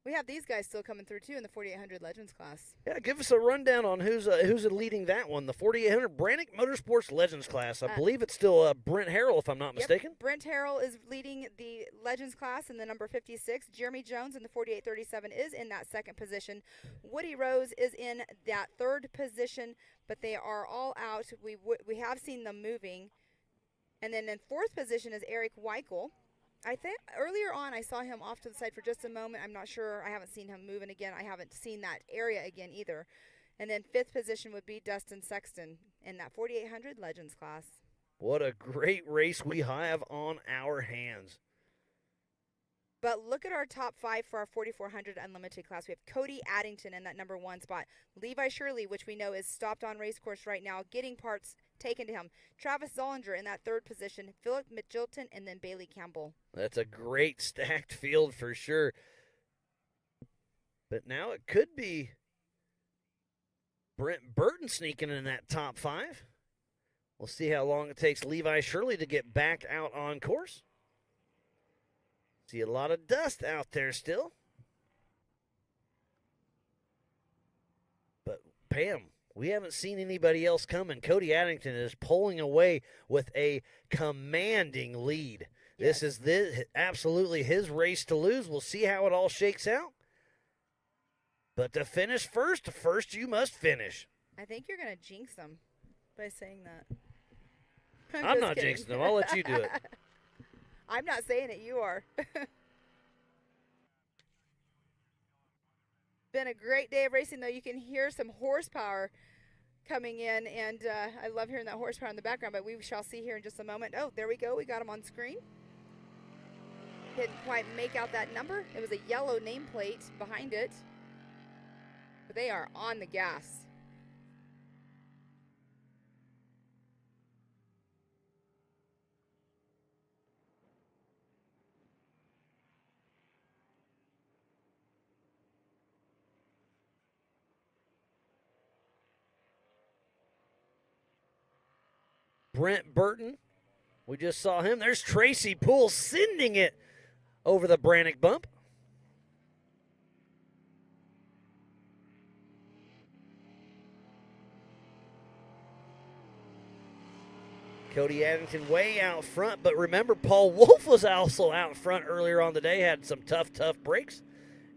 We have these guys still coming through, too, in the 4800 Legends class. Yeah, give us a rundown on who's leading that one, the 4800 Brannick Motorsports Legends class. I believe it's still Brent Harrell, if I'm not mistaken. Brent Harrell is leading the Legends class in the number 56. Jeremy Jones in the 4837 is in that second position. Woody Rose is in that third position, but they are all out. We have seen them moving. And then in fourth position is Eric Weichel. I think earlier on I saw him off to the side for just a moment. I'm not sure. I haven't seen him moving again. I haven't seen that area again either. And then fifth position would be Dustin Sexton in that 4800 Legends class. What a great race we have on our hands. But look at our top 5 for our 4400 Unlimited class. We have Cody Addington in that number 1 spot. Levi Shirley, which we know is stopped on race course right now, getting parts taken to him. Travis Zollinger in that third position. Philip Mitchilton, and then Bailey Campbell. That's a great stacked field for sure. But now it could be Brent Burton sneaking in that top 5. We'll see how long it takes Levi Shirley to get back out on course. See a lot of dust out there still. But, Pam, we haven't seen anybody else coming. Cody Addington is pulling away with a commanding lead. Yes. This is absolutely his race to lose. We'll see how it all shakes out. But to finish first you must finish. I think you're going to jinx them by saying that. I'm not jinxing them. I'll let you do it. I'm not saying it. You are. Been a great day of racing, though. You can hear some horsepower coming in, and I love hearing that horsepower in the background, but we shall see here in just a moment. Oh, there we go. We got them on screen. Didn't quite make out that number. It was a yellow nameplate behind it, but they are on the gas. Brent Burton, we just saw him. There's Tracy Poole sending it over the Brannick bump. Cody Addington way out front, but remember Paul Wolf was also out front earlier on the day, had some tough breaks.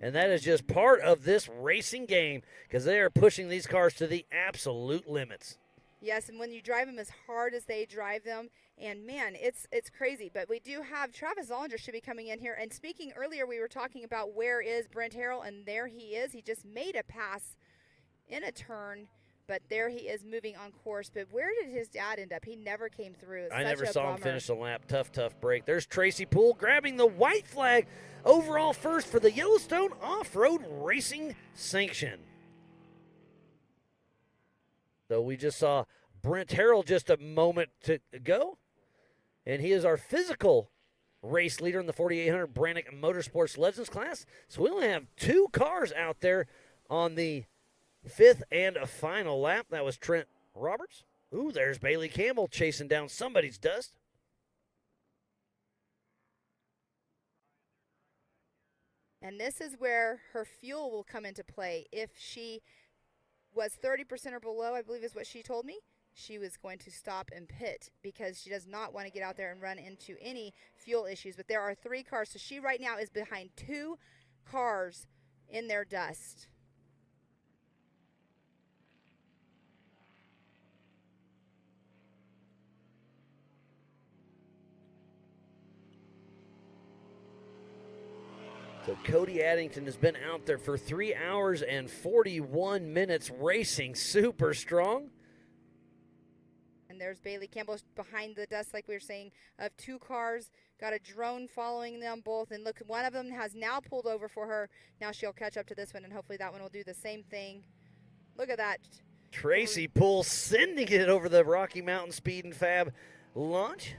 And that is just part of this racing game because they are pushing these cars to the absolute limits. Yes, and when you drive them as hard as they drive them, and man, it's crazy. But we do have Travis Zollinger should be coming in here. And speaking earlier, we were talking about where is Brent Harrell, and there he is. He just made a pass in a turn, but there he is moving on course. But where did his dad end up? He never came through. I never saw him finish the lap. Tough break. There's Tracy Poole grabbing the white flag overall first for the Yellowstone Off-Road Racing Sanction. So we just saw Brent Harrell just a moment to go, and he is our physical race leader in the 4800 Brannick Motorsports Legends class. So we only have 2 cars out there on the 5th and a final lap. That was Trent Roberts. Ooh, there's Bailey Campbell chasing down somebody's dust. And this is where her fuel will come into play. If she was 30% or below, I believe is what she told me, she was going to stop and pit because she does not want to get out there and run into any fuel issues. But there are 3 cars, so she right now is behind 2 cars in their dust. So Cody Addington has been out there for 3 hours and 41 minutes racing, super strong. And there's Bailey Campbell behind the dust, like we were saying, of 2 cars. Got a drone following them both. And look, one of them has now pulled over for her. Now she'll catch up to this one, and hopefully that one will do the same thing. Look at that. Tracy Poole sending it over the Rocky Mountain Speed and Fab launch.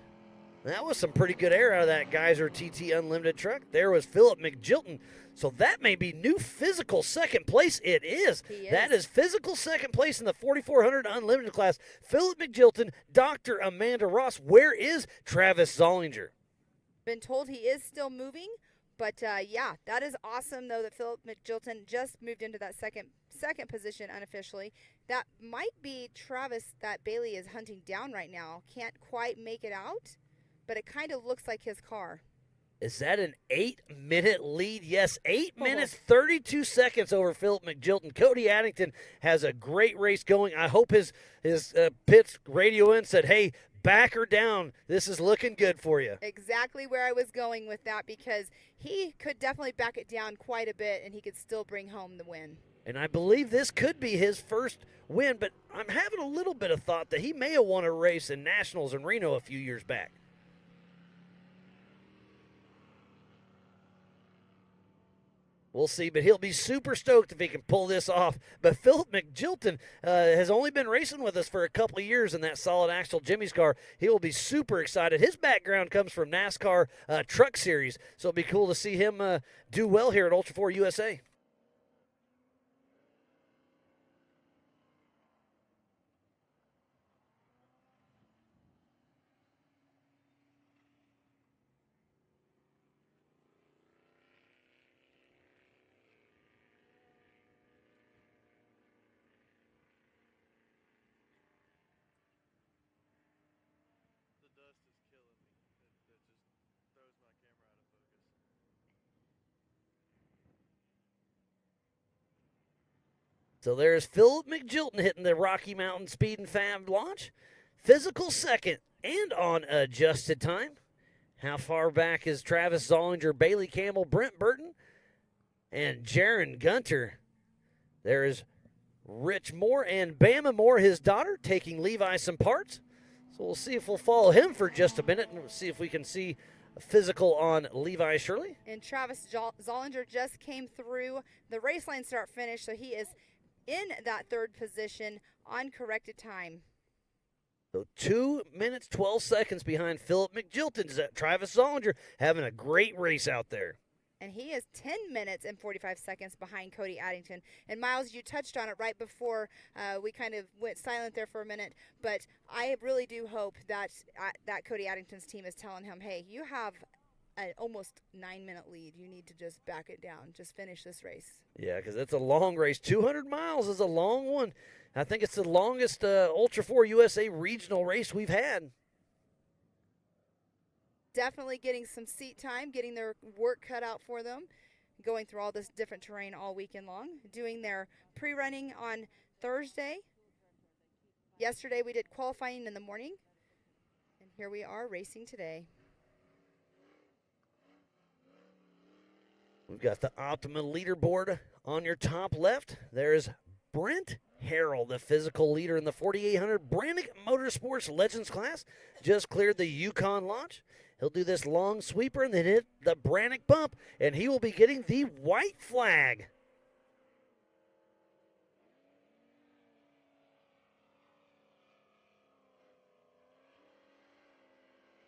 That was some pretty good air out of that Geyser TT Unlimited truck. There was Philip McJilton So that may be new physical second place. It is. That is physical second place in the 4,400 Unlimited class. Philip McGilton, Dr. Amanda Ross. Where is Travis Zollinger? Been told he is still moving, but yeah, that is awesome though that Philip McGilton just moved into that second position unofficially. That might be Travis that Bailey is hunting down right now. Can't quite make it out, but it kind of looks like his car. Is that an 8-minute lead? Yes, 8 minutes, 32 seconds over Philip McGilton. Cody Addington has a great race going. I hope his pits radio in said, hey, back her down. This is looking good for you. Exactly where I was going with that, because he could definitely back it down quite a bit and he could still bring home the win. And I believe this could be his first win, but I'm having a little bit of thought that he may have won a race in Nationals in Reno a few years back. We'll see, but he'll be super stoked if he can pull this off. But Philip McGilton has only been racing with us for a couple of years in that solid axle Jimmy's car. He will be super excited. His background comes from NASCAR Truck Series, so it'll be cool to see him do well here at Ultra4 USA. So there's Philip McGilton hitting the Rocky Mountain Speed and Fab launch. Physical second and on adjusted time. How far back is Travis Zollinger, Bailey Campbell, Brent Burton, and Jaron Gunter? There is Rich Moore and Bama Moore, his daughter, taking Levi some parts. So we'll see if we'll follow him for just a minute and see if we can see a physical on Levi Shirley. And Travis Zollinger just came through the race line start finish, so he is in that third position on corrected time. So 2 minutes, 12 seconds behind Philip McGilton's Travis Zollinger, having a great race out there. And he is 10 minutes and 45 seconds behind Cody Addington. And Miles, you touched on it right before we kind of went silent there for a minute, but I really do hope that that Cody Addington's team is telling him, hey, you have an almost 9-minute lead. You need to just back it down. Just finish this race. Yeah, because it's a long race. 200 miles is a long one. I think it's the longest Ultra4 USA regional race we've had. Definitely getting some seat time, getting their work cut out for them, going through all this different terrain all weekend long, doing their pre-running on Thursday. Yesterday we did qualifying in the morning, and here we are racing today. We've got the Optima leaderboard on your top left. There's Brent Harrell, the physical leader in the 4800 Brannick Motorsports Legends class. Just cleared the Yukon launch. He'll do this long sweeper and then hit the Brannick bump, and he will be getting the white flag.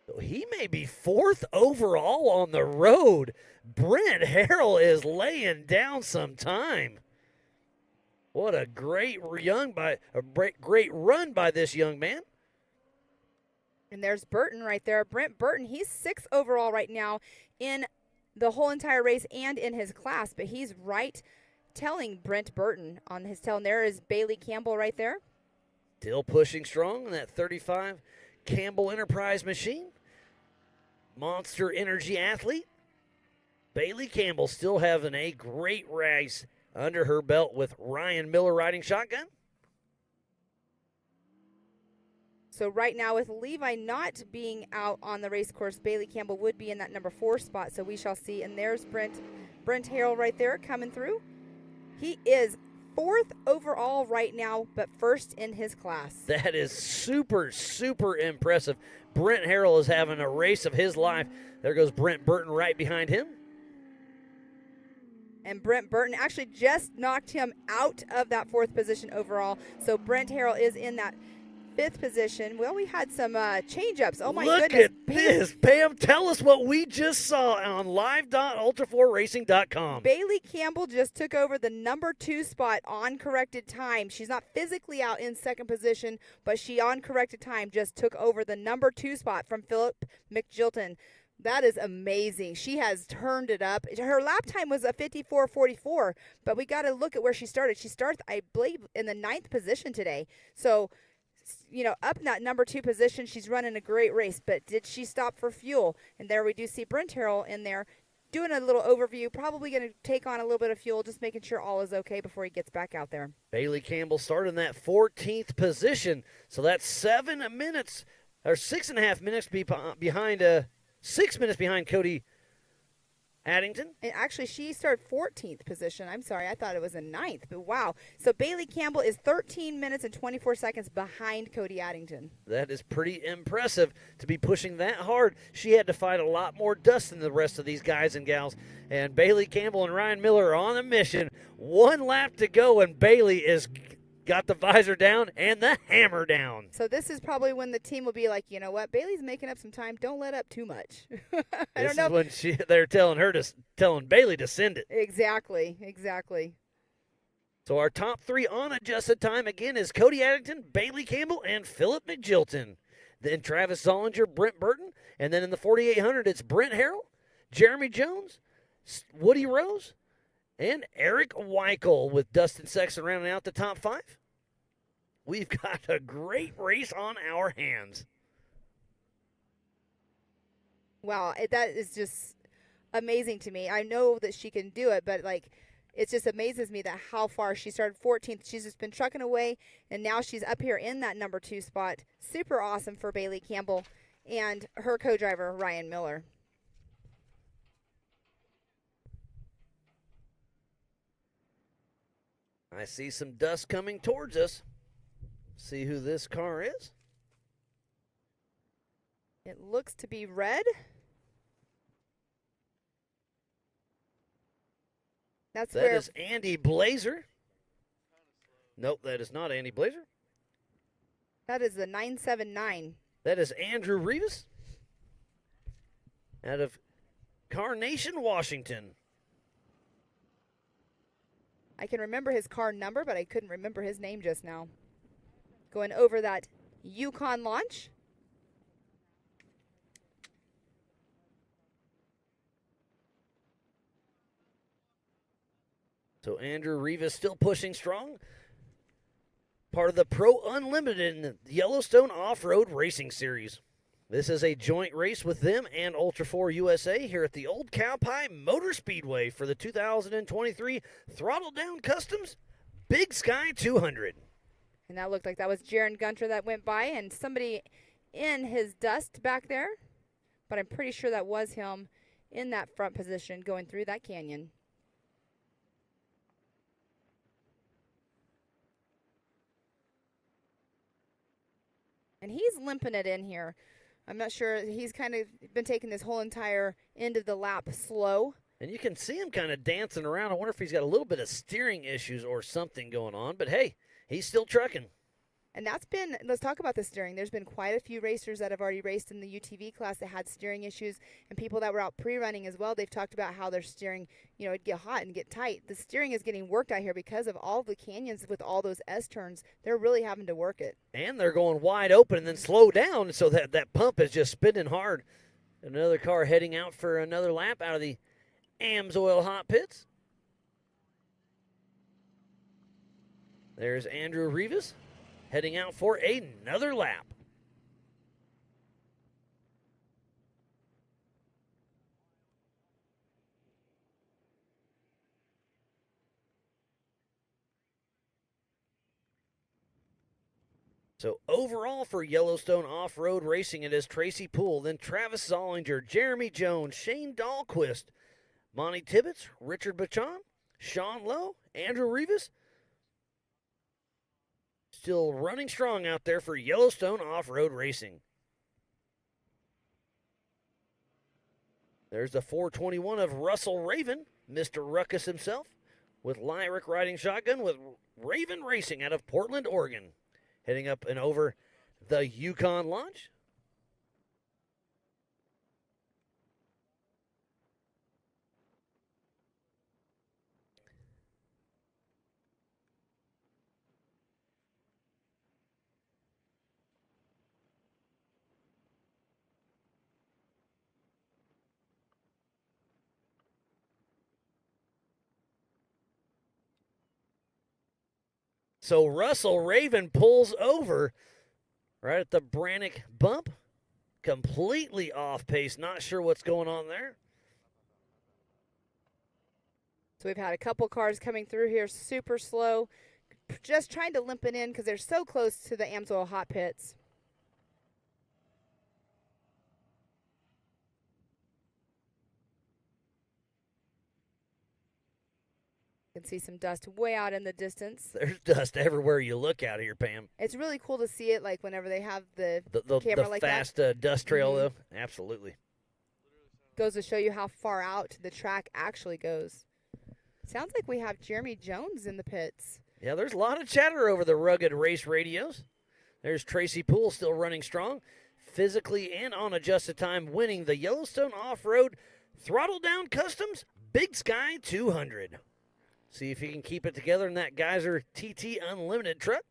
So he may be 4th overall on the road. Brent Harrell is laying down some time. What a great run by this young man. And there's Burton right there. Brent Burton, he's 6th overall right now in the whole entire race and in his class, but he's right telling Brent Burton on his tail. And there is Bailey Campbell right there. Still pushing strong in that 35 Campbell Enterprise machine. Monster Energy athlete. Bailey Campbell still having a great race under her belt with Ryan Miller riding shotgun. So right now with Levi not being out on the race course, Bailey Campbell would be in that number 4 spot. So we shall see. And there's Brent Harrell right there coming through. He is 4th overall right now, but 1st in his class. That is super, super impressive. Brent Harrell is having a race of his life. There goes Brent Burton right behind him. And Brent Burton actually just knocked him out of that 4th position overall. So Brent Harrell is in that 5th position. Well, we had some change-ups. Oh, my Look goodness. at this. Pam, tell us what we just saw on live.ultra4racing.com. Bailey Campbell just took over the number 2 spot on corrected time. She's not physically out in 2nd position, but she on corrected time just took over the number 2 spot from Philip McJilton. That is amazing. She has turned it up. Her lap time was a 54:44, but we got to look at where she started. She started, I believe, in the 9th position today. So, you know, up in that number 2 position, she's running a great race. But did she stop for fuel? And there we do see Brent Harrell in there doing a little overview, probably going to take on a little bit of fuel, just making sure all is okay before he gets back out there. Bailey Campbell started in that 14th position. So that's 7 minutes, or 6.5 minutes behind 6 minutes behind Cody Addington. And actually, she started 14th position. I'm sorry, I thought it was in 9th, but wow. So Bailey Campbell is 13 minutes and 24 seconds behind Cody Addington. That is pretty impressive to be pushing that hard. She had to fight a lot more dust than the rest of these guys and gals. And Bailey Campbell and Ryan Miller are on a mission. 1 lap to go, and Bailey is got the visor down and the hammer down. So this is probably when the team will be like, you know what, Bailey's making up some time. Don't let up too much. I don't know. This is when they're telling Bailey to send it. Exactly. So our top 3 on adjusted time again is Cody Addington, Bailey Campbell, and Philip McJilton. Then Travis Zollinger, Brent Burton, and then in the 4800 it's Brent Harrell, Jeremy Jones, Woody Rose, and Eric Weichel with Dustin Sexton rounding out the top 5. We've got a great race on our hands. Wow, that is just amazing to me. I know that she can do it, but it just amazes me that how far she started 14th. She's just been trucking away, and now she's up here in that number 2 spot. Super awesome for Bailey Campbell and her co-driver, Ryan Miller. I see some dust coming towards us. See who this car is? It looks to be red. That is Andy Blazer. Nope, that is not Andy Blazer. That is the 979. That is Andrew Rivas out of Carnation, Washington. I can remember his car number, but I couldn't remember his name just now. Going over that Yukon launch. So Andrew Rivas still pushing strong. Part of the Pro Unlimited in the Yellowstone Off-Road Racing Series. This is a joint race with them and Ultra4USA here at the Old Cow Pie Motor Speedway for the 2023 Throttle Down Customs Big Sky 200. And that looked like that was Jaron Gunter that went by and somebody in his dust back there. But I'm pretty sure that was him in that front position going through that canyon. And he's limping it in here. I'm not sure. He's kind of been taking this whole entire end of the lap slow. And you can see him kind of dancing around. I wonder if he's got a little bit of steering issues or something going on. But, hey, he's still trucking. And that's been, let's talk about the steering. There's been quite a few racers that have already raced in the UTV class that had steering issues, and people that were out pre-running as well. They've talked about how their steering, it'd get hot and get tight. The steering is getting worked out here because of all the canyons with all those S-turns. They're really having to work it. And they're going wide open and then slow down so that pump is just spinning hard. Another car heading out for another lap out of the Amsoil hot pits. There's Andrew Rivas heading out for another lap. So overall for Yellowstone Off-Road Racing, it is Tracy Poole, then Travis Zollinger, Jeremy Jones, Shane Dahlquist, Monty Tibbetts, Richard Bachon, Sean Lowe, Andrew Rivas. Still running strong out there for Yellowstone Off-Road Racing. There's the 421 of Russell Raven, Mr. Ruckus himself, with Lyric riding shotgun with Raven Racing out of Portland, Oregon. Heading up and over the Yukon launch. So Russell Raven pulls over right at the Brannick bump. Completely off pace. Not sure what's going on there. So we've had a couple cars coming through here super slow, just trying to limp it in because they're so close to the Amsoil hot pits. You can see some dust way out in the distance. There's dust everywhere you look out here, Pam. It's really cool to see it, like whenever they have the camera the like fast that. Dust trail, though. Absolutely. Goes to show you how far out the track actually goes. Sounds like we have Jeremy Jones in the pits. Yeah, there's a lot of chatter over the rugged race radios. There's Tracy Poole still running strong, physically and on adjusted time, winning the Yellowstone Off-Road Throttle Down Customs Big Sky 200. See if he can keep it together in that Geyser TT Unlimited truck.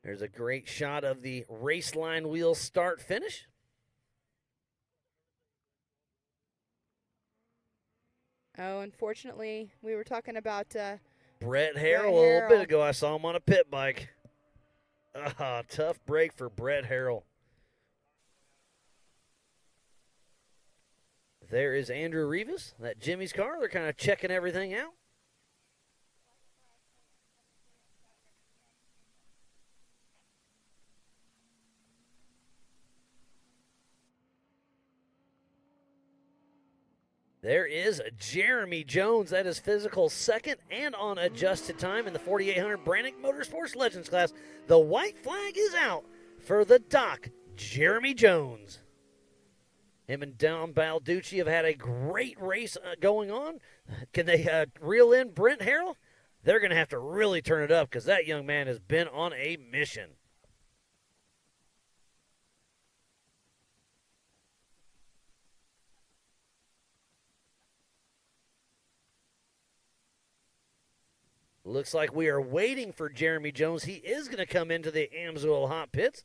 There's a great shot of the race line wheel start finish. Oh, unfortunately, we were talking about Brett Harrell a little bit ago. I saw him on a pit bike. Tough break for Brett Harrell. There is Andrew Rivas, that Jimmy's car. They're kind of checking everything out. There is Jeremy Jones. That is physical second and on adjusted time in the 4800 Brannick Motorsports Legends class. The white flag is out for the Doc, Jeremy Jones. Him and Don Balducci have had a great race going on. Can they reel in Brent Harrell? They're going to have to really turn it up because that young man has been on a mission. Looks like we are waiting for Jeremy Jones. He is going to come into the Amsoil hot pits.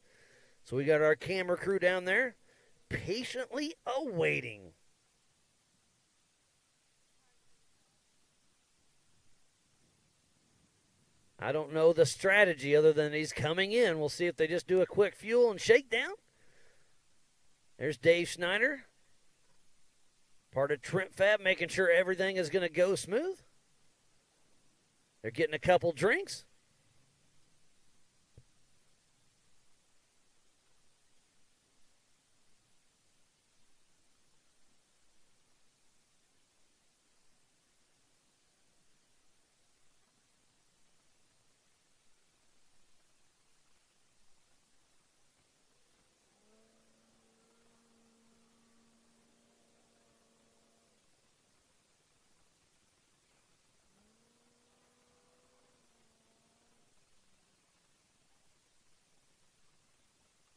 So we got our camera crew down there patiently awaiting. I don't know the strategy other than he's coming in. We'll see if they just do a quick fuel and shakedown. There's Dave Schneider, part of Trent Fab, making sure everything is going to go smooth. They're getting a couple drinks.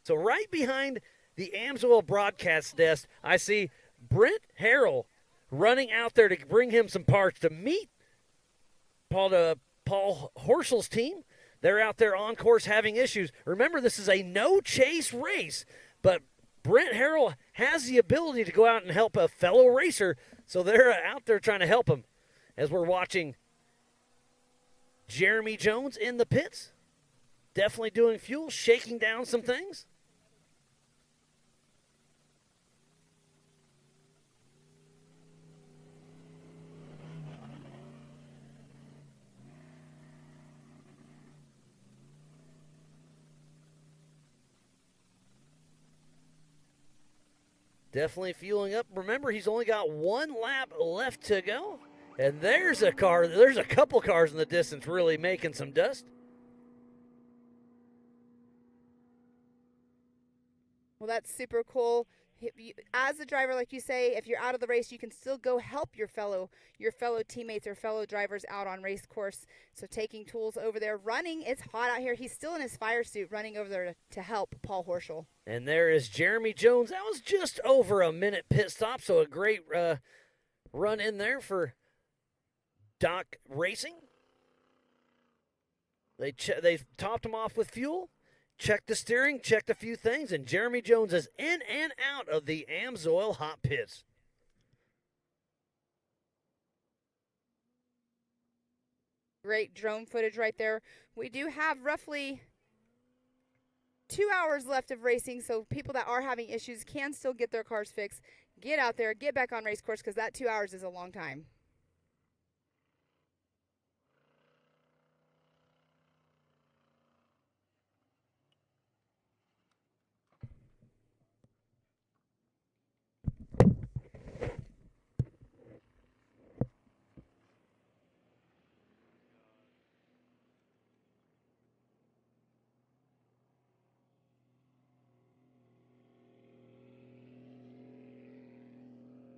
So right behind the Amsoil broadcast desk, I see Brent Harrell running out there to bring him some parts to meet Paul Horschel's team. They're out there on course having issues. Remember, this is a no-chase race, but Brent Harrell has the ability to go out and help a fellow racer, so they're out there trying to help him as we're watching Jeremy Jones in the pits. Definitely doing fuel, shaking down some things. Definitely fueling up. Remember, he's only got one lap left to go. And there's a car, there's a couple cars in the distance really making some dust. Well, that's super cool. As a driver, like you say, if you're out of the race, you can still go help your fellow teammates or fellow drivers out on race course. So taking tools over there, running. It's hot out here. He's still in his fire suit, running over there to help Paul Horschel. And there is Jeremy Jones. That was just over a minute pit stop, so a great run in there for Doc Racing. They topped him off with fuel. Checked the steering, checked a few things, and Jeremy Jones is in and out of the Amsoil hot pits. Great drone footage right there. We do have roughly 2 hours left of racing, so people that are having issues can still get their cars fixed. Get out there, get back on race course, because that 2 hours is a long time.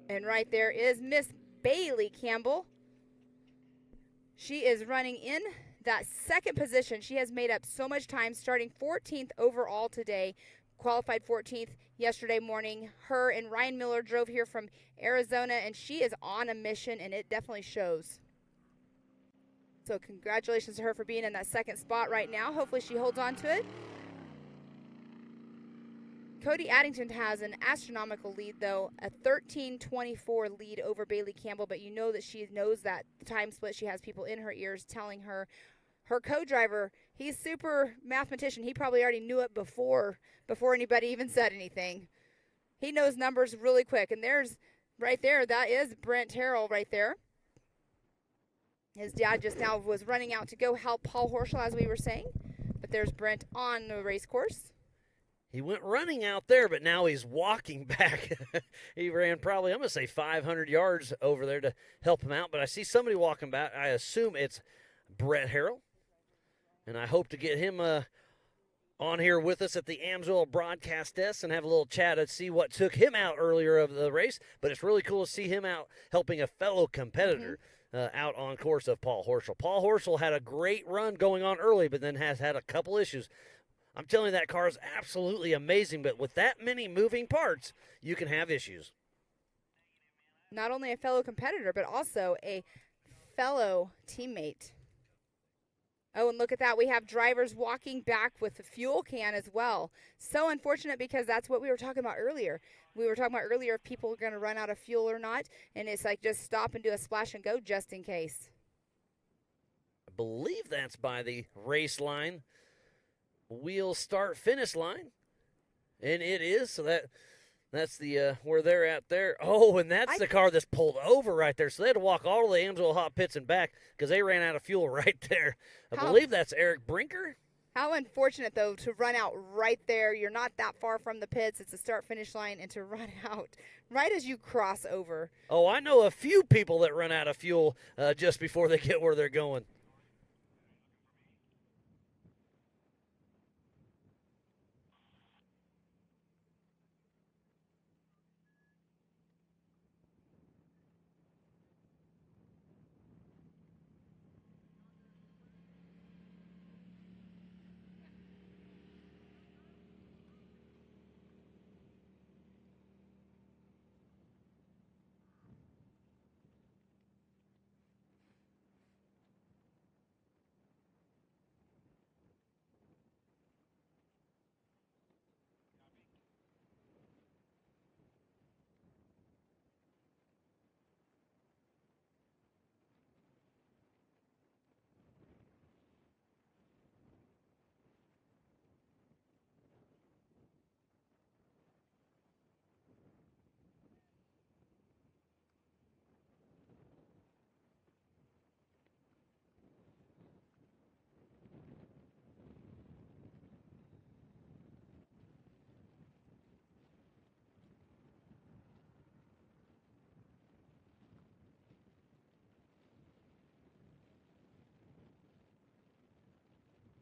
And right there is Miss Bailey Campbell. She is running in that second position. She has made up so much time, starting 14th overall today, qualified 14th yesterday morning. Her and Ryan Miller drove here from Arizona, and she is on a mission, and it definitely shows. So congratulations to her for being in that second spot right now. Hopefully she holds on to it. Cody Addington has an astronomical lead, though, a 13:24 lead over Bailey Campbell, but you know that she knows that time split. She has people in her ears telling her. Her co-driver, he's super mathematician. He probably already knew it before anybody even said anything. He knows numbers really quick, and there's right there, that is Brent Harrell right there. His dad just now was running out to go help Paul Horschel, as we were saying, but there's Brent on the race course. He went running out there, but now he's walking back. He ran probably, I'm going to say 500 yards over there to help him out, but I see somebody walking back. I assume it's Brett Harrell, and I hope to get him on here with us at the Amsoil broadcast desk and have a little chat and see what took him out earlier of the race, but it's really cool to see him out helping a fellow competitor out on course of Paul Horschel. Paul Horschel had a great run going on early, but then has had a couple issues. I'm telling you, that car is absolutely amazing, but with that many moving parts, you can have issues. Not only a fellow competitor, but also a fellow teammate. Oh, and look at that. We have drivers walking back with the fuel can as well. So unfortunate, because that's what we were talking about earlier. We were talking about earlier if people are going to run out of fuel or not, and it's like just stop and do a splash and go just in case. I believe that's by the race line. Wheel start finish line, and it is. So that's the where they're at there. Oh, and that's the car that's pulled over right there. So they had to walk all the Amsoil hot pits and back because they ran out of fuel right there. I believe that's Eric Brinker. How unfortunate, though, to run out right there. You're not that far from the pits. It's a start finish line, and to run out right as you cross over. Oh, I know a few people that run out of fuel just before they get where they're going.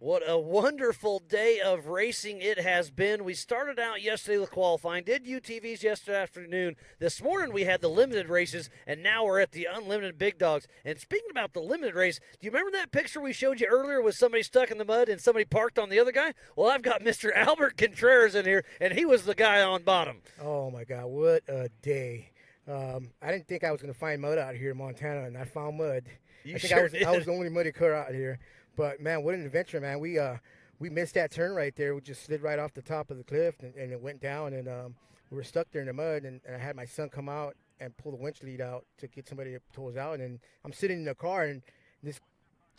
What a wonderful day of racing it has been. We started out yesterday with qualifying, did UTVs yesterday afternoon. This morning we had the limited races, and now we're at the unlimited big dogs. And speaking about the limited race, do you remember that picture we showed you earlier with somebody stuck in the mud and somebody parked on the other guy? Well, I've got Mr. Albert Contreras in here, and he was the guy on bottom. Oh, my God, what a day. I didn't think I was going to find mud out here in Montana, and I found mud. You I think sure I was did. the only muddy car out here. But, man, what an adventure, man. We missed that turn right there. We just slid right off the top of the cliff, and it went down. And we were stuck there in the mud, and I had my son come out and pull the winch lead out to get somebody to pull us out. And I'm sitting in the car, and this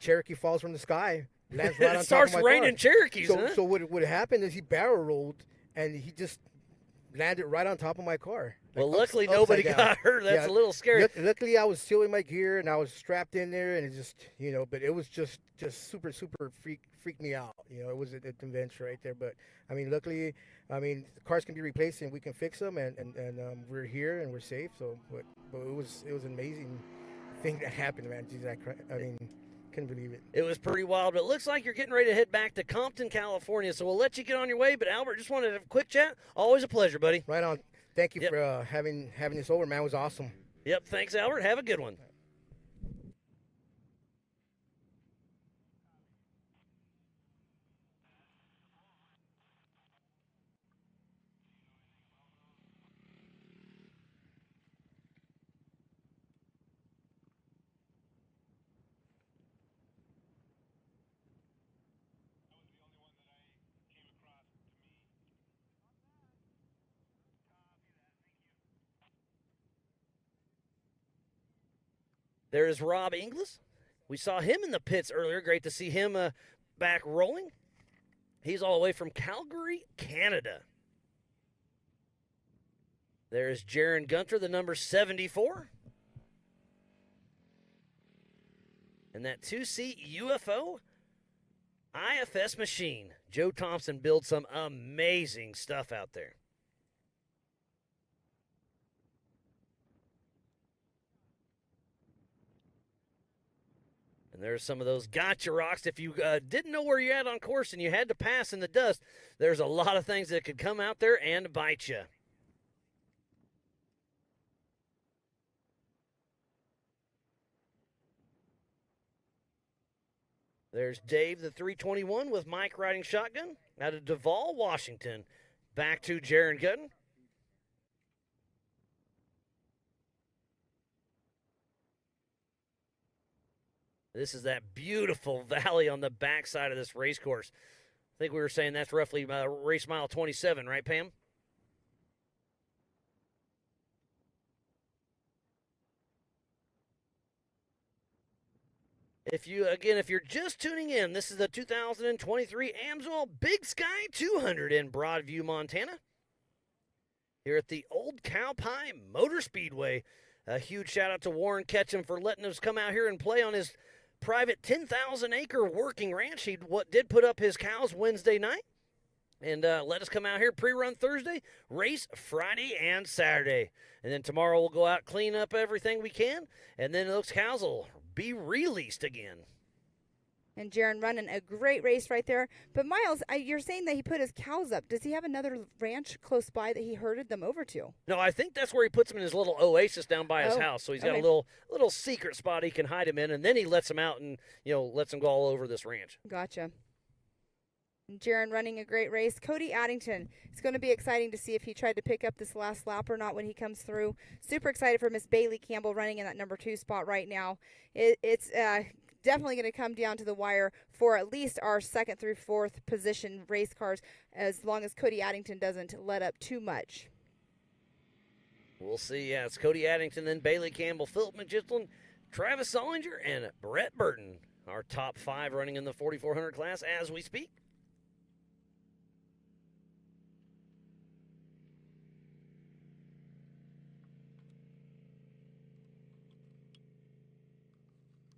Cherokee falls from the sky. Lands right on It starts top of my raining car. Cherokees, huh? So what happened is he barrel rolled, and he just landed right on top of my car. Well, Like, luckily upside nobody down. got hurt. That's Yeah, a little scary. Luckily, I was still in my gear and I was strapped in there, and it just, but it was just super freaked me out. It was an adventure right there. But I mean, luckily, the cars can be replaced and we can fix them, and we're here and we're safe. So, but it was an amazing thing that happened, man. Jeez, couldn't believe it. It was pretty wild, but it looks like you're getting ready to head back to Compton, California. So we'll let you get on your way. But Albert, just wanted a quick chat. Always a pleasure, buddy. Right on. Thank you for having this over, man. It was awesome. Yep. Thanks, Albert. Have a good one. There is Rob Inglis. We saw him in the pits earlier. Great to see him back rolling. He's all the way from Calgary, Canada. There's Jaron Gunter, the number 74. And that 2-seat UFO IFS machine. Joe Thompson builds some amazing stuff out there. And there's some of those gotcha rocks. If you didn't know where you're at on course and you had to pass in the dust, there's a lot of things that could come out there and bite you. There's Dave, the 321, with Mike riding shotgun out of Duvall, Washington. Back to Jaron Gutton. This is that beautiful valley on the backside of this race course. I think we were saying that's roughly race mile 27, right, Pam? If you're just tuning in, this is the 2023 Amsoil Big Sky 200 in Broadview, Montana. Here at the Old Cow Pie Motor Speedway. A huge shout out to Warren Ketchum for letting us come out here and play on his private 10,000-acre working ranch. He did put up his cows Wednesday night and let us come out here pre-run Thursday, race Friday and Saturday. And then tomorrow we'll go out, clean up everything we can, and then those cows will be released again. And Jaron running a great race right there. But Miles, you're saying that he put his cows up. Does he have another ranch close by that he herded them over to? No, I think that's where he puts them in his little oasis down by his house. So he's got okay. a little secret spot he can hide them in, and then he lets them out and lets them go all over this ranch. Gotcha. And Jaron running a great race. Cody Addington. It's going to be exciting to see if he tried to pick up this last lap or not when he comes through. Super excited for Miss Bailey Campbell running in that number 2 spot right now. It's definitely going to come down to the wire for at least our 2nd through 4th position race cars, as long as Cody Addington doesn't let up too much. We'll see. Yeah, it's Cody Addington, then Bailey Campbell, Philip McGitlin, Travis Solinger, and Brett Burton. Our top 5 running in the 4,400 class as we speak.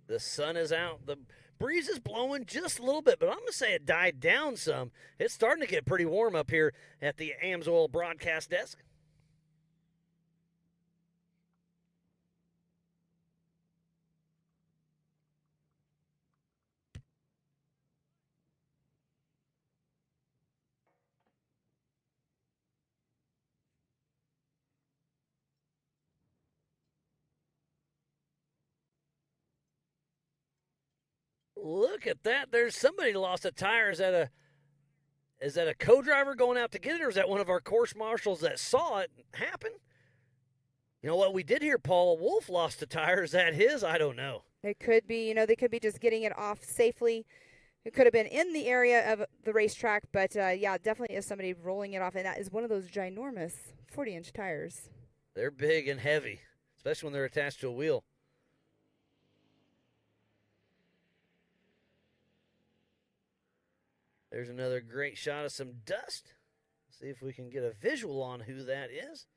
The sun is out. The breeze is blowing just a little bit, but I'm going to say it died down some. It's starting to get pretty warm up here at the Amsoil broadcast desk. Look at that. There's somebody lost a tire. Is that a co-driver going out to get it, or is that one of our course marshals that saw it happen? You know what? We did hear Paul Wolf lost a tire. Is that his? I don't know. It could be, they could be just getting it off safely. It could have been in the area of the racetrack, but yeah, definitely is somebody rolling it off, and that is one of those ginormous 40-inch tires. They're big and heavy, especially when they're attached to a wheel. There's another great shot of some dust. See if we can get a visual on who that is.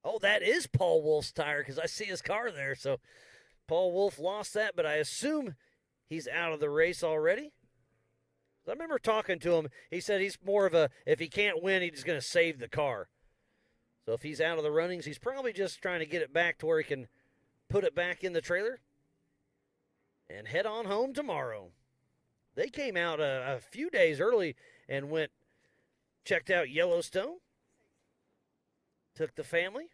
Oh, that is Paul Wolf's tire because I see his car there. So Paul Wolf lost that, but I assume he's out of the race already. I remember talking to him. He said he's more of a, if he can't win, he's going to save the car. So if he's out of the runnings, he's probably just trying to get it back to where he can put it back in the trailer and head on home tomorrow. They came out a few days early and checked out Yellowstone, took the family.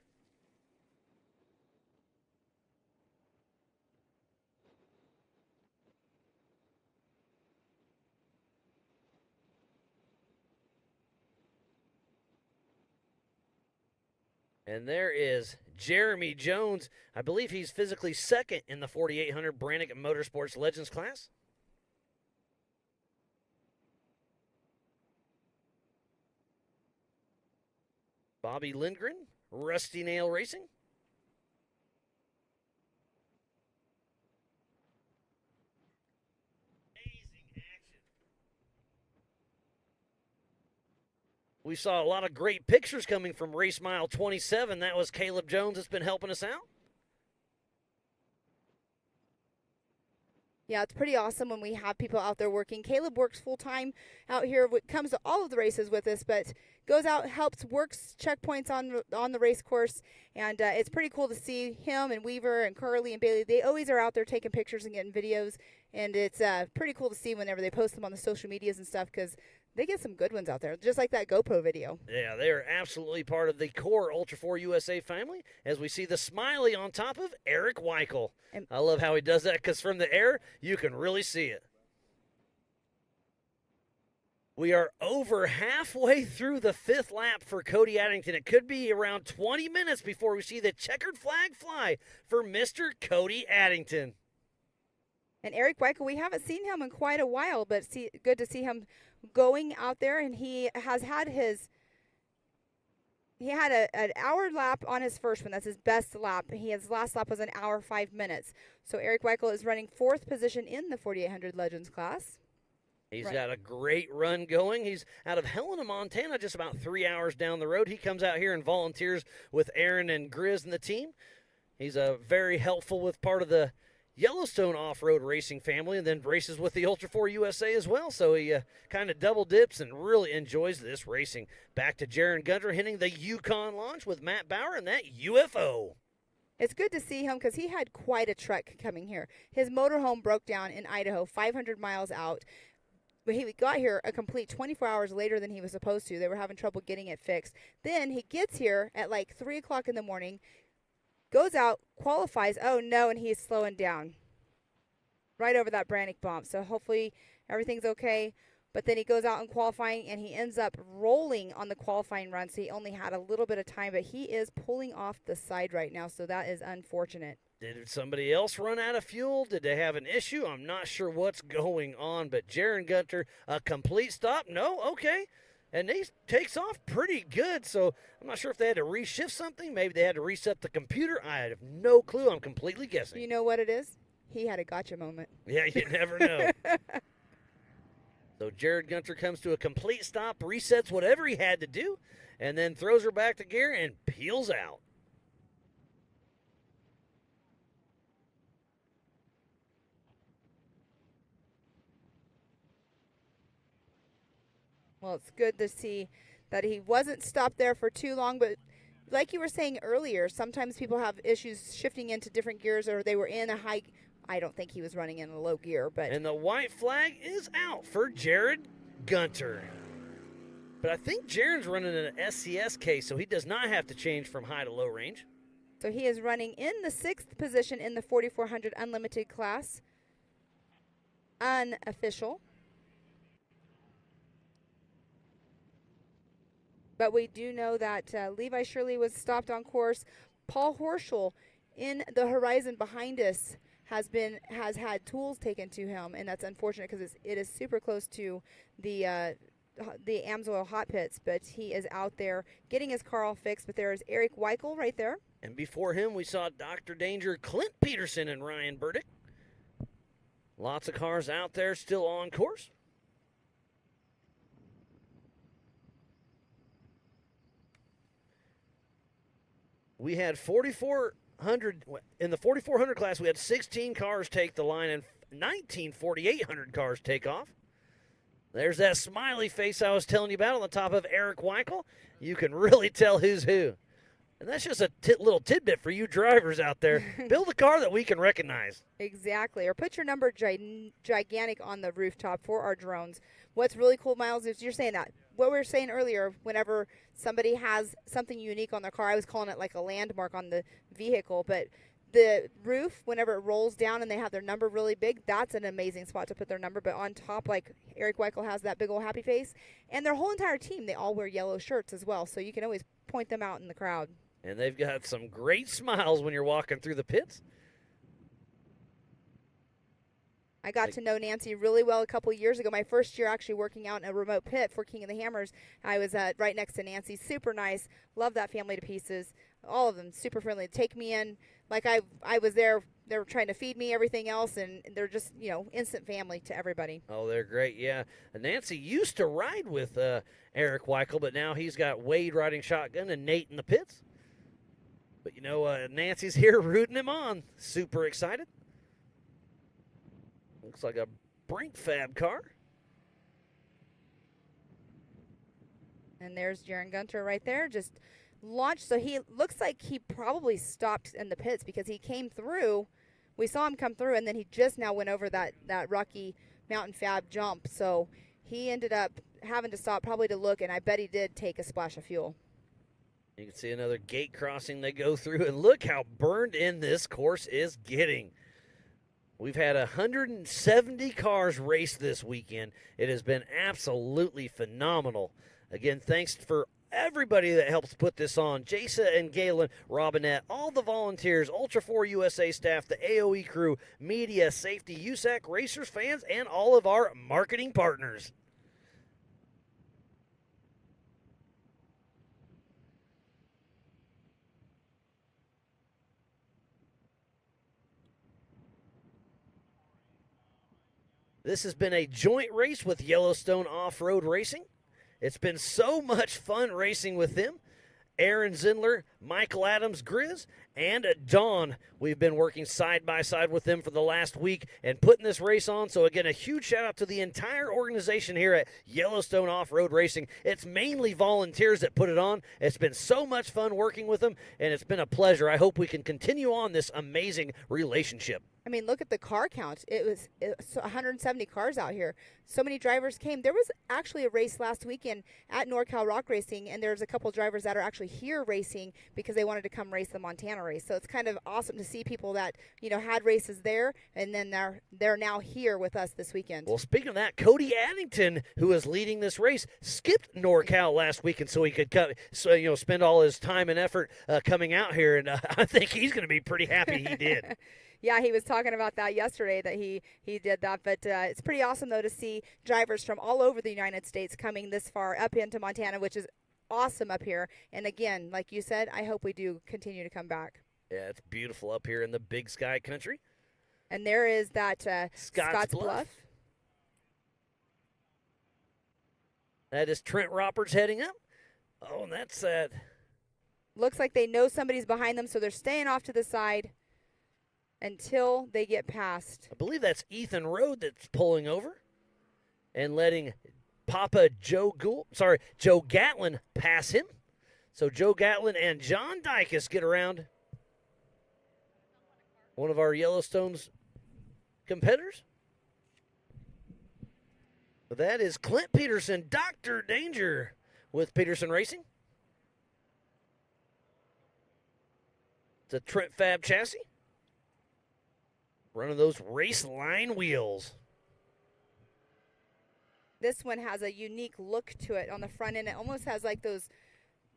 And there is Jeremy Jones. I believe he's physically second in the 4800 Brannick Motorsports Legends class. Bobby Lindgren, Rusty Nail Racing. Amazing action. We saw a lot of great pictures coming from race mile 27. That was Caleb Jones that's been helping us out. Yeah, it's pretty awesome when we have people out there working. Caleb works full-time out here, comes to all of the races with us, but goes out, helps, works checkpoints on the race course, and it's pretty cool to see him and Weaver and Curly and Bailey. They always are out there taking pictures and getting videos, and it's pretty cool to see whenever they post them on the social medias and stuff because they get some good ones out there, just like that GoPro video. Yeah, they are absolutely part of the core Ultra4 USA family, as we see the smiley on top of Eric Weichel. I love how he does that because from the air, you can really see it. We are over halfway through the fifth lap for Cody Addington. It could be around 20 minutes before we see the checkered flag fly for Mr. Cody Addington. And Eric Weichel, we haven't seen him in quite a while, but good to see him going out there, and he has had an hour lap on his first one. That's his best lap. His last lap was an hour 5 minutes. So Eric Weichel is running fourth position in the 4800 Legends class. He's got a great run going. He's out of Helena, Montana, just about 3 hours down the road. He comes out here and volunteers with Aaron and Grizz and the team. He's very helpful with part of the Yellowstone off-road racing family and then races with the Ultra4 USA as well. So he kind of double dips and really enjoys this racing. Back to Jaron Gunter hitting the Yukon launch with Matt Bauer and that UFO. It's good to see him because he had quite a trek coming here. His motorhome broke down in Idaho, 500 miles out. But he got here a complete 24 hours later than he was supposed to. They were having trouble getting it fixed. Then he gets here at like 3 o'clock in the morning, goes out, qualifies. Oh, no, and he's slowing down right over that Brannick bump. So hopefully everything's okay. But then he goes out in qualifying, and he ends up rolling on the qualifying run. So he only had a little bit of time, but he is pulling off the side right now. So that is unfortunate. Did somebody else run out of fuel? Did they have an issue? I'm not sure what's going on, but Jaron Gunter, a complete stop? No? Okay. And he takes off pretty good, so I'm not sure if they had to reshift something. Maybe they had to reset the computer. I have no clue. I'm completely guessing. You know what it is? He had a gotcha moment. Yeah, you never know. So Jared Gunter comes to a complete stop, resets whatever he had to do, and then throws her back to gear and peels out. Well, it's good to see that he wasn't stopped there for too long, but like you were saying earlier, sometimes people have issues shifting into different gears, or they were in a high. I don't think he was running in a low gear, but. And the white flag is out for Jared Gunter. But I think Jared's running an SCS case, so he does not have to change from high to low range. So he is running in the 6th position in the 4400 Unlimited class. unofficial. But we do know that Levi Shirley was stopped on course. Paul Horschel in the horizon behind us has had tools taken to him, and that's unfortunate because it is super close to the Amsoil hot pits. But he is out there getting his car all fixed. But there is Eric Weichel right there. And before him, we saw Dr. Danger, Clint Peterson, and Ryan Burdick. Lots of cars out there still on course. We had 4,400 in the 4,400 class. We had 16 cars take the line and 19 4,800 cars take off. There's that smiley face I was telling you about on the top of Eric Weichel. You can really tell who's who. And that's just a little tidbit for you drivers out there. Build a car that we can recognize. Exactly. Or put your number gigantic on the rooftop for our drones. What's really cool, Miles, is you're saying that. What we were saying earlier, whenever somebody has something unique on their car, I was calling it like a landmark on the vehicle, but the roof, whenever it rolls down and they have their number really big, that's an amazing spot to put their number. But on top, like Eric Weichel has that big old happy face, and their whole entire team, they all wear yellow shirts as well, so you can always point them out in the crowd. And they've got some great smiles when you're walking through the pits. I got to know Nancy really well a couple years ago. My first year actually working out in a remote pit for King of the Hammers. I was right next to Nancy. Super nice. Love that family to pieces. All of them super friendly. Take me in like I was there. They were trying to feed me everything else, and they're just, instant family to everybody. Oh, they're great, yeah. Nancy used to ride with Eric Weichel, but now he's got Wade riding shotgun and Nate in the pits. But, Nancy's here rooting him on. Super excited. Looks like a Brink Fab car. And there's Jaron Gunter right there, just launched. So he looks like he probably stopped in the pits because he came through. We saw him come through, and then he just now went over that Rocky Mountain Fab jump. So he ended up having to stop probably to look, and I bet he did take a splash of fuel. You can see another gate crossing they go through, and look how burned in this course is getting. We've had 170 cars race this weekend. It has been absolutely phenomenal. Again, thanks for everybody that helps put this on. Jasa and Galen, Robinette, all the volunteers, Ultra4USA staff, the AOE crew, media, safety, USAC, racers, fans, and all of our marketing partners. This has been a joint race with Yellowstone Off-Road Racing. It's been so much fun racing with them. Aaron Zindler, Michael Adams Grizz, and Dawn. We've been working side by side with them for the last week and putting this race on. So again, a huge shout out to the entire organization here at Yellowstone Off-Road Racing. It's mainly volunteers that put it on. It's been so much fun working with them, and it's been a pleasure. I hope we can continue on this amazing relationship. I mean, look at the car count. It was 170 cars out here. So many drivers came. There was actually a race last weekend at NorCal Rock Racing, and there's a couple drivers that are actually here racing because they wanted to come race the Montana race. So it's kind of awesome to see people that, had races there, and then they're now here with us this weekend. Well, speaking of that, Cody Addington, who is leading this race, skipped NorCal last weekend so he could spend all his time and effort coming out here, and I think he's going to be pretty happy he did. Yeah, he was talking about that yesterday, that he did that. But it's pretty awesome, though, to see drivers from all over the United States coming this far up into Montana, which is awesome up here. And again, like you said, I hope we do continue to come back. Yeah, it's beautiful up here in the Big Sky country. And there is that Scotts Bluff. That is Trent Roberts heading up. Oh, and that's that. Looks like they know somebody's behind them, so they're staying off to the side until they get past. I believe that's Ethan Road that's pulling over and letting Joe Gatlin pass him. So Joe Gatlin and John Dykus get around one of our Yellowstone's competitors. But that is Clint Peterson, Dr. Danger with Peterson Racing. It's a Trent Fab chassis. Running those race line wheels. This one has a unique look to it on the front end. It almost has like those,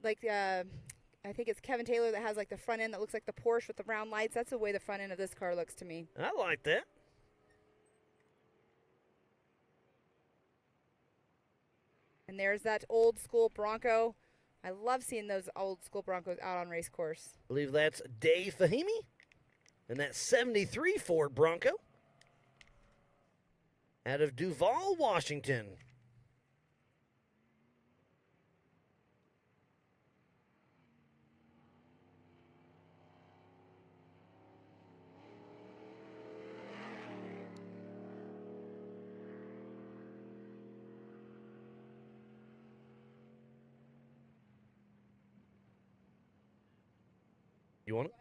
I think it's Kevin Taylor that has like the front end that looks like the Porsche with the round lights. That's the way the front end of this car looks to me. I like that. And there's that old school Bronco. I love seeing those old school Broncos out on race course. I believe that's Dave Fahimi. And that 73 Ford Bronco out of Duval, Washington. You want it?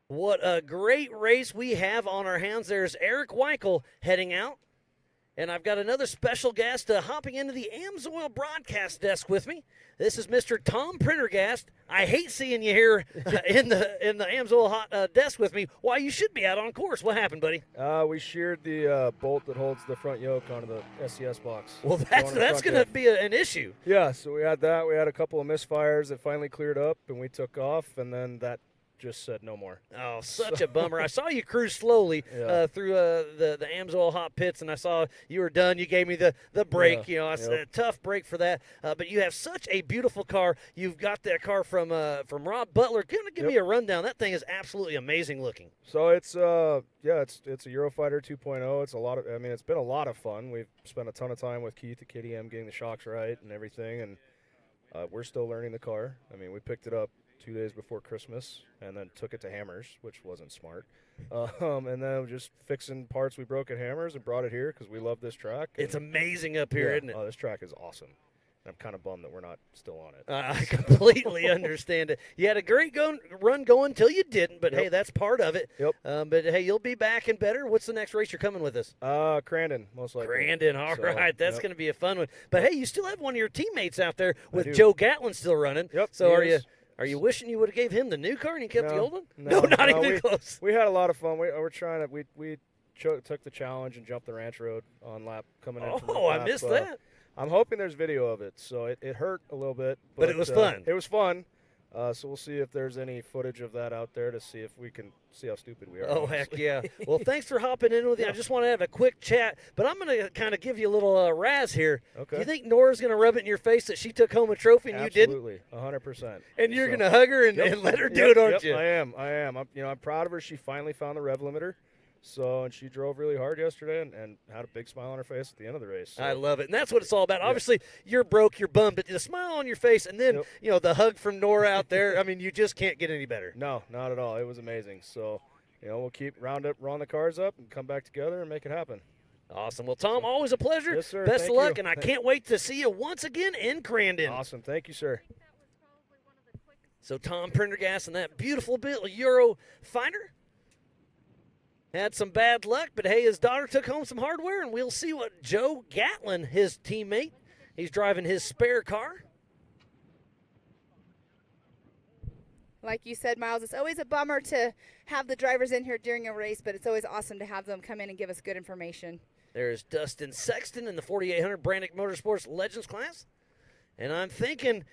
What a great race we have on our hands. There's Eric Weichel heading out. And I've got another special guest hopping into the Amsoil broadcast desk with me. This is Mr. Tom Prendergast. I hate seeing you here in the Amsoil hot desk with me. Why, you should be out on course. What happened, buddy? We sheared the bolt that holds the front yoke onto the SCS box. Well, that's going to be an issue. Yeah, so we had that. We had a couple of misfires that finally cleared up, and we took off, and then that just said no more. Oh, such a bummer. I saw you cruise slowly through the Amsoil hot pits, and I saw you were done. You gave me the break. You know, a tough break for that. But you have such a beautiful car. You've got that car from Rob Butler. Give me a rundown. That thing is absolutely amazing looking. So it's it's a Eurofighter 2.0. It's a lot of. I mean, it's been a lot of fun. We've spent a ton of time with Keith at KTM getting the shocks right and everything, and we're still learning the car. I mean, we picked it up 2 days before Christmas and then took it to Hammers, which wasn't smart. And then just fixing parts we broke at Hammers and brought it here because we love this track. It's amazing up here, isn't it? Oh, this track is awesome. I'm kind of bummed that we're not still on it. I completely understand it. You had a great run going until you didn't, but hey, that's part of it. Yep. But hey, you'll be back and better. What's the next race you're coming with us? Crandon, most likely. Crandon, all right. That's going to be a fun one. But hey, you still have one of your teammates out there with Joe Gatlin still running. Yep. So are you wishing you would have gave him the new car and you kept the old one? No, not even close. We had a lot of fun. We're trying to we took the challenge and jumped the ranch road on lap coming in. Oh, I missed that. I'm hoping there's video of it. So it hurt a little bit, but it was fun. It was fun. So we'll see if there's any footage of that out there to see if we can see how stupid we are. Oh, heck yeah. Well, thanks for hopping in with me. I just want to have a quick chat, but I'm going to kind of give you a little razz here. Okay. Do you think Nora's going to rub it in your face that she took home a trophy and Absolutely, you didn't? Absolutely, 100%. And you're going to hug her and let her do it, aren't you? I am. I'm proud of her. She finally found the rev limiter. And she drove really hard yesterday and had a big smile on her face at the end of the race. So. I love it. And that's what it's all about. Obviously, you're broke, you're bummed, but the smile on your face and then, the hug from Nora out there, I mean, you just can't get any better. No, not at all. It was amazing. So, we'll keep round the cars up and come back together and make it happen. Awesome. Well, Tom, always a pleasure. Yes, sir. Best of luck, and I can't wait to see you once again in Crandon. Awesome. Thank you, sir. So Tom Prendergast and that beautiful Euro fighter. Had some bad luck, but hey, his daughter took home some hardware, and we'll see what Joe Gatlin, his teammate, he's driving his spare car. Like you said, Miles, it's always a bummer to have the drivers in here during a race, but it's always awesome to have them come in and give us good information. There's Dustin Sexton in the 4800 Brannick Motorsports Legends class. And I'm thinking,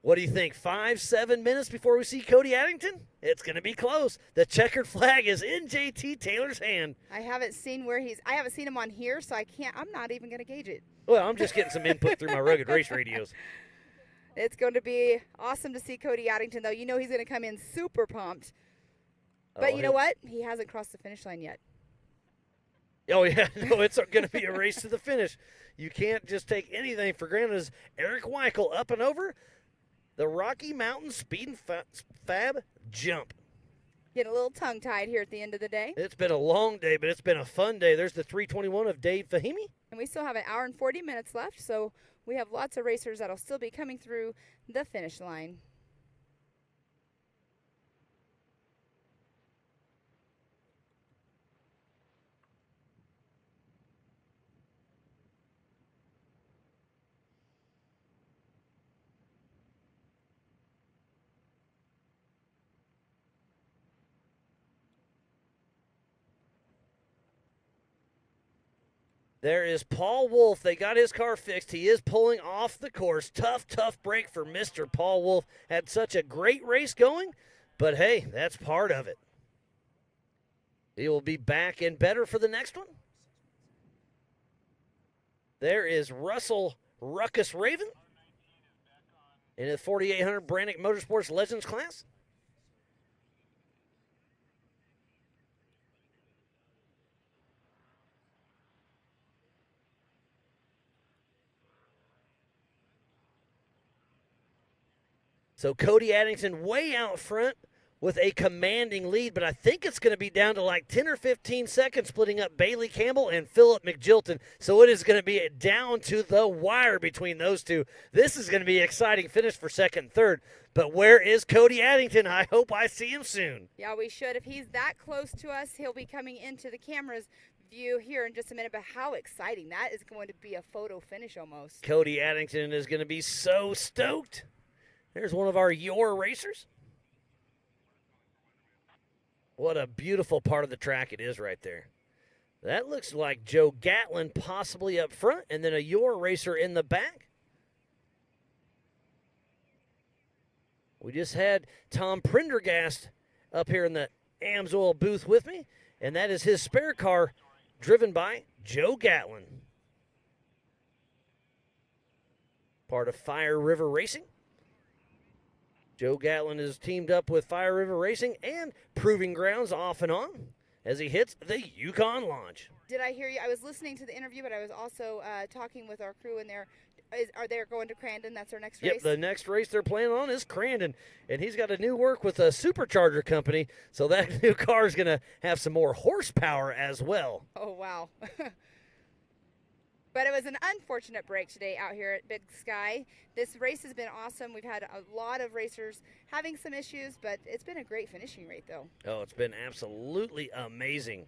what do you think, 5-7 minutes before we see Cody Addington? It's going to be close. The checkered flag is in JT Taylor's hand. I haven't seen him on here, so I'm not even going to gauge it. Well, I'm just getting some input through my rugged race radios. It's going to be awesome to see Cody Addington, though. You know he's going to come in super pumped. But you know what? He hasn't crossed the finish line yet. Oh, yeah. No, it's going to be a race to the finish. You can't just take anything for granted. As Eric Weichel up and over the Rocky Mountain Speed and Fab Jump. Getting a little tongue-tied here at the end of the day. It's been a long day, but it's been a fun day. There's the 321 of Dave Fahimi. And we still have an hour and 40 minutes left, so we have lots of racers that'll still be coming through the finish line. There is Paul Wolf. They got his car fixed. He is pulling off the course. Tough break for Mr. Paul Wolf. Had such a great race going, but hey, that's part of it. He will be back and better for the next one. There is Russell Ruckus Raven in the 4800 Brannick Motorsports Legends class. So Cody Addington way out front with a commanding lead, but I think it's going to be down to like 10 or 15 seconds, splitting up Bailey Campbell and Philip McGilton. So it is going to be down to the wire between those two. This is going to be an exciting finish for second and third. But where is Cody Addington? I hope I see him soon. Yeah, we should. If he's that close to us, he'll be coming into the camera's view here in just a minute. But how exciting. That is going to be a photo finish almost. Cody Addington is going to be so stoked. There's one of our Your racers. What a beautiful part of the track it is right there. That looks like Joe Gatlin possibly up front, and then a Your racer in the back. We just had Tom Prendergast up here in the Amsoil booth with me, and that is his spare car driven by Joe Gatlin. Part of Fire River Racing. Joe Gatlin is teamed up with Fire River Racing and Proving Grounds off and on as he hits the Yukon launch. Did I hear you? I was listening to the interview, but I was also talking with our crew in there. Are they going to Crandon? That's our next race? Yep, the next race they're planning on is Crandon, and he's got a new work with a supercharger company, so that new car is going to have some more horsepower as well. Oh, wow. But it was an unfortunate break today out here at Big Sky. This race has been awesome. We've had a lot of racers having some issues, but it's been a great finishing rate, though. Oh, it's been absolutely amazing.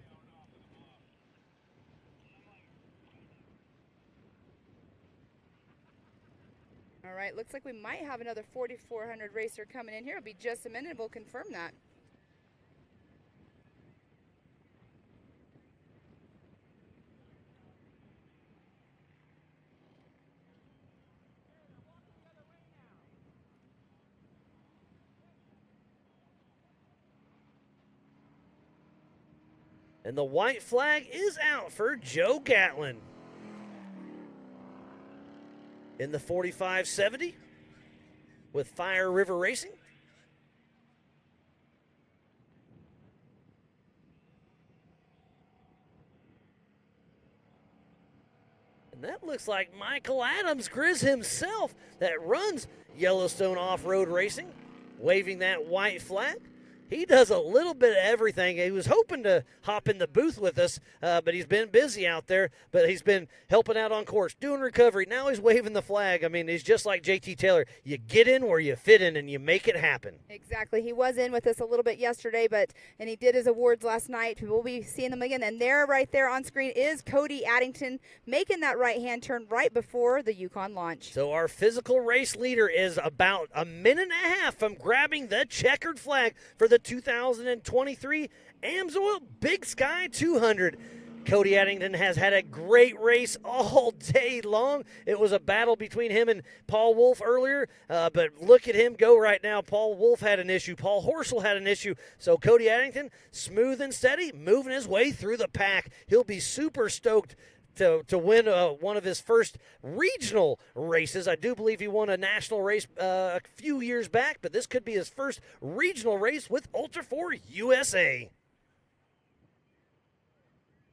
All right, looks like we might have another 4,400 racer coming in here. It'll be just a minute, and we'll confirm that. And the white flag is out for Joe Gatlin. In the 4570 with Fire River Racing. And that looks like Michael Adams, Grizz himself, that runs Yellowstone Off-Road Racing, waving that white flag. He does a little bit of everything. He was hoping to hop in the booth with us, but he's been busy out there. But he's been helping out on course, doing recovery. Now he's waving the flag. I mean, he's just like JT Taylor. You get in where you fit in, and you make it happen. Exactly. He was in with us a little bit yesterday, and he did his awards last night. We'll be seeing him again. And there, right there on screen, is Cody Addington making that right-hand turn right before the Yukon launch. So our physical race leader is about a minute and a half from grabbing the checkered flag for the 2023 Amsoil Big Sky 200. Cody Addington has had a great race all day long. It was a battle between him and Paul Wolf earlier, but look at him go right now. Paul Wolf had an issue. Paul Horsel had an issue. So Cody Addington, smooth and steady, moving his way through the pack. He'll be super stoked to win one of his first regional races. I do believe he won a national race a few years back, but this could be his first regional race with Ultra4USA.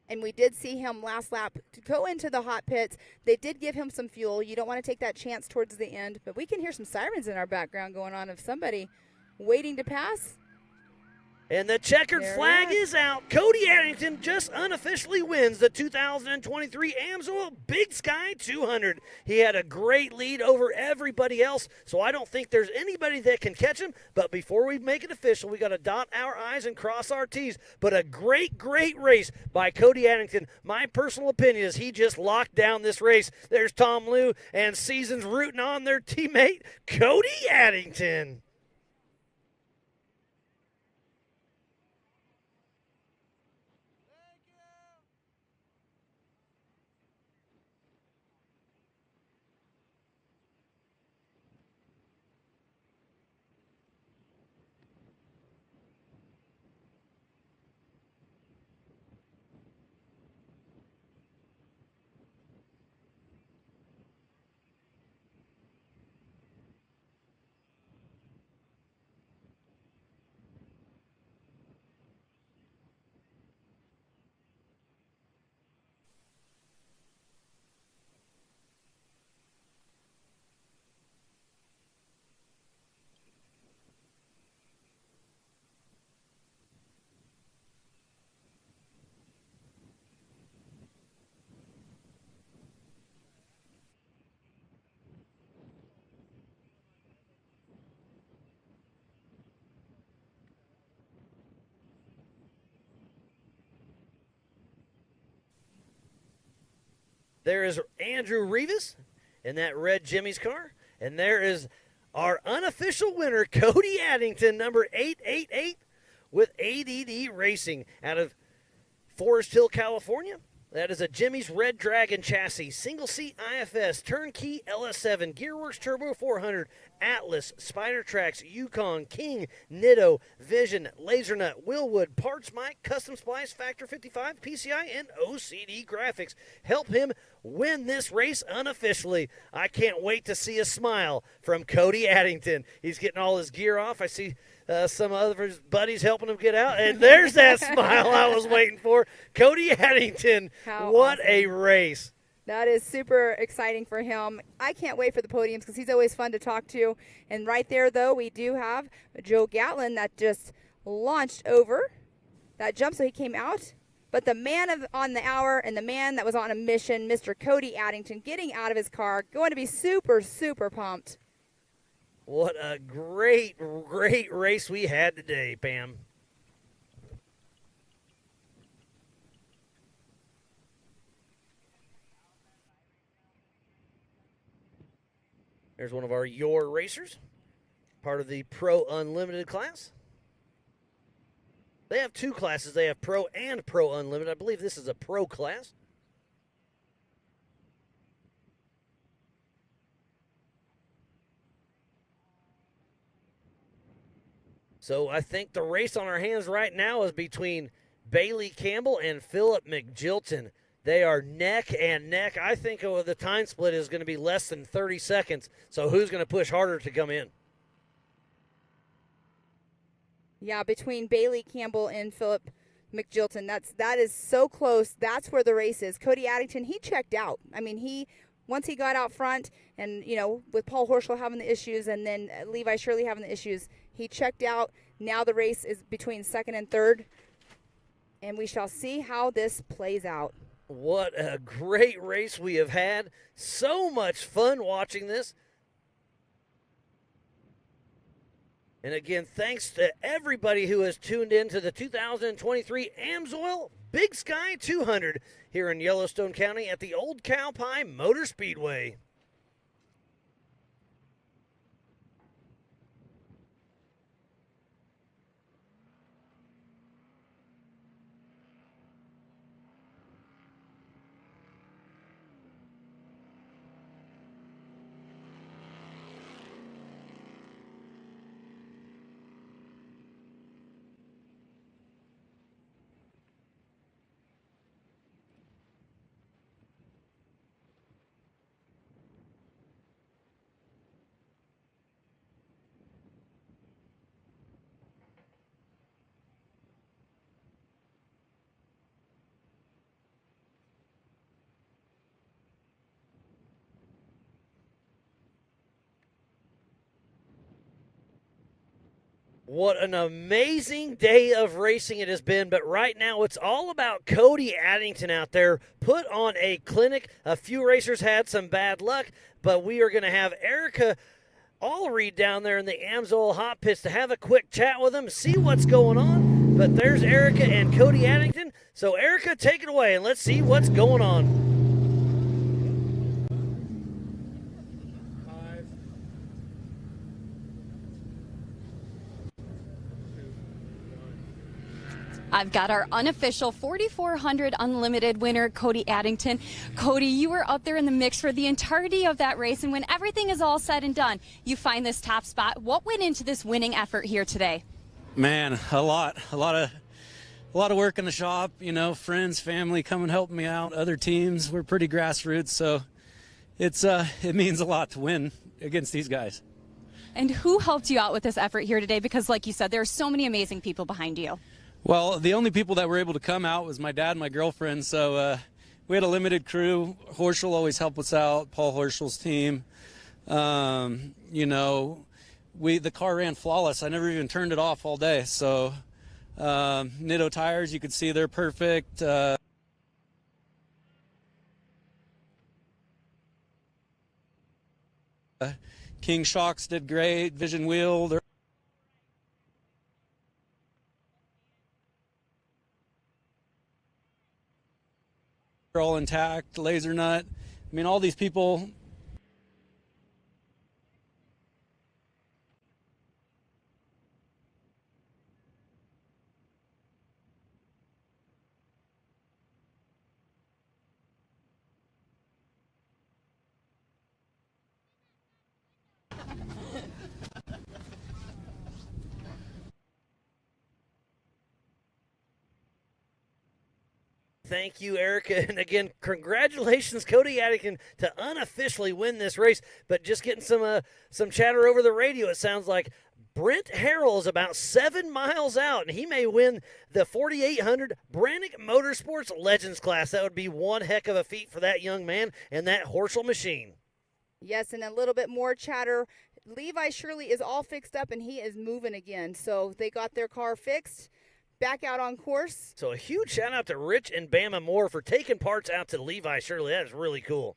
And we did see him last lap to go into the hot pits. They did give him some fuel. You don't want to take that chance towards the end, but we can hear some sirens in our background going on of somebody waiting to pass. And the checkered flag is out. Cody Addington just unofficially wins the 2023 Amsoil Big Sky 200. He had a great lead over everybody else, so I don't think there's anybody that can catch him. But before we make it official, we got to dot our I's and cross our T's. But a great, great race by Cody Addington. My personal opinion is he just locked down this race. There's Tom Liu and Seasons rooting on their teammate, Cody Addington. There is Andrew Rivas in that red Jimmy's car. And there is our unofficial winner, Cody Addington, number 888 with ADD Racing out of Forest Hill, California. That is a Jimmy's Red Dragon chassis, single seat IFS, turnkey LS7, Gearworks Turbo 400, Atlas, Spider Tracks, Yukon, King, Nitto, Vision, Lasernut, Willwood, Parts Mike, Custom Splice, Factor 55, PCI, and OCD graphics. Help him win this race unofficially. I can't wait to see a smile from Cody Addington. He's getting all his gear off. I see some other of his buddies helping him get out, and there's that smile I was waiting for. Cody Addington, what awesome. a race. That is super exciting for him. I can't wait for the podiums because he's always fun to talk to. And right there, though, we do have Joe Gatlin that just launched over that jump, so he came out. But the man on the hour and the man that was on a mission, Mr. Cody Addington, getting out of his car, going to be super, super pumped. What a great, great race we had today, Pam. There's one of our Your racers, part of the Pro Unlimited class. They have two classes. They have Pro and Pro Unlimited. I believe this is a Pro class. So I think the race on our hands right now is between Bailey Campbell and Philip McJilton. They are neck and neck. I think the time split is going to be less than 30 seconds. So who's going to push harder to come in? Yeah, between Bailey Campbell and Philip McJilton, that is so close. That's where the race is. Cody Addington, he checked out. I mean, once he got out front, and with Paul Horschel having the issues, and then Levi Shirley having the issues, he checked out. Now the race is between second and third, and we shall see how this plays out. What a great race we have had. So much fun watching this. And again, thanks to everybody who has tuned in to the 2023 Amsoil Big Sky 200 here in Yellowstone County at the Old Cow Pie Motor Speedway. What an amazing day of racing it has been, but right now it's all about Cody Addington out there. Put on a clinic. A few racers had some bad luck, but we are going to have Erica Allreed down there in the Amsoil hot pits to have a quick chat with them, see what's going on. But there's Erica and Cody Addington. So Erica, take it away and let's see what's going on. I've got our unofficial 4,400 Unlimited winner, Cody Addington. Cody, you were up there in the mix for the entirety of that race, and when everything is all said and done, you find this top spot. What went into this winning effort here today? Man, a lot of work in the shop. Friends, family come and help me out. Other teams, we're pretty grassroots, so it means a lot to win against these guys. And who helped you out with this effort here today? Because, like you said, there are so many amazing people behind you. Well, the only people that were able to come out was my dad and my girlfriend, so we had a limited crew. Horschel always helped us out, Paul Horschel's team. The car ran flawless. I never even turned it off all day, so Nitto tires, you could see they're perfect. King shocks did great, Vision wheel. all intact, laser nut. I mean, all these people. Thank you, Erica. And again, congratulations, Cody Attican, to unofficially win this race. But just getting some chatter over the radio, it sounds like Brent Harrell is about 7 miles out, and he may win the 4,800 Brannick Motorsports Legends class. That would be one heck of a feat for that young man and that Horschel machine. Yes, and a little bit more chatter. Levi Shirley is all fixed up, and he is moving again. So they got their car fixed. Back out on course. So a huge shout out to Rich and Bama Moore for taking parts out to Levi Shirley. That is really cool.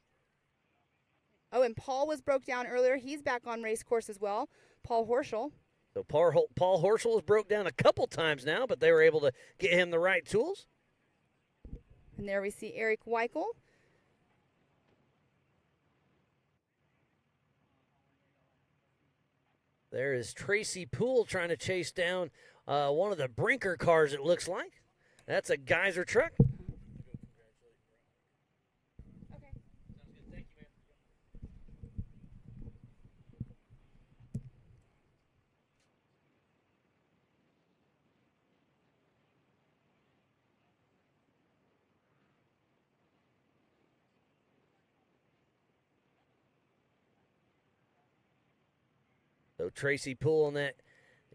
Oh, and Paul was broke down earlier. He's back on race course as well. Paul Horschel. So Paul Horschel was broke down a couple times now, but they were able to get him the right tools. And there we see Eric Weichel. There is Tracy Poole trying to chase down one of the Brinker cars, it looks like. That's a Geyser truck. So Tracy Poole in that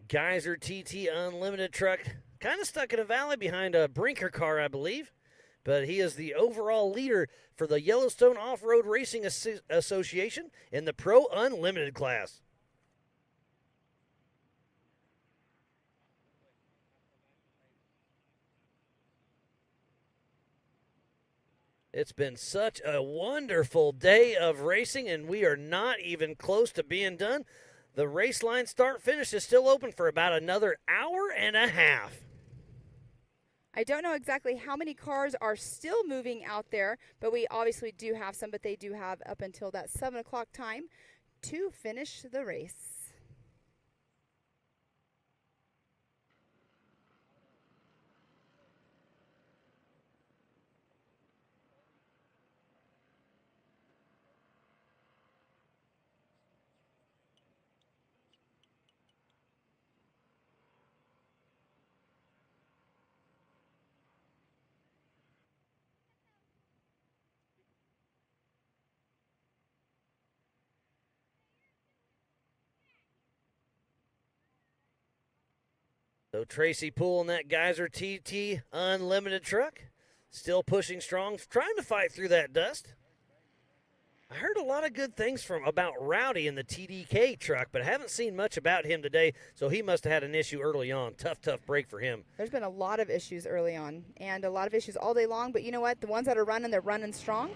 Geyser TT Unlimited truck, kind of stuck in a valley behind a Brinker car, I believe. But he is the overall leader for the Yellowstone Off-Road Racing Association in the Pro Unlimited class. It's been such a wonderful day of racing, and we are not even close to being done. The race line start-finish is still open for about another hour and a half. I don't know exactly how many cars are still moving out there, but we obviously do have some, but they do have up until that 7 o'clock time to finish the race. So Tracy Poole in that Geyser TT Unlimited truck, still pushing strong, trying to fight through that dust. I heard a lot of good things about Rowdy in the TDK truck, but I haven't seen much about him today, so he must have had an issue early on. Tough break for him. There's been a lot of issues early on, and a lot of issues all day long, but you know what? The ones that are running, they're running strong.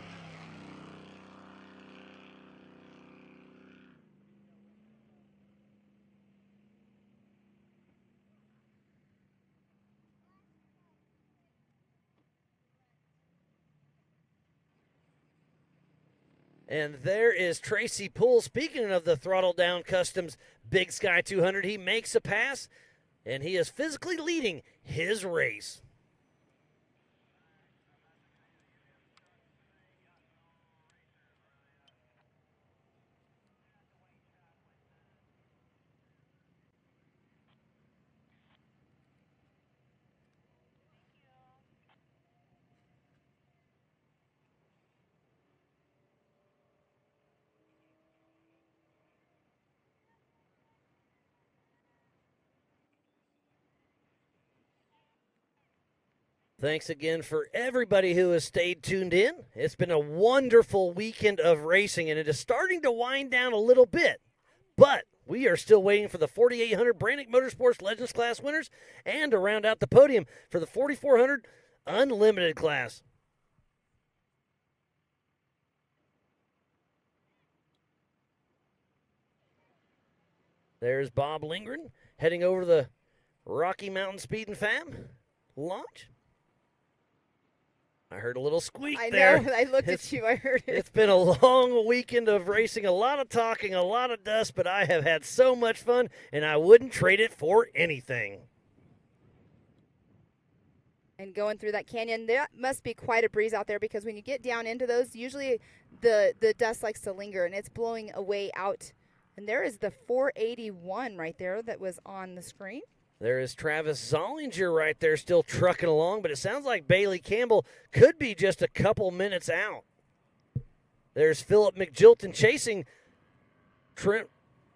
And there is Tracy Poole. Speaking of the Throttle Down Customs Big Sky 200, he makes a pass, and he is physically leading his race. Thanks again for everybody who has stayed tuned in. It's been a wonderful weekend of racing, and it is starting to wind down a little bit. But we are still waiting for the 4,800 Brannick Motorsports Legends class winners and to round out the podium for the 4,400 Unlimited class. There's Bob Lindgren heading over the Rocky Mountain Speed and Fab launch. I heard a little squeak I there. know. I looked at you. I heard it. It's been a long weekend of racing, a lot of talking, a lot of dust, but I have had so much fun, and I wouldn't trade it for anything. And going through that canyon, there must be quite a breeze out there because when you get down into those, usually the dust likes to linger, and it's blowing away out. And there is the 481 right there that was on the screen. There is Travis Zollinger right there still trucking along, but it sounds like Bailey Campbell could be just a couple minutes out. There's Philip McJilton chasing Trent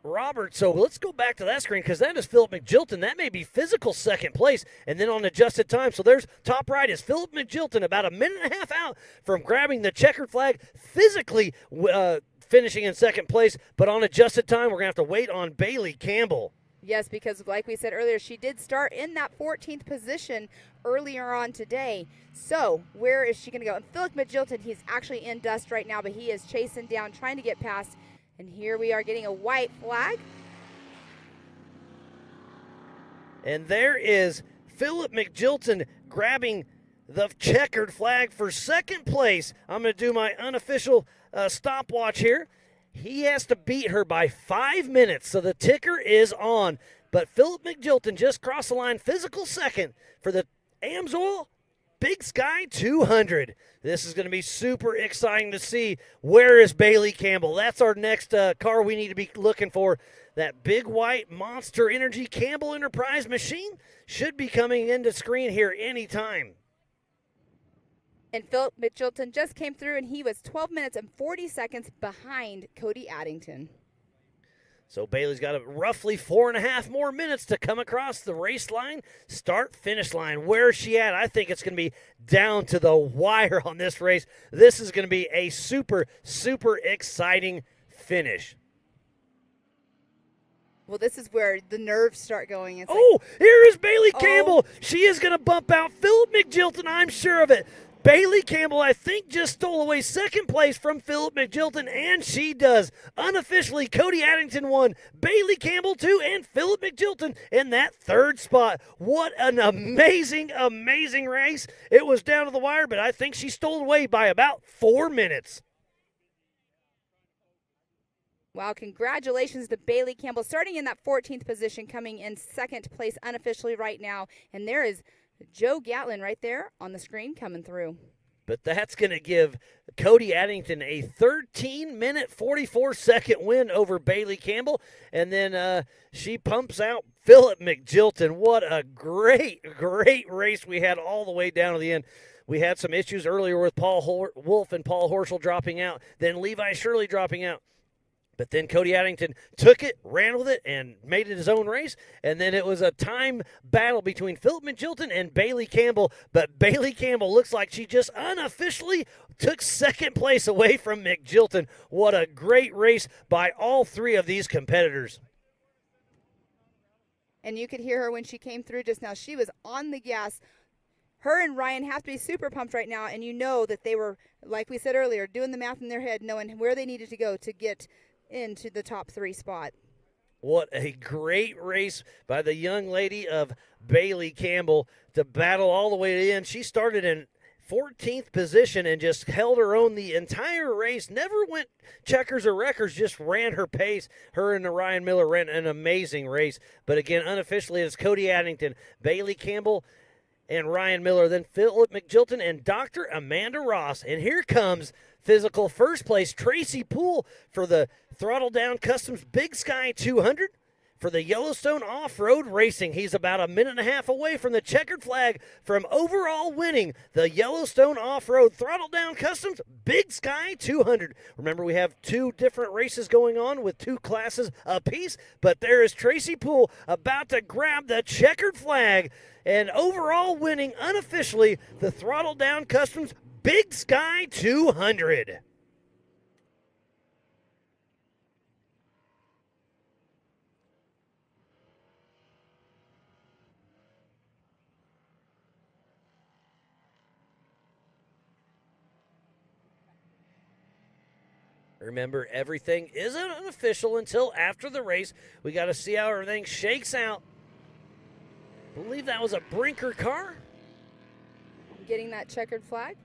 Roberts. So let's go back to that screen because that is Philip McJilton. That may be physical second place, and then on adjusted time. So there's top right is Philip McJilton, about a minute and a half out from grabbing the checkered flag, physically finishing in second place, but on adjusted time, we're going to have to wait on Bailey Campbell. Yes, because like we said earlier, she did start in that 14th position earlier on today. So where is she going to go? And Philip McJilton, he's actually in dust right now, but he is chasing down, trying to get past. And here we are getting a white flag. And there is Philip McJilton grabbing the checkered flag for second place. I'm going to do my unofficial stopwatch here. He has to beat her by 5 minutes, so the ticker is on. But Philip McJilton just crossed the line, physical second for the Amsoil Big Sky 200. This is going to be super exciting to see. Where is Bailey Campbell? That's our next car we need to be looking for. That big white Monster Energy Campbell Enterprise machine should be coming into screen here anytime. And Philip McJilton just came through, and he was 12 minutes and 40 seconds behind Cody Addington. So Bailey's got roughly 4.5 more minutes to come across the race line, start-finish line. Where is she at? I think it's going to be down to the wire on this race. This is going to be a super, super exciting finish. Well, this is where the nerves start going. It's here is Bailey Campbell. She is going to bump out Philip McJilton, I'm sure of it. Bailey Campbell, I think, just stole away second place from Philip McJilton, and she does. Unofficially, Cody Addington won, Bailey Campbell 2, and Philip McJilton in that third spot. What an amazing, amazing race. It was down to the wire, but I think she stole away by about 4 minutes. Wow, congratulations to Bailey Campbell, starting in that 14th position, coming in second place unofficially right now. And there is Joe Gatlin right there on the screen coming through. But that's going to give Cody Addington a 13-minute, 44-second win over Bailey Campbell. And then she pumps out Philip McJilton. What a great, great race we had all the way down to the end. We had some issues earlier with Paul Wolf and Paul Horschel dropping out, then Levi Shirley dropping out. But then Cody Addington took it, ran with it, and made it his own race. And then it was a time battle between Philip McJilton and Bailey Campbell. But Bailey Campbell looks like she just unofficially took second place away from McJilton. What a great race by all three of these competitors. And you could hear her when she came through just now. She was on the gas. Her and Ryan have to be super pumped right now. And you know that they were, like we said earlier, doing the math in their head, knowing where they needed to go to get into the top 3 spot. What a great race by the young lady of Bailey Campbell to battle all the way to the end. She started in 14th position and just held her own the entire race. Never went checkers or wreckers, just ran her pace. Her and Ryan Miller ran an amazing race. But again, unofficially, it's Cody Addington, Bailey Campbell, and Ryan Miller, then Philip McJilton and Dr. Amanda Ross. And here comes physical first place, Tracy Poole for the Throttle Down Customs Big Sky 200 for the Yellowstone Off-Road Racing. He's about a minute and a half away from the checkered flag from overall winning the Yellowstone Off-Road Throttle Down Customs Big Sky 200. Remember, we have 2 different races going on with 2 classes apiece, but there is Tracy Poole about to grab the checkered flag and overall winning unofficially the Throttle Down Customs Big Sky 200. Remember, everything isn't unofficial until after the race. We got to see how everything shakes out. I believe that was a Brinker car. Getting that checkered flag.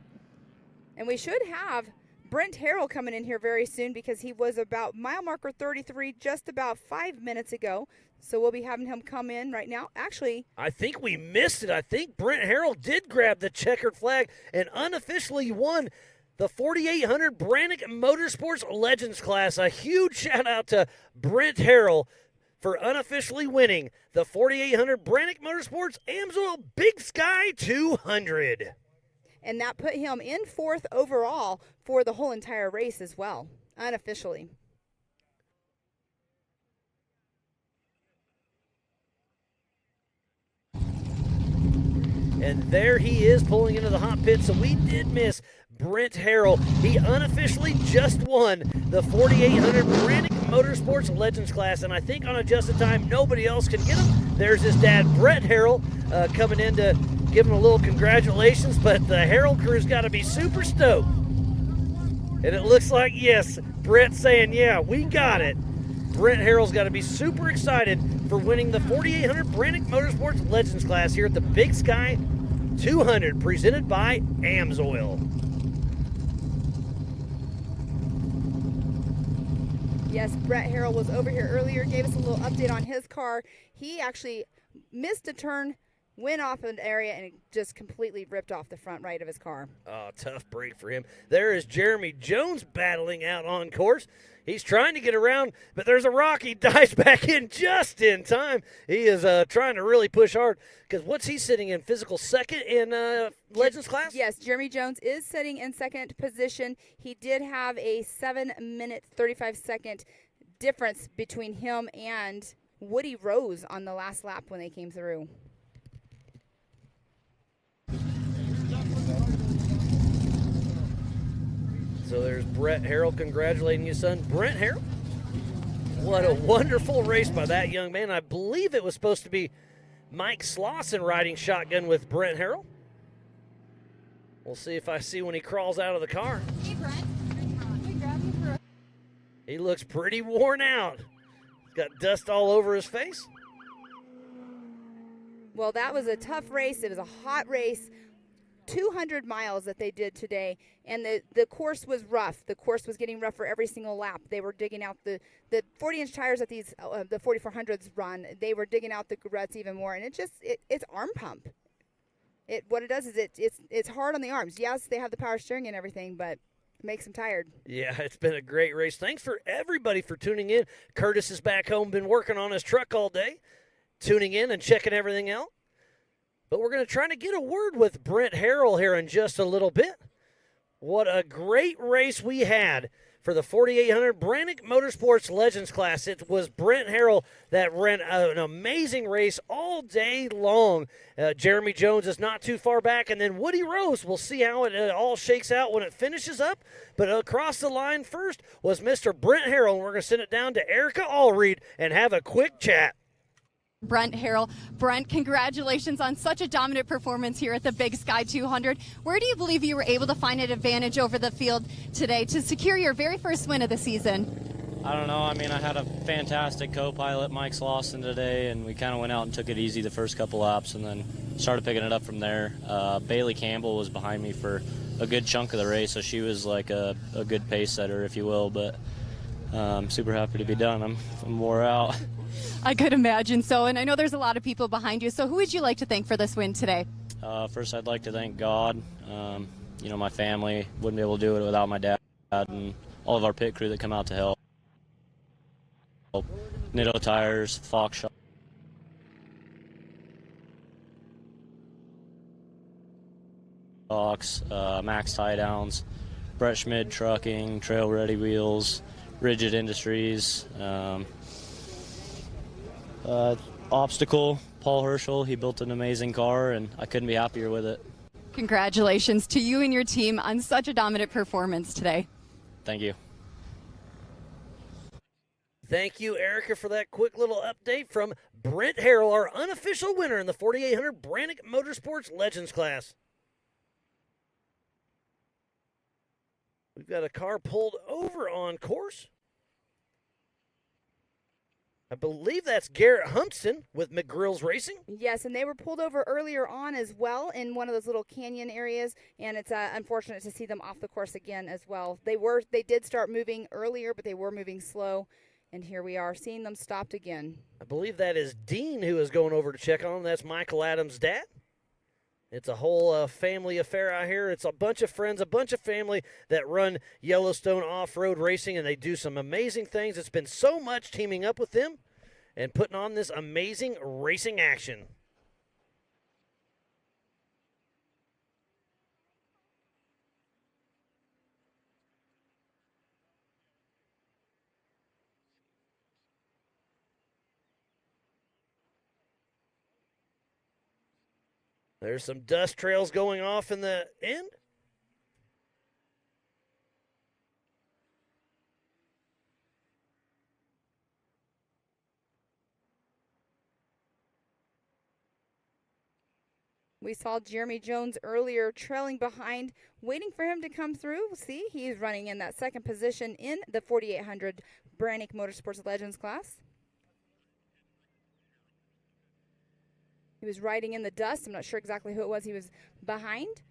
And we should have Brent Harrell coming in here very soon because he was about mile marker 33 just about 5 minutes ago. So we'll be having him come in right now. Actually, I think we missed it. I think Brent Harrell did grab the checkered flag and unofficially won the 4800 Brannick Motorsports Legends class. A huge shout out to Brent Harrell for unofficially winning the 4800 Brannick Motorsports Amsoil Big Sky 200. and that put him in 4th overall for the whole entire race as well, unofficially. And there he is pulling into the hot pit. So we did miss Brent Harrell. He unofficially just won the 4800 Brannick Motorsports Legends class. And I think on adjusted time, nobody else can get him. There's his dad, Brett Harrell, coming in to give him a little congratulations. But the Harrell crew's got to be super stoked. And it looks like, yes, Brett's saying, yeah, we got it. Brent Harrell's got to be super excited for winning the 4800 Brannick Motorsports Legends class here at the Big Sky 200, presented by Amsoil. Yes, Brett Harrell was over here earlier, gave us a little update on his car. He actually missed a turn, went off an area, and it just completely ripped off the front right of his car. Oh, tough break for him. There is Jeremy Jones battling out on course. He's trying to get around, but there's a rock. He dives back in just in time. He is trying to really push hard because what's he sitting in? Physical second in Legends class? Yes, Jeremy Jones is sitting in second position. He did have a 7-minute, 35-second difference between him and Woody Rose on the last lap when they came through. So there's Brett Harrell congratulating his son, Brent Harrell. What a wonderful race by that young man. I believe it was supposed to be Mike Slauson riding shotgun with Brent Harrell. We'll see if I see when he crawls out of the car. Hey, Brent. We grab you for He looks pretty worn out. He's got dust all over his face. Well, that was a tough race. It was a hot race. 200 miles that they did today, and the course was rough. The course was getting rougher every single lap. They were digging out the 40-inch tires that these the 4400s run. They were digging out the ruts even more, and it's arm pump. What it does is it's hard on the arms. Yes, they have the power steering and everything, but it makes them tired. Yeah, it's been a great race. Thanks for everybody for tuning in. Curtis is back home, been working on his truck all day, tuning in and checking everything out. But we're going to try to get a word with Brent Harrell here in just a little bit. What a great race we had for the 4800 Brannick Motorsports Legends class. It was Brent Harrell that ran an amazing race all day long. Jeremy Jones is not too far back, and then Woody Rose. We'll see how it all shakes out when it finishes up. But across the line first was Mr. Brent Harrell, and we're going to send it down to Erica Allreed and have a quick chat. Brent Harrell. Brent, congratulations on such a dominant performance here at the Big Sky 200. Where do you believe you were able to find an advantage over the field today to secure your very first win of the season? I don't know. I mean, I had a fantastic co-pilot, Mike Slauson, today, and we kind of went out and took it easy the first couple laps and then started picking it up from there. Bailey Campbell was behind me for a good chunk of the race, so she was like a good pace setter, if you will, but I'm super happy to be done. I'm wore out. I could imagine so, and I know there's a lot of people behind you, so who would you like to thank for this win today? First, I'd like to thank God. My family. Wouldn't be able to do it without my dad and all of our pit crew that come out to help. Nitto Tires, Fox Shocks, Max Tie Downs, Brett Schmid Trucking, Trail Ready Wheels, Rigid Industries, Obstacle, Paul Herschel. He built an amazing car, and I couldn't be happier with it. Congratulations to you and your team on such a dominant performance today. Thank you. Thank you, Erica, for that quick little update from Brent Harrell, our unofficial winner in the 4800 Brannick Motorsports Legends class. We've got a car pulled over on course. I believe that's Garrett Humpston with McGrills Racing. Yes, and they were pulled over earlier on as well in one of those little canyon areas, and it's unfortunate to see them off the course again as well. They did start moving earlier, but they were moving slow, and here we are seeing them stopped again. I believe that is Dean who is going over to check on them. That's Michael Adams' dad. It's a whole family affair out here. It's a bunch of friends, a bunch of family that run Yellowstone off-road racing, and they do some amazing things. It's been so much teaming up with them and putting on this amazing racing action. There's some dust trails going off in the end. We saw Jeremy Jones earlier trailing behind, waiting for him to come through. See, he's running in that second position in the 4800 Brannick Motorsports Legends class. He was riding in the dust. I'm not sure exactly who it was he was behind.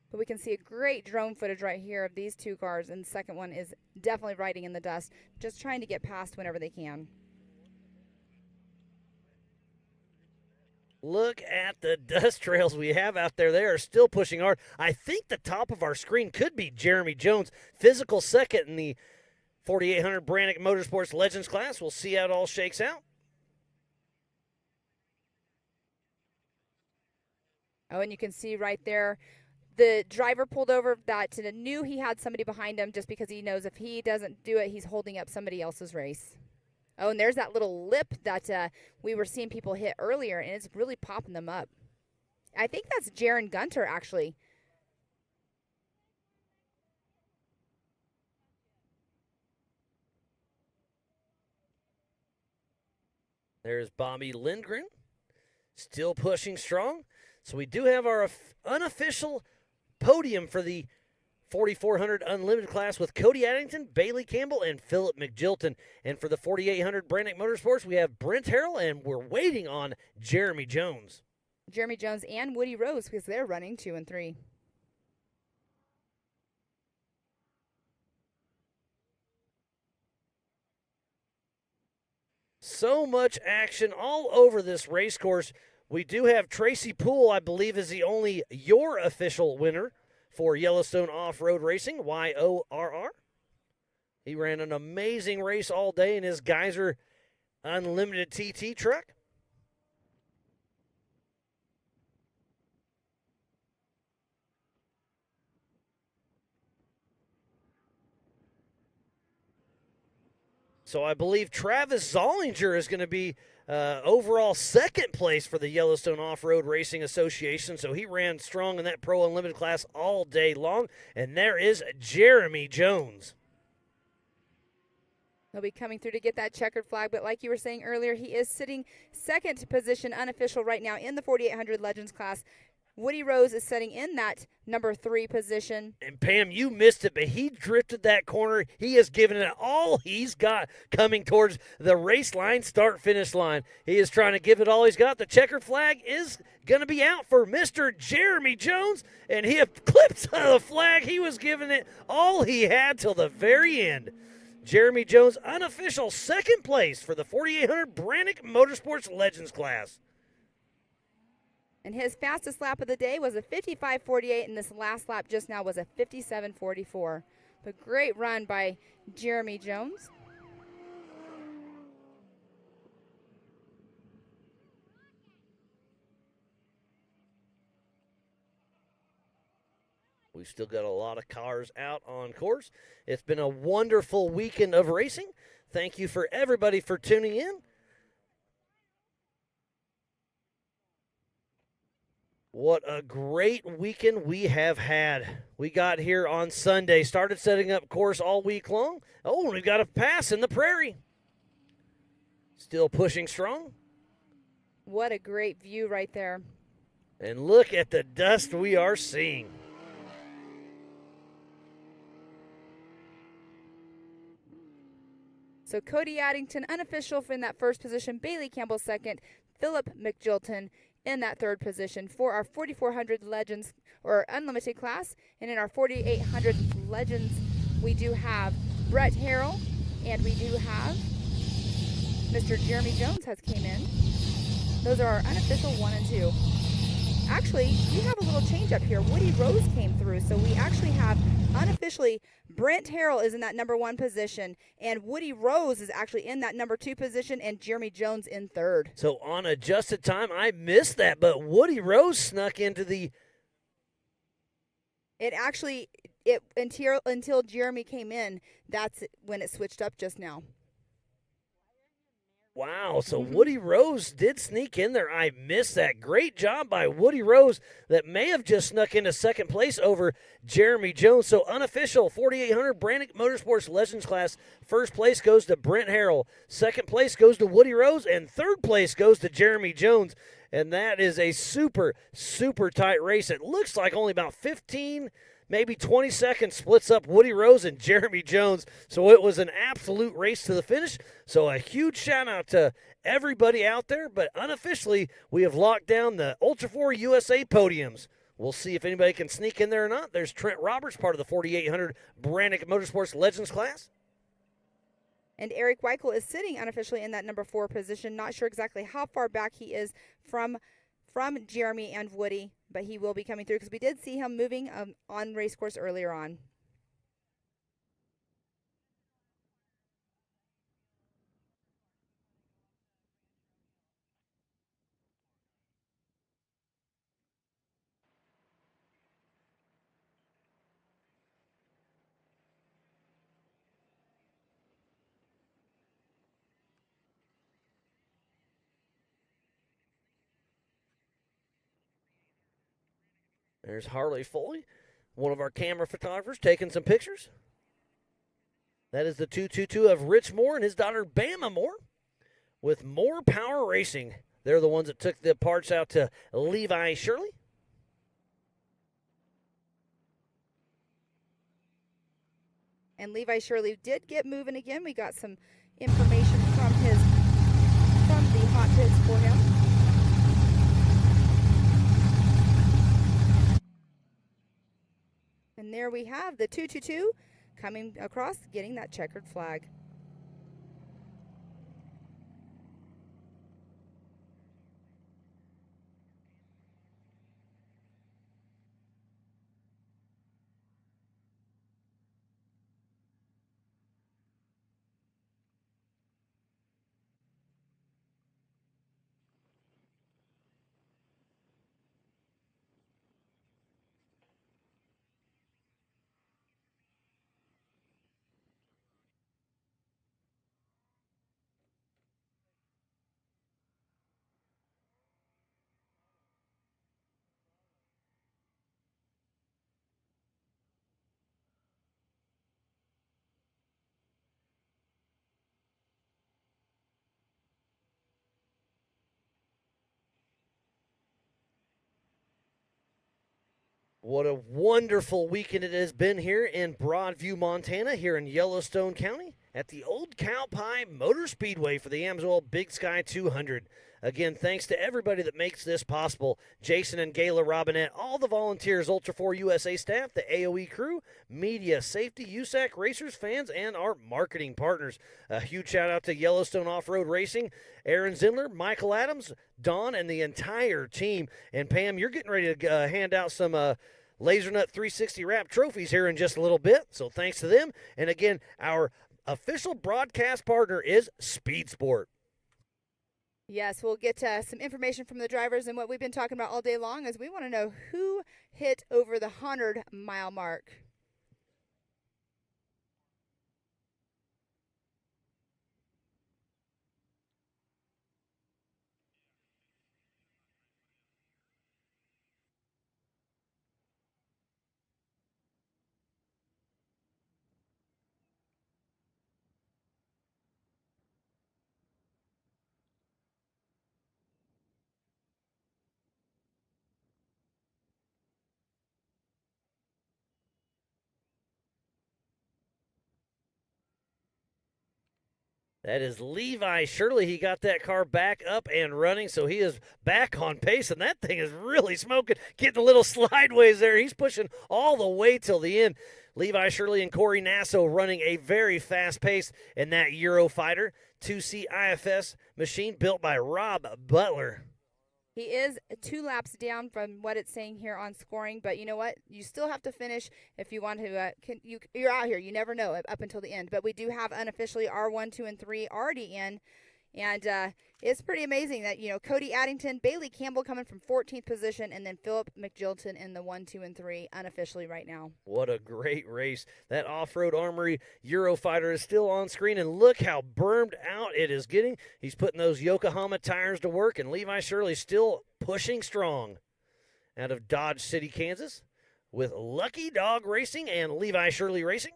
But we can see a great drone footage right here of these two cars. And the second one is definitely riding in the dust, just trying to get past whenever they can. Look at the dust trails we have out there. They are still pushing hard. I think the top of our screen could be Jeremy Jones, physical second in the 4800 Brannick Motorsports Legends class. We'll see how it all shakes out. Oh, and you can see right there, the driver pulled over that knew he had somebody behind him just because he knows if he doesn't do it, he's holding up somebody else's race. Oh, and there's that little lip that we were seeing people hit earlier, and it's really popping them up. I think that's Jaron Gunter, actually. There's Bobby Lindgren, still pushing strong. So we do have our unofficial podium for the 4400 Unlimited class with Cody Addington, Bailey Campbell, and Philip McGilton. And for the 4800 Brannick Motorsports, we have Brent Harrell, and we're waiting on Jeremy Jones. Jeremy Jones and Woody Rose, because they're running 2 and 3. So much action all over this race course. We do have Tracy Poole, I believe, is the only your official winner for Yellowstone Off-Road Racing, YORR. He ran an amazing race all day in his Geyser Unlimited TT truck. So I believe Travis Zollinger is going to be overall second place for the Yellowstone Off-Road Racing Association. So he ran strong in that Pro Unlimited class all day long. And there is Jeremy Jones. He'll be coming through to get that checkered flag. But like you were saying earlier, he is sitting second position unofficial right now in the 4800 Legends class. Woody Rose is sitting in that number 3 position. And Pam, you missed it, but he drifted that corner. He has given it all he's got coming towards the race line, start-finish line. He is trying to give it all he's got. The checkered flag is going to be out for Mr. Jeremy Jones, and he clips the flag. He was giving it all he had till the very end. Jeremy Jones, unofficial second place for the 4800 Brannick Motorsports Legends class. And his fastest lap of the day was a 55.48, and this last lap just now was a 57.44. But great run by Jeremy Jones. We've still got a lot of cars out on course. It's been a wonderful weekend of racing. Thank you for everybody for tuning in. What a great weekend we have had. We got here on Sunday, started setting up course all week long. Oh, and we've got a pass in the prairie. Still pushing strong. What a great view right there. And look at the dust we are seeing. So Cody Addington, unofficial, in that first position. Bailey Campbell second. Philip McJilton in that third position for our 4,400 Legends or Unlimited class. And in our 4,800 Legends, we do have Brett Harrell, and we do have Mr. Jeremy Jones has came in. Those are our unofficial 1 and 2. Actually, we have a little change up here. Woody Rose came through, so we actually have unofficially Brent Harrell is in that number 1 position, and Woody Rose is actually in that number 2 position, and Jeremy Jones in third. So on adjusted time, I missed that, but Woody Rose snuck into the. It actually until Jeremy came in, that's when it switched up just now. Wow, so Woody Rose did sneak in there. I missed that. Great job by Woody Rose that may have just snuck into second place over Jeremy Jones. So unofficial 4,800 Brannick Motorsports Legends class. First place goes to Brent Harrell. Second place goes to Woody Rose. And third place goes to Jeremy Jones. And that is a super, super tight race. It looks like only about 15 maybe 20 seconds splits up Woody Rose and Jeremy Jones. So it was an absolute race to the finish. So a huge shout out to everybody out there. But unofficially, we have locked down the Ultra4 USA podiums. We'll see if anybody can sneak in there or not. There's Trent Roberts, part of the 4,800 Brannick Motorsports Legends class. And Eric Weichel is sitting unofficially in that number 4 position. Not sure exactly how far back he is from Jeremy and Woody, but he will be coming through because we did see him moving on race course earlier on. There's Harley Foley, one of our camera photographers, taking some pictures. That is the 222 of Rich Moore and his daughter Bama Moore with More Power Racing. They're the ones that took the parts out to Levi Shirley. And Levi Shirley did get moving again. We got some information from the hot pits for him. And there we have the 222 coming across, getting that checkered flag. What a wonderful weekend it has been here in Broadview, Montana, here in Yellowstone County at the Old Cow Pie Motor Speedway for the Amsoil Big Sky 200. Again, thanks to everybody that makes this possible. Jason and Gayla Robinette, all the volunteers, Ultra4 USA staff, the AOE crew, media, safety, USAC, racers, fans, and our marketing partners. A huge shout out to Yellowstone Off-Road Racing, Aaron Zindler, Michael Adams, Don, and the entire team. And Pam, you're getting ready to hand out some Laser Nut 360 wrap trophies here in just a little bit. So thanks to them. And again, our official broadcast partner is Speed Sport. Yes, we'll get some information from the drivers, and what we've been talking about all day long is we want to know who hit over the 100-mile mark. That is Levi Shirley. He got that car back up and running, so he is back on pace, and that thing is really smoking, getting a little slideways there. He's pushing all the way till the end. Levi Shirley and Corey Nasso running a very fast pace in that Eurofighter 2C IFS machine built by Rob Butler. He is 2 laps down from what it's saying here on scoring, but you know what? You still have to finish if you want to. You're out here. You never know up until the end. But we do have unofficially R1, 2, and 3 already in, and it's pretty amazing that, you know, Cody Addington, Bailey Campbell coming from 14th position, and then Philip McGilton in the 1, 2, and 3 unofficially right now. What a great race. That Off-Road Armory Eurofighter is still on screen, and look how bermed out it is getting. He's putting those Yokohama tires to work, and Levi Shirley still pushing strong out of Dodge City, Kansas, with Lucky Dog Racing and Levi Shirley Racing.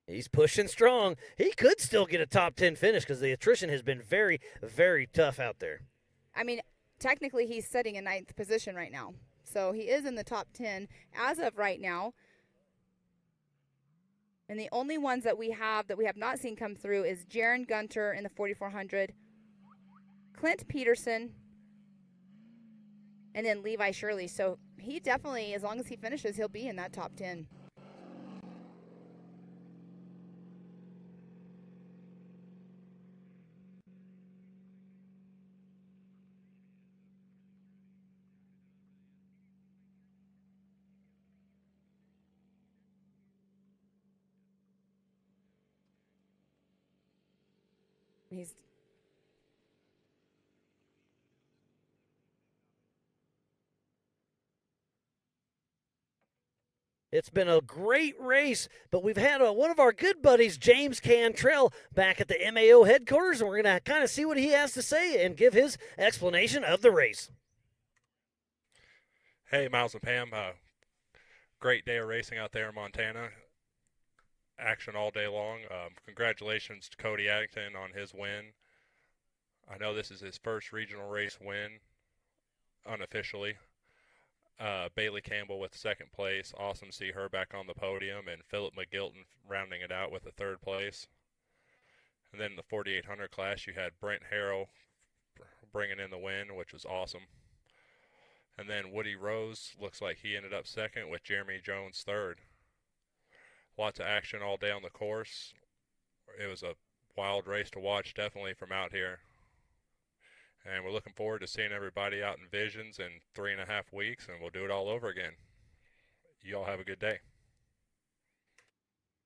He's pushing strong. He could still get a top 10 finish because the attrition has been very, very tough out there. I mean, technically he's sitting in 9th position right now. So he is in the top 10 as of right now. And the only ones that we have not seen come through is Jaron Gunter in the 4400, Clint Peterson, and then Levi Shirley. So he definitely, as long as he finishes, he'll be in that top 10. It's been a great race, but we've had one of our good buddies, James Cantrell, back at the MAO headquarters, and we're going to kind of see what he has to say and give his explanation of the race. Hey, Miles and Pam. Great day of racing out there in Montana. Action all day long. Congratulations to Cody Addington on his win. I know this is his first regional race win, unofficially. Bailey Campbell with 2nd place. Awesome to see her back on the podium. And Philip McGilton rounding it out with the 3rd place. And then in the 4800 class, you had Brent Harrell bringing in the win, which was awesome. And then Woody Rose looks like he ended up 2nd with Jeremy Jones 3rd. Lots of action all day on the course. It was a wild race to watch, definitely, from out here. And we're looking forward to seeing everybody out in Visions in 3.5 weeks, and we'll do it all over again. You all have a good day.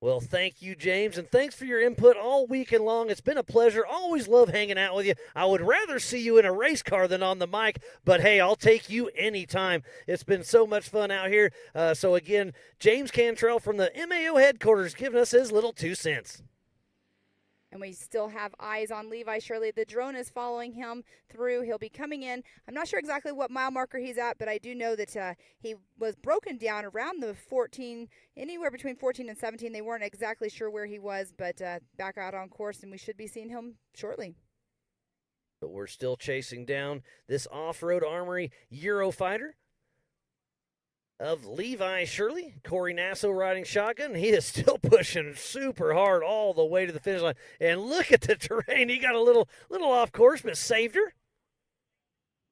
Well, thank you, James, and thanks for your input all weekend long. It's been a pleasure. Always love hanging out with you. I would rather see you in a race car than on the mic, but hey, I'll take you anytime. It's been so much fun out here. So again, James Cantrell from the MAO headquarters giving us his little 2 cents. And we still have eyes on Levi Shirley. The drone is following him through. He'll be coming in. I'm not sure exactly what mile marker he's at, but I do know that he was broken down around the 14, anywhere between 14 and 17. They weren't exactly sure where he was, but back out on course, and we should be seeing him shortly. But we're still chasing down this Off-Road Armory Eurofighter of Levi Shirley. Corey Nasso riding shotgun. He is still pushing super hard all the way to the finish line. And look at the terrain. He got a little off course, but saved her.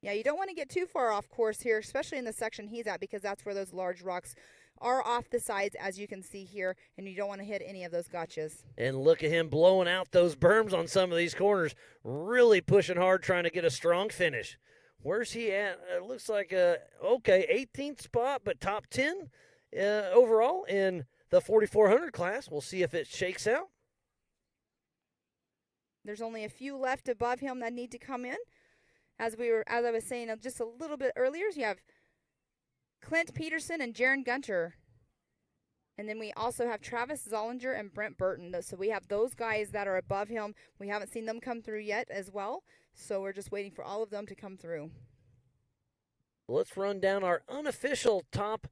Yeah, you don't want to get too far off course here, especially in the section he's at, because that's where those large rocks are off the sides, as you can see here, and you don't want to hit any of those gotchas. And look at him blowing out those berms on some of these corners. Really pushing hard, trying to get a strong finish. Where's he at? It looks like, okay, 18th spot, but top 10 overall in the 4400 class. We'll see if it shakes out. There's only a few left above him that need to come in. As I was saying just a little bit earlier, you have Clint Peterson and Jaron Gunter. And then we also have Travis Zollinger and Brent Burton. So we have those guys that are above him. We haven't seen them come through yet as well. So we're just waiting for all of them to come through. Let's run down our unofficial top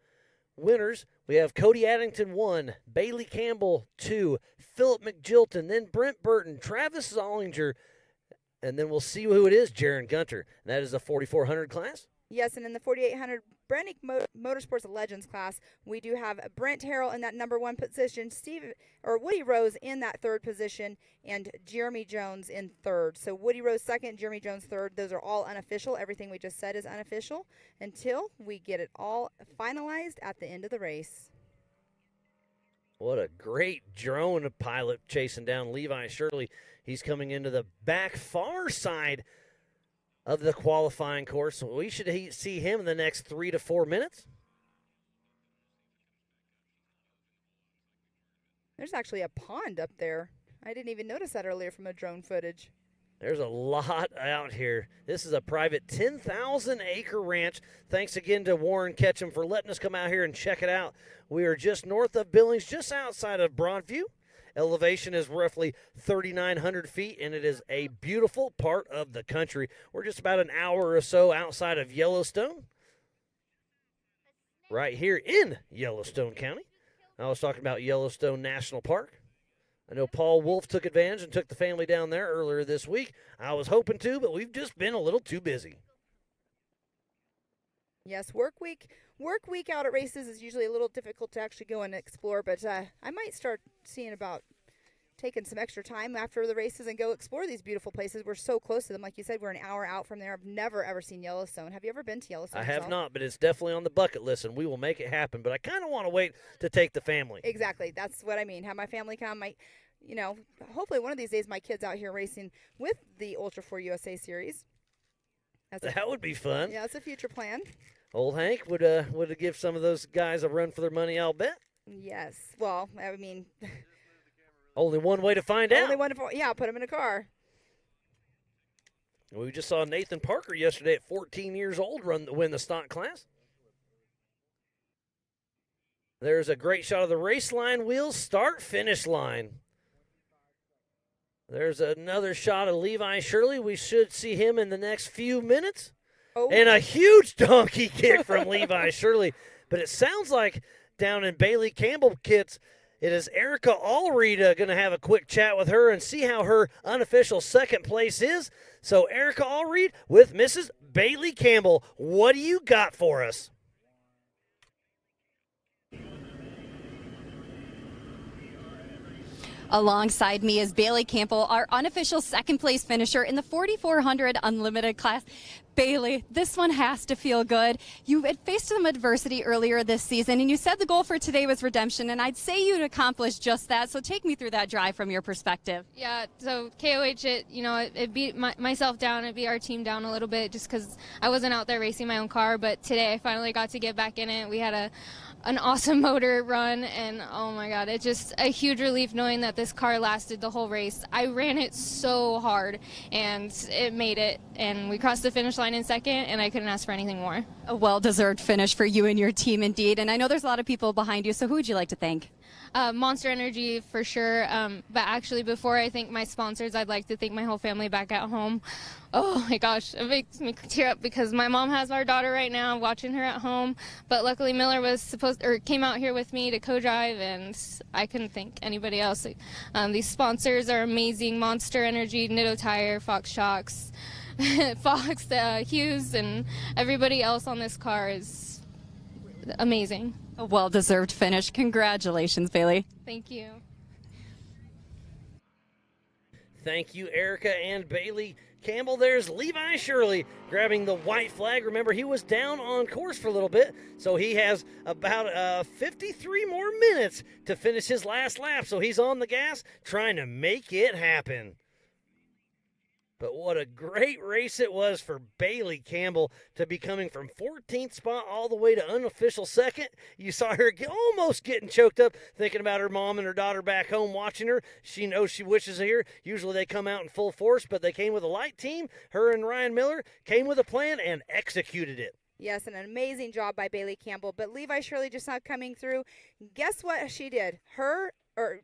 winners. We have Cody Addington 1, Bailey Campbell 2, Philip McGilton, then Brent Burton, Travis Zollinger, and then we'll see who it is, Jaron Gunter. And that is the 4400 class. Yes, and in the 4800 Brennick Motorsports Legends class, we do have Brent Harrell in that number 1 position, Woody Rose in that 3rd position, and Jeremy Jones in 3rd. So Woody Rose 2nd, Jeremy Jones 3rd. Those are all unofficial. Everything we just said is unofficial until we get it all finalized at the end of the race. What a great drone pilot chasing down Levi Shirley. He's coming into the back far side of the qualifying course. So we should see him in the next 3 to 4 minutes. There's actually a pond up there. I didn't even notice that earlier from the drone footage. There's a lot out here. This is a private 10,000-acre ranch. Thanks again to Warren Ketchum for letting us come out here and check it out. We are just north of Billings, just outside of Broadview. Elevation is roughly 3,900 feet, and it is a beautiful part of the country. We're just about an hour or so outside of Yellowstone, right here in Yellowstone County. I was talking about Yellowstone National Park. I know Paul Wolf took advantage and took the family down there earlier this week. I was hoping to, but we've just been a little too busy. Yes, work week out at races is usually a little difficult to actually go and explore, but I might start seeing about taking some extra time after the races and go explore these beautiful places. We're so close to them. Like you said, we're an hour out from there. I've never, ever seen Yellowstone. Have you ever been to Yellowstone? I have not, but it's definitely on the bucket list, and we will make it happen. But I kind of want to wait to take the family. Exactly. That's what I mean. Have my family come. Hopefully one of these days my kid's out here racing with the Ultra4USA series. That would be fun. Yeah, it's a future plan. Old Hank would give some of those guys a run for their money, I'll bet. Yes. Well, I mean, only one way to find out. Put him in a car. We just saw Nathan Parker yesterday at 14 years old win the stock class. There's a great shot of the race line wheels, start-finish line. There's another shot of Levi Shirley. We should see him in the next few minutes. Oh. And a huge donkey kick from Levi Shirley. But it sounds like down in Bailey Campbell kits, it is Erica Allreed going to have a quick chat with her and see how her unofficial second place is. So Erica Allreed with Mrs. Bailey Campbell, what do you got for us? Alongside me is Bailey Campbell, our unofficial second place finisher in the 4,400 Unlimited class. Bailey, this one has to feel good. You had faced some adversity earlier this season, and you said the goal for today was redemption, and I'd say you'd accomplished just that. So take me through that drive from your perspective. Yeah, so KOH, it beat myself down. It beat our team down a little bit just because I wasn't out there racing my own car. But today I finally got to get back in it. We had an awesome motor run, and oh my God, it's just a huge relief knowing that this car lasted the whole race. I ran it so hard, and it made it, and we crossed the finish line in second, and I couldn't ask for anything more. A well-deserved finish for you and your team indeed, and I know there's a lot of people behind you, so who would you like to thank? Monster Energy for sure, but actually before I thank my sponsors, I'd like to thank my whole family back at home. Oh my gosh, it makes me tear up because my mom has our daughter right now, watching her at home, but luckily Miller came out here with me to co-drive, and I couldn't thank anybody else. These sponsors are amazing: Monster Energy, Nitto Tire, Fox Shocks, Fox, Hughes, and everybody else on this car is amazing. A well-deserved finish. Congratulations, Bailey. Thank you. Thank you, Erica and Bailey Campbell. There's Levi Shirley grabbing the white flag. Remember, he was down on course for a little bit, so he has about 53 more minutes to finish his last lap. So he's on the gas trying to make it happen. But what a great race it was for Bailey Campbell to be coming from 14th spot all the way to unofficial second. You saw her almost getting choked up thinking about her mom and her daughter back home watching her. She knows she wishes here. Usually they come out in full force, but they came with a light team. Her and Ryan Miller came with a plan and executed it. Yes, an amazing job by Bailey Campbell. But Levi Shirley just not coming through. Guess what she did?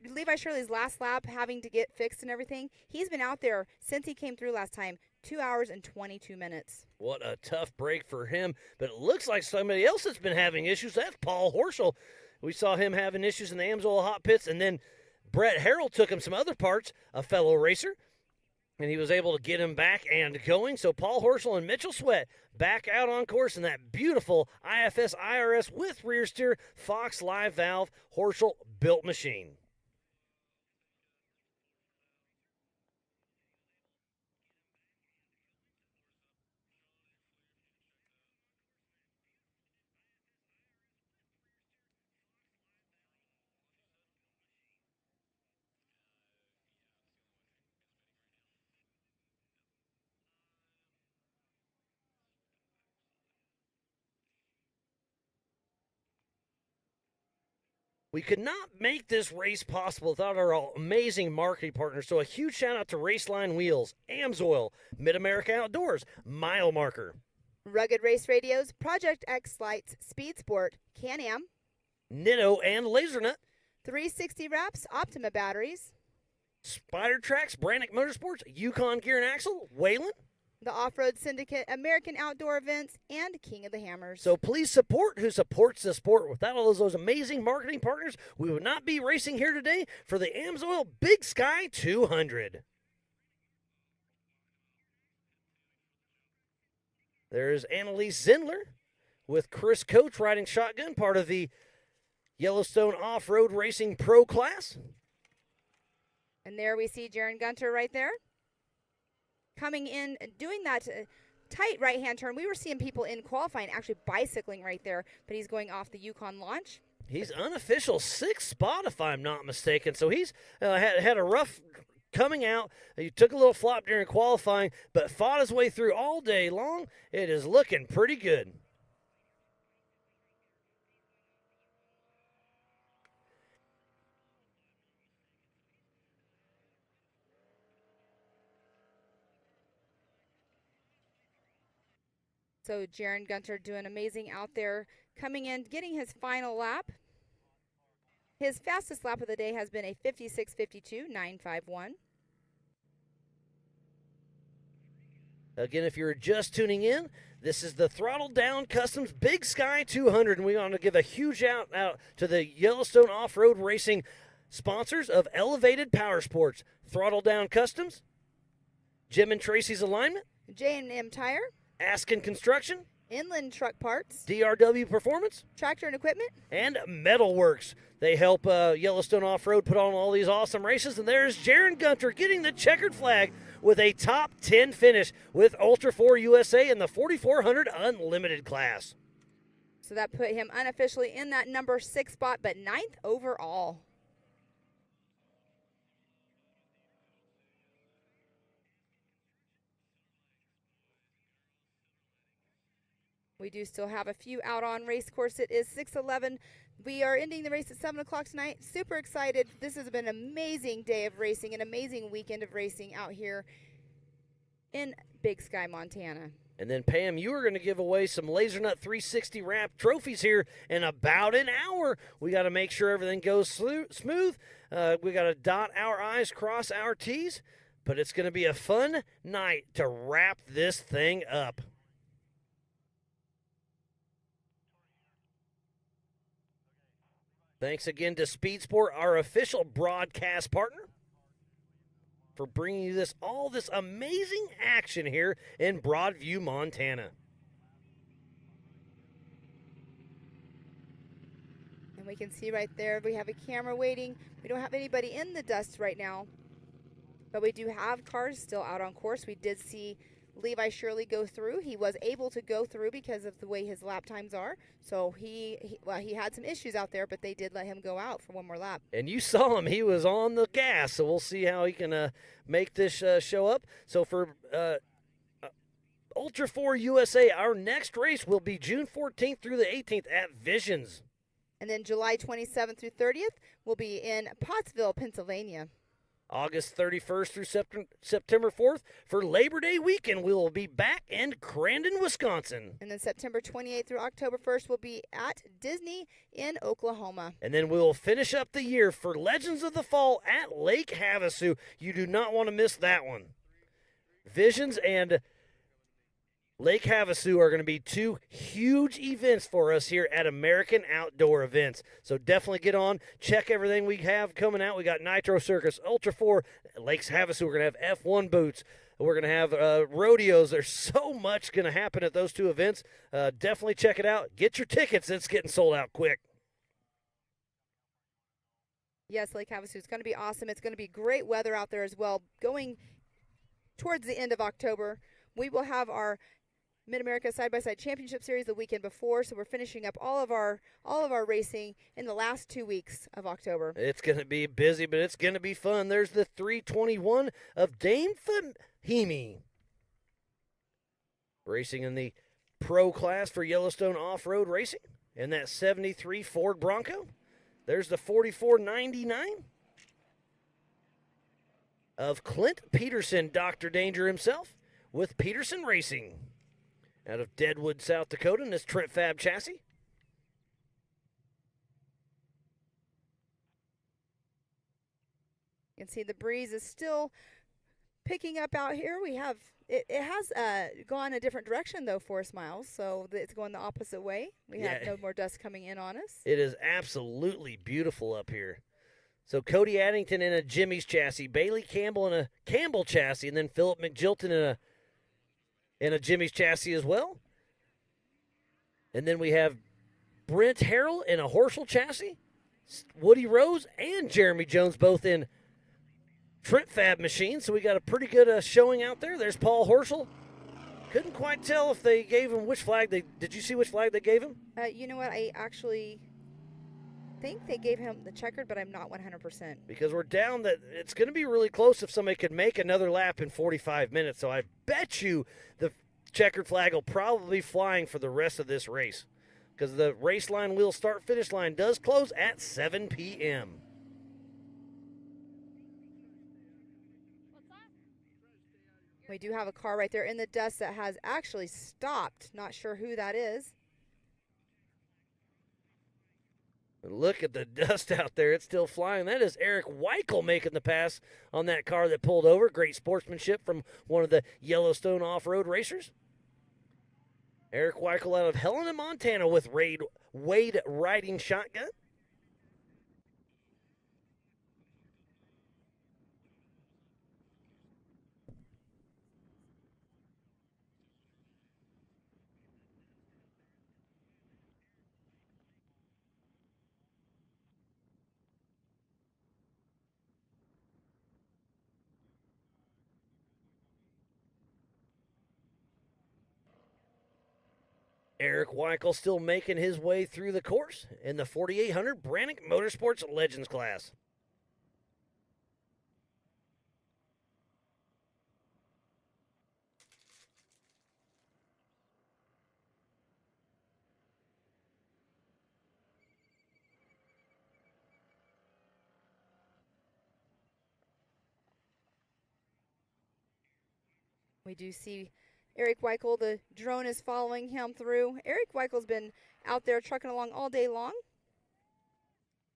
Levi Shirley's last lap having to get fixed and everything, he's been out there since he came through last time, 2 hours and 22 minutes. What a tough break for him. But it looks like somebody else that's been having issues. That's Paul Horschel. We saw him having issues in the Amsoil hot pits, and then Brett Harrell took him some other parts, a fellow racer. And he was able to get him back and going. So Paul Horschel and Mitchell Sweat back out on course in that beautiful IFS IRS with rear steer Fox live valve Horschel built machine. We could not make this race possible without our amazing marketing partners. So a huge shout out to Raceline Wheels, Amsoil, Mid-America Outdoors, Mile Marker, Rugged Race Radios, Project X Lights, Speed Sport, Can-Am, Nitto and LaserNut, 360 Wraps, Optima Batteries, Spider Tracks, Brannick Motorsports, Yukon Gear and Axle, Whalen, the Off-Road Syndicate, American Outdoor Events, and King of the Hammers. So please support who supports the sport. Without all those amazing marketing partners, we would not be racing here today for the Amsoil Big Sky 200. There's Annalise Zindler with Chris Coach riding shotgun, part of the Yellowstone Off-Road Racing Pro Class. And there we see Jaron Gunter right there. Coming in, doing that tight right-hand turn. We were seeing people in qualifying actually bicycling right there, but he's going off the Yukon launch. He's unofficial 6th spot, if I'm not mistaken. So he's had a rough coming out. He took a little flop during qualifying, but fought his way through all day long. It is looking pretty good. So Jaron Gunter doing amazing out there, coming in, getting his final lap. His fastest lap of the day has been a 56:52.951. Again, if you're just tuning in, this is the Throttle Down Customs Big Sky 200, and we want to give a huge shout out to the Yellowstone Off-Road Racing sponsors of Elevated Power Sports, Throttle Down Customs, Jim and Tracy's Alignment, J&M Tire, Askin Construction, Inland Truck Parts, DRW Performance, Tractor and Equipment, and Metalworks. They help Yellowstone Off-Road put on all these awesome races, and there's Jaron Gunter getting the checkered flag with a top 10 finish with Ultra4USA in the 4400 Unlimited class. So that put him unofficially in that number 6 spot, but 9th overall. We do still have a few out on race course. It is 6:11. We are ending the race at 7 o'clock tonight. Super excited. This has been an amazing day of racing, an amazing weekend of racing out here in Big Sky, Montana. And then, Pam, you are going to give away some LaserNut 360 wrap trophies here in about an hour. We got to make sure everything goes smooth. We got to dot our I's, cross our T's. But it's going to be a fun night to wrap this thing up. Thanks again to Speed Sport, our official broadcast partner, for bringing you all this amazing action here in Broadview, Montana. And we can see right there, we have a camera waiting. We don't have anybody in the dust right now, but we do have cars still out on course. We did see Levi Shirley go through. He was able to go through because of the way his lap times are. So he had some issues out there, but they did let him go out for one more lap. And you saw him. He was on the gas, so we'll see how he can make this show up. So for Ultra4USA, our next race will be June 14th through the 18th at Visions. And then July 27th through 30th will be in Pottsville, Pennsylvania. August 31st through September 4th for Labor Day weekend, we will be back in Crandon, Wisconsin. And then September 28th through October 1st will be at Disney in Oklahoma. And then we will finish up the year for Legends of the Fall at Lake Havasu. You do not want to miss that one. Visions and Lake Havasu are going to be two huge events for us here at American Outdoor Events. So definitely get on, check everything we have coming out. We got Nitro Circus, Ultra 4, Lakes Havasu. We're going to have F1 boots. We're going to have rodeos. There's so much going to happen at those two events. Definitely check it out. Get your tickets. It's getting sold out quick. Yes, Lake Havasu is going to be awesome. It's going to be great weather out there as well. Going towards the end of October, we will have our Mid-America Side-by-Side Championship Series the weekend before, so we're finishing up all of our racing in the last 2 weeks of October. It's going to be busy, but it's going to be fun. There's the 321 of Dame Fahimi. Racing in the pro class for Yellowstone Off-Road Racing. And that 73 Ford Bronco. There's the 4499 of Clint Peterson, Dr. Danger himself, with Peterson Racing. Out of Deadwood, South Dakota, in this Trent Fab chassis. You can see the breeze is still picking up out here. We have it has gone a different direction though, Forest Miles, so it's going the opposite way. We have no more dust coming in on us. It is absolutely beautiful up here. So Cody Addington in a Jimmy's chassis, Bailey Campbell in a Campbell chassis, and then Philip McJilton in a Jimmy's chassis as well. And then we have Brent Harrell in a Horschel chassis, Woody Rose and Jeremy Jones both in Trent Fab machines. So we got a pretty good showing out there. There's Paul Horschel. Couldn't quite tell if they gave him which flag. Did you see which flag they gave him? You know what? I actually think they gave him the checkered, but I'm not 100%. Because we're down that it's going to be really close if somebody could make another lap in 45 minutes. So I bet you the checkered flag will probably be flying for the rest of this race, because the race line wheel start finish line does close at 7 p.m. We do have a car right there in the dust that has actually stopped. Not sure who that is. Look at the dust out there. It's still flying. That is Eric Weichel making the pass on that car that pulled over. Great sportsmanship from one of the Yellowstone off-road racers. Eric Weichel out of Helena, Montana with Wade riding shotgun. Eric Weichel still making his way through the course in the 4800 Brannick Motorsports Legends class. We do see Eric Weichel, the drone is following him through. Eric Weichel's been out there trucking along all day long.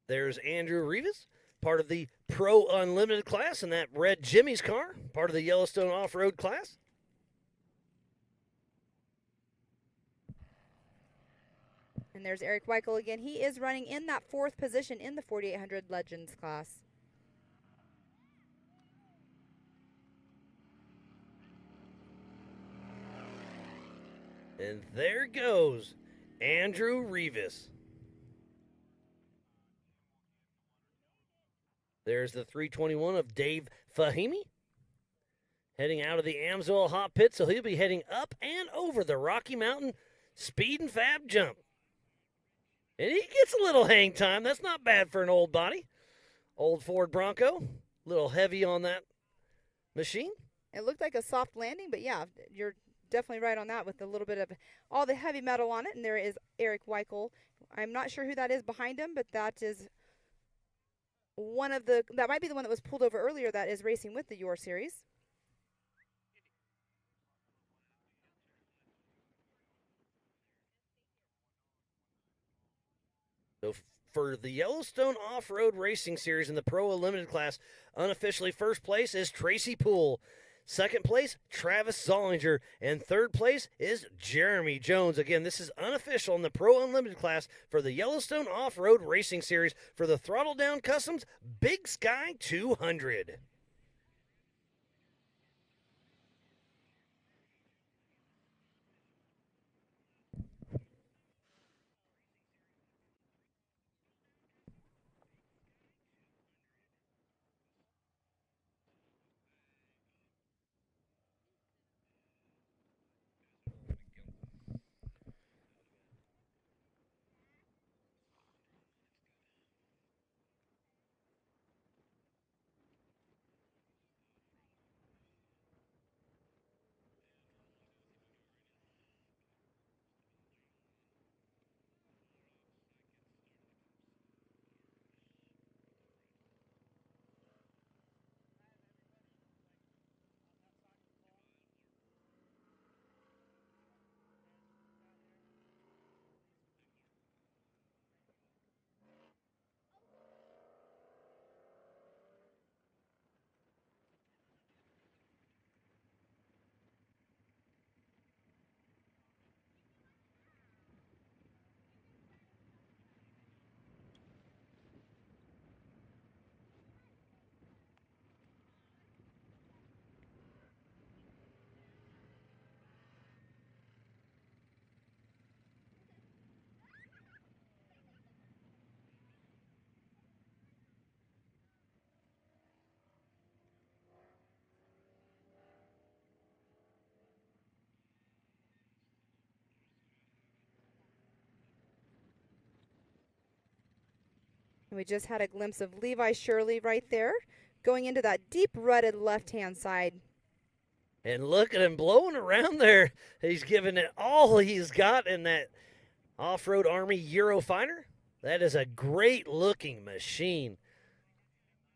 There's Andrew Rivas, part of the Pro Unlimited class in that red Jimmy's car, part of the Yellowstone Off-Road class. And there's Eric Weichel again. He is running in that 4th position in the 4800 Legends class. And there goes Andrew Rivas. There's the 321 of Dave Fahimi heading out of the Amsoil hot pit, so he'll be heading up and over the Rocky Mountain Speed and Fab jump. And he gets a little hang time. That's not bad for an old body. Old Ford Bronco, a little heavy on that machine. It looked like a soft landing, but yeah, you're definitely right on that with a little bit of all the heavy metal on it. And there is Eric Weichel. I'm not sure who that is behind him, but that is that might be the one that was pulled over earlier that is racing with the Your Series. So for the Yellowstone Off-Road Racing Series in the Pro Unlimited class, unofficially first place is Tracy Poole. Second place, Travis Zollinger. And third place is Jeremy Jones. Again, this is unofficial in the Pro Unlimited class for the Yellowstone Off-Road Racing Series for the Throttle Down Customs Big Sky 200. And we just had a glimpse of Levi Shirley right there, going into that deep rutted left-hand side. And look at him blowing around there. He's giving it all he's got in that Off-Road Army Eurofighter. That is a great-looking machine.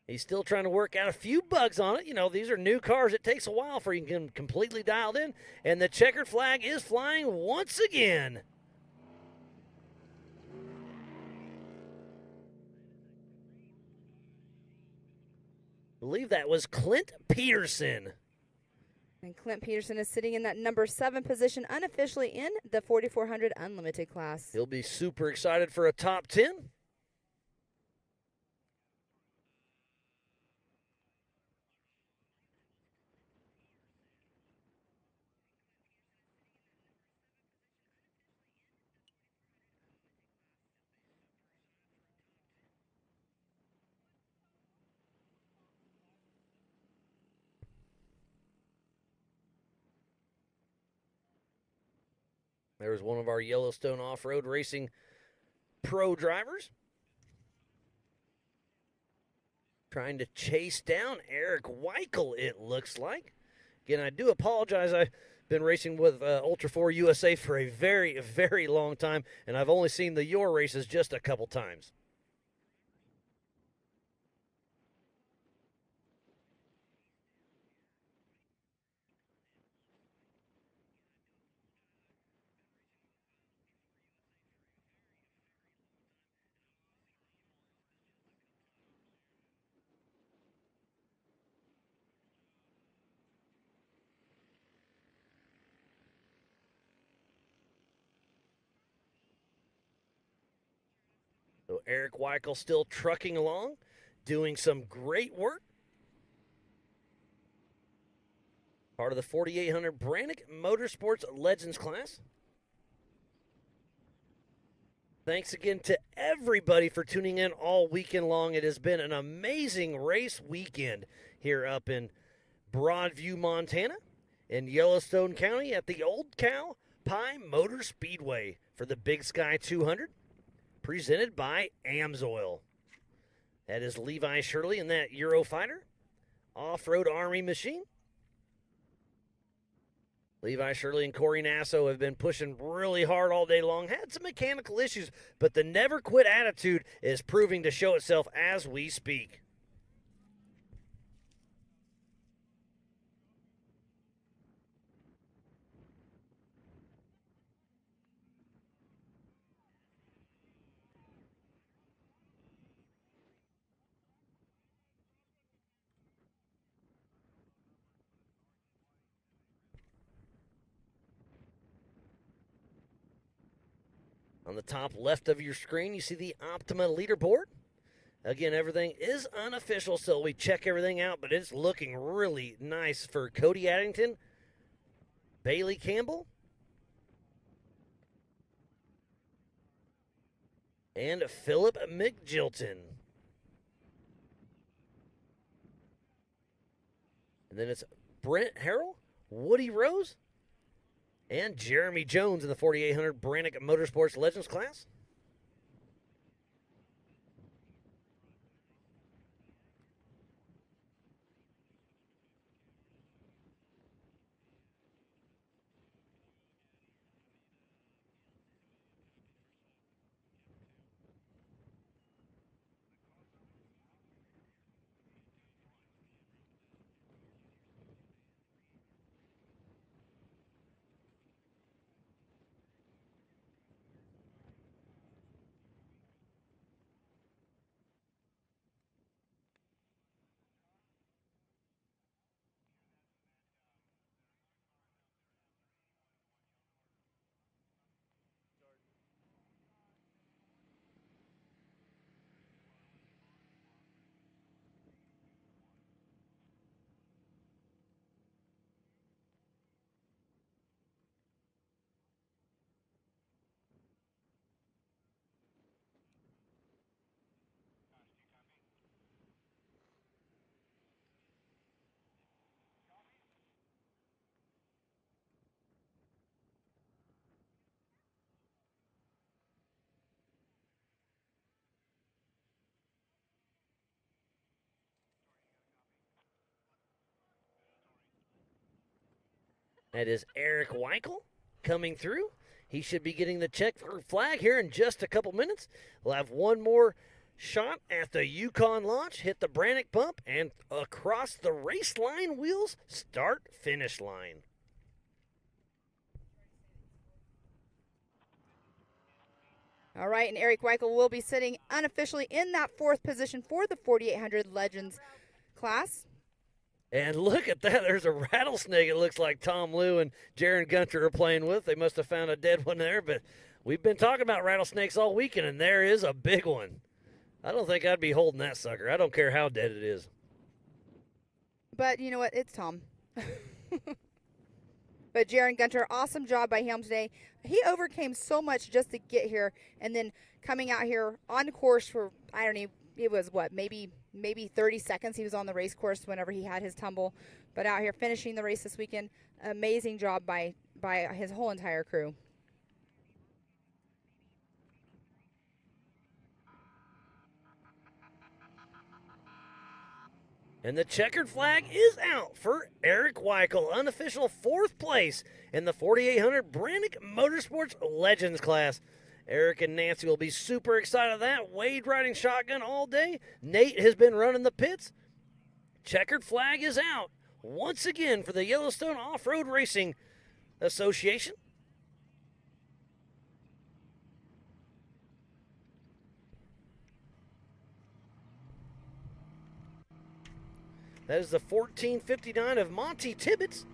He's still trying to work out a few bugs on it. You know, these are new cars. It takes a while for you to get them completely dialed in. And the checkered flag is flying once again. I believe that was Clint Peterson. And Clint Peterson is sitting in that number 7 position unofficially in the 4400 Unlimited class. He'll be super excited for a top 10. There's one of our Yellowstone off-road racing pro drivers trying to chase down Eric Weichel, it looks like. Again, I do apologize. I've been racing with Ultra4USA for a very, very long time, and I've only seen the Your races just a couple times. So Eric Weichel still trucking along, doing some great work. Part of the 4800 Brannick Motorsports Legends class. Thanks again to everybody for tuning in all weekend long. It has been an amazing race weekend here up in Broadview, Montana, in Yellowstone County at the Old Cow Pie Motor Speedway for the Big Sky 200. Presented by Amsoil. That is Levi Shirley in that Eurofighter. Off-Road Army machine. Levi Shirley and Corey Nasso have been pushing really hard all day long. Had some mechanical issues, but the never quit attitude is proving to show itself as we speak. On the top left of your screen, you see the Optima leaderboard. Again, everything is unofficial, so we check everything out, but it's looking really nice for Cody Addington, Bailey Campbell, and Philip McGilton. And then it's Brent Harrell, Woody Rose, and Jeremy Jones in the 4800 Brannick Motorsports Legends class. That is Eric Weichel coming through. He should be getting the check for flag here in just a couple minutes. We'll have one more shot at the Yukon launch, hit the Brannick bump, and across the race line wheels, start-finish line. All right, and Eric Weichel will be sitting unofficially in that 4th position for the 4800 Legends class. And look at that. There's a rattlesnake it looks like Tom Liu and Jaron Gunter are playing with. They must have found a dead one there, but we've been talking about rattlesnakes all weekend, and there is a big one. I don't think I'd be holding that sucker. I don't care how dead it is. But you know what? It's Tom. But Jaron Gunter, awesome job by him today. He overcame so much just to get here, and then coming out here on course for, I don't know, it was what, maybe 30 seconds he was on the race course whenever he had his tumble. But out here finishing the race this weekend, amazing job by his whole entire crew. And the checkered flag is out for Eric Weichel, unofficial 4th place in the 4800 Brannick Motorsports Legends class. Eric and Nancy will be super excited of that. Wade riding shotgun all day. Nate has been running the pits. Checkered flag is out once again for the Yellowstone Off-Road Racing Association. That is the 1459 of Monty Tibbetts.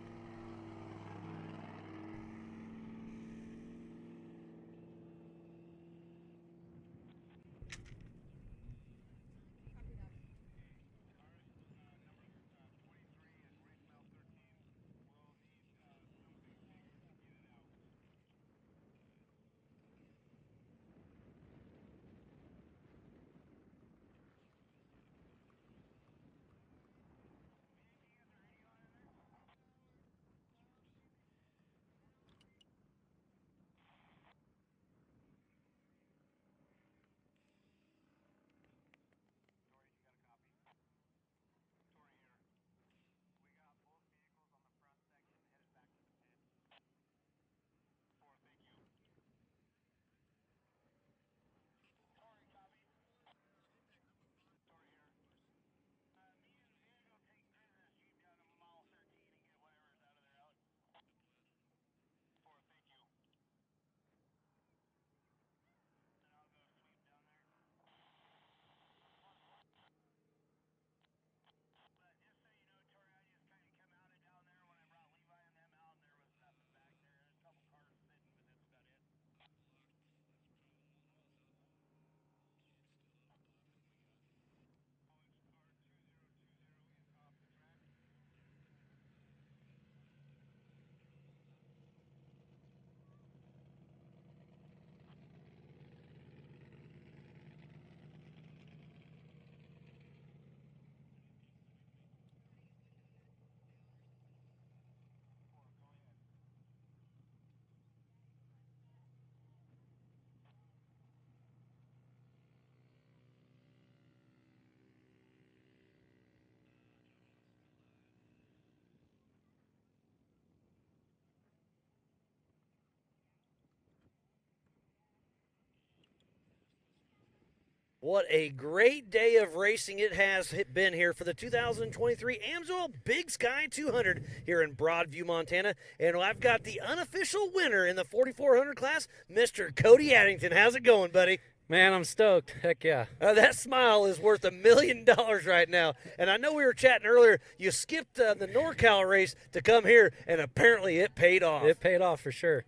What a great day of racing it has been here for the 2023 Amsoil Big Sky 200 here in Broadview, Montana. And I've got the unofficial winner in the 4,400 class, Mr. Cody Addington. How's it going, buddy? Man, I'm stoked. Heck yeah. That smile is worth $1 million right now. And I know we were chatting earlier. You skipped the NorCal race to come here, and apparently it paid off. It paid off for sure.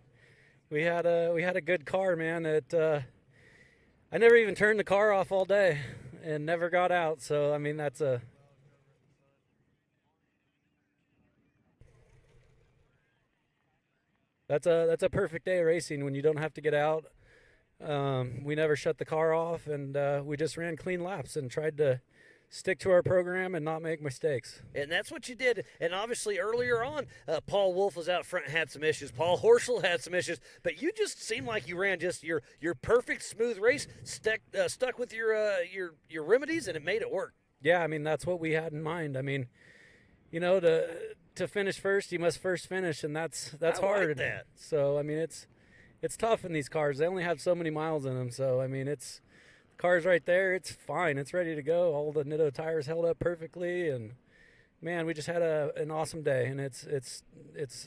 We had a good car, man. I never even turned the car off all day and never got out. So, I mean, that's a perfect day of racing when you don't have to get out. We never shut the car off, and we just ran clean laps and tried to stick to our program and not make mistakes. And that's what you did. And obviously earlier on, Paul Wolf was out front and had some issues. Paul Horschel had some issues. But you just seemed like you ran just your perfect smooth race, stuck with your remedies, and it made it work. Yeah, I mean, that's what we had in mind. I mean, you know, to finish first, you must first finish, and that's hard. Like that. So, I mean, it's tough in these cars. They only have so many miles in them. So, I mean, car's right there. It's fine. It's ready to go. All the Nitto tires held up perfectly, and man, we just had an awesome day, and it's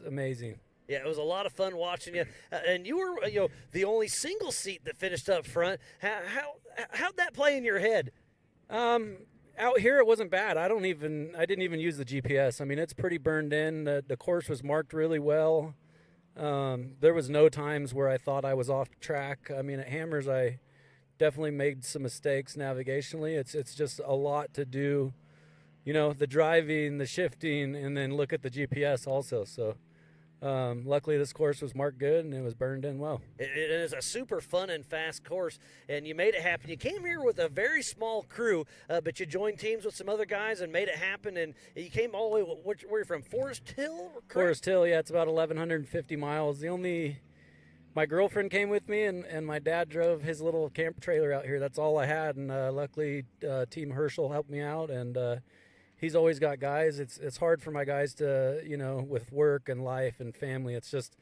amazing. Yeah, it was a lot of fun watching you, and you were the only single seat that finished up front. How'd that play in your head? Out here it wasn't bad. I didn't even use the GPS. I mean, it's pretty burned in. The course was marked really well. There was no times where I thought I was off track. I mean, at Hammers I definitely made some mistakes navigationally. It's just a lot to do, you know, the driving, the shifting, and then look at the GPS also. So luckily this course was marked good and it was burned in well. It is a super fun and fast course, and you made it happen. You came here with a very small crew, but you joined teams with some other guys and made it happen, and you came all the way, where are you from, Forest Hill? Correct? Forest Hill, yeah, it's about 1,150 miles. My girlfriend came with me, and my dad drove his little camper trailer out here. That's all I had, and luckily Team Herschel helped me out, and he's always got guys. It's hard for my guys to, you know, with work and life and family. It's just,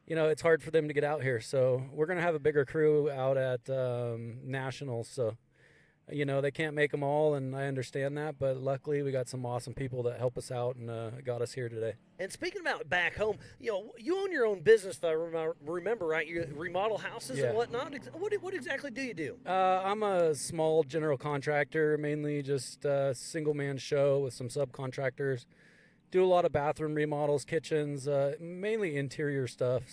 you know, it's hard for them to get out here. So we're going to have a bigger crew out at Nationals. So, you know, they can't make them all, and I understand that, but luckily we got some awesome people that help us out and got us here today. And speaking about back home, you know, you own your own business, if I remember right. You remodel houses and whatnot. What exactly do you do? I'm a small general contractor, mainly just a single-man show with some subcontractors. Do a lot of bathroom remodels, kitchens, mainly interior stuff.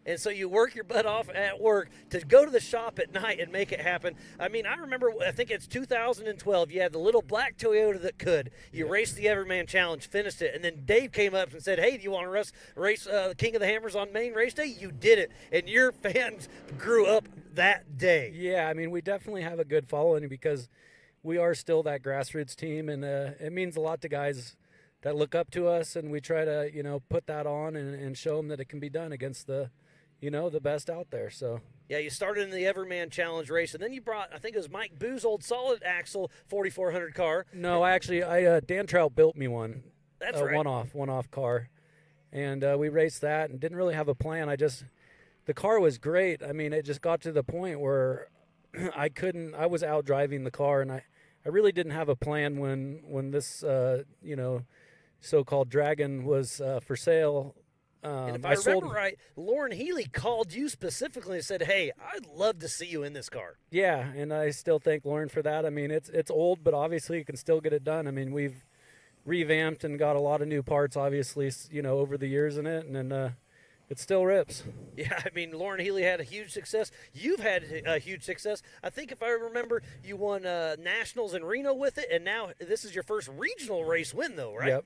And so you work your butt off at work to go to the shop at night and make it happen. I mean, I remember, I think it's 2012, you had the little black Toyota that could. You raced the Everman Challenge, finished it, and then Dave came up and said, hey, do you want to race King of the Hammers on main race day? You did it, and your fans grew up that day. Yeah, I mean, we definitely have a good following because we are still that grassroots team, and it means a lot to guys that look up to us, and we try to, you know, put that on and show them that it can be done against the best out there. So yeah, you started in the Everman Challenge race, and then you brought, I think it was Mike Boo's old solid axle 4400 car. No, Dan Trout built me one. That's right. One-off car, and we raced that and didn't really have a plan. The car was great. I mean, it just got to the point where I was out driving the car, and I really didn't have a plan when this so-called Dragon was for sale. And if I remember right, Lauren Healy called you specifically and said, hey, I'd love to see you in this car. Yeah, and I still thank Lauren for that. I mean, it's old, but obviously you can still get it done. I mean, we've revamped and got a lot of new parts, obviously, you know, over the years in it, and it still rips. Yeah, I mean, Lauren Healy had a huge success. You've had a huge success. I think if I remember, you won Nationals in Reno with it, and now this is your first regional race win, though, right? Yep.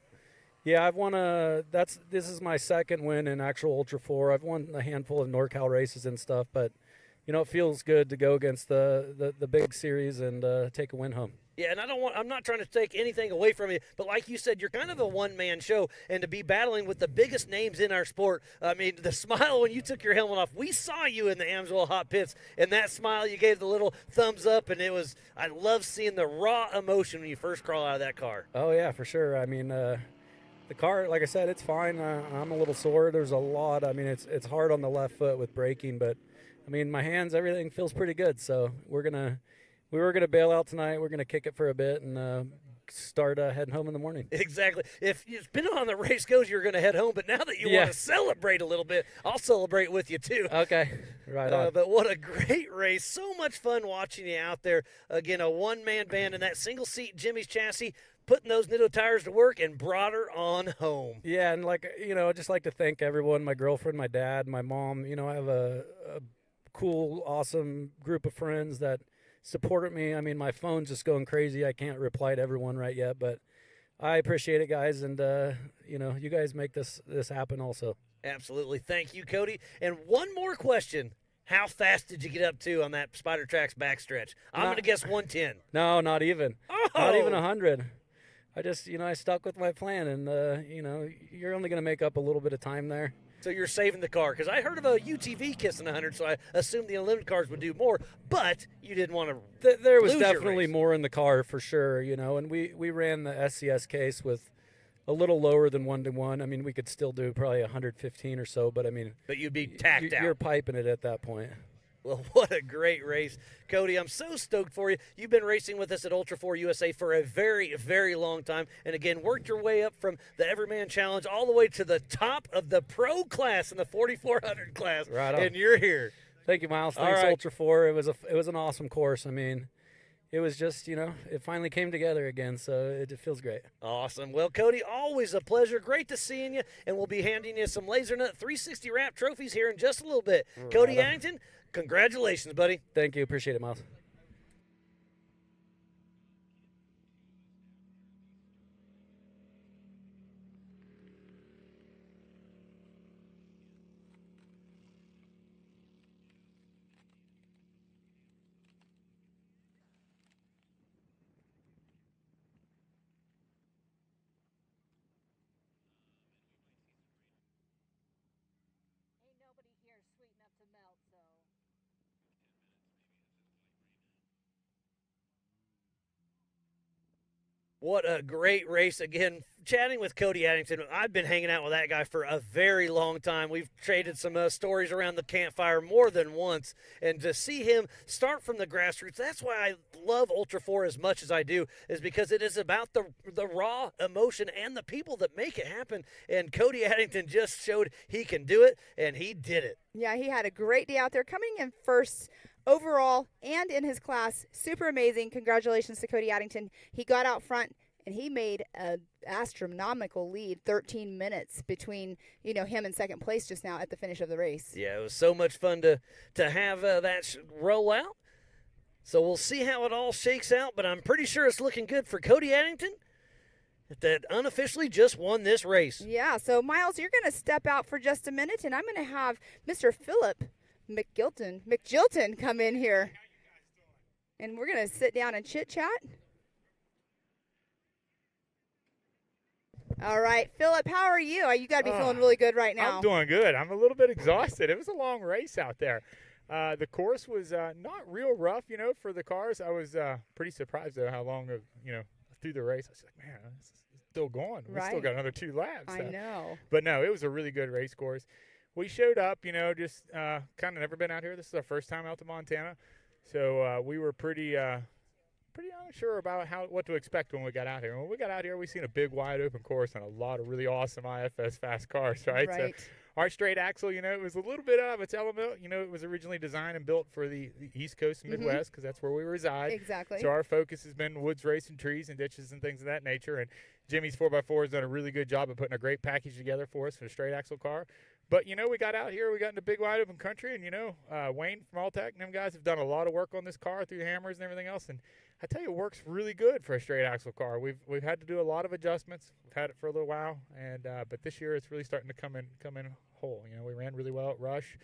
Yeah, I've won this is my second win in actual Ultra4. I've won a handful of NorCal races and stuff, but, you know, it feels good to go against the big series and take a win home. Yeah, and I'm not trying to take anything away from you, but like you said, you're kind of a one-man show, and to be battling with the biggest names in our sport, I mean, the smile when you took your helmet off, we saw you in the Amsoil hot pits, and that smile, you gave the little thumbs up, and I love seeing the raw emotion when you first crawl out of that car. Oh, yeah, for sure. I mean, the car, like I said, it's fine. I'm a little sore. There's a lot. I mean, it's hard on the left foot with braking, but I mean, my hands, everything feels pretty good. So we're gonna we were going to bail out tonight. We're going to kick it for a bit and start heading home in the morning. Exactly. If you've been on the race goes, you're going to head home. But now that you want to celebrate a little bit, I'll celebrate with you too. Okay. Right on. But what a great race. So much fun watching you out there. Again, a one-man band in that single-seat Jimmy's chassis, putting those Nitto tires to work and brought her on home. Yeah, and I'd just like to thank everyone, my girlfriend, my dad, my mom. I have a cool, awesome group of friends that supported me. I mean, my phone's just going crazy. I can't reply to everyone right yet, but I appreciate it, guys, and you guys make this happen also. Absolutely. Thank you, Cody. And one more question. How fast did you get up to on that Spider Tracks backstretch? I'm going to guess 110. No, not even. Oh! Not even 100. I just, I stuck with my plan, and, you're only going to make up a little bit of time there. So you're saving the car. Because I heard of a UTV kissing 100, so I assumed the Unlimited cars would do more, but you didn't want to There was definitely more in the car for sure, and we ran the SCS case with a little lower than 1-to-1. I mean, we could still do probably 115 or so, but I mean. But you'd be tacked out. You're piping it at that point. Well, what a great race. Cody, I'm so stoked for you. You've been racing with us at Ultra4USA for a very, very long time. And again, worked your way up from the Everyman Challenge all the way to the top of the pro class in the 4400 class. Right on. And you're here. Thank you, Miles. Thanks, Ultra4. It was an awesome course. I mean, it was just, it finally came together again, so it feels great. Awesome. Well, Cody, always a pleasure. Great to seeing you, and we'll be handing you some Laser Nut 360 Wrap trophies here in just a little bit. Right. Cody Addington, congratulations, buddy. Thank you. Appreciate it, Miles. What a great race. Again, chatting with Cody Addington. I've been hanging out with that guy for a very long time. We've traded some stories around the campfire more than once. And to see him start from the grassroots, that's why I love Ultra4 as much as I do, is because it is about the raw emotion and the people that make it happen. And Cody Addington just showed he can do it, and he did it. Yeah, he had a great day out there, coming in first overall and in his class. Super amazing. Congratulations to Cody Addington. He got out front and he made an astronomical lead, 13 minutes between him and second place just now at the finish of the race. Yeah, it was so much fun to have that roll out. So we'll see how it all shakes out, but I'm pretty sure it's looking good for Cody Addington that unofficially just won this race. Yeah, so Miles, you're going to step out for just a minute, and I'm going to have Mr. Philip McGilton come in here. And we're going to sit down and chit-chat. All right, Philip, how are you? You got to be feeling really good right now. I'm doing good. I'm a little bit exhausted. It was a long race out there. The course was not real rough, for the cars. I was pretty surprised at how long, through the race. I was like, man, this is still going. We still got another 2 laps. I know. But no, it was a really good race course. We showed up, just kind of never been out here. This is our first time out to Montana. So we were pretty unsure about what to expect when we got out here. When we got out here, we seen a big, wide open course and a lot of really awesome IFS fast cars, right? So our straight axle, it was a little bit out of its element. It was originally designed and built for the East Coast and Midwest because that's where we reside. Exactly. So our focus has been woods racing, trees, and ditches and things of that nature. And Jimmy's 4x4 has done a really good job of putting a great package together for us for a straight axle car. But, we got out here, we got into big, wide open country, and, Wayne from Alltech and them guys have done a lot of work on this car through the hammers and everything else. And I tell you, it works really good for a straight axle car. We've had to do a lot of adjustments. We've had it for a little while, and but this year it's really starting to come in whole. We ran really well at Rush.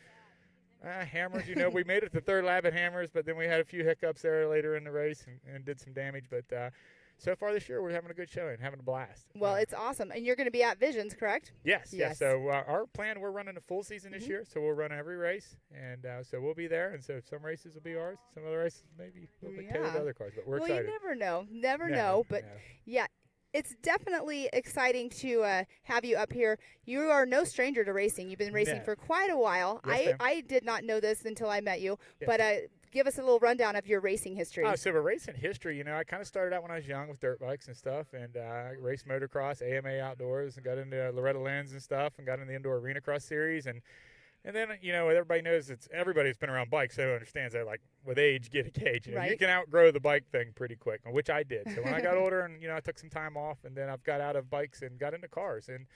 Hammers, we made it to third lap at Hammers, but then we had a few hiccups there later in the race and did some damage. But so far this year, we're having a good showing, having a blast. Well, it's awesome. And you're going to be at Visions, correct? Yes. So our plan, we're running a full season this year, so we'll run every race. And so we'll be there. And so some races will be ours. Some other races maybe will be catered to other cars. But we're excited. Well, you never know. But, yeah. It's definitely exciting to have you up here. You are no stranger to racing. You've been racing for quite a while. Yes, I did not know this until I met you. Yes. But give us a little rundown of your racing history. So the racing history, I kind of started out when I was young with dirt bikes and stuff, and I raced motocross, AMA outdoors, and got into Loretta Lynn's and stuff, and got into the indoor arena cross series, and then everybody knows everybody's been around bikes, so understands that like with age, get a gauge. You can outgrow the bike thing pretty quick, which I did. So when I got older, and I took some time off, and then I've got out of bikes and got into cars and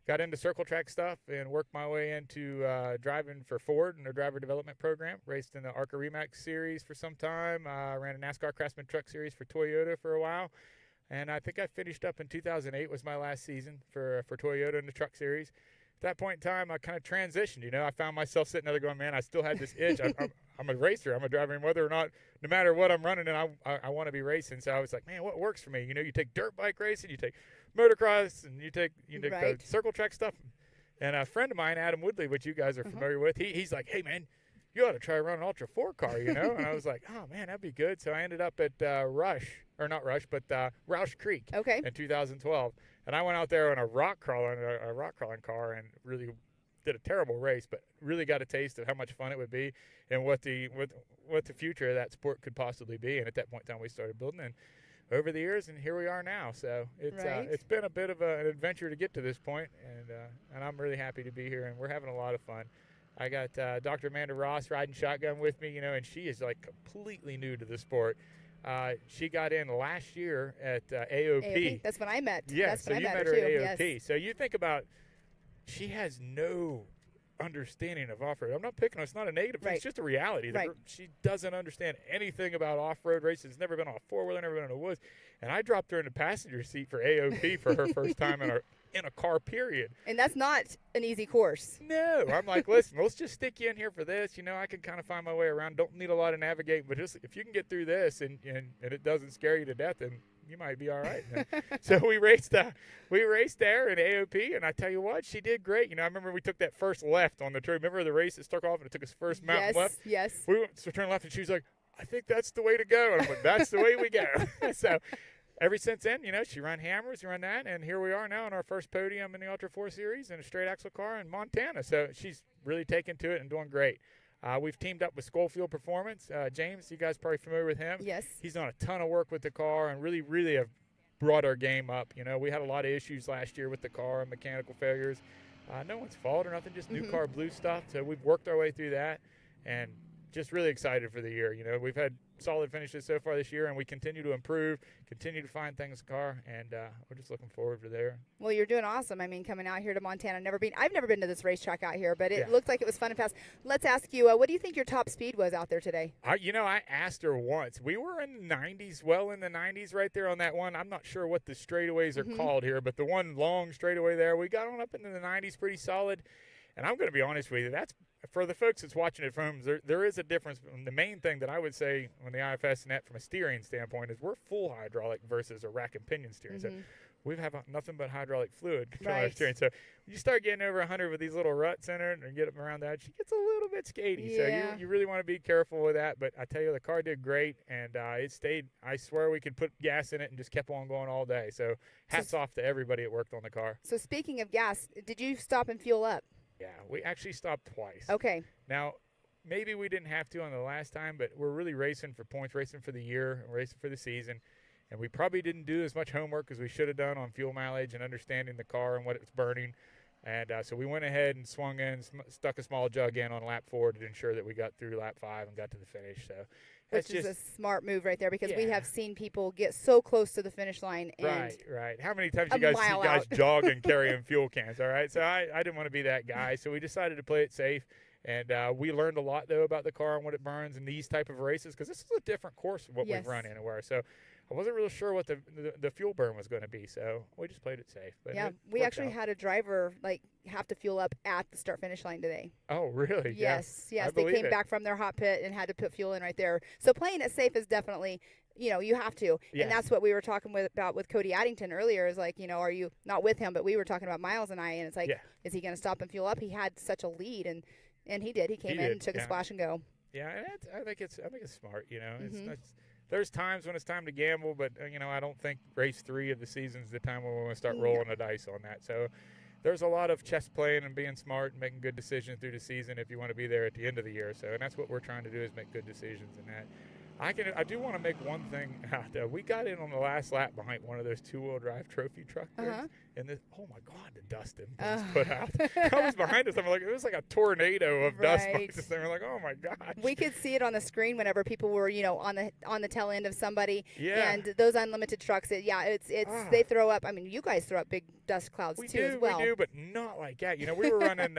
got into circle track stuff and worked my way into driving for Ford in their driver development program. Raced in the ARCA Remax series for some time. Ran a NASCAR Craftsman Truck Series for Toyota for a while. And I think I finished up in 2008 was my last season for Toyota in the Truck Series. At that point in time, I kind of transitioned. I found myself sitting there going, man, I still had this itch. I'm a racer. I'm a driver. And whether or not, no matter what I'm running, and I want to be racing. So I was like, man, what works for me? You take dirt bike racing, you take motocross, and you take the circle track stuff. And a friend of mine, Adam Woodley, which you guys are familiar with, he's like, hey, man, you ought to try running an Ultra 4 car, And I was like, oh, man, that'd be good. So I ended up at Roush Creek in 2012. And I went out there on a rock crawling car and really did a terrible race, but really got a taste of how much fun it would be and what the future of that sport could possibly be. And at that point in time, we started building and over the years, and here we are now. So it's been a bit of an adventure to get to this point, and I'm really happy to be here, and we're having a lot of fun. I got Dr. Amanda Ross riding shotgun with me, and she is like completely new to the sport. She got in last year at AOP. That's when I met. Yeah, that's so when you I met her at too. AOP. Yes. So you think about, she has no understanding of off-road. I'm not picking on, it's not a negative thing, it's just a reality. She doesn't understand anything about off-road races, never been on a four-wheeler, never been in the woods. And I dropped her in the passenger seat for AOP for her first time in a car, period. And that's not an easy course. No. I'm like, listen, let's just stick you in here for this. I can kind of find my way around. Don't need a lot of navigating, but just if you can get through this and it doesn't scare you to death, then you might be all right. So we raced there in AOP, and I tell you what, she did great. I remember we took that first left on the turn. Remember the race that struck off and it took us first mountain left? Yes. We went to turn left, and she was like, I think that's the way to go. And I'm like, that's the way we go. So ever since then, she ran hammers, run that, and here we are now on our first podium in the Ultra 4 Series in a straight axle car in Montana. So she's really taken to it and doing great. We've teamed up with Schofield Performance. James, you guys are probably familiar with him. Yes. He's done a ton of work with the car and really, really have brought our game up. We had a lot of issues last year with the car and mechanical failures. No one's fault or nothing, just new car blue stuff. So we've worked our way through that and just really excited for the year. We've had solid finishes so far this year, and we continue to improve, continue to find things in the car, and we're just looking forward to there. Well, you're doing awesome. I mean, coming out here to Montana, I've never been to this racetrack out here, but it looked like it was fun and fast. Let's ask you, what do you think your top speed was out there today? I asked her once. We were in the 90s, well in the 90s right there on that one. I'm not sure what the straightaways are called here, but the one long straightaway there, we got on up into the 90s pretty solid. And I'm going to be honest with you, that's for the folks that's watching it from home, there is a difference. The main thing that I would say on the IFS net from a steering standpoint is we're full hydraulic versus a rack and pinion steering. So we have nothing but hydraulic fluid control our steering. So when you start getting over 100 with these little ruts in it and get them around that, she gets a little bit skatey. Yeah. So you really want to be careful with that. But I tell you, the car did great, and it stayed. I swear we could put gas in it and just kept on going all day. So hats off to everybody that worked on the car. So speaking of gas, did you stop and fuel up? Yeah, we actually stopped twice. Okay. Now, maybe we didn't have to on the last time, but we're really racing for points, racing for the year, and racing for the season. And we probably didn't do as much homework as we should have done on fuel mileage and understanding the car and what it's burning. And so we went ahead and swung in, stuck a small jug in on lap 4 to ensure that we got through lap 5 and got to the finish. So Which is a smart move right there, because we have seen people get so close to the finish line. And right. How many times you guys see guys jogging, carrying fuel cans, all right? So I didn't want to be that guy, so we decided to play it safe. And we learned a lot, though, about the car and what it burns in these type of races, because this is a different course of what we've run anywhere. So I wasn't really sure what the fuel burn was going to be, so we just played it safe. But yeah, we actually had a driver have to fuel up at the start-finish line today. Oh, really? Yes. They came back from their hot pit and had to put fuel in right there. So playing it safe is definitely, you have to. Yes. And that's what we were talking about with Cody Addington earlier is are you not with him, but we were talking about Miles and I, and it's is he going to stop and fuel up? He had such a lead, and he did. He came in and took a splash and go. Yeah, and I think it's smart, There's times when it's time to gamble, but I don't think race 3 of the season is the time when we want to start rolling the dice on that. So there's a lot of chess playing and being smart and making good decisions through the season if you want to be there at the end of the year. So, and that's what we're trying to do, is make good decisions in that. I do want to make one thing out there. We got in on the last lap behind one of those two-wheel drive trophy truck things, and this, oh my God, the dust them things put out. I was behind us. I'm like, it was like a tornado of dust. And they were like, oh my gosh. We could see it on the screen whenever people were, on the tail end of somebody. Yeah. And those unlimited trucks, they throw up. I mean, you guys throw up big dust clouds as well. We do, but not like that. We were running.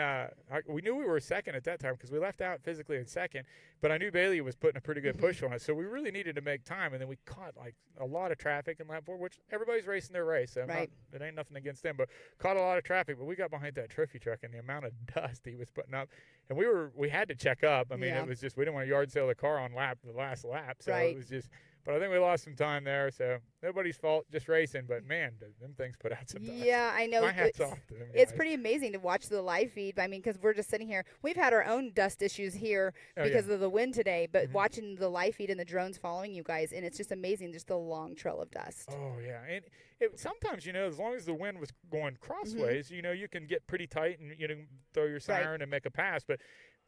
We knew we were second at that time because we left out physically in second, but I knew Bailey was putting a pretty good push on us, so we really needed to make time. And then we caught like a lot of traffic in lap 4, which everybody's racing their race. So it ain't nothing against them, but caught a lot of traffic. But we got behind that trophy truck, and the amount of dust he was putting up, and we had to check up. I mean, it was just, we didn't want to yard sale the car on the last lap, so it was just. But I think we lost some time there, so nobody's fault, just racing. But, man, them things put out some dust. Yeah, I know. My hat's off to them It's guys. pretty amazing to watch the live feed. I mean, because we're just sitting here. We've had our own dust issues here because of the wind today, but watching the live feed and the drones following you guys, and it's just amazing, just the long trail of dust. Oh, yeah. And sometimes, as long as the wind was going crossways, you can get pretty tight and, throw your siren and make a pass. But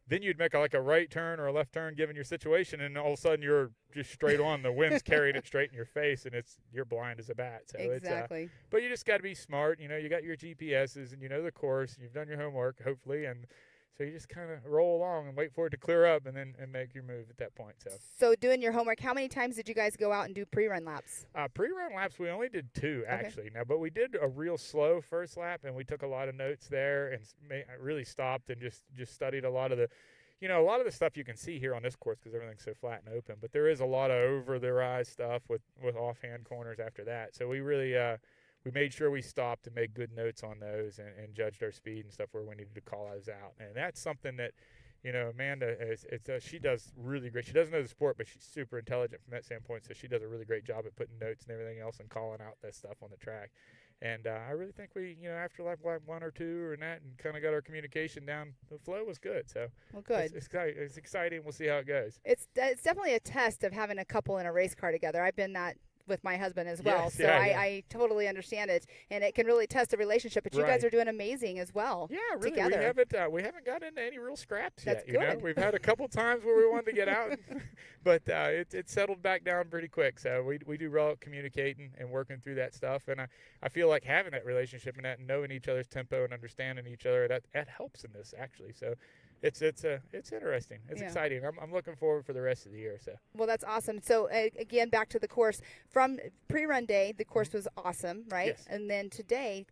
then you'd make a right turn or a left turn given your situation, and all of a sudden you're just straight on. The wind's carrying it straight in your face, and you're blind as a bat. So exactly. But you just got to be smart. You got your GPSs, and you know the course, and you've done your homework, hopefully, and so you just kind of roll along and wait for it to clear up, and then make your move at that point. So doing your homework, how many times did you guys go out and do pre-run laps? Pre-run laps, we only did 2 actually. Now, but we did a real slow first lap, and we took a lot of notes there, and really stopped and just studied a lot of the. A lot of the stuff you can see here on this course because everything's so flat and open, but there is a lot of over-the-rise stuff with offhand corners after that. So we really we made sure we stopped and made good notes on those and judged our speed and stuff where we needed to call those out. And that's something that, Amanda, she does really great. She doesn't know the sport, but she's super intelligent from that standpoint, so she does a really great job at putting notes and everything else and calling out that stuff on the track. And I really think we, after lap 1 or 2 and kind of got our communication down, the flow was good. So good. It's exciting. We'll see how it goes. It's definitely a test of having a couple in a race car together. I've been that with my husband as well, so I totally understand it, and it can really test a relationship. But you guys are doing amazing as well. Yeah, really. Together. We haven't got into any real scraps yet. That's good. We've had a couple times where we wanted to get out, but it settled back down pretty quick. So we do well communicating and working through that stuff, and I feel like having that relationship and knowing each other's tempo and understanding each other that helps in this actually. So. It's interesting. It's exciting. I'm looking forward for the rest of the year. So. Well, that's awesome. So again, back to the course. From pre-run day, the course was awesome, right? Yes. And then today,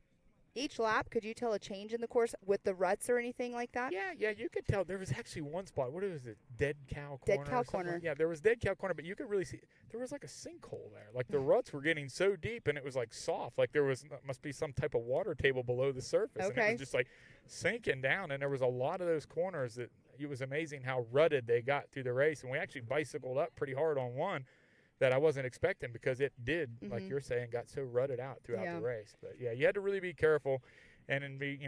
each lap, could you tell a change in the course with the ruts or anything like that? Yeah, you could tell. There was actually one spot. What was it? Dead cow corner. Dead cow corner. Yeah, there was dead cow corner, but you could really see there was like a sinkhole there. Like the ruts were getting so deep, and it was like soft. Like there must be some type of water table below the surface. Okay. And it was just like sinking down, and there was a lot of those corners that it was amazing how rutted they got through the race. And we actually bicycled up pretty hard on one that I wasn't expecting because it did, like you're saying, got so rutted out throughout the race. But yeah, you had to really be careful and then be,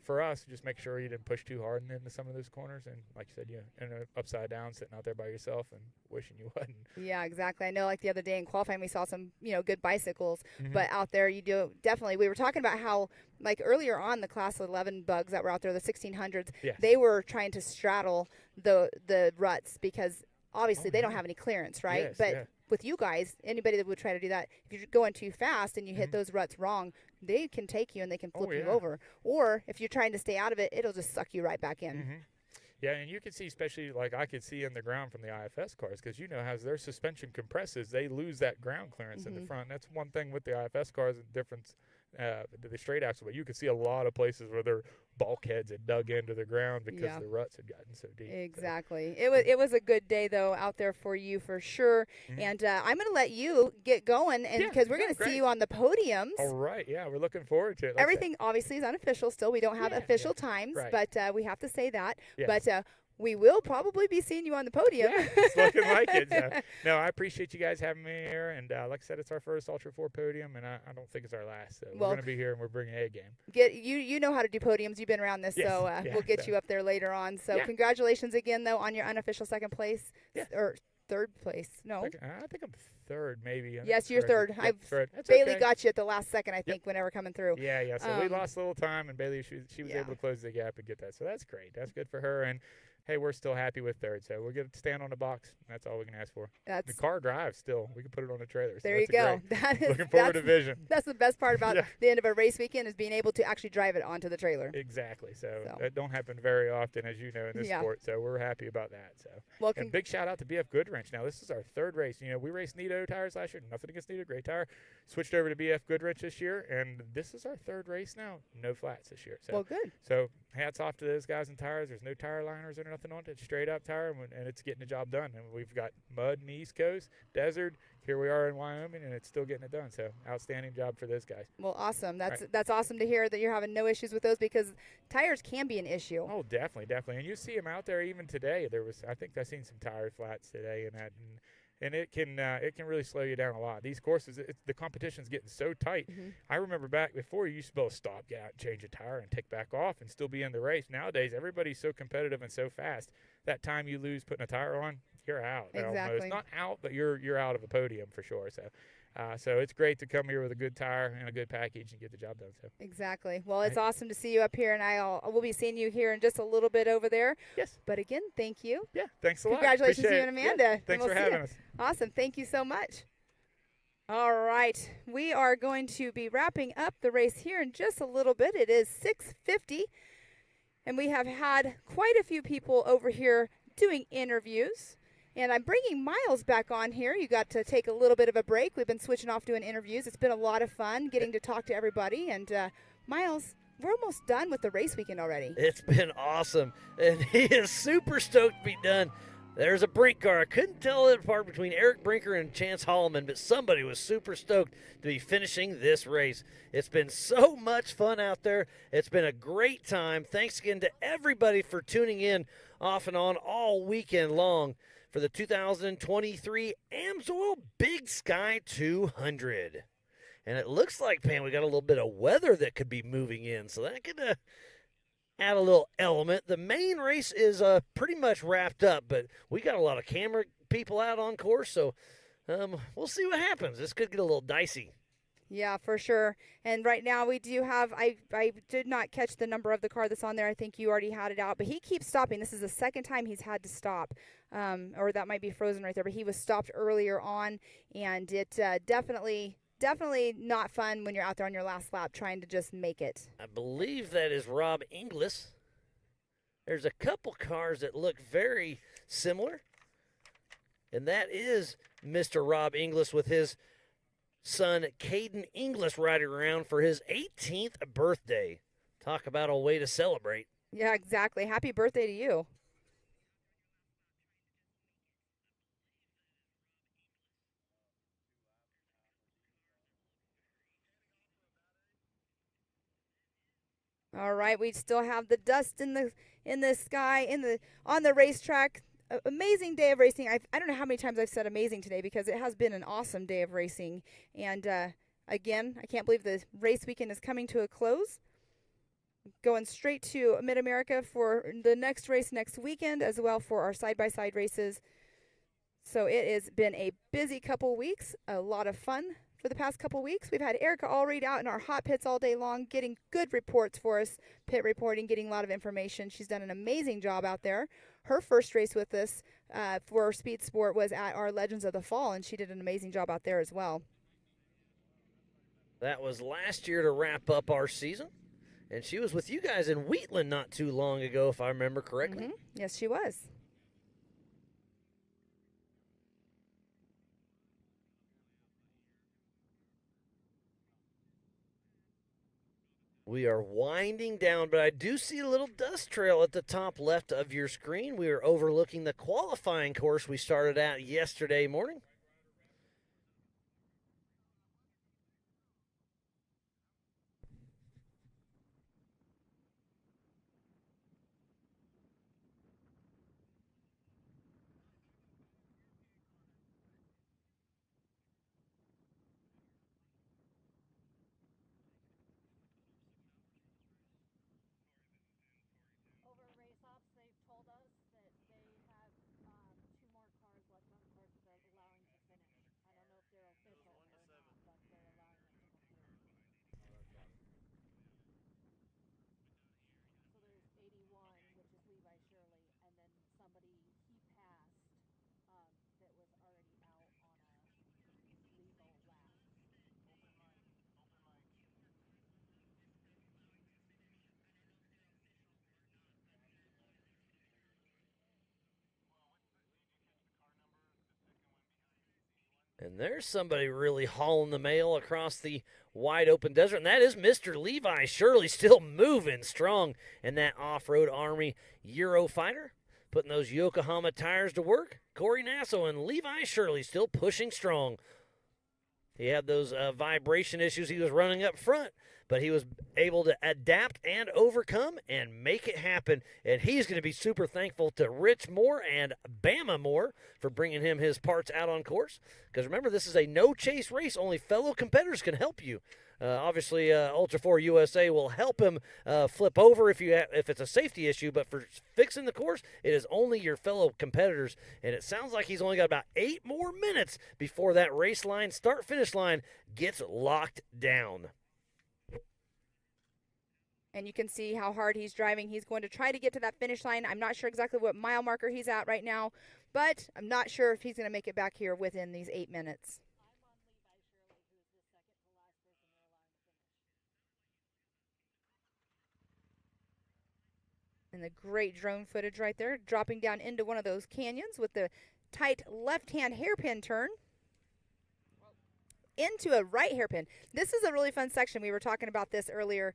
for us, just make sure you didn't push too hard into some of those corners. And like you said, you end up upside down, sitting out there by yourself and wishing you wouldn't. Yeah, exactly. I know like the other day in qualifying, we saw some, good bicycles, but out there you do definitely, we were talking about how like earlier on the class 11 bugs that were out there, the 1600s, they were trying to straddle the ruts because obviously they don't have any clearance, right? Yes, but with you guys, anybody that would try to do that, if you're going too fast and you hit those ruts wrong, they can take you and they can flip you over. Or if you're trying to stay out of it, it'll just suck you right back in. Yeah, and you can see, especially like I could see in the ground from the IFS cars, because as their suspension compresses, they lose that ground clearance in the front. That's one thing with the IFS cars, the difference to the straight axle. But you can see a lot of places where their bulkheads had dug into the ground because the ruts had gotten so deep. Exactly. So. It was a good day though out there for you for sure. And I'm going to let you get going, and because we're going to see you on the podiums. All right. Yeah, we're looking forward to it. Everything obviously is unofficial still. We don't have official times, but we have to say that. But we will probably be seeing you on the podium. Yeah, it's looking like it. So. No, I appreciate you guys having me here. And like I said, it's our first Ultra4 podium, and I don't think it's our last. So we're going to be here, and we're bringing A game. You know how to do podiums. You've been around this, so we'll get you up there later on. So congratulations again, though, on your unofficial second place. Or third place. No. I think I'm third, maybe. Yes, you're third. Yep, third. That's Bailey okay. got you at the last second, I think, whenever coming through. Yeah. So we lost a little time, and Bailey, she was Yeah. able to close the gap and get that. So that's great. That's good for her. And hey, we're still happy with third. So we're going to stand on the box. That's all we can ask for. The car drives still. We can put it on the trailer. So There you go. Looking forward to vision. That's the best part about the end of a race weekend is being able to actually drive it onto the trailer. Exactly. So that don't happen very often, as you know, in this sport. So we're happy about that. So and big shout out to BF Goodwrench. Now this is our third race. You know, we raced Nito tires last year. Nothing against Nito, great tire. Switched over to BF Goodwrench this year, and this is our third race now. No flats this year. So well, good. So hats off to those guys in tires. There's no tire liners or nothing on it. It's straight up tire, and it's getting the job done. And we've got mud in the East Coast, desert. Here we are in Wyoming, and it's still getting it done. So outstanding job for those guys. Well, awesome. That's awesome to hear that you're having no issues with those, because tires can be an issue. Oh, definitely. And you see them out there even today. I think I've seen some tire flats today and that. And it can really slow you down a lot. These courses, the competition's getting so tight. Mm-hmm. I remember back before, you used to be able to stop, get out, change a tire, and tick back off and still be in the race. Nowadays, everybody's so competitive and so fast. That time you lose putting a tire on, you're out. Exactly. Almost. Not out, but you're out of a podium for sure. So it's great to come here with a good tire and a good package and get the job done. So exactly. Well, it's awesome to see you up here, and we'll be seeing you here in just a little bit over there. Yes. But again, thank you. Yeah. Thanks a lot. Congratulations to you and Appreciate it. Amanda. Yeah, thanks for having us. Awesome. Thank you so much. All right. We are going to be wrapping up the race here in just a little bit. It is 6:50, and we have had quite a few people over here doing interviews. And I'm bringing Miles back on here. You got to take a little bit of a break. We've been switching off doing interviews. It's been a lot of fun getting to talk to everybody. And Miles, we're almost done with the race weekend already. It's been awesome, and he is super stoked to be done. There's a Brink car. I couldn't tell it apart between Eric Brinker and Chance Holloman, but somebody was super stoked to be finishing this race. It's been so much fun out there. It's been a great time. Thanks again to everybody for tuning in off and on all weekend long for the 2023 Amsoil Big Sky 200. And it looks like, Pam, we got a little bit of weather that could be moving in, so that could add a little element. The main race is pretty much wrapped up, but we got a lot of camera people out on course, so we'll see what happens. This could get a little dicey. Yeah, for sure. And right now we do have, I did not catch the number of the car that's on there. I think you already had it out, but he keeps stopping. This is the second time he's had to stop, or that might be frozen right there, but he was stopped earlier on, and it definitely not fun when you're out there on your last lap trying to just make it. I believe that is Rob Inglis. There's a couple cars that look very similar, and that is Mr. Rob Inglis with his son Caden Inglis riding around for his 18th birthday. Talk about a way to celebrate. Yeah, exactly. Happy birthday to you. All right, we still have the dust in the sky on the racetrack. Amazing day of racing. I don't know how many times I've said amazing today, because it has been an awesome day of racing. And again, I can't believe the race weekend is coming to a close. Going straight to Mid-America for the next race next weekend, as well for our side-by-side races. So it has been a busy couple weeks, a lot of fun for the past couple weeks. We've had Erica Allreed out in our hot pits all day long, getting good reports for us, pit reporting, getting a lot of information. She's done an amazing job out there. Her first race with us for Speed Sport was at our Legends of the Fall, and she did an amazing job out there as well. That was last year to wrap up our season, and she was with you guys in Wheatland not too long ago, if I remember correctly. Mm-hmm. Yes, she was. We are winding down, but I do see a little dust trail at the top left of your screen. We are overlooking the qualifying course we started at yesterday morning. And there's somebody really hauling the mail across the wide open desert, and that is Mr. Levi Shirley, still moving strong in that off-road Army Eurofighter, putting those Yokohama tires to work. Corey Nasso and Levi Shirley still pushing strong. He had those vibration issues he was running up front, but he was able to adapt and overcome and make it happen. And he's going to be super thankful to Rich Moore and Bama Moore for bringing him his parts out on course. Because remember, this is a no-chase race. Only fellow competitors can help you. Obviously, Ultra4USA will help him flip over if it's a safety issue, but for fixing the course, it is only your fellow competitors. And it sounds like he's only got about 8 more minutes before that race line, start-finish line, gets locked down. And you can see how hard he's driving. He's going to try to get to that finish line. I'm not sure exactly what mile marker he's at right now, but I'm not sure if he's going to make it back here within these 8 minutes. And the great drone footage right there, dropping down into one of those canyons with the tight left-hand hairpin turn into a right hairpin. This is a really fun section. We were talking about this earlier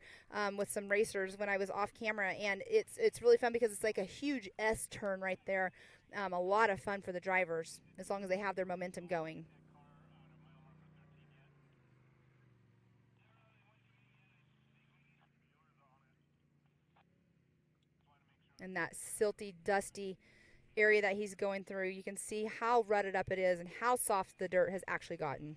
with some racers when I was off camera, and it's really fun because it's like a huge S turn right there. A lot of fun for the drivers as long as they have their momentum going. And that silty, dusty area that he's going through, you can see how rutted up it is and how soft the dirt has actually gotten.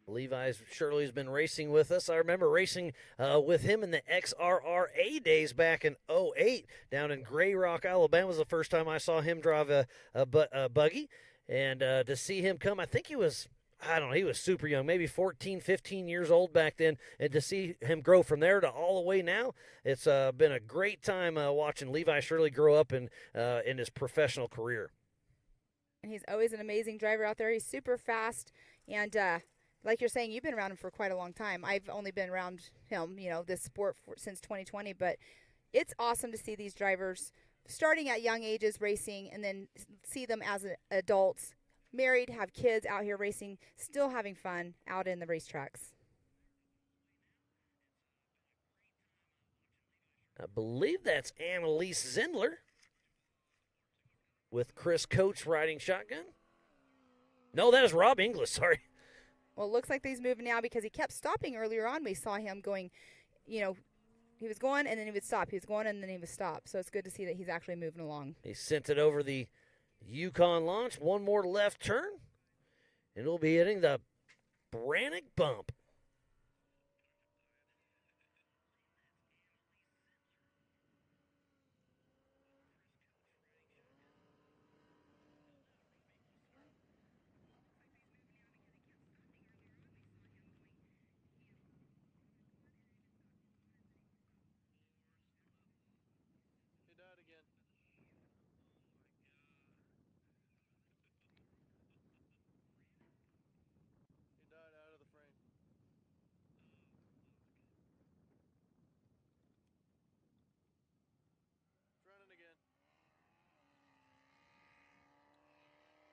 Levi's Shirley's been racing with us. I remember racing with him in the XRRA days back in '08 down in Gray Rock, Alabama. Was the first time I saw him drive a buggy. And to see him come, I think he was, I don't know, he was super young, maybe 14, 15 years old back then. And to see him grow from there to all the way now, it's been a great time watching Levi Shirley grow up in his professional career. And he's always an amazing driver out there. He's super fast, and like you're saying, you've been around him for quite a long time. I've only been around him, this sport since 2020, but it's awesome to see these drivers starting at young ages racing and then see them as adults, married, have kids out here racing, still having fun out in the racetracks. I believe that's Annalise Zindler with Chris Coates riding shotgun. No, that is Rob Inglis, sorry. Well, it looks like he's moving now because he kept stopping earlier on. We saw him going, he was going and then he would stop. He was going and then he would stop. So it's good to see that he's actually moving along. He sent it over the Yukon launch. One more left turn, and it'll be hitting the Brannick bump.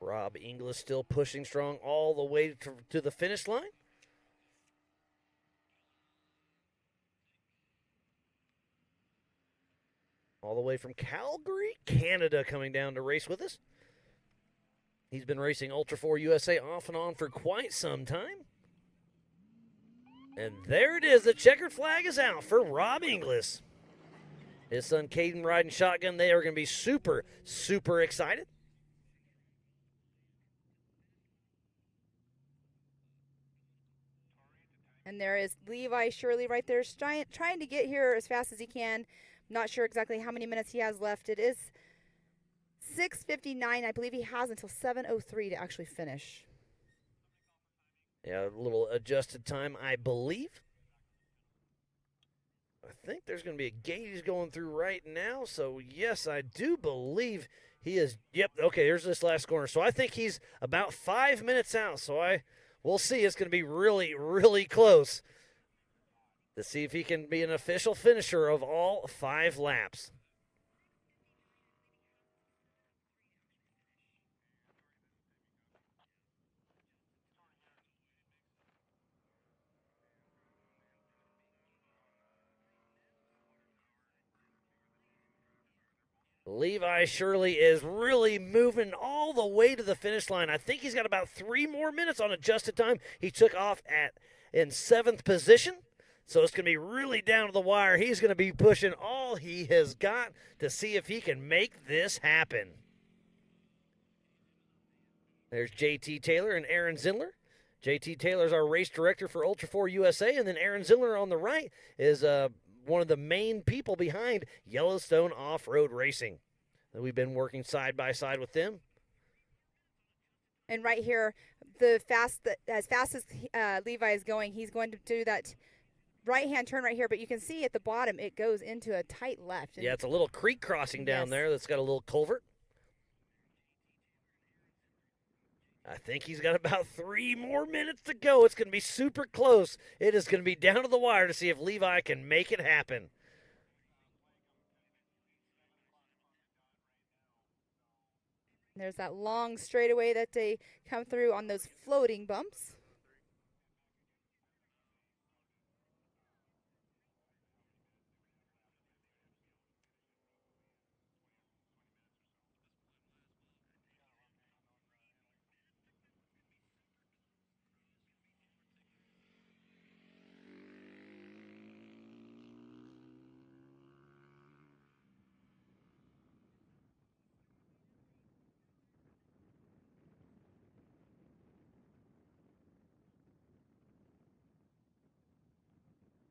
Rob Inglis still pushing strong all the way to the finish line. All the way from Calgary, Canada, coming down to race with us. He's been racing Ultra4USA off and on for quite some time. And there it is. The checkered flag is out for Rob Inglis. His son Caden riding shotgun. They are going to be super, super excited. And there is Levi Shirley right there trying to get here as fast as he can. Not sure exactly how many minutes he has left. It is 6:59. I believe he has until 7:03 to actually finish. Yeah, a little adjusted time, I believe. I think there's going to be a gate he's going through right now. So, yes, I do believe He is, yep, okay, here's this last corner. So I think he's about 5 minutes out. So we'll see. It's going to be really, really close to see if he can be an official finisher of all 5 laps. Levi Shirley is really moving all the way to the finish line. I think he's got about 3 more minutes on adjusted time. He took off in 7th position, so it's going to be really down to the wire. He's going to be pushing all he has got to see if he can make this happen. There's JT Taylor and Aaron Zindler. JT Taylor is our race director for Ultra4USA, and then Aaron Zindler on the right is one of the main people behind Yellowstone Off-Road Racing. We've been working side by side with them. And right here, as fast as Levi is going, he's going to do that right-hand turn right here. But you can see at the bottom, it goes into a tight left. Yeah, it's a little creek crossing down there that's got a little culvert. I think he's got about 3 more minutes to go. It's going to be super close. It is going to be down to the wire to see if Levi can make it happen. There's that long straightaway that they come through on those floating bumps.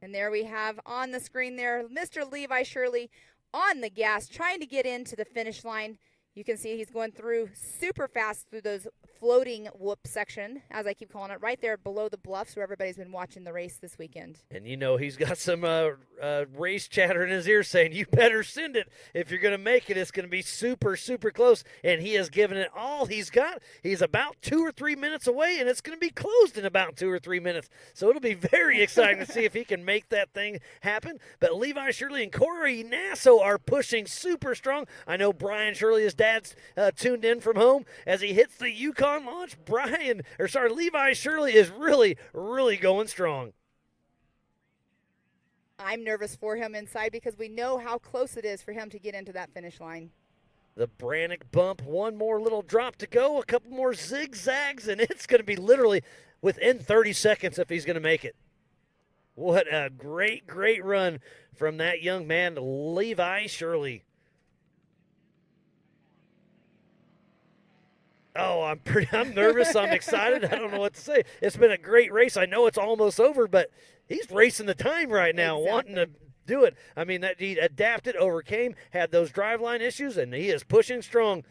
And there we have on the screen there, Mr. Levi Shirley on the gas, trying to get into the finish line. You can see he's going through super fast through those floating whoop section, as I keep calling it, right there below the bluffs where everybody's been watching the race this weekend. And you know he's got some race chatter in his ear saying, you better send it. If you're going to make it, it's going to be super, super close. And he has given it all he's got. He's about 2 or 3 minutes away, and it's going to be closed in about 2 or 3 minutes. So it'll be very exciting to see if he can make that thing happen. But Levi Shirley and Corey Nasso are pushing super strong. I know Brian Shirley, his dad's tuned in from home as he hits the Yukon launch. Levi Shirley is really, really going strong. I'm nervous for him inside because we know how close it is for him to get into that finish line. The Brannick bump, one more little drop to go, a couple more zigzags, and it's going to be literally within 30 seconds if he's going to make it. What a great, great run from that young man, Levi Shirley. Oh, I'm nervous. I'm excited. I don't know what to say. It's been a great race. I know it's almost over, but he's racing the time right now, wanting to do it. I mean, that he adapted, overcame, had those driveline issues, and he is pushing strong.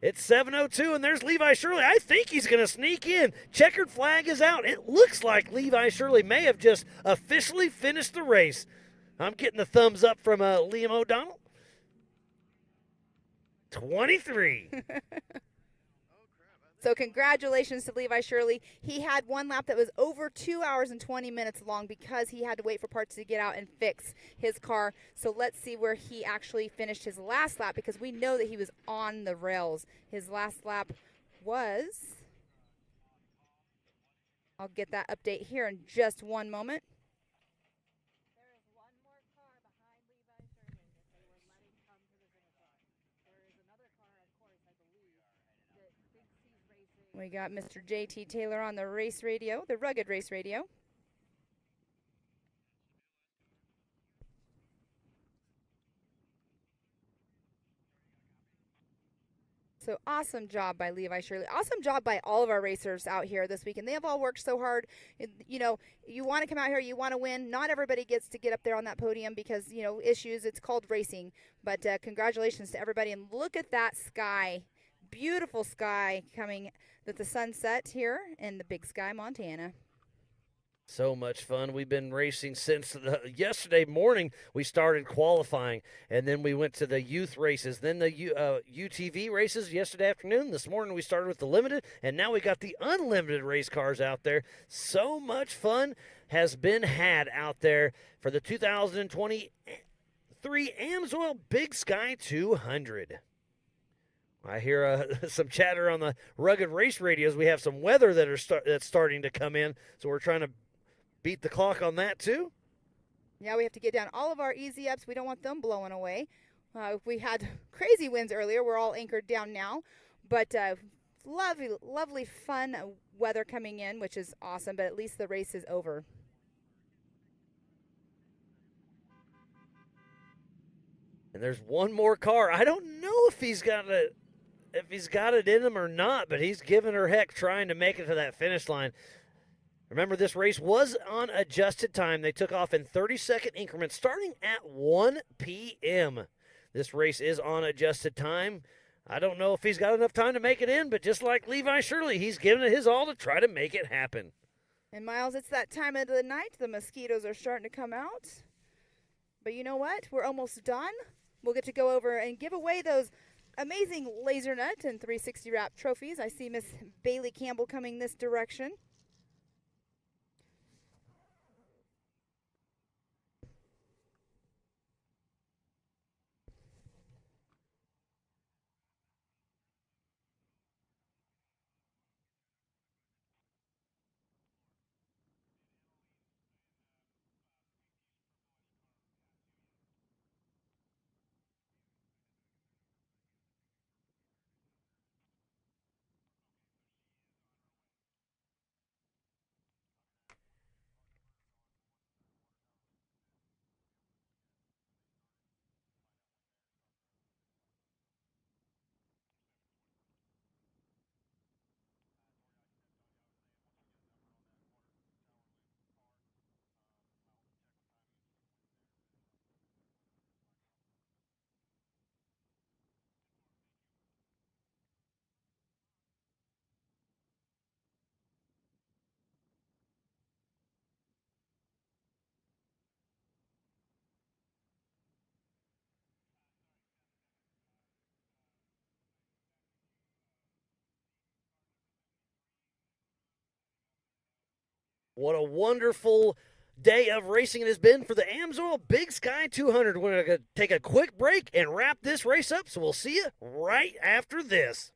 It's 7:02, and there's Levi Shirley. I think he's going to sneak in. Checkered flag is out. It looks like Levi Shirley may have just officially finished the race. I'm getting the thumbs up from Liam O'Donnell. 23. So congratulations to Levi Shirley. He had one lap that was over 2 hours and 20 minutes long because he had to wait for parts to get out and fix his car. So let's see where he actually finished his last lap because we know that he was on the rails. His last lap was, I'll get that update here in just one moment. We got Mr. JT Taylor on the race radio, the rugged race radio. So awesome job by Levi Shirley. Awesome job by all of our racers out here this weekend. They have all worked so hard. You know, you want to come out here, you want to win. Not everybody gets to get up there on that podium because, you know, issues. It's called racing. But congratulations to everybody. And look at that sky. Beautiful sky coming with the sunset here in the Big Sky, Montana. So much fun. We've been racing since yesterday morning. We started qualifying, and then we went to the youth races, then the UTV races yesterday afternoon. This morning we started with the limited, and now we got the unlimited race cars out there. So much fun has been had out there for the 2023 Amsoil Big Sky 200. I hear some chatter on the rugged race radios. We have some weather that's starting to come in, so we're trying to beat the clock on that too. Yeah, we have to get down all of our easy ups. We don't want them blowing away. We had crazy winds earlier. We're all anchored down now, but lovely, lovely, fun weather coming in, which is awesome. But at least the race is over. And there's one more car. I don't know if he's got it in him or not, but he's giving her heck trying to make it to that finish line. Remember, this race was on adjusted time. They took off in 30-second increments starting at 1 p.m. This race is on adjusted time. I don't know if he's got enough time to make it in, but just like Levi Shirley, he's giving it his all to try to make it happen. And, Miles, it's that time of the night. The mosquitoes are starting to come out. But you know what? We're almost done. We'll get to go over and give away those amazing laser nut and 360 wrap trophies. I see Miss Bailey Campbell coming this direction. What a wonderful day of racing it has been for the Amsoil Big Sky 200. We're going to take a quick break and wrap this race up, so we'll see you right after this.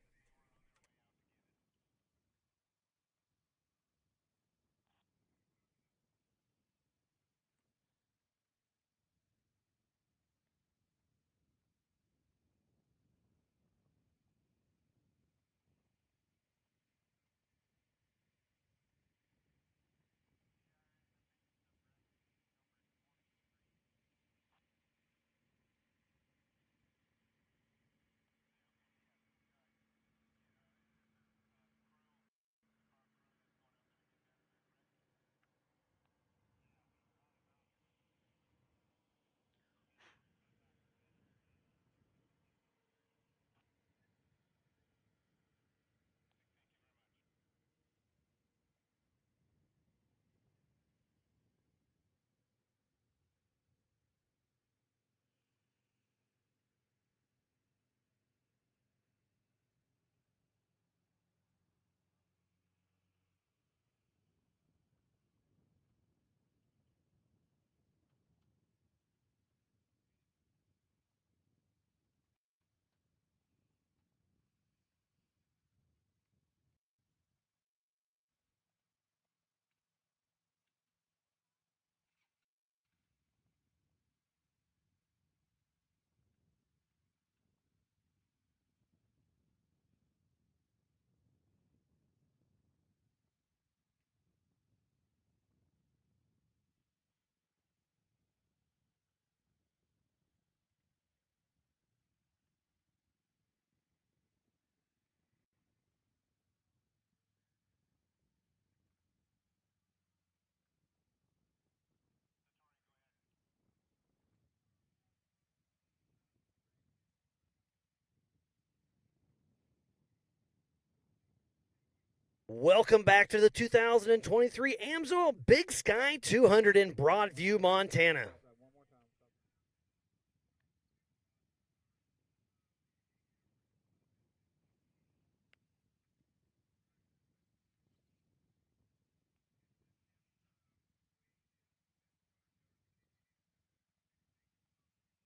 Welcome back to the 2023 Amsoil Big Sky 200 in Broadview, Montana.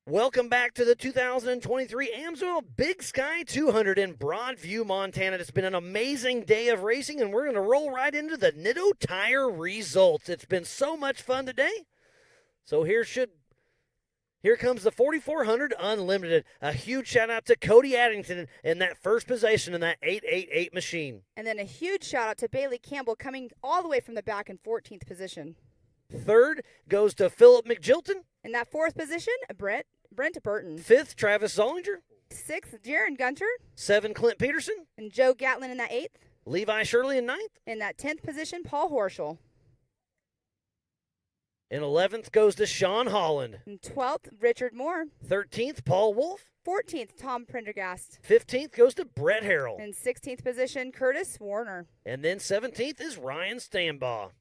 Welcome back to the 2023 Amsoil Big Sky 200 in Broadview, Montana. It's been an amazing day of racing, and we're going to roll right into the Nitto Tire results. It's been so much fun today. So here comes the 4400 Unlimited. A huge shout out to Cody Addington in that first position in that 888 machine. And then a huge shout out to Bailey Campbell coming all the way from the back in 14th position. Third goes to Philip McJilton. In that fourth position, Brent Burton. Fifth, Travis Zollinger. Sixth, Jaron Gunter. 7, Clint Peterson. And Joe Gatlin in that 8th. Levi Shirley in 9th. In that 10th position, Paul Horschel. In 11th goes to Sean Holland. In 12th, Richard Moore. 13th, Paul Wolf. 14th, Tom Prendergast. 15th goes to Brett Harrell. In 16th position, Curtis Warner. And then 17th is Ryan Stambaugh.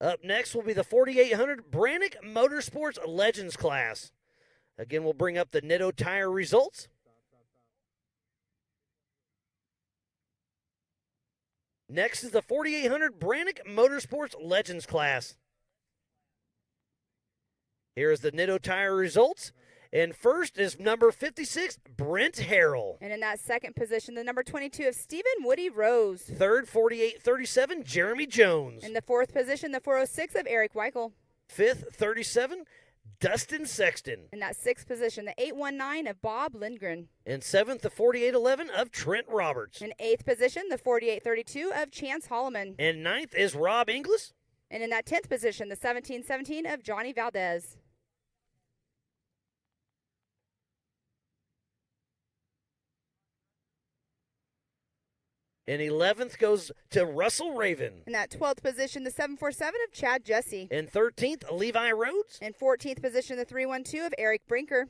Up next will be the 4800 Brannick Motorsports Legends class. Again, we'll bring up the Nitto Tire results. Next is the 4800 Brannick Motorsports Legends class. Here is the Nitto Tire results. And first is number 56, Brent Harrell. And in that second position, the number 22 of Stephen Woody Rose. Third, 4837, Jeremy Jones. In the fourth position, the 406 of Eric Weichel. Fifth, 37, Dustin Sexton. In that sixth position, the 819 of Bob Lindgren. In seventh, the 4811 of Trent Roberts. In eighth position, the 4832 of Chance Holloman. And ninth is Rob Inglis. And in that 10th position, the 1717 of Johnny Valdez. And 11th goes to Russell Raven. In that 12th position, the 747 of Chad Jesse. In 13th, Levi Rhodes. In 14th position, the 312 of Eric Brinker.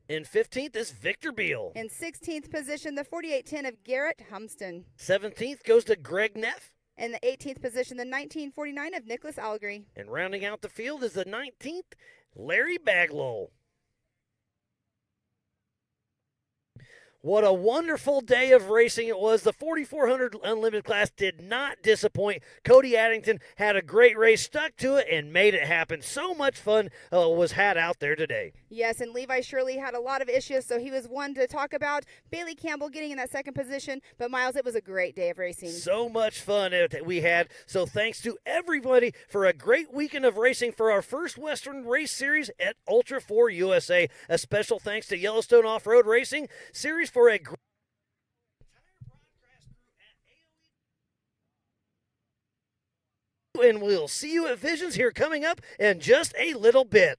In 15th is Victor Beal. In 16th position, the 4810 of Garrett Humston. 17th goes to Greg Neff. In the 18th position, the 1949 of Nicholas Allegry. And rounding out the field is the 19th, Larry Baglow. What a wonderful day of racing it was. The 4400 Unlimited class did not disappoint. Cody Addington had a great race, stuck to it, and made it happen. So much fun was had out there today. Yes, and Levi Shirley had a lot of issues, so he was one to talk about. Bailey Campbell getting in that second position. But, Miles, it was a great day of racing. So much fun we had. So thanks to everybody for a great weekend of racing for our first Western Race Series at Ultra4USA. A special thanks to Yellowstone Off-Road Racing Series for a great and we'll see you at Visions here coming up in just a little bit.